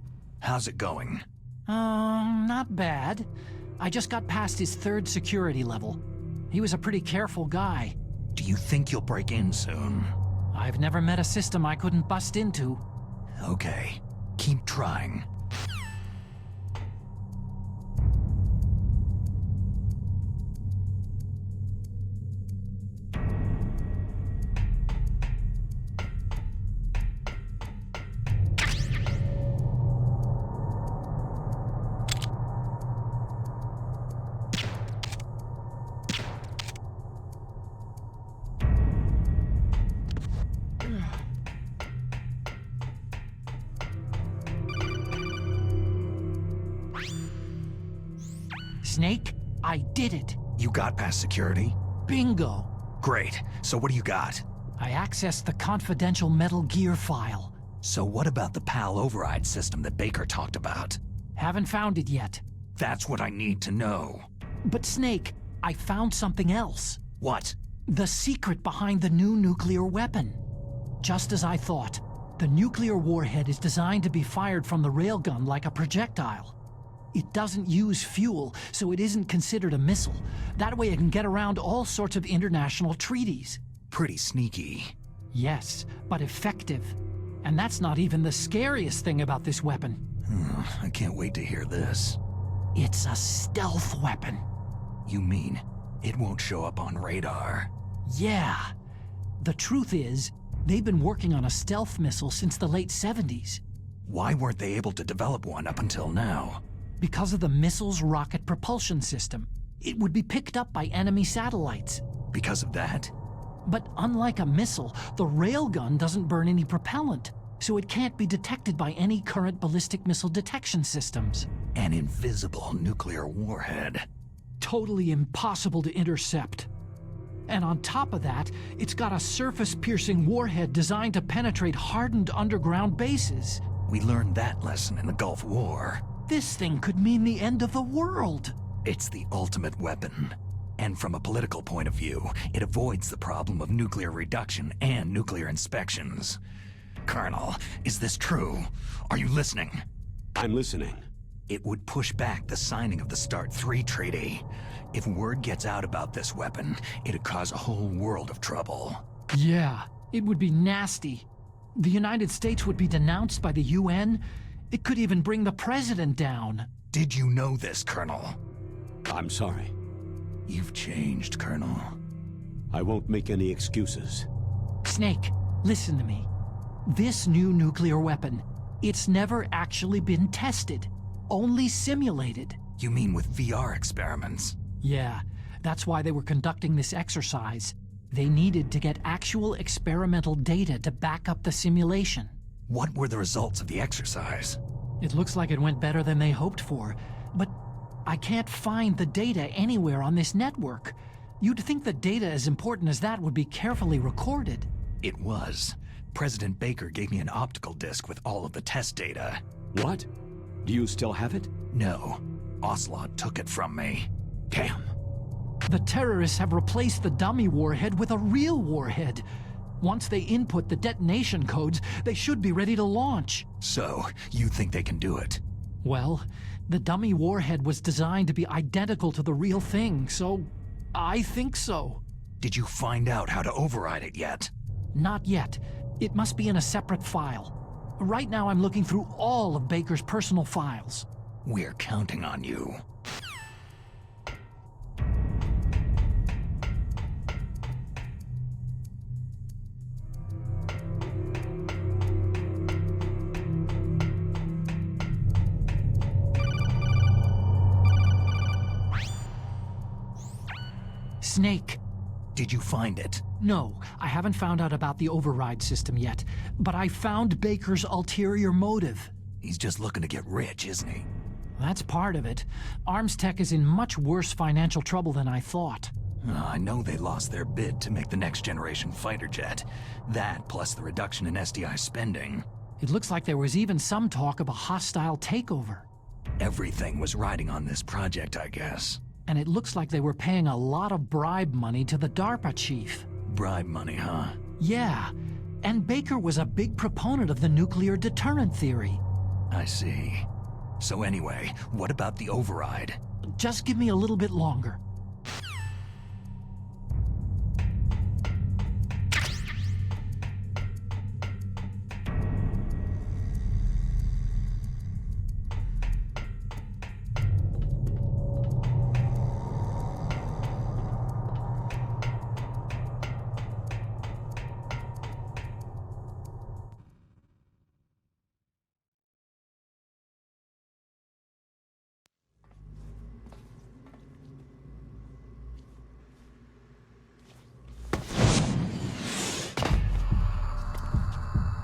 How's it going? Not bad. I just got past his 3rd security level. He was a pretty careful guy. Do you think you'll break in soon? I've never met a system I couldn't bust into. Okay, keep trying. Snake, I did it. You got past security? Bingo. Great. So what do you got? I accessed the confidential Metal Gear file. So what about the PAL override system that Baker talked about? Haven't found it yet. That's what I need to know. But Snake, I found something else. What? The secret behind the new nuclear weapon. Just as I thought, the nuclear warhead is designed to be fired from the railgun like a projectile. It doesn't use fuel, so it isn't considered a missile. That way it can get around all sorts of international treaties. Pretty sneaky. Yes, but effective. And that's not even the scariest thing about this weapon. I can't wait to hear this. It's a stealth weapon. You mean it won't show up on radar? Yeah. The truth is, they've been working on a stealth missile since the late 70s. Why weren't they able to develop one up until now? Because of the missile's rocket propulsion system. It would be picked up by enemy satellites. Because of that? But unlike a missile, the railgun doesn't burn any propellant, so it can't be detected by any current ballistic missile detection systems. An invisible nuclear warhead. Totally impossible to intercept. And on top of that, it's got a surface-piercing warhead designed to penetrate hardened underground bases. We learned that lesson in the Gulf War. This thing could mean the end of the world. It's the ultimate weapon. And from a political point of view, it avoids the problem of nuclear reduction and nuclear inspections. Colonel, is this true? Are you listening? I'm listening. It would push back the signing of the START 3 treaty. If word gets out about this weapon, it'd cause a whole world of trouble. Yeah, it would be nasty. The United States would be denounced by the UN. It could even bring the president down. Did you know this, Colonel? I'm sorry. You've changed, Colonel. I won't make any excuses. Snake, listen to me. This new nuclear weapon, it's never actually been tested. Only simulated. You mean with VR experiments? Yeah, that's why they were conducting this exercise. They needed to get actual experimental data to back up the simulation. What were the results of the exercise? It looks like it went better than they hoped for, but I can't find the data anywhere on this network. You'd think the data as important as that would be carefully recorded. It was. President Baker gave me an optical disc with all of the test data. What? Do you still have it? No. Ocelot took it from me. Damn. The terrorists have replaced the dummy warhead with a real warhead. Once they input the detonation codes, they should be ready to launch. So, you think they can do it? Well, the dummy warhead was designed to be identical to the real thing, so I think so. Did you find out how to override it yet? Not yet. It must be in a separate file. Right now I'm looking through all of Baker's personal files. We're counting on you. Snake. Did you find it? No, I haven't found out about the override system yet, but I found Baker's ulterior motive. He's just looking to get rich, isn't he? That's part of it. Arms Tech is in much worse financial trouble than I thought. I know they lost their bid to make the next generation fighter jet. That, plus the reduction in SDI spending. It looks like there was even some talk of a hostile takeover. Everything was riding on this project, I guess. And it looks like they were paying a lot of bribe money to the DARPA chief. Bribe money, huh? Yeah. And Baker was a big proponent of the nuclear deterrent theory. I see. So anyway, what about the override? Just give me a little bit longer.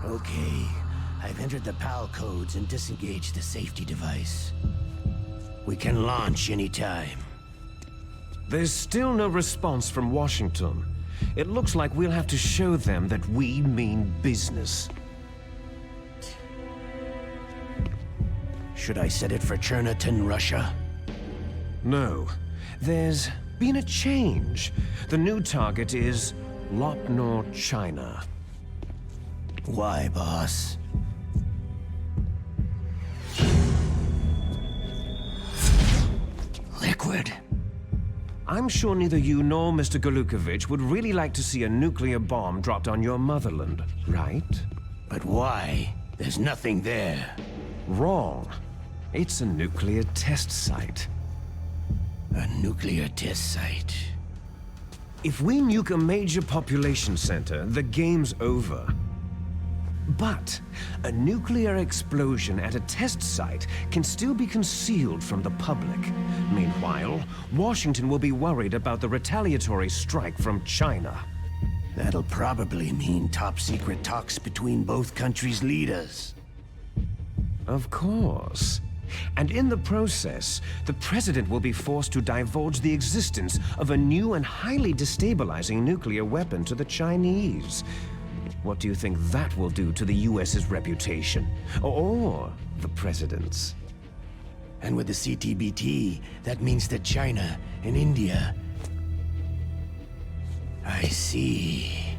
Okay, I've entered the PAL codes and disengaged the safety device. We can launch anytime. There's still no response from Washington. It looks like we'll have to show them that we mean business. Should I set it for Cherniton, Russia? No. There's been a change. The new target is Lopnor, China. Why, boss? Liquid. I'm sure neither you nor Mr. Golukovich would really like to see a nuclear bomb dropped on your motherland, right? But why? There's nothing there. Wrong. It's a nuclear test site. A nuclear test site? If we nuke a major population center, the game's over. But a nuclear explosion at a test site can still be concealed from the public. Meanwhile, Washington will be worried about the retaliatory strike from China. That'll probably mean top-secret talks between both countries' leaders. Of course. And in the process, the president will be forced to divulge the existence of a new and highly destabilizing nuclear weapon to the Chinese. What do you think that will do to the US's reputation? Or the president's? And with the CTBT, that means that China and India... I see.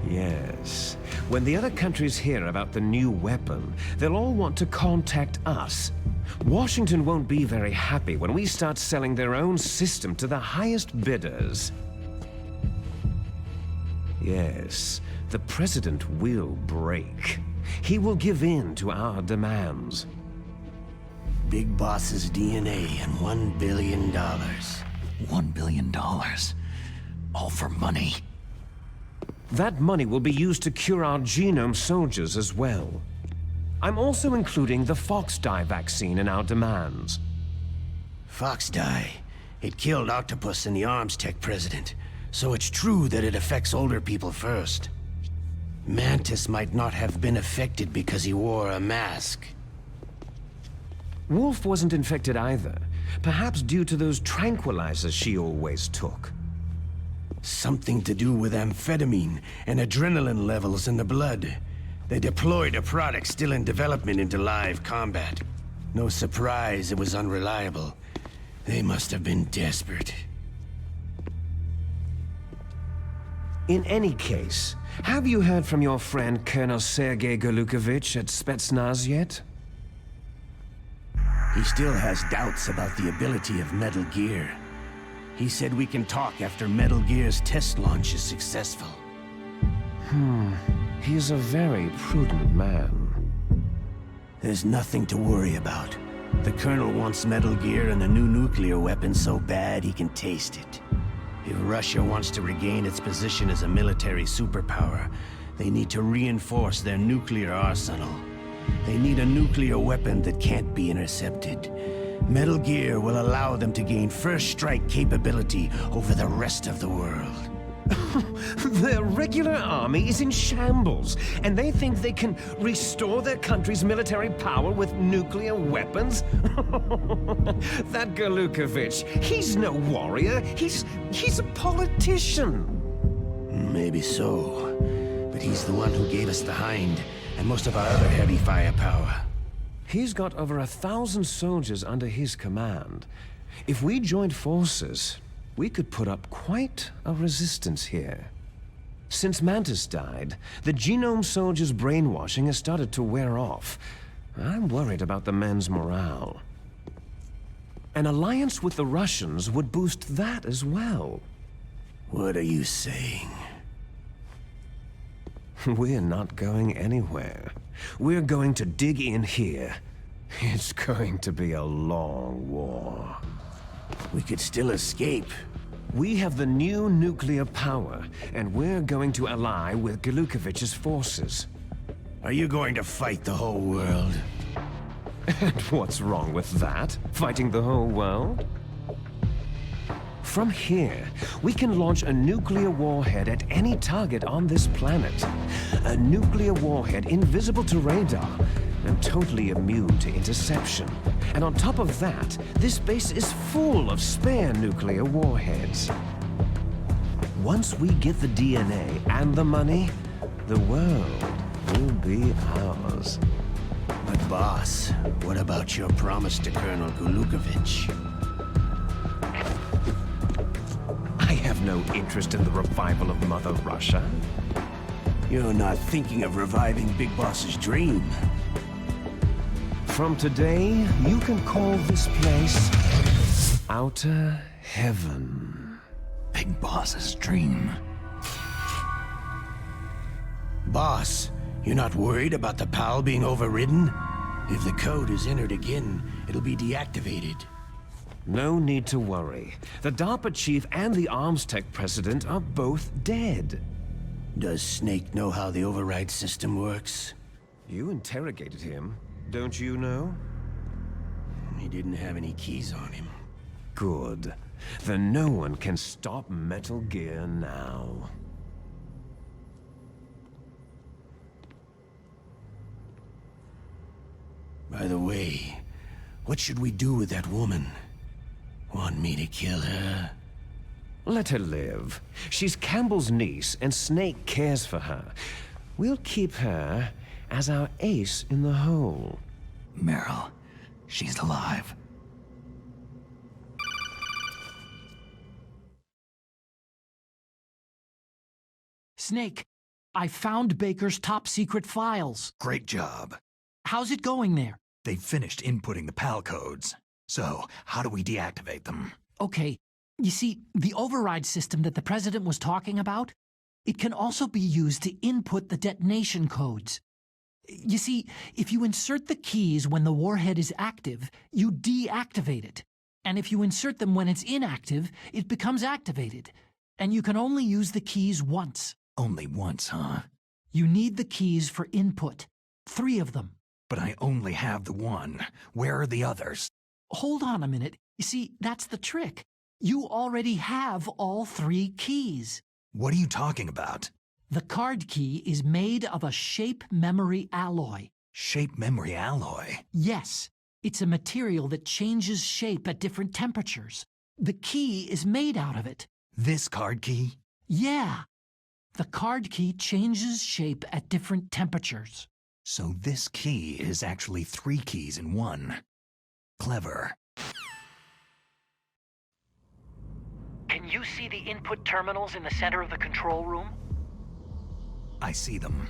Yes. When the other countries hear about the new weapon, they'll all want to contact us. Washington won't be very happy when we start selling their own system to the highest bidders. Yes, the president will break. He will give in to our demands. Big Boss's DNA and $1 billion. $1 billion? All for money? That money will be used to cure our genome soldiers as well. I'm also including the Fox-Die vaccine in our demands. Fox-Die. It killed Octopus and the Arms Tech president, so it's true that it affects older people first. Mantis might not have been affected because he wore a mask. Wolf wasn't infected either, perhaps due to those tranquilizers she always took. Something to do with amphetamine and adrenaline levels in the blood. They deployed a product still in development into live combat. No surprise it was unreliable. They must have been desperate. In any case, have you heard from your friend Colonel Sergei Golukovich at Spetsnaz yet? He still has doubts about the ability of Metal Gear. He said we can talk after Metal Gear's test launch is successful. He's a very prudent man. There's nothing to worry about. The Colonel wants Metal Gear and the new nuclear weapon so bad he can taste it. If Russia wants to regain its position as a military superpower, they need to reinforce their nuclear arsenal. They need a nuclear weapon that can't be intercepted. Metal Gear will allow them to gain first strike capability over the rest of the world. Their regular army is in shambles, and they think they can restore their country's military power with nuclear weapons? That Golukovich, he's no warrior. He's a politician. Maybe so, but he's the one who gave us the Hind and most of our other heavy firepower. He's got over 1,000 soldiers under his command. If we joined forces, we could put up quite a resistance here. Since Mantis died, the Genome Soldiers' brainwashing has started to wear off. I'm worried about the men's morale. An alliance with the Russians would boost that as well. What are you saying? We're not going anywhere. We're going to dig in here. It's going to be a long war. We could still escape. We have the new nuclear power, and we're going to ally with Golukovich's forces. Are you going to fight the whole world? And what's wrong with that? Fighting the whole world? From here, we can launch a nuclear warhead at any target on this planet. A nuclear warhead invisible to radar and totally immune to interception. And on top of that, this base is full of spare nuclear warheads. Once we get the DNA and the money, the world will be ours. But boss, what about your promise to Colonel Golukovich? I have no interest in the revival of Mother Russia. You're not thinking of reviving Big Boss's dream. From today, you can call this place Outer Heaven. Big Boss's dream. Boss, you're not worried about the PAL being overridden? If the code is entered again, it'll be deactivated. No need to worry. The DARPA chief and the Arms Tech president are both dead. Does Snake know how the override system works? You interrogated him, don't you know? He didn't have any keys on him. Good. Then no one can stop Metal Gear now. By the way, what should we do with that woman? Want me to kill her? Let her live. She's Campbell's niece, and Snake cares for her. We'll keep her as our ace in the hole. Meryl, she's alive. Snake, I found Baker's top-secret files. Great job. How's it going there? They've finished inputting the PAL codes. So, how do we deactivate them? Okay, you see, the override system that the President was talking about, it can also be used to input the detonation codes. You see, if you insert the keys when the warhead is active, you deactivate it. And if you insert them when it's inactive, it becomes activated. And you can only use the keys once. Only once, huh? You need the keys for input. 3 of them. But I only have the one. Where are the others? Hold on a minute. You see, that's the trick. You already have all 3 keys. What are you talking about? The card key is made of a shape memory alloy. Shape memory alloy? Yes. It's a material that changes shape at different temperatures. The key is made out of it. This card key? Yeah. The card key changes shape at different temperatures. So this key is actually 3 keys in one. Clever. Can you see the input terminals in the center of the control room? I see them.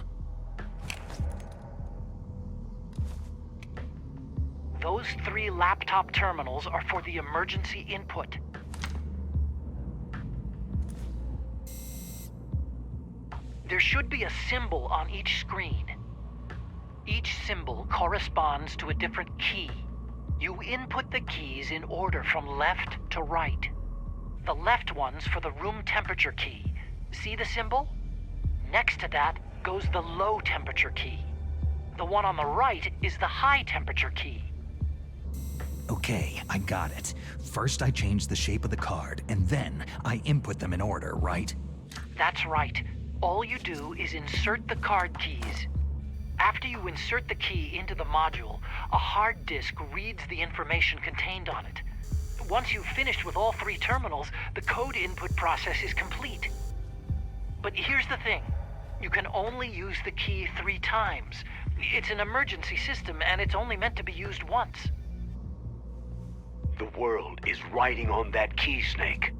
Those 3 laptop terminals are for the emergency input. There should be a symbol on each screen. Each symbol corresponds to a different key. You input the keys in order from left to right. The left one's for the room temperature key. See the symbol? Next to that goes the low temperature key. The one on the right is the high temperature key. Okay, I got it. First I change the shape of the card, and then I input them in order, right? That's right. All you do is insert the card keys. After you insert the key into the module, a hard disk reads the information contained on it. Once you've finished with all 3 terminals, the code input process is complete. But here's the thing. You can only use the key 3 times. It's an emergency system, and it's only meant to be used once. The world is riding on that key, Snake.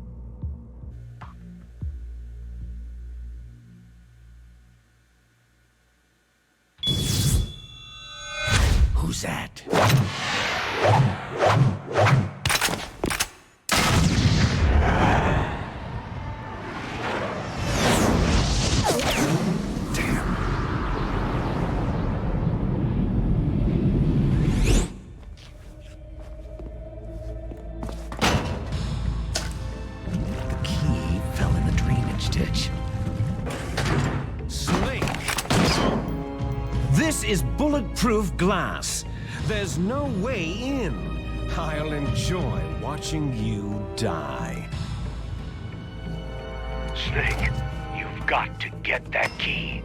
Who's that? This is bulletproof glass. There's no way in. I'll enjoy watching you die. Snake, you've got to get that key.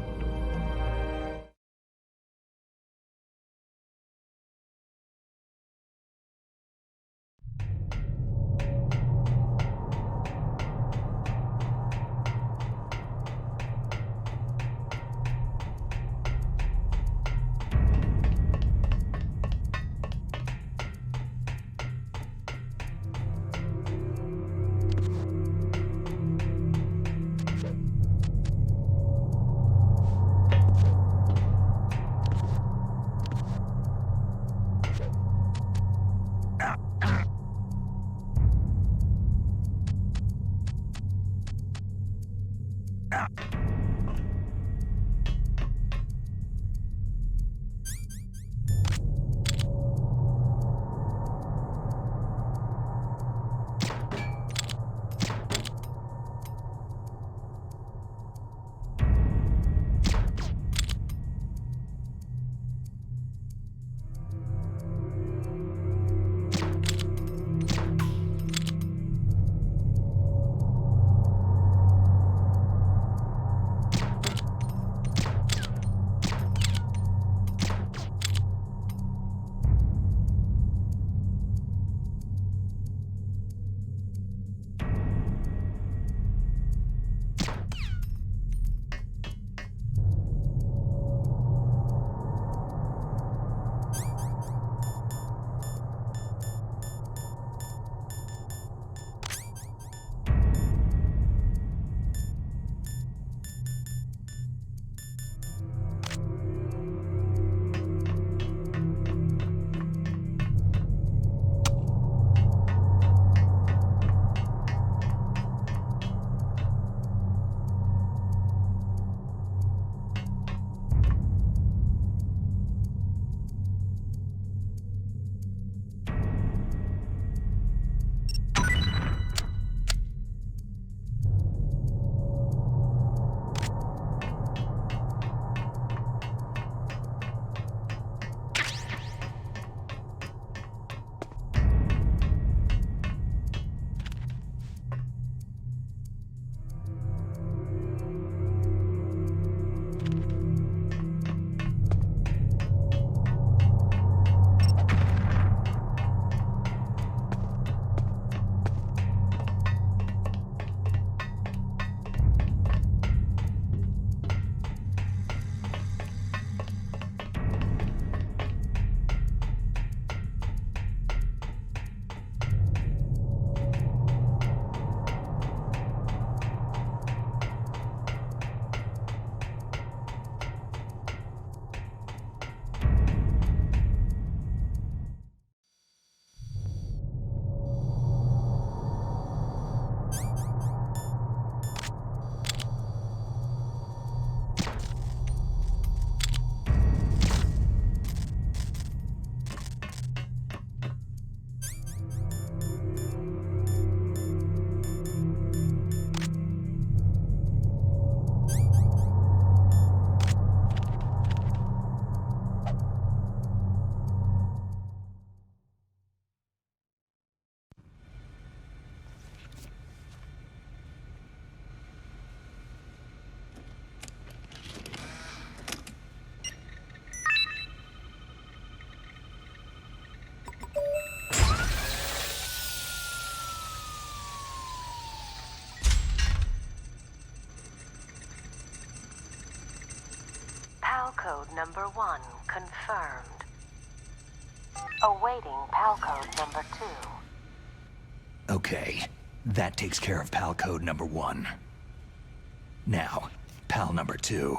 PAL code number 1 confirmed. Awaiting PAL code number 2. Okay, that takes care of PAL code number 1. Now, PAL number 2,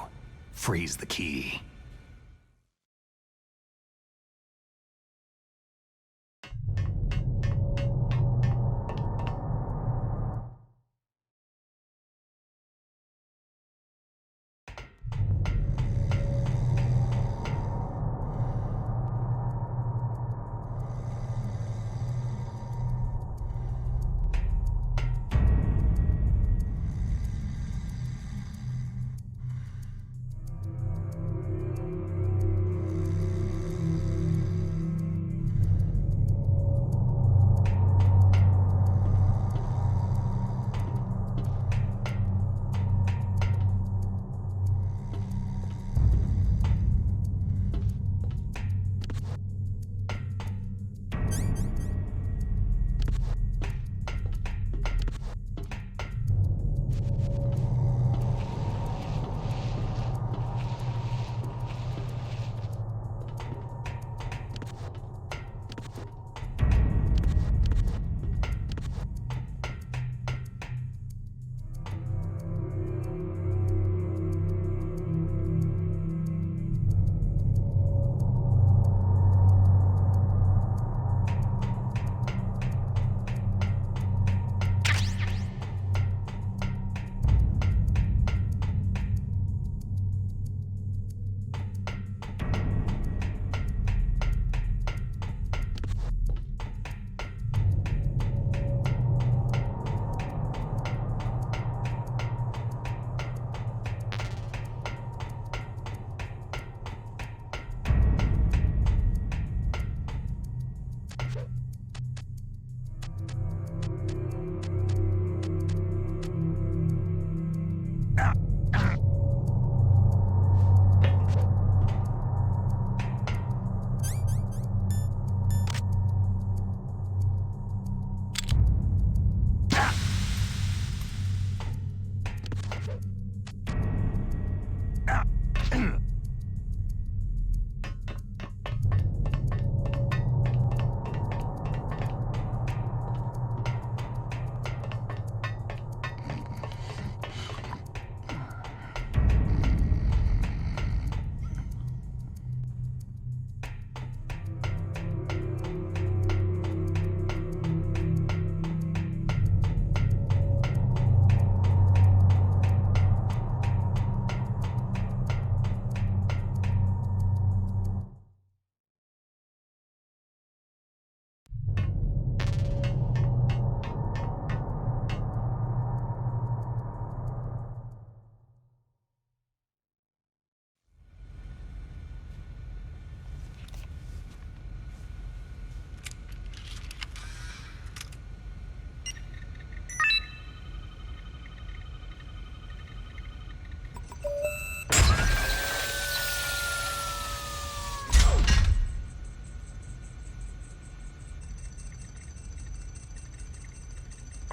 freeze the key.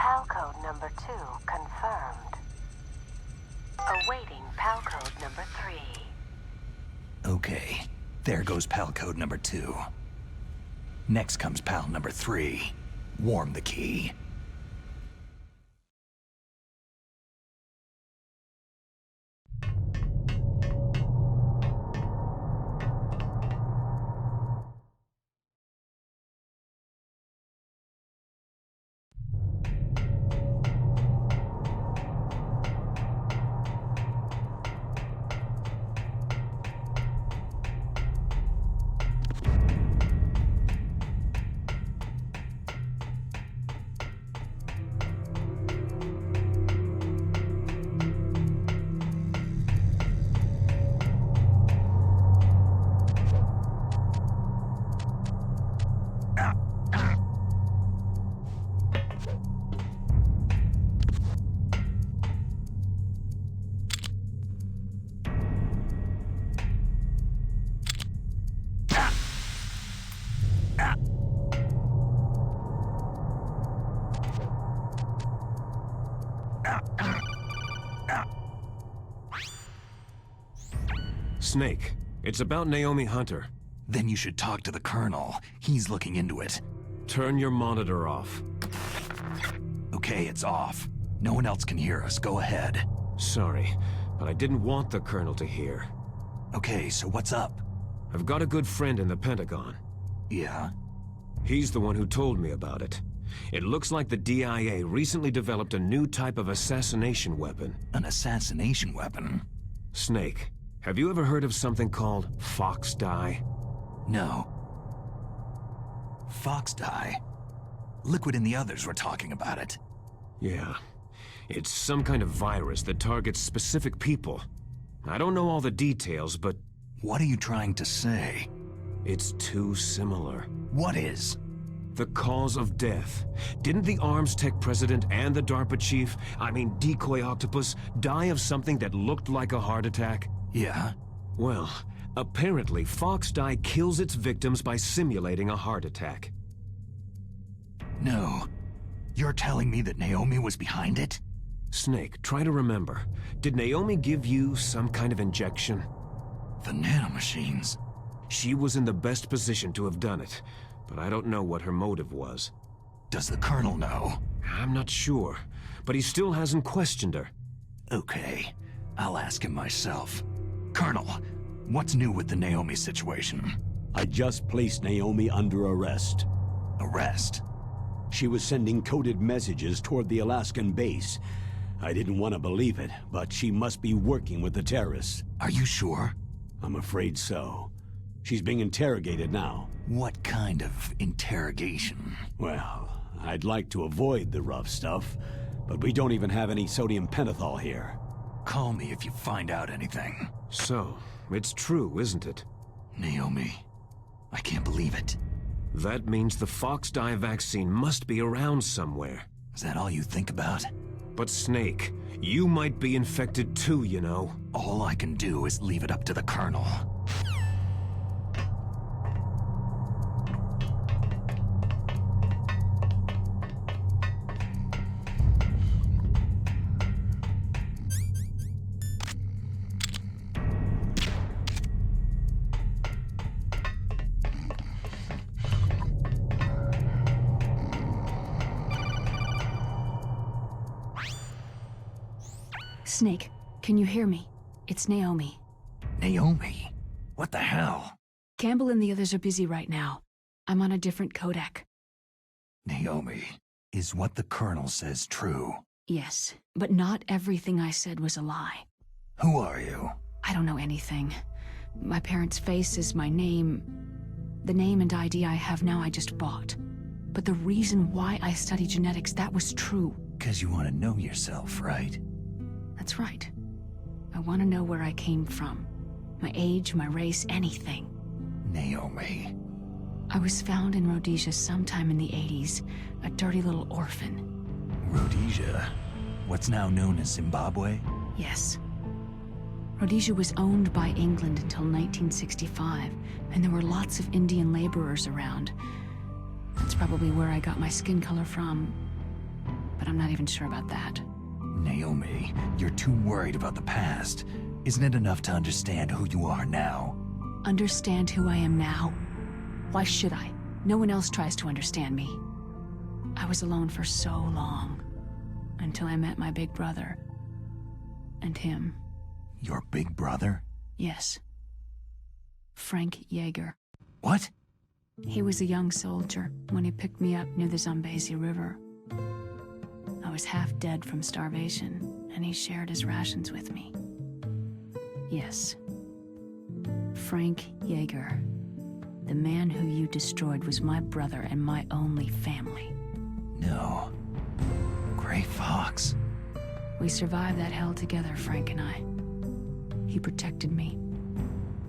PAL code number 2 confirmed. Awaiting PAL code number 3. Okay, there goes PAL code number 2. Next comes PAL number 3. Warm the key. Snake, it's about Naomi Hunter. Then you should talk to the Colonel. He's looking into it. Turn your monitor off. Okay, it's off. No one else can hear us. Go ahead. Sorry, but I didn't want the Colonel to hear. Okay, so what's up? I've got a good friend in the Pentagon. Yeah? He's the one who told me about it. It looks like the DIA recently developed a new type of assassination weapon. An assassination weapon? Snake, have you ever heard of something called Fox Dye? No. Fox Dye? Liquid and the others were talking about it. Yeah. It's some kind of virus that targets specific people. I don't know all the details, but... What are you trying to say? It's too similar. What is? The cause of death. Didn't the Arms Tech president and the DARPA chief, Decoy Octopus, die of something that looked like a heart attack? Yeah. Well, apparently Fox Dye kills its victims by simulating a heart attack. No. You're telling me that Naomi was behind it? Snake, try to remember. Did Naomi give you some kind of injection? The nanomachines. She was in the best position to have done it, but I don't know what her motive was. Does the Colonel know? I'm not sure, but he still hasn't questioned her. Okay, I'll ask him myself. Colonel, what's new with the Naomi situation? I just placed Naomi under arrest. Arrest? She was sending coded messages toward the Alaskan base. I didn't want to believe it, but she must be working with the terrorists. Are you sure? I'm afraid so. She's being interrogated now. What kind of interrogation? Well, I'd like to avoid the rough stuff, but we don't even have any sodium pentothal here. Call me if you find out anything. So, it's true, isn't it? Naomi, I can't believe it. That means the Fox Dye vaccine must be around somewhere. Is that all you think about? But Snake, you might be infected too, you know. All I can do is leave it up to the Colonel. Snake, can you hear me? It's Naomi. Naomi? What the hell? Campbell and the others are busy right now. I'm on a different codec. Naomi, is what the Colonel says true? Yes, but not everything I said was a lie. Who are you? I don't know anything. My parents' face is my name. The name and ID I have now I just bought. But the reason why I study genetics, that was true. 'Cause you want to know yourself, right? That's right. I want to know where I came from. My age, my race, anything. Naomi. I was found in Rhodesia sometime in the 80s, a dirty little orphan. Rhodesia? What's now known as Zimbabwe? Yes. Rhodesia was owned by England until 1965, and there were lots of Indian laborers around. That's probably where I got my skin color from, but I'm not even sure about that. Naomi, you're too worried about the past. Isn't it enough to understand who you are now? Understand who I am now? Why should I? No one else tries to understand me. I was alone for so long, until I met my big brother. And him. Your big brother? Yes. Frank Yeager. What? He was a young soldier when he picked me up near the Zambezi River. I was half dead from starvation, and he shared his rations with me. Yes. Frank Yeager. The man who you destroyed was my brother and my only family. No. Gray Fox. We survived that hell together, Frank and I. He protected me.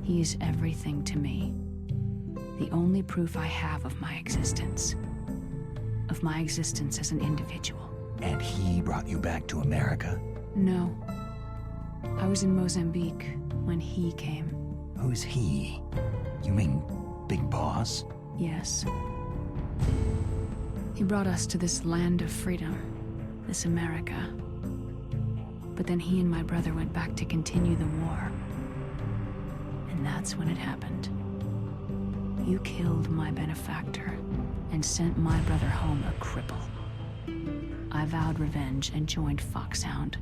He is everything to me. The only proof I have of my existence. Of my existence as an individual. And he brought you back to America? No. I was in Mozambique when he came. Who's he? You mean Big Boss? Yes. He brought us to this land of freedom, this America. But then he and my brother went back to continue the war. And that's when it happened. You killed my benefactor and sent my brother home a cripple. I vowed revenge and joined Foxhound.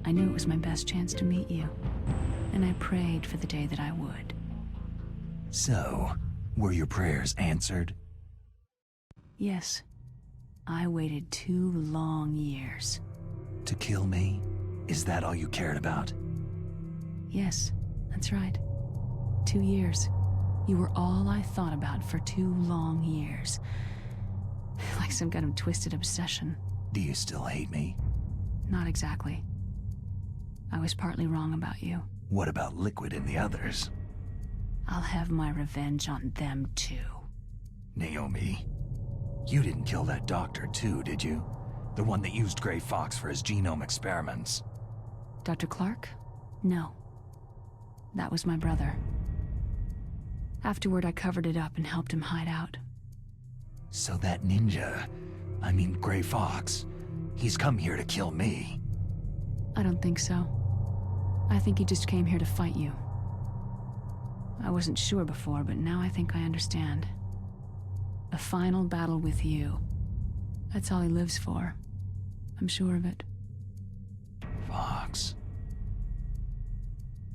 I knew it was my best chance to meet you, and I prayed for the day that I would. So, were your prayers answered? Yes. I waited 2 long years. To kill me? Is that all you cared about? Yes, that's right. 2 years. You were all I thought about for 2 long years. Like some kind of twisted obsession. Do you still hate me? Not exactly. I was partly wrong about you. What about Liquid and the others? I'll have my revenge on them too. Naomi, you didn't kill that doctor too, did you? The one that used Gray Fox for his genome experiments. Dr. Clark? No. That was my brother. Afterward, I covered it up and helped him hide out. So that ninja, I mean Gray Fox, he's come here to kill me. I don't think so. I think he just came here to fight you. I wasn't sure before, but now I think I understand. A final battle with you. That's all he lives for. I'm sure of it. Fox.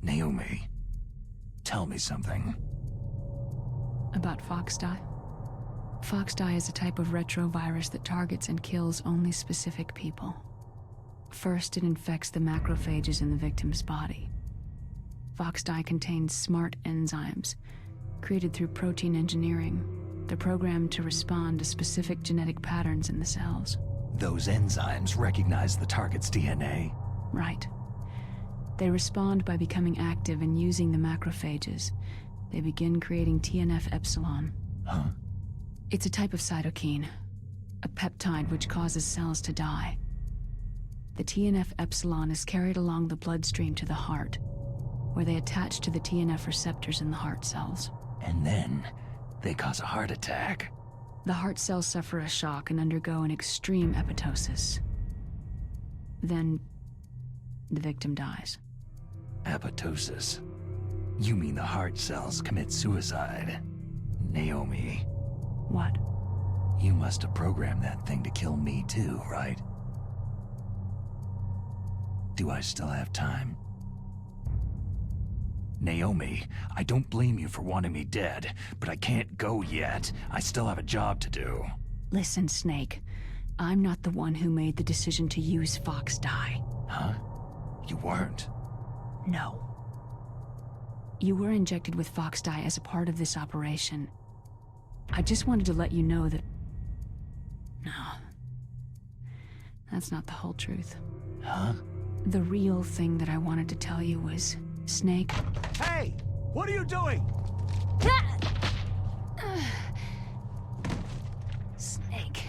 Naomi, tell me something. About Foxdie? Foxdie is a type of retrovirus that targets and kills only specific people. First, it infects the macrophages in the victim's body. Foxdie contains smart enzymes, created through protein engineering. They're programmed to respond to specific genetic patterns in the cells. Those enzymes recognize the target's DNA? Right. They respond by becoming active and using the macrophages. They begin creating TNF-epsilon. Huh? It's a type of cytokine, a peptide which causes cells to die. The TNF-epsilon is carried along the bloodstream to the heart, where they attach to the TNF receptors in the heart cells. And then, they cause a heart attack. The heart cells suffer a shock and undergo an extreme apoptosis. Then, the victim dies. Apoptosis? You mean the heart cells commit suicide? Naomi. What? You must have programmed that thing to kill me too, right? Do I still have time? Naomi, I don't blame you for wanting me dead, but I can't go yet. I still have a job to do. Listen, Snake. I'm not the one who made the decision to use Foxdie. Huh? You weren't? No. You were injected with Foxdie as a part of this operation. I just wanted to let you know that... No. That's not the whole truth. Huh? The real thing that I wanted to tell you was, Snake... Hey! What are you doing? Snake.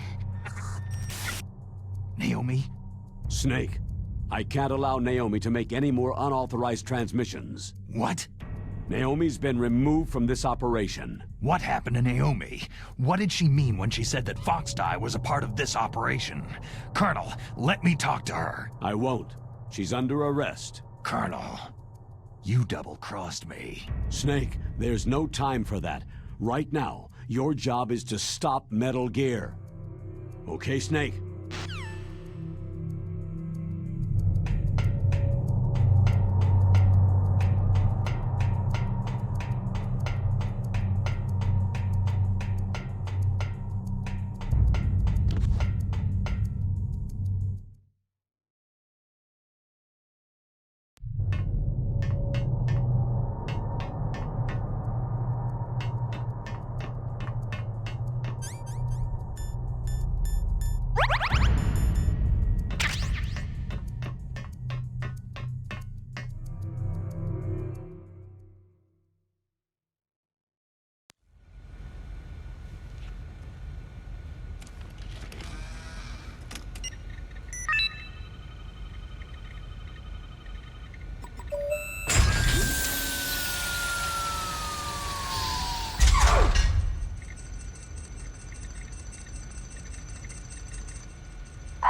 Naomi? Snake, I can't allow Naomi to make any more unauthorized transmissions. What? Naomi's been removed from this operation. What happened to Naomi? What did she mean when she said that Foxdie was a part of this operation? Colonel, let me talk to her. I won't. She's under arrest. Colonel, you double-crossed me. Snake, there's no time for that. Right now, your job is to stop Metal Gear. Okay, Snake?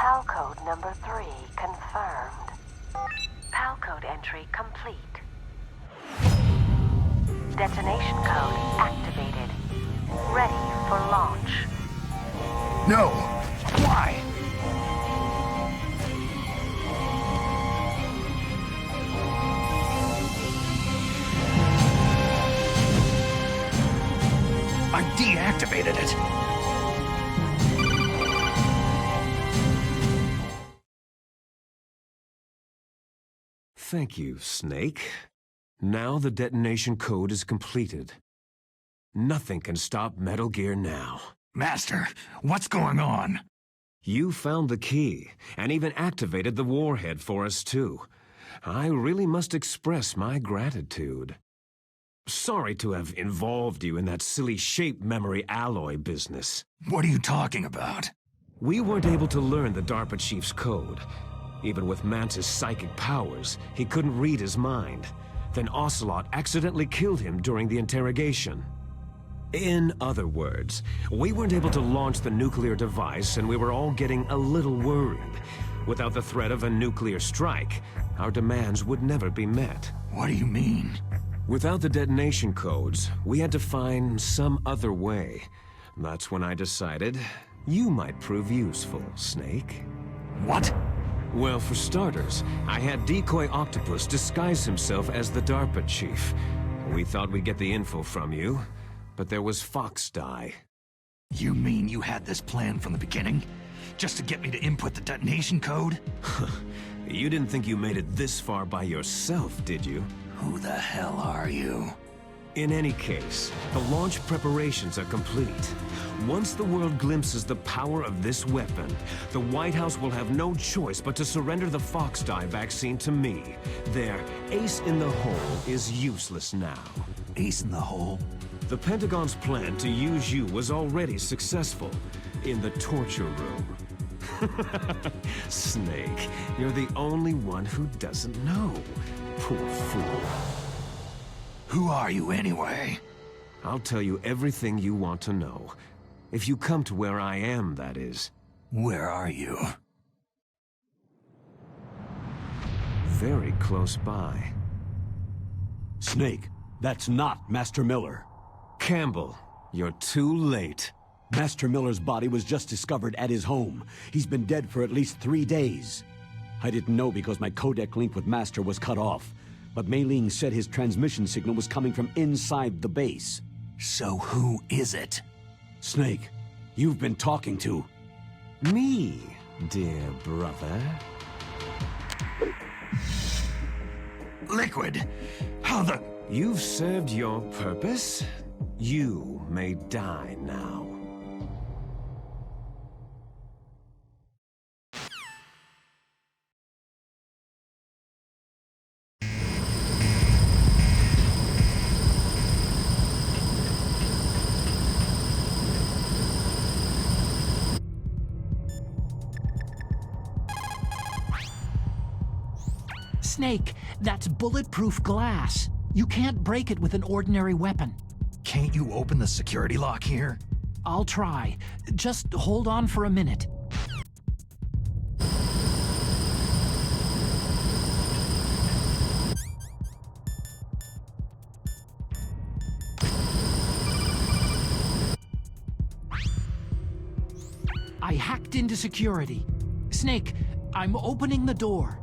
PAL code number 3 confirmed. PAL code entry complete. Detonation code activated. Ready for launch. No! Why? I deactivated it. Thank you, Snake. Now the detonation code is completed. Nothing can stop Metal Gear now. Master, what's going on? You found the key, and even activated the warhead for us too. I really must express my gratitude. Sorry to have involved you in that silly shape memory alloy business. What are you talking about? We weren't able to learn the DARPA chief's code. Even with Mantis' psychic powers, he couldn't read his mind. Then Ocelot accidentally killed him during the interrogation. In other words, we weren't able to launch the nuclear device, and we were all getting a little worried. Without the threat of a nuclear strike, our demands would never be met. What do you mean? Without the detonation codes, we had to find some other way. That's when I decided you might prove useful, Snake. What? Well, for starters, I had Decoy Octopus disguise himself as the DARPA chief. We thought we'd get the info from you, but there was Fox Die. You mean you had this plan from the beginning? Just to get me to input the detonation code? You didn't think you made it this far by yourself, did you? Who the hell are you? In any case, the launch preparations are complete. Once the world glimpses the power of this weapon, the White House will have no choice but to surrender the Fox Die vaccine to me. Their ace in the hole is useless now. Ace in the hole? The Pentagon's plan to use you was already successful in the torture room. Snake, you're the only one who doesn't know. Poor fool. Who are you anyway? I'll tell you everything you want to know. If you come to where I am, that is. Where are you? Very close by. Snake, that's not Master Miller. Campbell, you're too late. Master Miller's body was just discovered at his home. He's been dead for at least 3 days. I didn't know because my codec link with Master was cut off. But Mei Ling said his transmission signal was coming from inside the base. So who is it? Snake, you've been talking to... Me, dear brother. Liquid! How the... You've served your purpose. You may die now. Snake, that's bulletproof glass. You can't break it with an ordinary weapon. Can't you open the security lock here? I'll try. Just hold on for a minute. I hacked into security. Snake, I'm opening the door.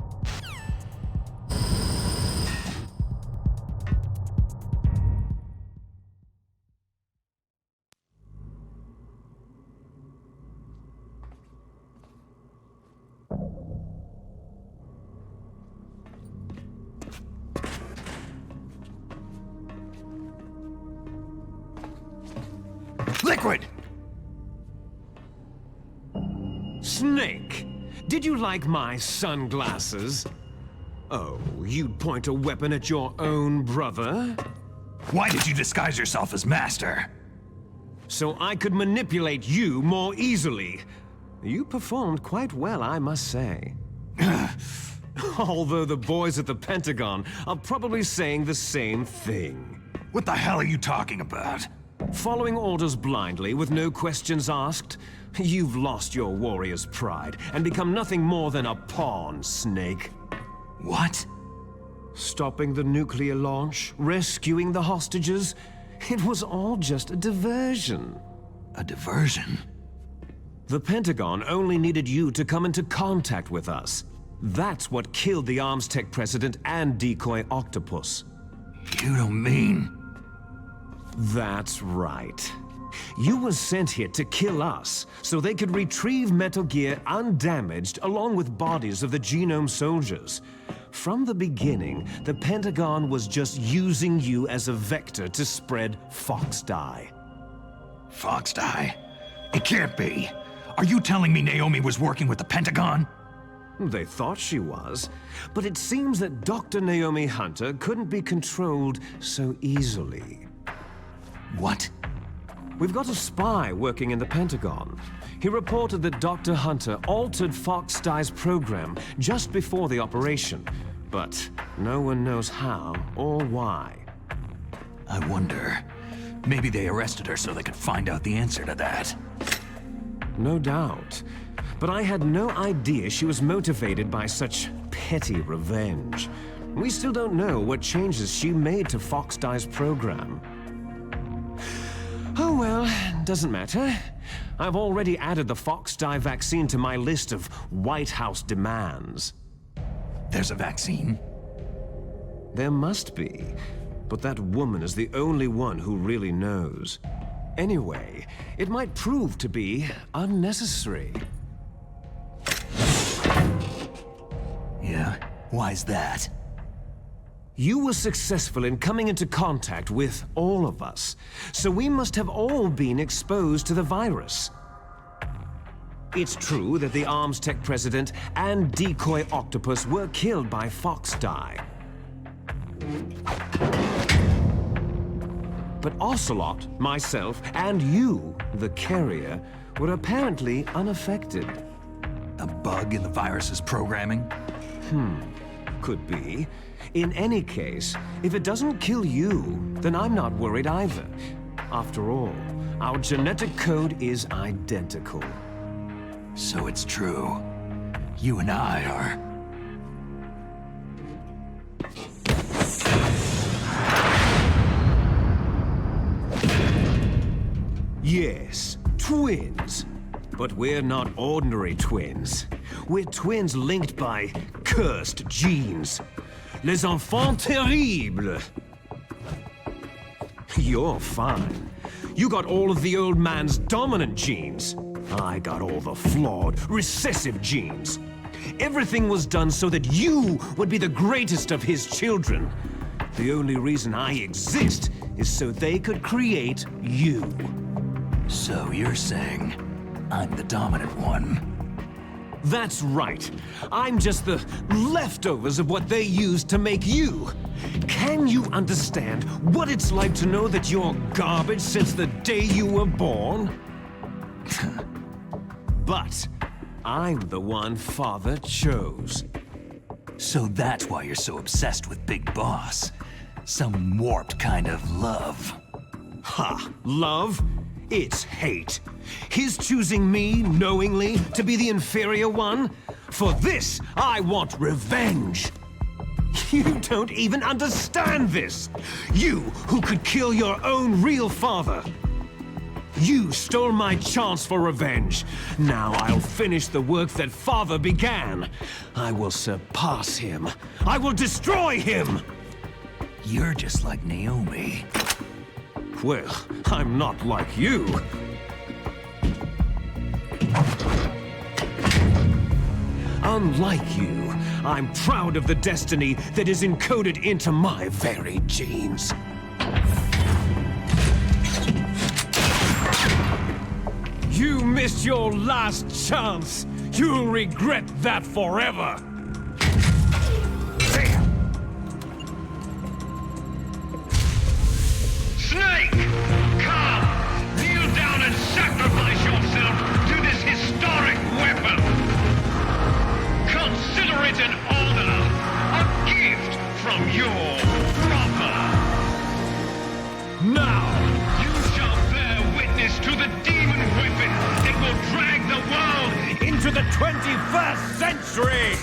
Liquid! Snake, did you like my sunglasses? Oh, you'd point a weapon at your own brother? Why did you disguise yourself as Master? So I could manipulate you more easily. You performed quite well, I must say. Although the boys at the Pentagon are probably saying the same thing. What the hell are you talking about? Following orders blindly with no questions asked? You've lost your warrior's pride and become nothing more than a pawn, Snake. What? Stopping the nuclear launch, rescuing the hostages. It was all just a diversion. A diversion? The Pentagon only needed you to come into contact with us. That's what killed the Arms Tech president and decoy octopus. You don't mean... That's right. You were sent here to kill us, so they could retrieve Metal Gear undamaged along with bodies of the Genome soldiers. From the beginning, the Pentagon was just using you as a vector to spread Fox Dye. Fox Dye? It can't be! Are you telling me Naomi was working with the Pentagon? They thought she was, but it seems that Dr. Naomi Hunter couldn't be controlled so easily. What? We've got a spy working in the Pentagon. He reported that Dr. Hunter altered Fox Dye's program just before the operation, but no one knows how or why. I wonder, maybe they arrested her so they could find out the answer to that. No doubt. But I had no idea she was motivated by such petty revenge. We still don't know what changes she made to Fox Dye's program. Oh well, doesn't matter. I've already added the Fox Dye vaccine to my list of White House demands. There's a vaccine? There must be, but that woman is the only one who really knows. Anyway, it might prove to be unnecessary. Yeah? Why's that? You were successful in coming into contact with all of us, so we must have all been exposed to the virus. It's true that the Arms Tech president and decoy octopus were killed by Fox Dye. But Ocelot, myself, and you, the carrier, were apparently unaffected. A bug in the virus's programming? Could be. In any case, if it doesn't kill you, then I'm not worried either. After all, our genetic code is identical. So it's true. You and I are... Yes, twins. But we're not ordinary twins. We're twins linked by cursed genes. Les enfants terribles. You're fine. You got all of the old man's dominant genes. I got all the flawed, recessive genes. Everything was done so that you would be the greatest of his children. The only reason I exist is so they could create you. So you're saying I'm the dominant one? That's right. I'm just the leftovers of what they used to make you. Can you understand what it's like to know that you're garbage since the day you were born? But I'm the one Father chose. So that's why you're so obsessed with Big Boss. Some warped kind of love. Ha! Love? It's hate. His choosing me, knowingly, to be the inferior one? For this, I want revenge. You don't even understand this. You, who could kill your own real father. You stole my chance for revenge. Now I'll finish the work that Father began. I will surpass him. I will destroy him. You're just like Naomi. Well, I'm not like you. Unlike you, I'm proud of the destiny that is encoded into my very genes. You missed your last chance. You'll regret that forever. Snake! Come! Kneel down and sacrifice yourself to this historic weapon! Consider it an honor, a gift from your brother! Now! You shall bear witness to the demon weapon that will drag the world into the 21st century!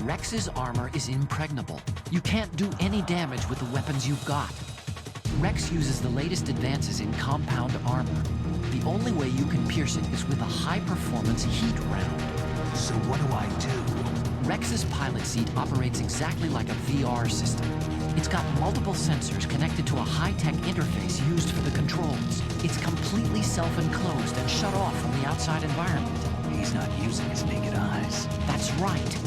Rex's armor is impregnable. You can't do any damage with the weapons you've got. Rex uses the latest advances in compound armor. The only way you can pierce it is with a high-performance heat round. So what do I do? Rex's pilot seat operates exactly like a VR system. It's got multiple sensors connected to a high-tech interface used for the controls. It's completely self-enclosed and shut off from the outside environment. He's not using his naked eyes. That's right.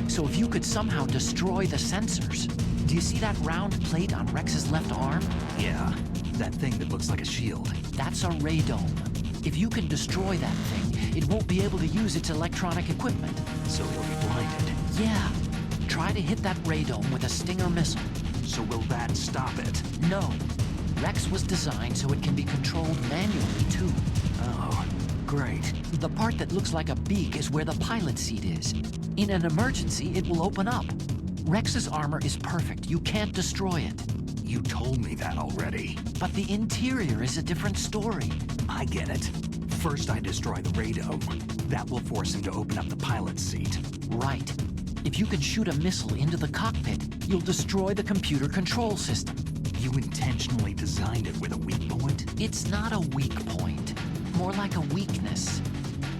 So if you could somehow destroy the sensors... Do you see that round plate on Rex's left arm? Yeah, that thing that looks like a shield. That's a redone. If you can destroy that thing, it won't be able to use its electronic equipment. So he'll be blinded. Yeah. Try to hit that redone with a Stinger missile. So will that stop it? No. Rex was designed so it can be controlled manually, too. Oh, great. The part that looks like a beak is where the pilot seat is. In an emergency, it will open up. Rex's armor is perfect. You can't destroy it. You told me that already. But the interior is a different story. I get it. First I destroy the radome. That will force him to open up the pilot seat. Right. If you can shoot a missile into the cockpit, you'll destroy the computer control system. You intentionally designed it with a weak point? It's not a weak point. More like a weakness.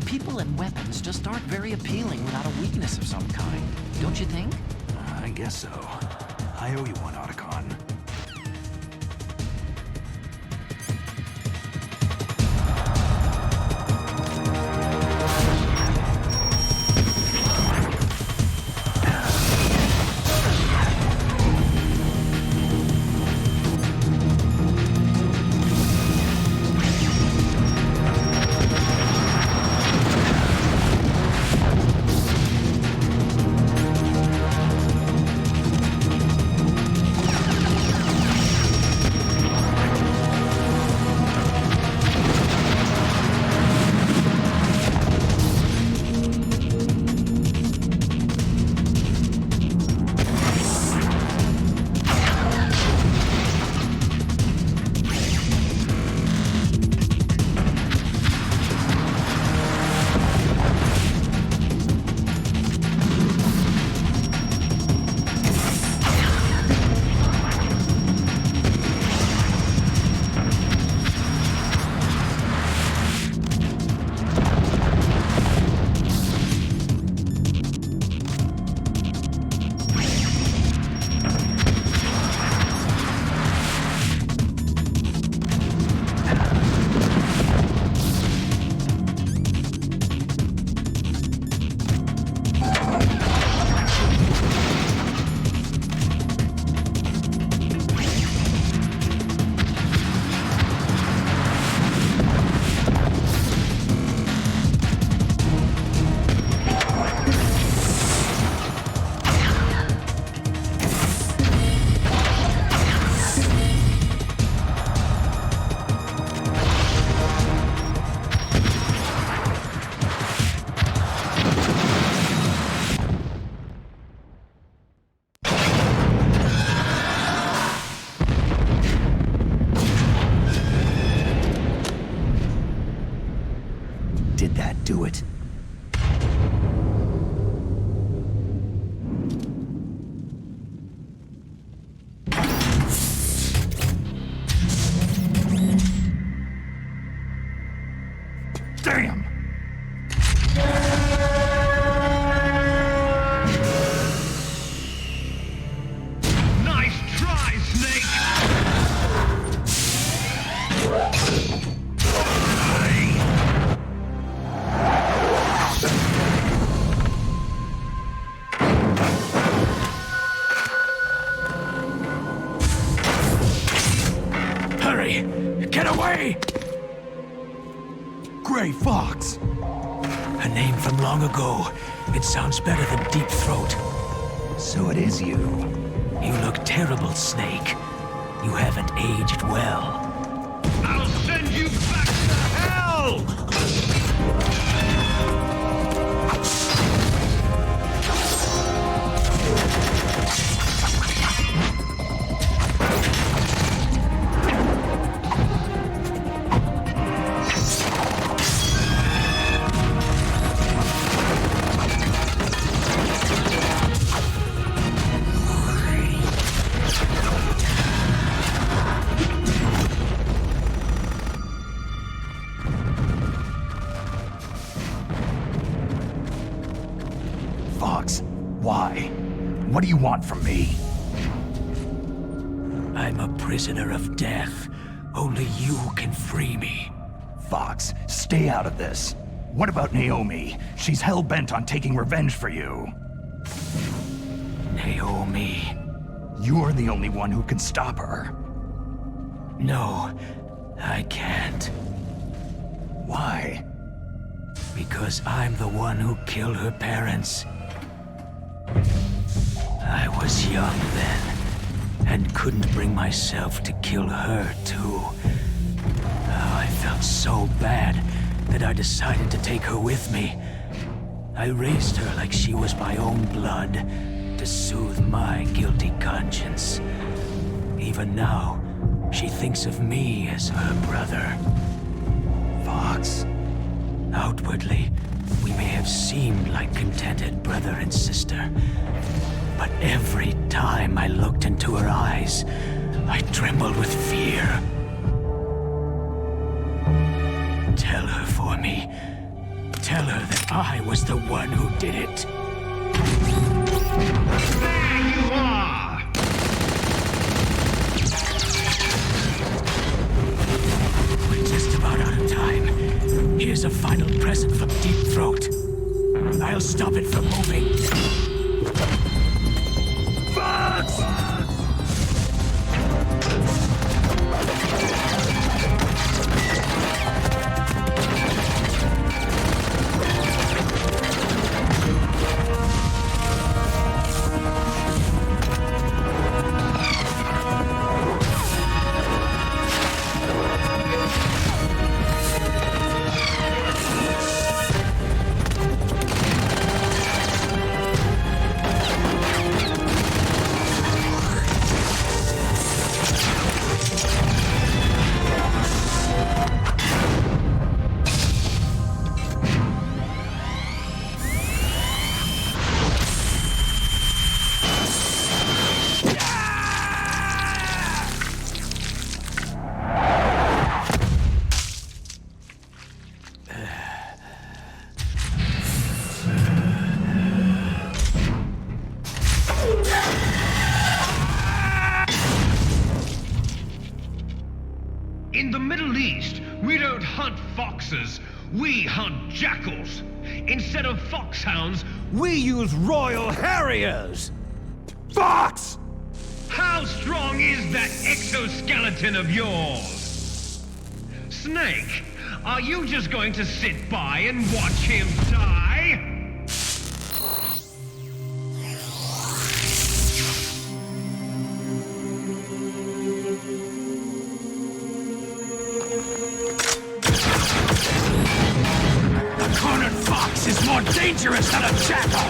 People and weapons just aren't very appealing without a weakness of some kind. Don't you think? I guess so. I owe you one, Otacon. Did that do it? Damn! Nice try, Snake! Hurry! Get away! Gray Fox! A name from long ago. It sounds better than Deep Throat. So it is you. You look terrible, Snake. You haven't aged well. I'll send you back to hell! What do you want from me? I'm a prisoner of death. Only you can free me. Fox, stay out of this. What about Naomi? She's hell-bent on taking revenge for you. Naomi. You're the only one who can stop her. No, I can't. Why? Because I'm the one who killed her parents. I was young then, and couldn't bring myself to kill her too. Oh, I felt so bad that I decided to take her with me. I raised her like she was my own blood, to soothe my guilty conscience. Even now, she thinks of me as her brother. Fox. Outwardly, we may have seemed like contented brother and sister. But every time I looked into her eyes, I trembled with fear. Tell her for me. Tell her that I was the one who did it. There you are! We're just about out of time. Here's a final present from Deep Throat. I'll stop it from moving. Fox! In the Middle East, we don't hunt foxes, we hunt jackals. Instead of foxhounds, We use Royal Harriers! Fox! how strong is that exoskeleton of yours? Snake, are you just going to sit by and watch him die? A cornered fox is more dangerous than a jackal!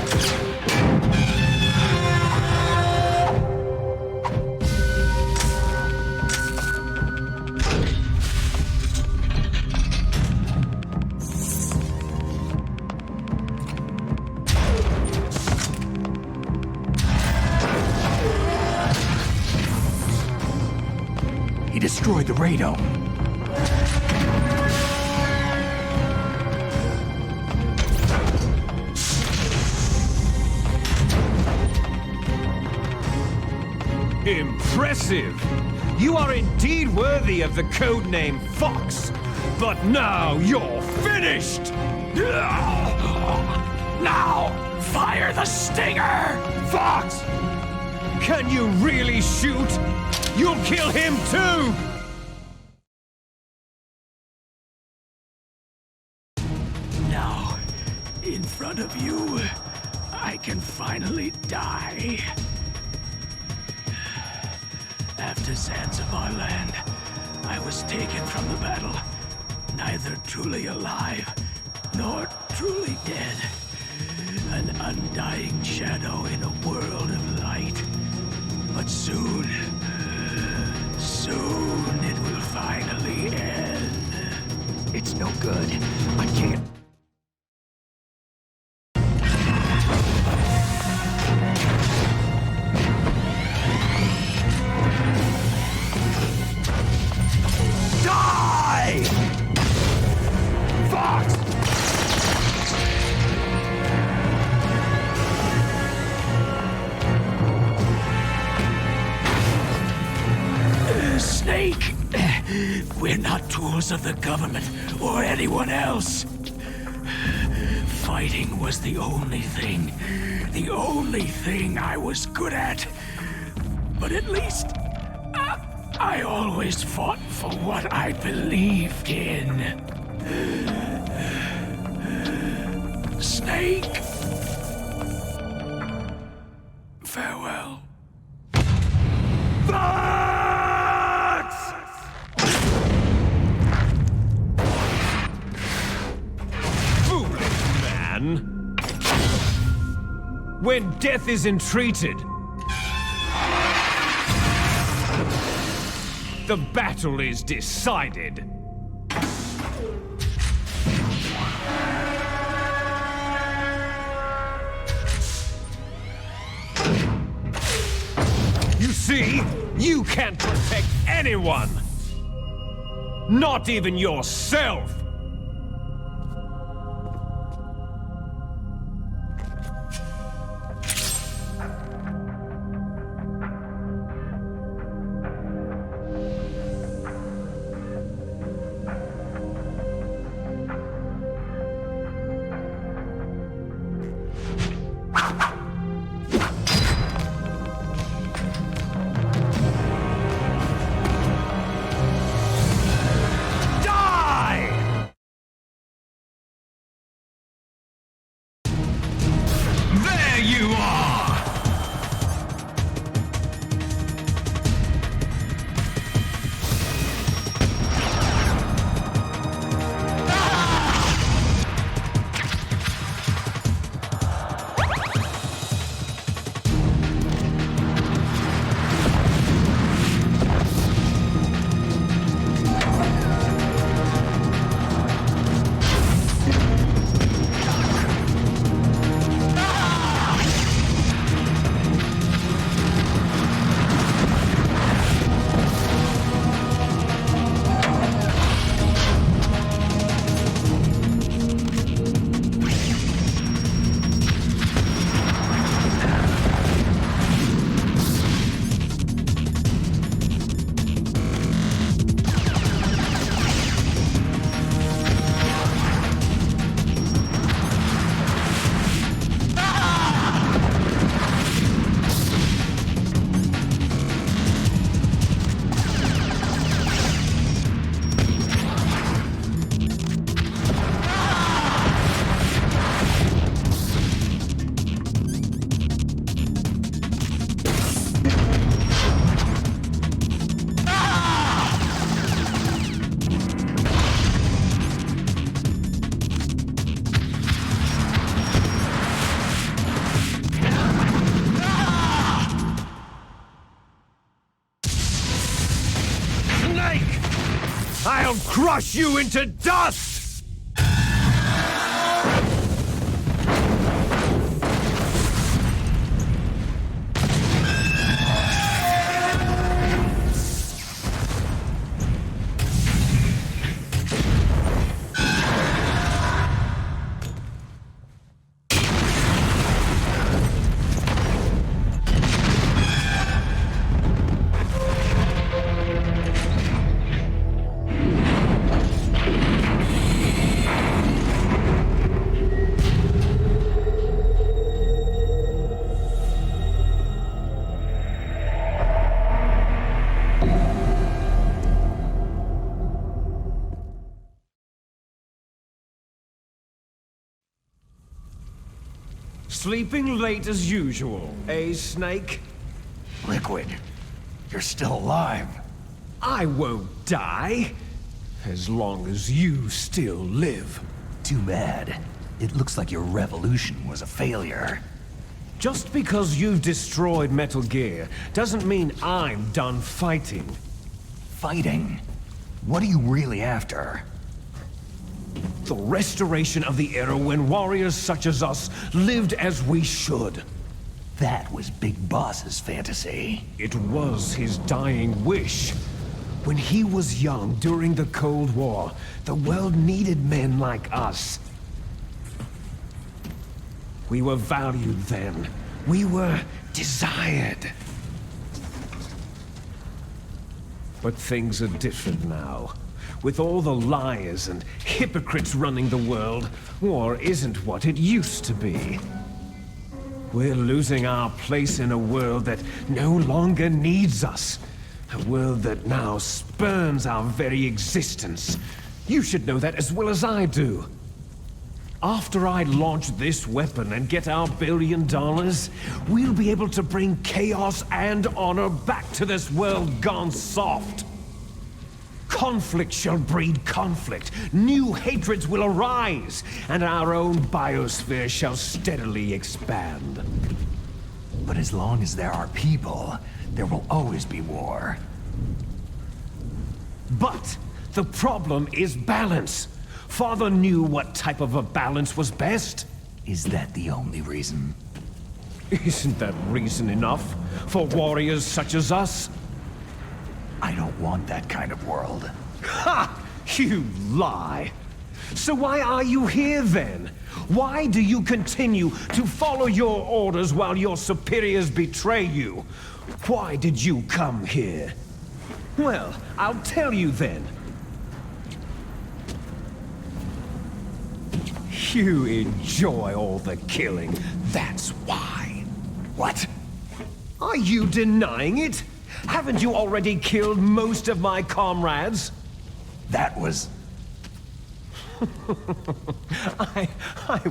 He destroyed the radome. Impressive! You are indeed worthy of the codename Fox. But now you're finished! Now, fire the stinger! Fox! Can you really shoot? You'll kill him too! Now, in front of you, I can finally die. After Zanzibar land, I was taken from the battle, neither truly alive nor truly dead. An undying shadow in a world of light. But soon it will finally end. It's no good. I can't. Die! Fox! We're not tools of the government or anyone else. Fighting was the only thing I was good at. But at least, I always fought for what I believed in. Snake. Farewell. Foolish man! When death is entreated, the battle is decided. You see, you can't protect anyone! Not even yourself! I'll crush you into dust! Sleeping late as usual, eh, Snake? Liquid, you're still alive. I won't die, as long as you still live. Too bad. It looks like your revolution was a failure. Just because you've destroyed Metal Gear doesn't mean I'm done fighting. Fighting? What are you really after? The restoration of the era when warriors such as us lived as we should. That was Big Boss's fantasy. It was his dying wish. When he was young during the Cold War, the world needed men like us. We were valued then. We were desired. But things are different now. With all the liars and hypocrites running the world, war isn't what it used to be. We're losing our place in a world that no longer needs us. A world that now spurns our very existence. You should know that as well as I do. After I launch this weapon and get our $1 billion, we'll be able to bring chaos and honor back to this world gone soft. Conflict shall breed conflict, new hatreds will arise, and our own biosphere shall steadily expand. But as long as there are people, there will always be war. But the problem is balance. Father knew what type of a balance was best. Is that the only reason? Isn't that reason enough for warriors such as us? I don't want that kind of world. Ha! You lie! So why are you here then? Why do you continue to follow your orders while your superiors betray you? Why did you come here? Well, I'll tell you then. You enjoy all the killing, that's why. What? Are you denying it? Haven't you already killed most of my comrades? That was... I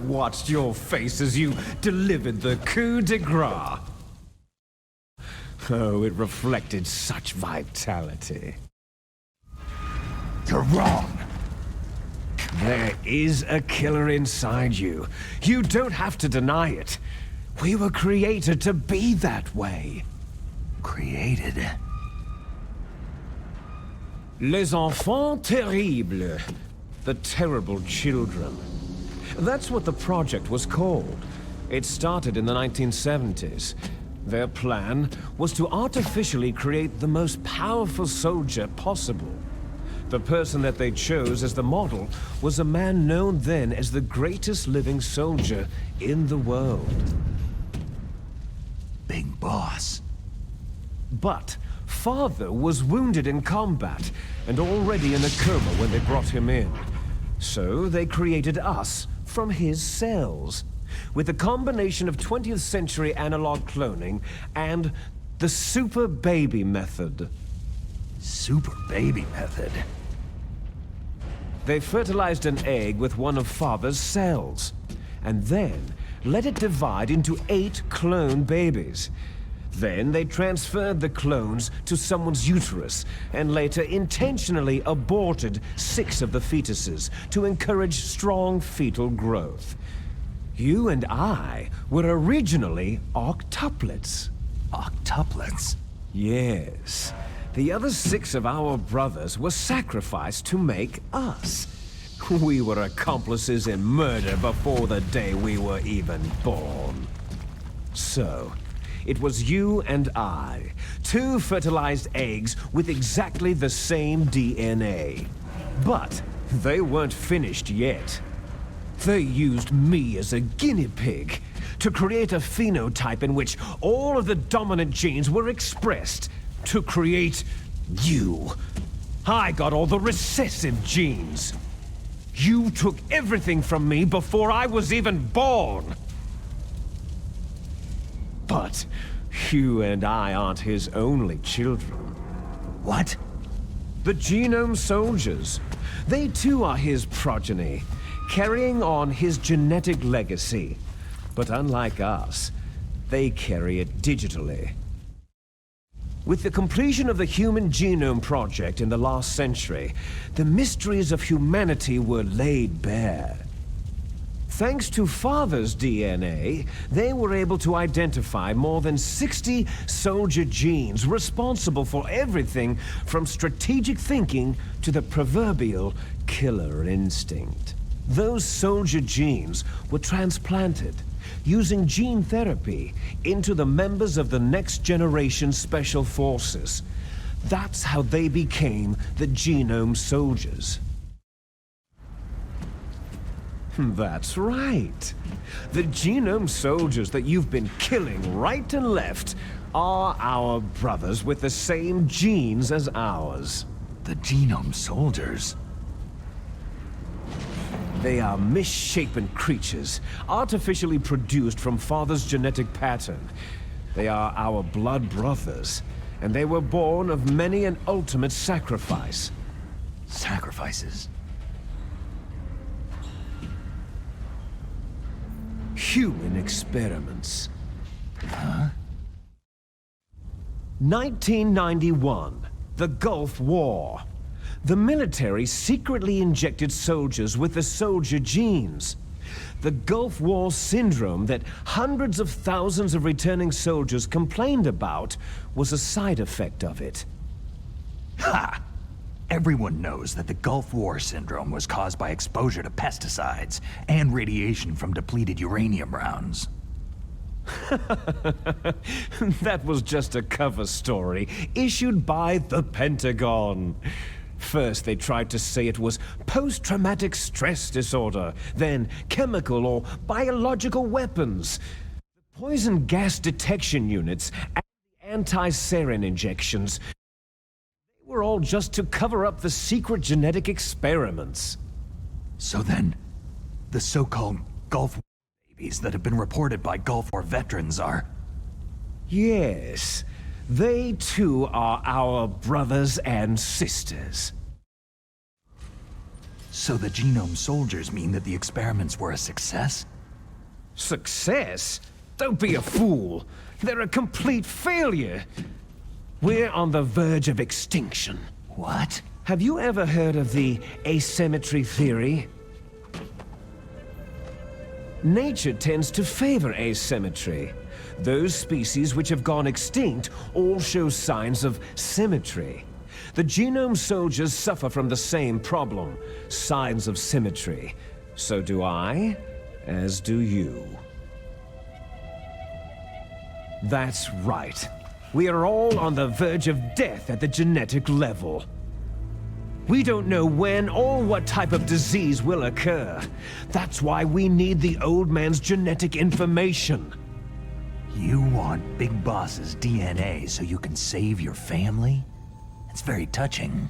watched your face as you delivered the coup de grace. Oh, it reflected such vitality. You're wrong. There is a killer inside you. You don't have to deny it. We were created to be that way. Created? Les enfants terribles. The terrible children. That's what the project was called. It started in the 1970s. Their plan was to artificially create the most powerful soldier possible. The person that they chose as the model was a man known then as the greatest living soldier in the world. Big Boss. But Father was wounded in combat and already in a coma when they brought him in. So they created us from his cells, with a combination of 20th century analog cloning and the super baby method. Super baby method? They fertilized an egg with one of Father's cells, and then let it divide into 8 clone babies. Then they transferred the clones to someone's uterus, and later intentionally aborted 6 of the fetuses to encourage strong fetal growth. You and I were originally octuplets. Octuplets? Yes. The other 6 of our brothers were sacrificed to make us. We were accomplices in murder before the day we were even born. So, it was you and I, 2 fertilized eggs with exactly the same DNA. But they weren't finished yet. They used me as a guinea pig to create a phenotype in which all of the dominant genes were expressed to create you. I got all the recessive genes. You took everything from me before I was even born. But you and I aren't his only children. What? The Genome Soldiers. They too are his progeny, carrying on his genetic legacy. But unlike us, they carry it digitally. With the completion of the Human Genome Project in the last century, the mysteries of humanity were laid bare. Thanks to Father's DNA, they were able to identify more than 60 soldier genes responsible for everything from strategic thinking to the proverbial killer instinct. Those soldier genes were transplanted, using gene therapy, into the members of the next generation special forces. That's how they became the Genome Soldiers. That's right. The Genome Soldiers that you've been killing right and left are our brothers with the same genes as ours. The Genome Soldiers? They are misshapen creatures, artificially produced from Father's genetic pattern. They are our blood brothers, and they were born of many an ultimate sacrifice. Sacrifices? Human experiments. Huh? 1991, the Gulf War. The military secretly injected soldiers with the soldier genes. The Gulf War syndrome that hundreds of thousands of returning soldiers complained about was a side effect of it. Ha! Everyone knows that the Gulf War syndrome was caused by exposure to pesticides and radiation from depleted uranium rounds. That was just a cover story issued by the Pentagon. First, they tried to say it was post-traumatic stress disorder, then chemical or biological weapons. The poison gas detection units and the anti-sarin injections, they were all just to cover up the secret genetic experiments. So then, the so-called Gulf War babies that have been reported by Gulf War veterans are... Yes. They too are our brothers and sisters. So the Genome Soldiers mean that the experiments were a success? Success? Don't be a fool. They're a complete failure. We're on the verge of extinction. What? Have you ever heard of the asymmetry theory? Nature tends to favor asymmetry. Those species which have gone extinct all show signs of symmetry. The Genome Soldiers suffer from the same problem, signs of symmetry. So do I, as do you. That's right. We are all on the verge of death at the genetic level. We don't know when or what type of disease will occur. That's why we need the old man's genetic information. You want Big Boss's DNA so you can save your family? It's very touching.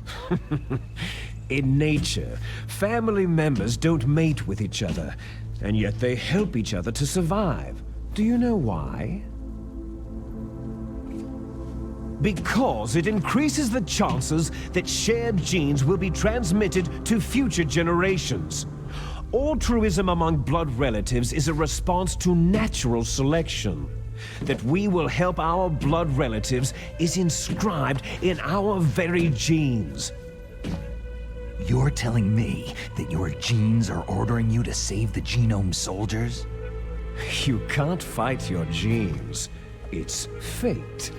In nature, family members don't mate with each other, and yet they help each other to survive. Do you know why? Because it increases the chances that shared genes will be transmitted to future generations. Altruism among blood relatives is a response to natural selection. That we will help our blood relatives is inscribed in our very genes. You're telling me that your genes are ordering you to save the Genome Soldiers? You can't fight your genes. It's fate.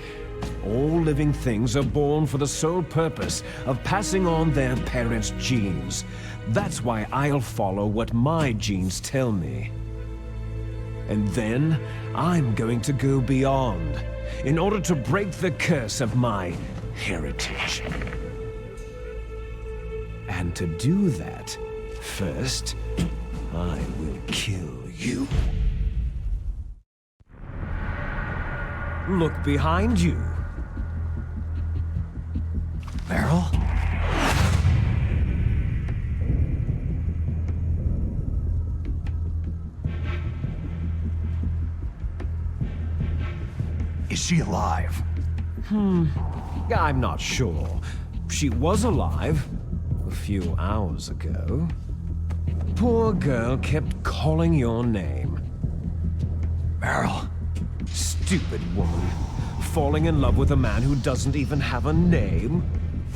All living things are born for the sole purpose of passing on their parents' genes. That's why I'll follow what my genes tell me. And then, I'm going to go beyond, in order to break the curse of my heritage. And to do that, first, I will kill you. Look behind you. Meryl? Is she alive? I'm not sure. She was alive a few hours ago. Poor girl kept calling your name. Meryl. Stupid woman. Falling in love with a man who doesn't even have a name?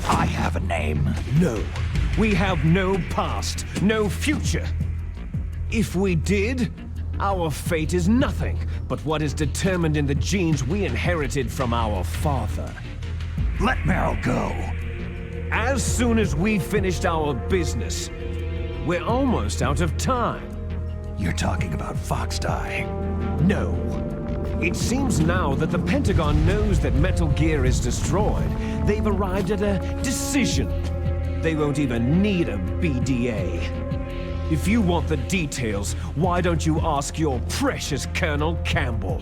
I have a name. No. We have no past, no future. If we did, our fate is nothing but what is determined in the genes we inherited from our father. Let Meryl go. As soon as we finished our business, we're almost out of time. You're talking about Foxdie. No. It seems now that the Pentagon knows that Metal Gear is destroyed. They've arrived at a decision. They won't even need a BDA. If you want the details, why don't you ask your precious Colonel Campbell?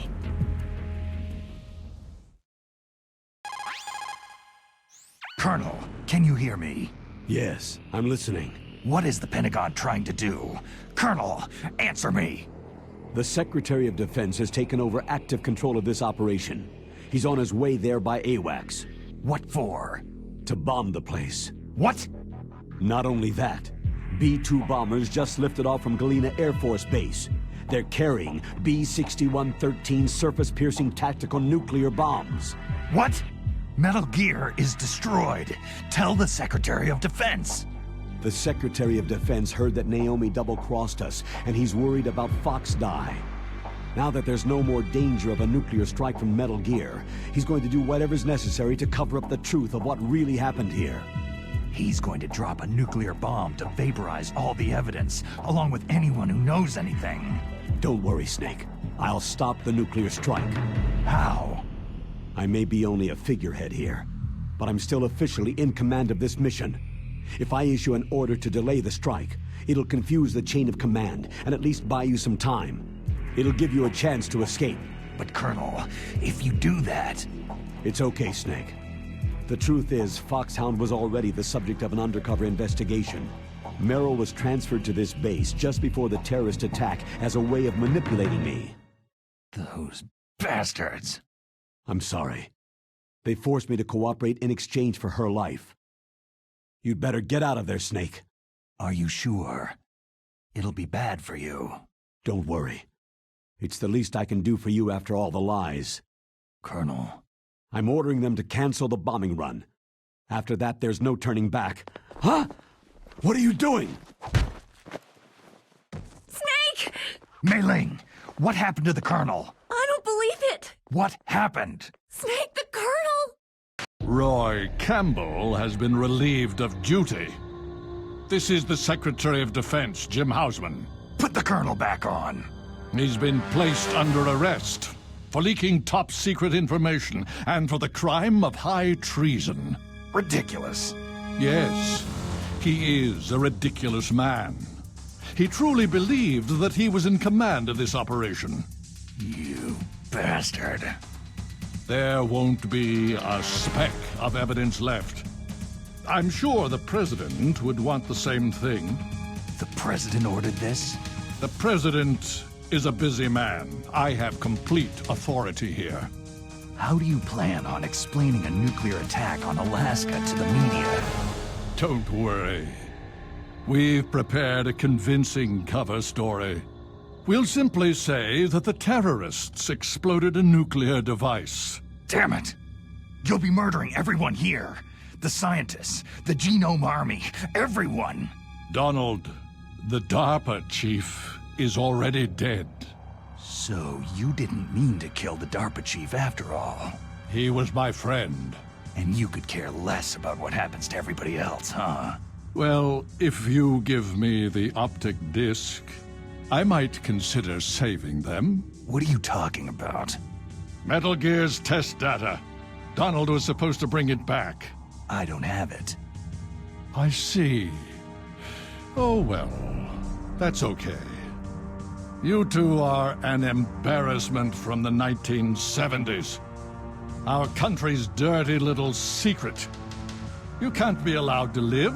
Colonel, can you hear me? Yes, I'm listening. What is the Pentagon trying to do? Colonel, answer me! The Secretary of Defense has taken over active control of this operation. He's on his way there by AWACS. What for? To bomb the place. What? Not only that, B-2 bombers just lifted off from Galena Air Force Base. They're carrying B-6113 surface-piercing tactical nuclear bombs. What? Metal Gear is destroyed. Tell the Secretary of Defense. The Secretary of Defense heard that Naomi double-crossed us, and he's worried about Fox Die. Now that there's no more danger of a nuclear strike from Metal Gear, he's going to do whatever's necessary to cover up the truth of what really happened here. He's going to drop a nuclear bomb to vaporize all the evidence, along with anyone who knows anything. Don't worry, Snake. I'll stop the nuclear strike. How? I may be only a figurehead here, but I'm still officially in command of this mission. If I issue an order to delay the strike, it'll confuse the chain of command and at least buy you some time. It'll give you a chance to escape. But Colonel, if you do that... It's okay, Snake. The truth is, Foxhound was already the subject of an undercover investigation. Merrill was transferred to this base just before the terrorist attack as a way of manipulating me. Those bastards. I'm sorry. They forced me to cooperate in exchange for her life. You'd better get out of there, Snake. Are you sure? It'll be bad for you. Don't worry. It's the least I can do for you after all the lies. Colonel. I'm ordering them to cancel the bombing run. After that, there's no turning back. Huh? What are you doing? Snake! Mei Ling, what happened to the Colonel? I don't believe it! What happened? Snake, the Colonel! Roy Campbell has been relieved of duty. This is the Secretary of Defense, Jim Hausman. Put the Colonel back on. He's been placed under arrest for leaking top-secret information and for the crime of high treason. Ridiculous. Yes, he is a ridiculous man. He truly believed that he was in command of this operation. You bastard. There won't be a speck of evidence left. I'm sure the President would want the same thing. The President ordered this? The President is a busy man. I have complete authority here. How do you plan on explaining a nuclear attack on Alaska to the media? Don't worry. We've prepared a convincing cover story. We'll simply say that the terrorists exploded a nuclear device. Damn it! You'll be murdering everyone here. The scientists, the Genome Army, everyone. Donald, the DARPA chief is already dead. So you didn't mean to kill the DARPA chief after all. He was my friend. And you could care less about what happens to everybody else, huh? Well, if you give me the optic disc, I might consider saving them. What are you talking about? Metal Gear's test data. Donald was supposed to bring it back. I don't have it. I see. Oh well, that's okay. You two are an embarrassment from the 1970s. Our country's dirty little secret. You can't be allowed to live.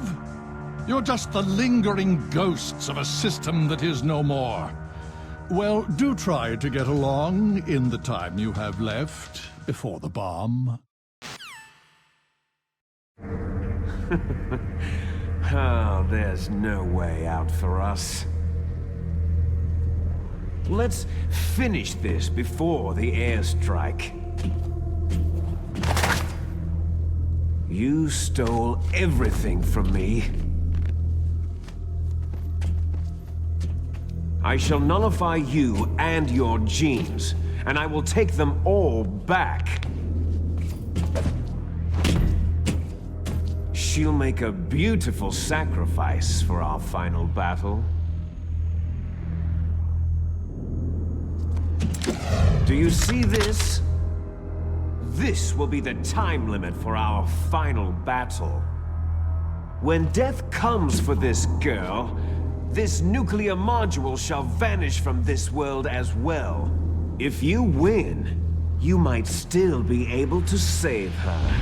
You're just the lingering ghosts of a system that is no more. Well, do try to get along in the time you have left before the bomb. Oh, there's no way out for us. Let's finish this before the airstrike. You stole everything from me. I shall nullify you and your genes, and I will take them all back. She'll make a beautiful sacrifice for our final battle. Do you see this? This will be the time limit for our final battle. When death comes for this girl, this nuclear module shall vanish from this world as well. If you win, you might still be able to save her.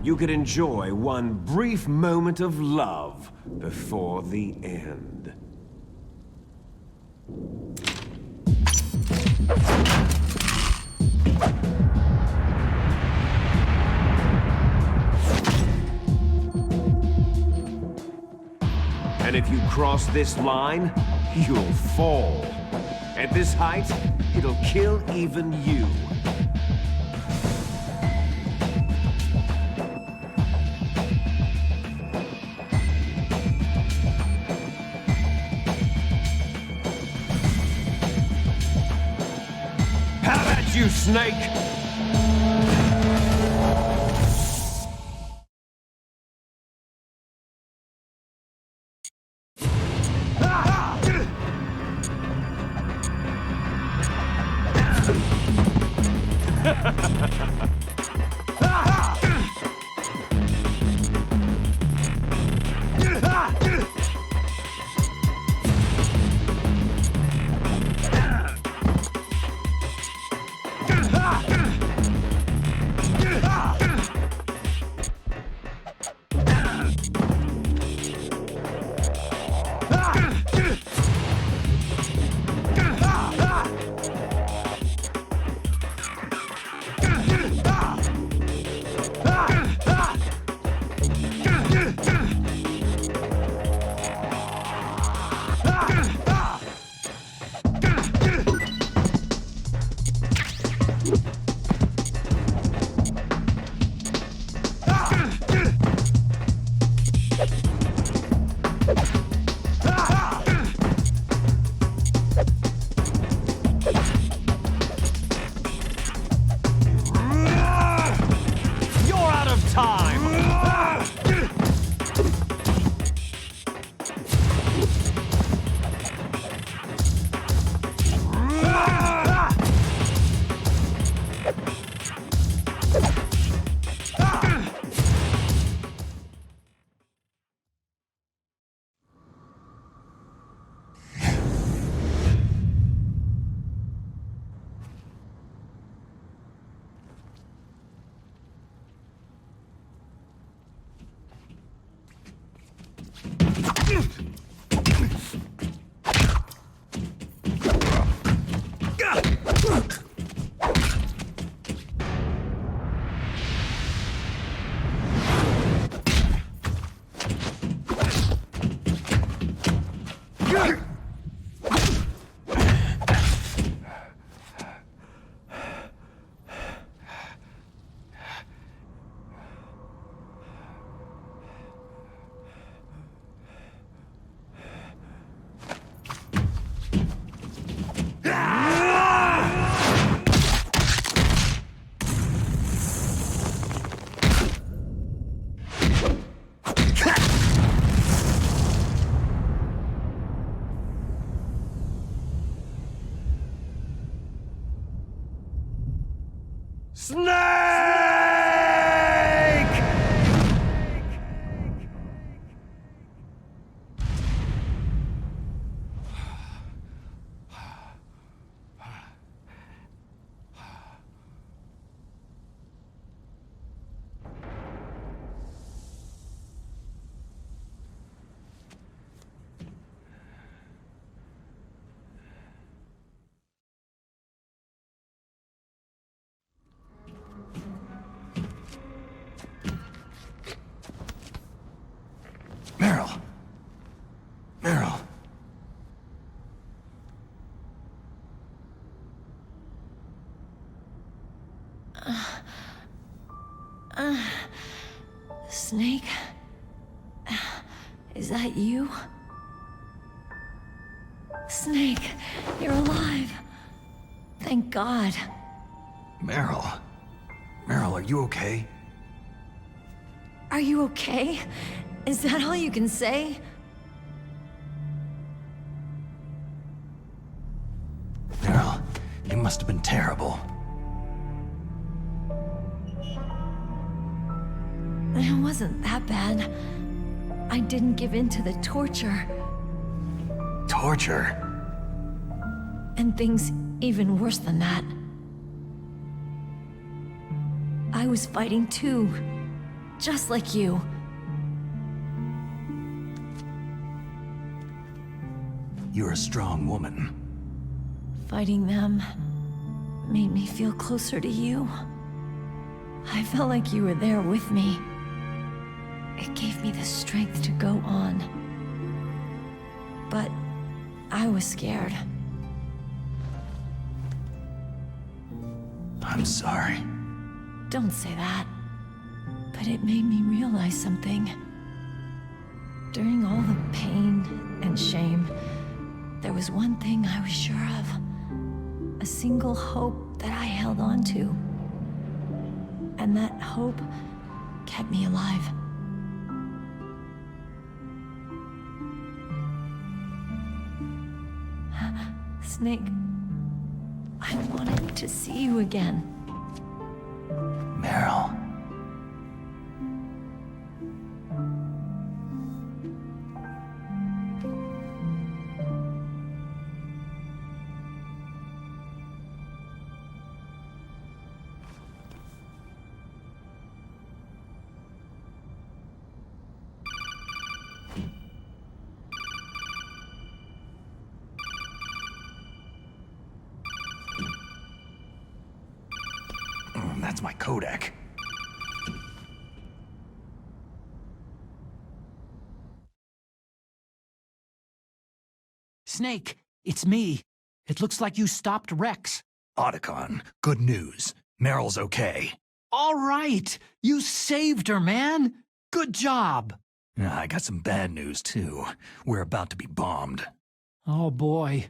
you could enjoy one brief moment of love before the end. And if you cross this line, you'll fall. At this height, it'll kill even you. How about you, Snake? Meryl. Snake? Is that you? Snake, you're alive. Thank God. Meryl. Meryl, are you okay? Are you okay? Is that all you can say? Meryl, you must have been terrible. It wasn't that bad. I didn't give in to the torture. Torture? And things even worse than that. I was fighting too. just like you. You're a strong woman. Fighting them made me feel closer to you. I felt like you were there with me. It gave me the strength to go on. But I was scared. I'm sorry. Don't say that. But it made me realize something. During all the pain and shame, there was one thing I was sure of. A single hope that I held on to. And that hope kept me alive. Snake, I wanted to see you again. Meryl. That's my codec. Snake, it's me. It looks like you stopped Rex. Otacon, good news. Meryl's okay. All right! You saved her, man! Good job! I got some bad news, too. We're about to be bombed. Oh boy.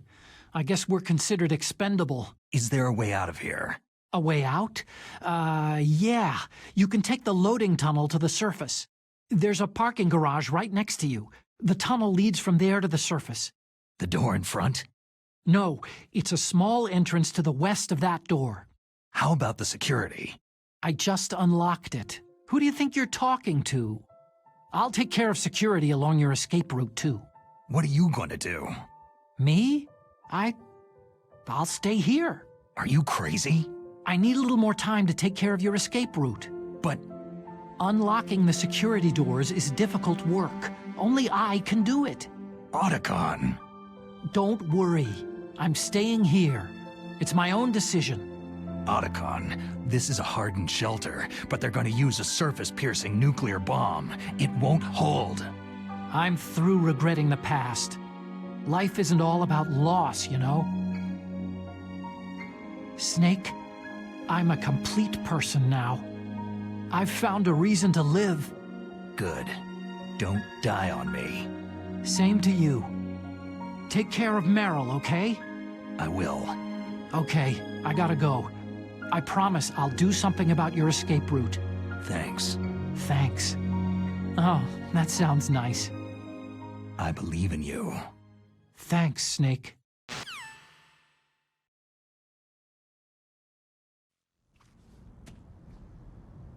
I guess we're considered expendable. Is there a way out of here? A way out? Yeah. You can take the loading tunnel to the surface. There's a parking garage right next to you. The tunnel leads from there to the surface. The door in front? No, it's a small entrance to the west of that door. How about the security? I just unlocked it. Who do you think you're talking to? I'll take care of security along your escape route, too. What are you going to do? Me? I'll stay here. Are you crazy? I need a little more time to take care of your escape route. But unlocking the security doors is difficult work. Only I can do it. Otacon. Don't worry. I'm staying here. It's my own decision. Otacon, this is a hardened shelter, but they're going to use a surface-piercing nuclear bomb. It won't hold. I'm through regretting the past. Life isn't all about loss, you know? Snake, I'm a complete person now. I've found a reason to live. Good. Don't die on me. Same to you. Take care of Meryl, okay? I will. Okay, I gotta go. I promise I'll do something about your escape route. Thanks. Thanks. Oh, that sounds nice. I believe in you. Thanks, Snake.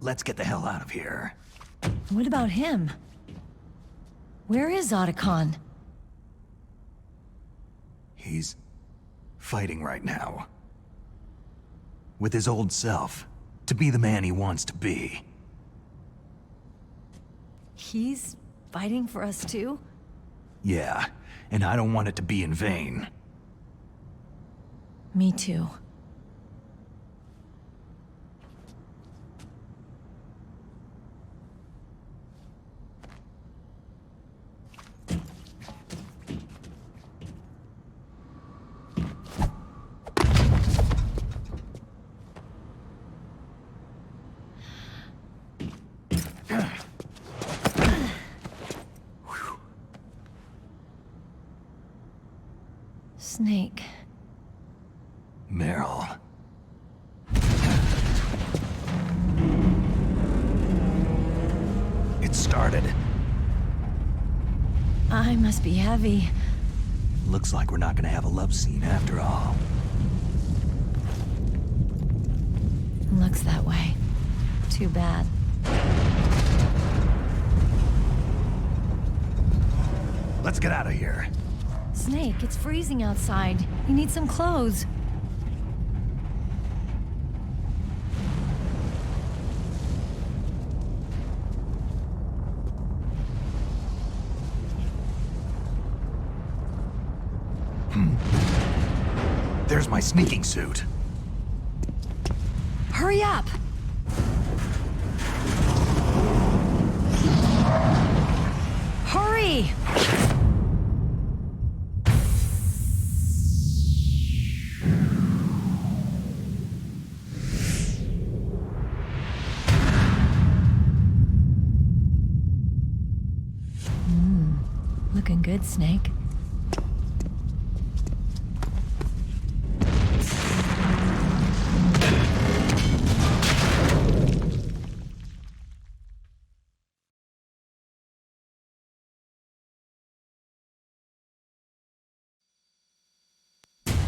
Let's get the hell out of here. What about him? Where is Otacon? He's fighting right now. With his old self, to be the man he wants to be. He's fighting for us too? Yeah, and I don't want it to be in vain. Me too. Snake. Meryl. It started. I must be heavy. Looks like we're not gonna have a love scene after all. Looks that way. Too bad. Let's get out of here. Snake, it's freezing outside. You need some clothes. There's my sneaking suit. Hurry up! Hurry! Looking good, Snake.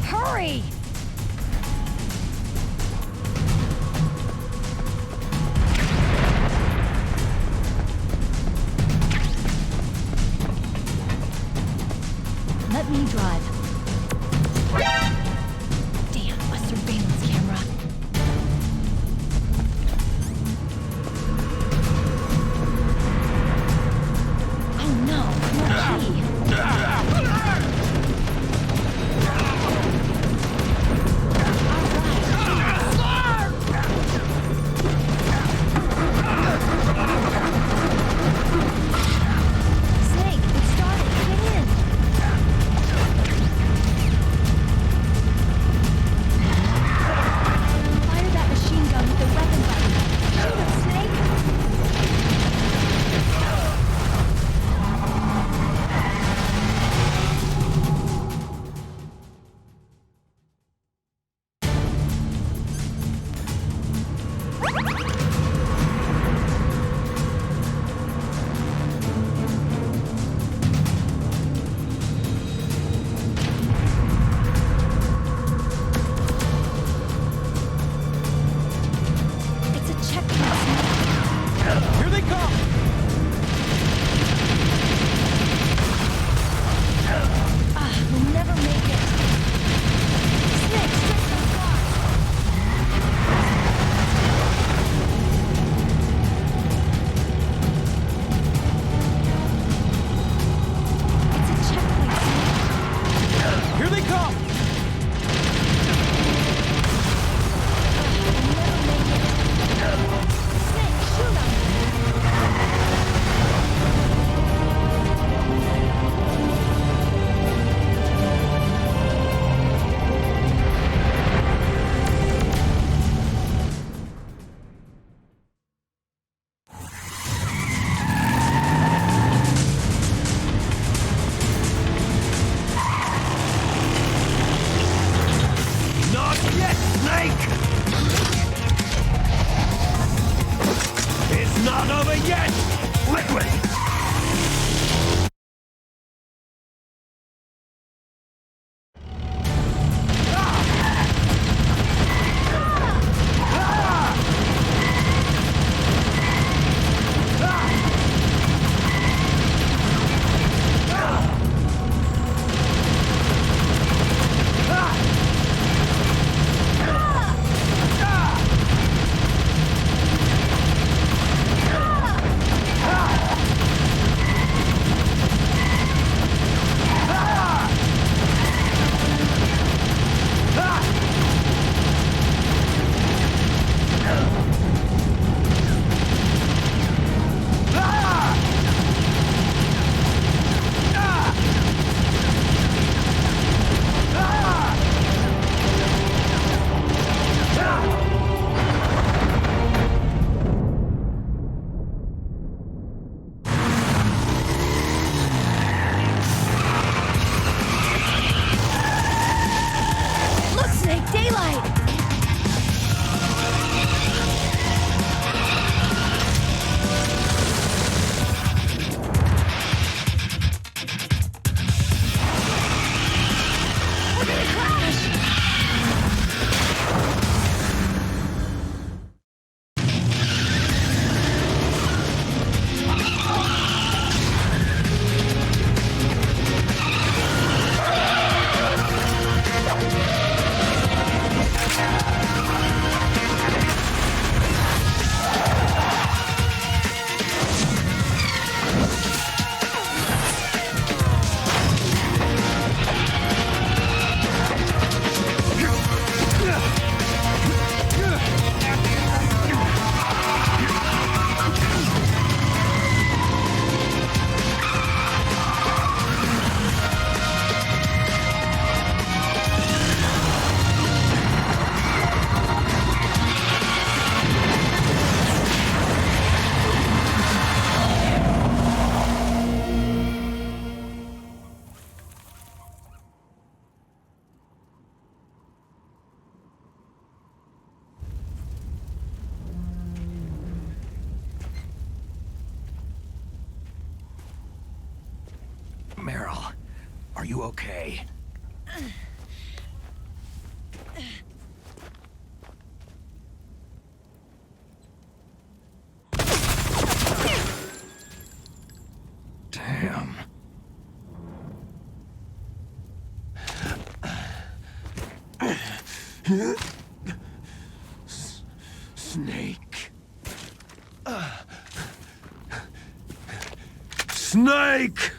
Hurry! Let me drive. Damn, a surveillance camera. Oh no, more key. Snake, it started. Get in. Are you okay? Damn. Snake. Snake!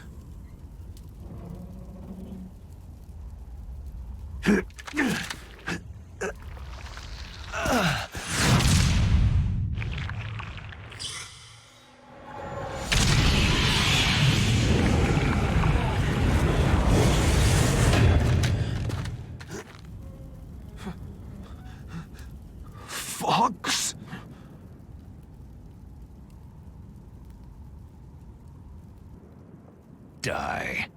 Fox? Die.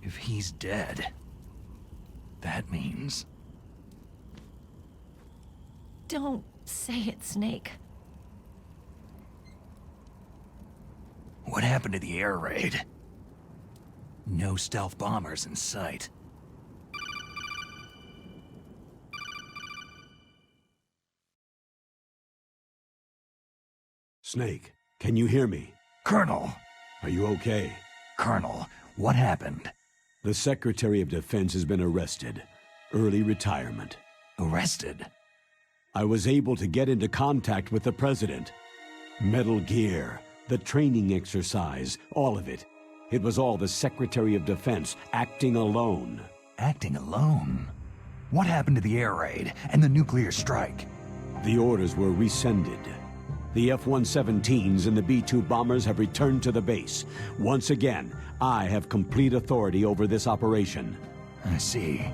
If he's dead, that means... Don't say it, Snake. What happened to the air raid? No stealth bombers in sight. Snake, can you hear me? Colonel! Are you okay? Colonel, what happened? The Secretary of Defense has been arrested. Early retirement. Arrested? I was able to get into contact with the President. Metal Gear, the training exercise, all of it. It was all the Secretary of Defense acting alone. Acting alone? What happened to the air raid and the nuclear strike? The orders were rescinded. The F-117s and the B-2 bombers have returned to the base. Once again, I have complete authority over this operation. I see.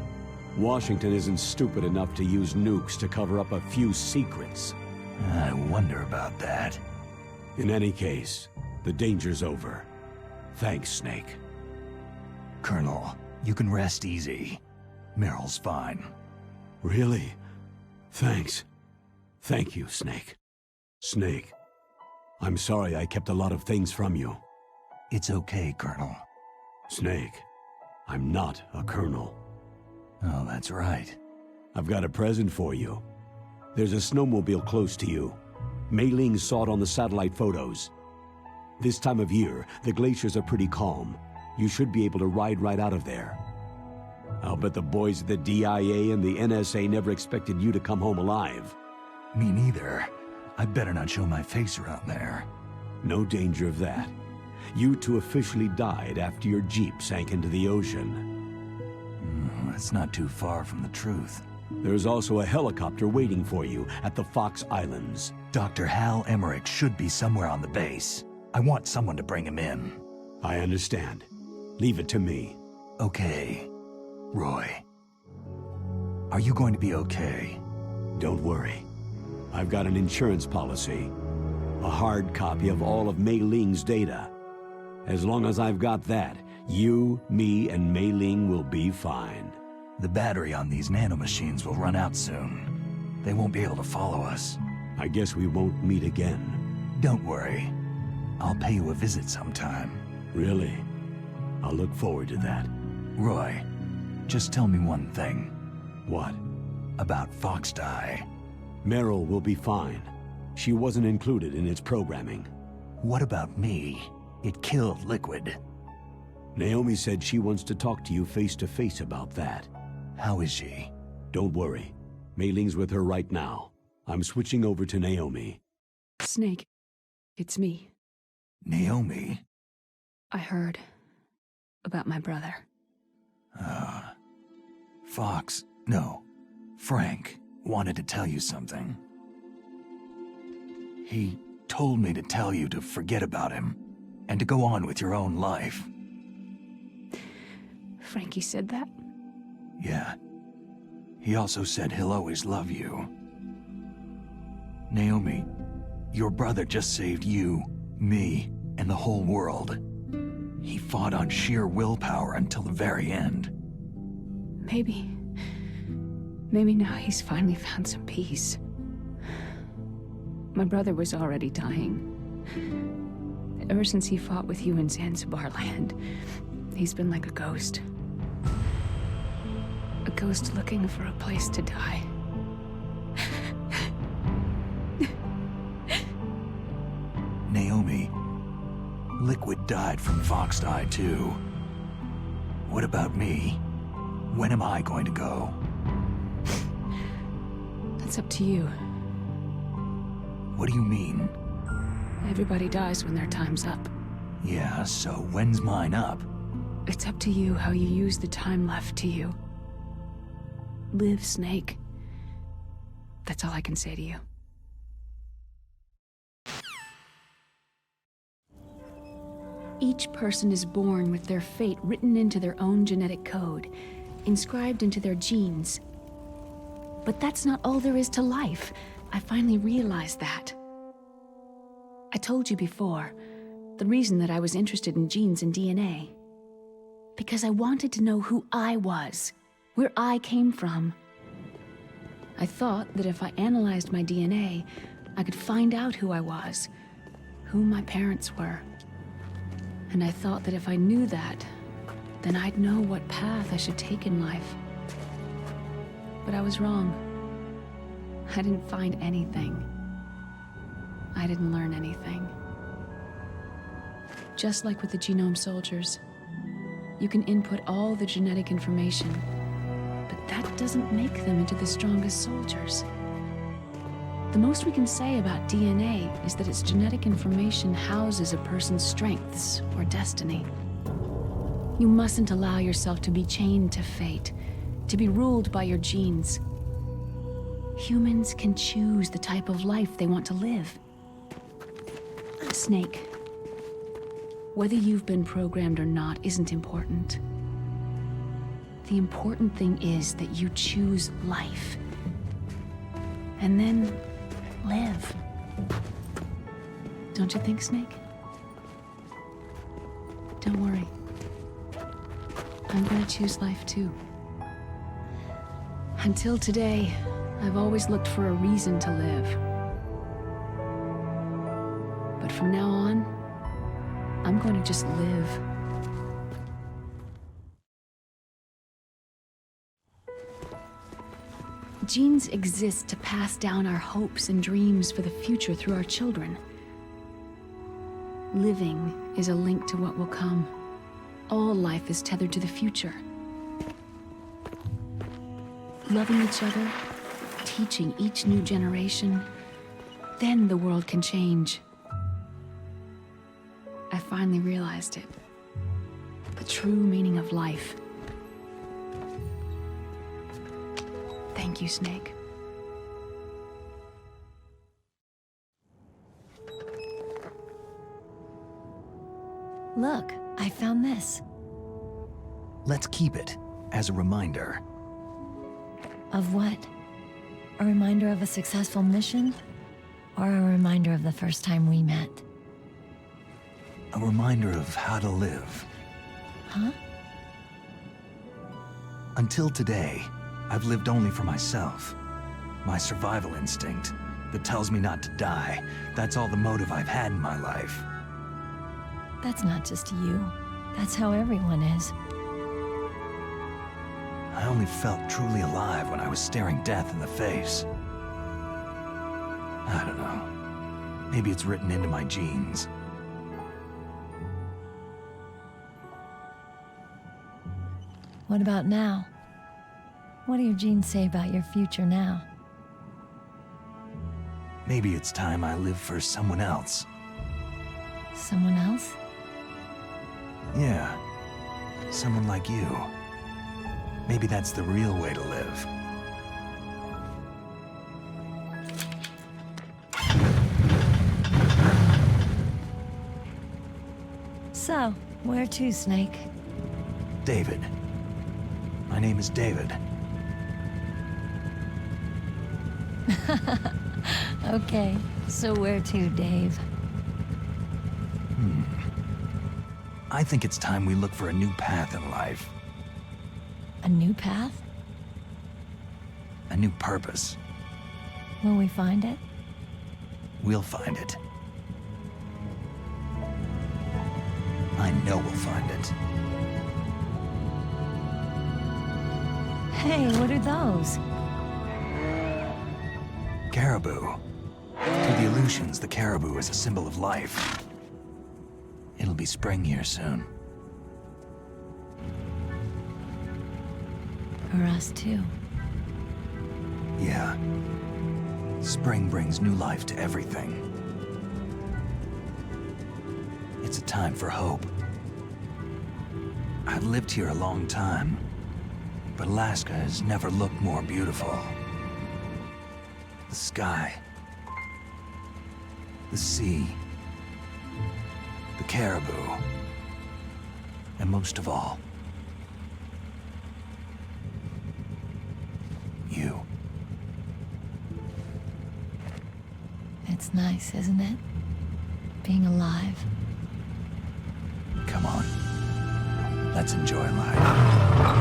Washington isn't stupid enough to use nukes to cover up a few secrets. I wonder about that. In any case, the danger's over. Thanks, Snake. Colonel, you can rest easy. Meryl's fine. Really? Thanks. Thank you, Snake. Snake, I'm sorry I kept a lot of things from you. It's okay, Colonel. Snake, I'm not a colonel. Oh, that's right. I've got a present for you. There's a snowmobile close to you. Mei Ling saw it on the satellite photos. This time of year, the glaciers are pretty calm. You should be able to ride right out of there. I'll bet the boys at the DIA and the NSA never expected you to come home alive. Me neither. I better not show my face around there. No danger of that. You two officially died after your Jeep sank into the ocean. That's not too far from the truth. There's also a helicopter waiting for you at the Fox Islands. Dr. Hal Emmerich should be somewhere on the base. I want someone to bring him in. I understand. Leave it to me. Okay. Roy. Are you going to be okay? Don't worry. I've got an insurance policy. A hard copy of all of Mei Ling's data. As long as I've got that, you, me, and Mei Ling will be fine. The battery on these nanomachines will run out soon. They won't be able to follow us. I guess we won't meet again. Don't worry. I'll pay you a visit sometime. Really? I'll look forward to that. Roy, just tell me one thing. What? About Fox Die. Meryl will be fine. She wasn't included in its programming. What about me? It killed Liquid. Naomi said she wants to talk to you face to face about that. How is she? Don't worry. Mei Ling's with her right now. I'm switching over to Naomi. Snake, it's me. Naomi? I heard about my brother. Frank wanted to tell you something. He told me to tell you to forget about him and to go on with your own life. Frankie said that? Yeah. He also said he'll always love you. Naomi, your brother just saved you, me, and the whole world. He fought on sheer willpower until the very end. Maybe now he's finally found some peace. My brother was already dying. Ever since he fought with you in Zanzibar land, he's been like a ghost. A ghost looking for a place to die. Naomi, Liquid died from Foxeye too. What about me? When am I going to go? That's up to you. What do you mean? Everybody dies when their time's up. Yeah, so when's mine up? It's up to you how you use the time left to you. Live, Snake. That's all I can say to you. Each person is born with their fate written into their own genetic code, inscribed into their genes. But that's not all there is to life. I finally realized that. I told you before, the reason that I was interested in genes and DNA. Because I wanted to know who I was, where I came from. I thought that if I analyzed my DNA, I could find out who I was, who my parents were. And I thought that if I knew that, then I'd know what path I should take in life. But I was wrong. I didn't find anything. I didn't learn anything. Just like with the genome soldiers, you can input all the genetic information, but that doesn't make them into the strongest soldiers. The most we can say about DNA is that its genetic information houses a person's strengths or destiny. You mustn't allow yourself to be chained to fate, to be ruled by your genes. Humans can choose the type of life they want to live. Snake, whether you've been programmed or not isn't important. The important thing is that you choose life. And then live. Don't you think, Snake? Don't worry. I'm gonna choose life too. Until today, I've always looked for a reason to live. But from now on, I'm going to just live. Genes exist to pass down our hopes and dreams for the future through our children. Living is a link to what will come. All life is tethered to the future. Loving each other, teaching each new generation, then the world can change. I finally realized it. The true meaning of life. Thank you, Snake. Look, I found this. Let's keep it as a reminder. Of what? A reminder of a successful mission? Or a reminder of the first time we met? A reminder of how to live. Huh? Until today, I've lived only for myself. My survival instinct that tells me not to die. That's all the motive I've had in my life. That's not just you. That's how everyone is. I only felt truly alive when I was staring death in the face. I don't know. Maybe it's written into my genes. What about now? What do your genes say about your future now? Maybe it's time I live for someone else. Someone else? Yeah. Someone like you. Maybe that's the real way to live. So, where to, Snake? David. My name is David. Okay, so where to, Dave? I think it's time we look for a new path in life. A new path? A new purpose. Will we find it? We'll find it. I know we'll find it. Hey, what are those? Caribou. To the Aleutians, the caribou is a symbol of life. It'll be spring here soon. For us, too. Yeah. Spring brings new life to everything. It's a time for hope. I've lived here a long time, but Alaska has never looked more beautiful. The sky, the sea, the caribou, and most of all, you. It's nice, isn't it? Being alive. Come on. Let's enjoy life.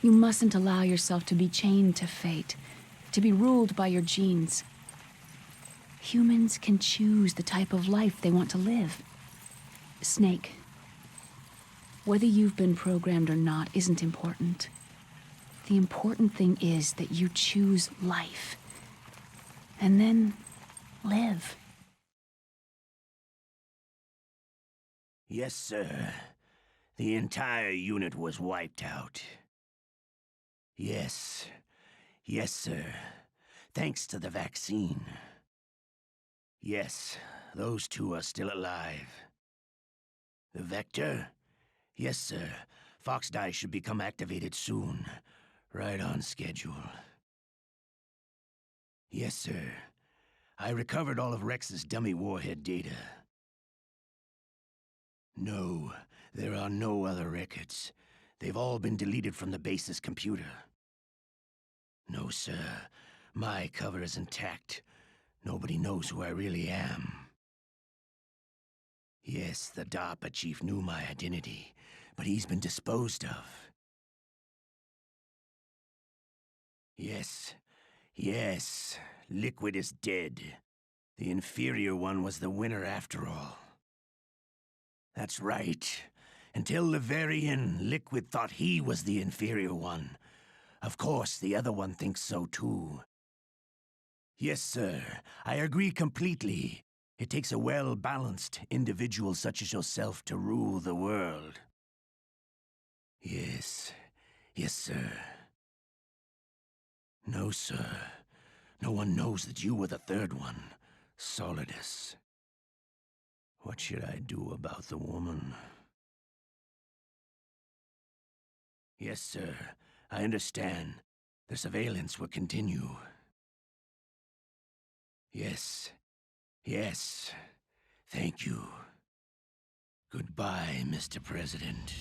You mustn't allow yourself to be chained to fate, to be ruled by your genes. Humans can choose the type of life they want to live. Snake, whether you've been programmed or not isn't important. The important thing is that you choose life. And then live. Yes, sir. The entire unit was wiped out. Yes. Yes, sir. Thanks to the vaccine. Yes, those two are still alive. The Vector? Yes, sir. Fox Die should become activated soon. Right on schedule. Yes, sir. I recovered all of Rex's dummy warhead data. No, there are no other records. They've all been deleted from the base's computer. No, sir. My cover is intact. Nobody knows who I really am. Yes, the DARPA chief knew my identity, but he's been disposed of. Yes. Yes. Liquid is dead. The inferior one was the winner after all. That's right. Until the very end, Liquid thought he was the inferior one. Of course, the other one thinks so too. Yes, sir. I agree completely. It takes a well-balanced individual such as yourself to rule the world. Yes. Yes, sir. No, sir. No one knows that you were the third one, Solidus. What should I do about the woman? Yes, sir. I understand. The surveillance will continue. Yes. Yes. Thank you. Goodbye, Mr. President.